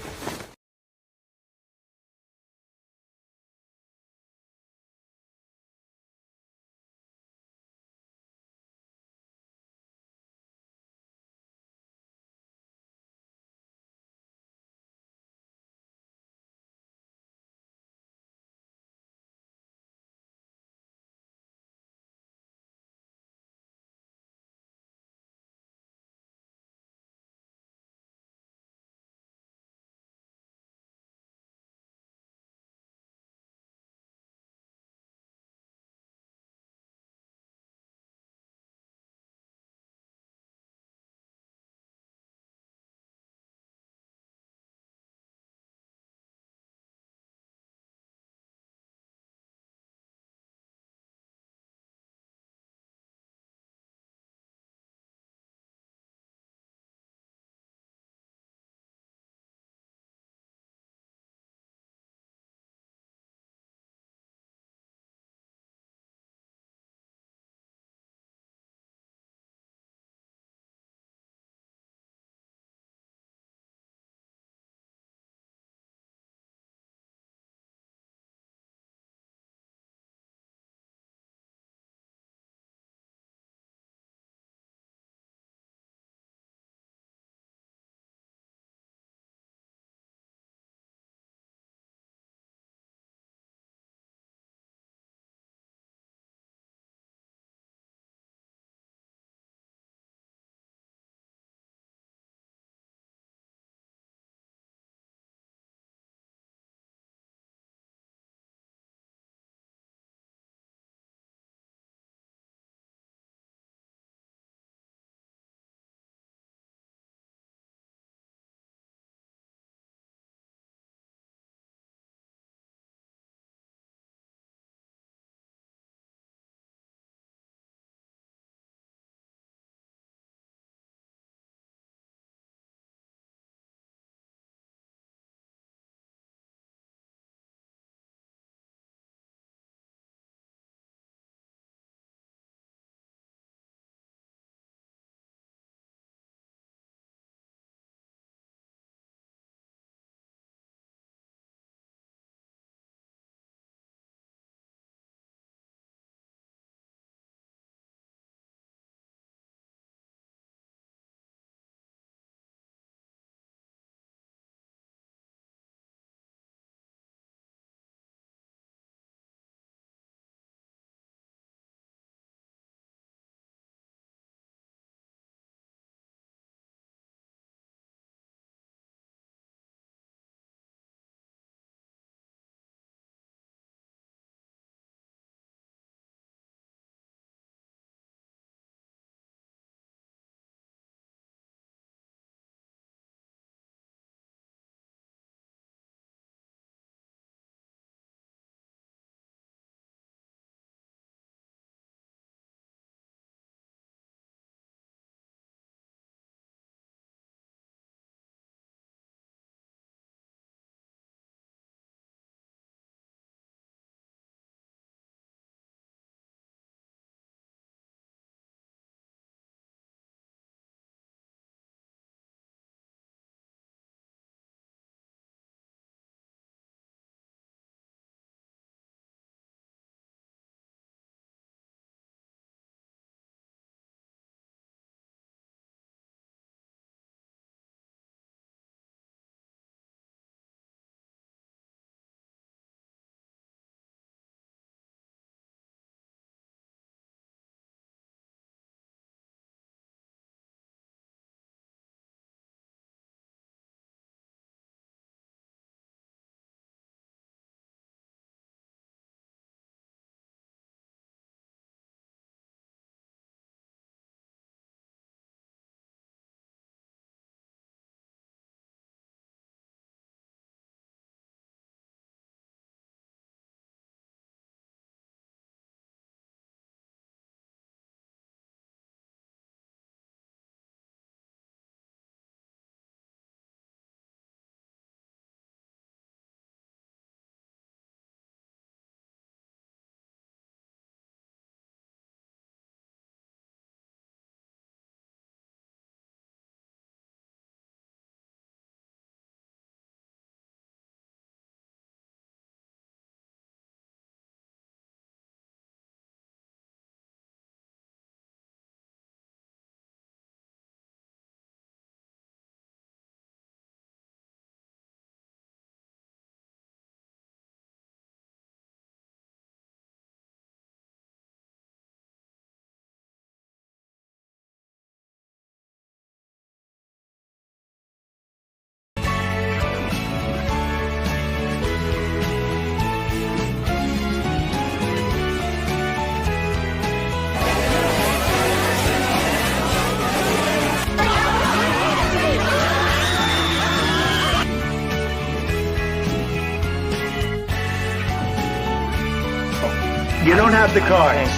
You don't have the cards.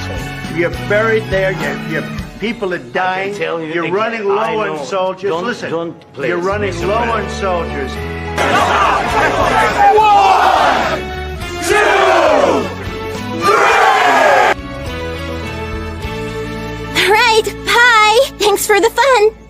You're buried there. Your people are dying. You're running low on soldiers. Listen, you're running low on soldiers. 1, 2, 3! All right, bye. Thanks for the fun.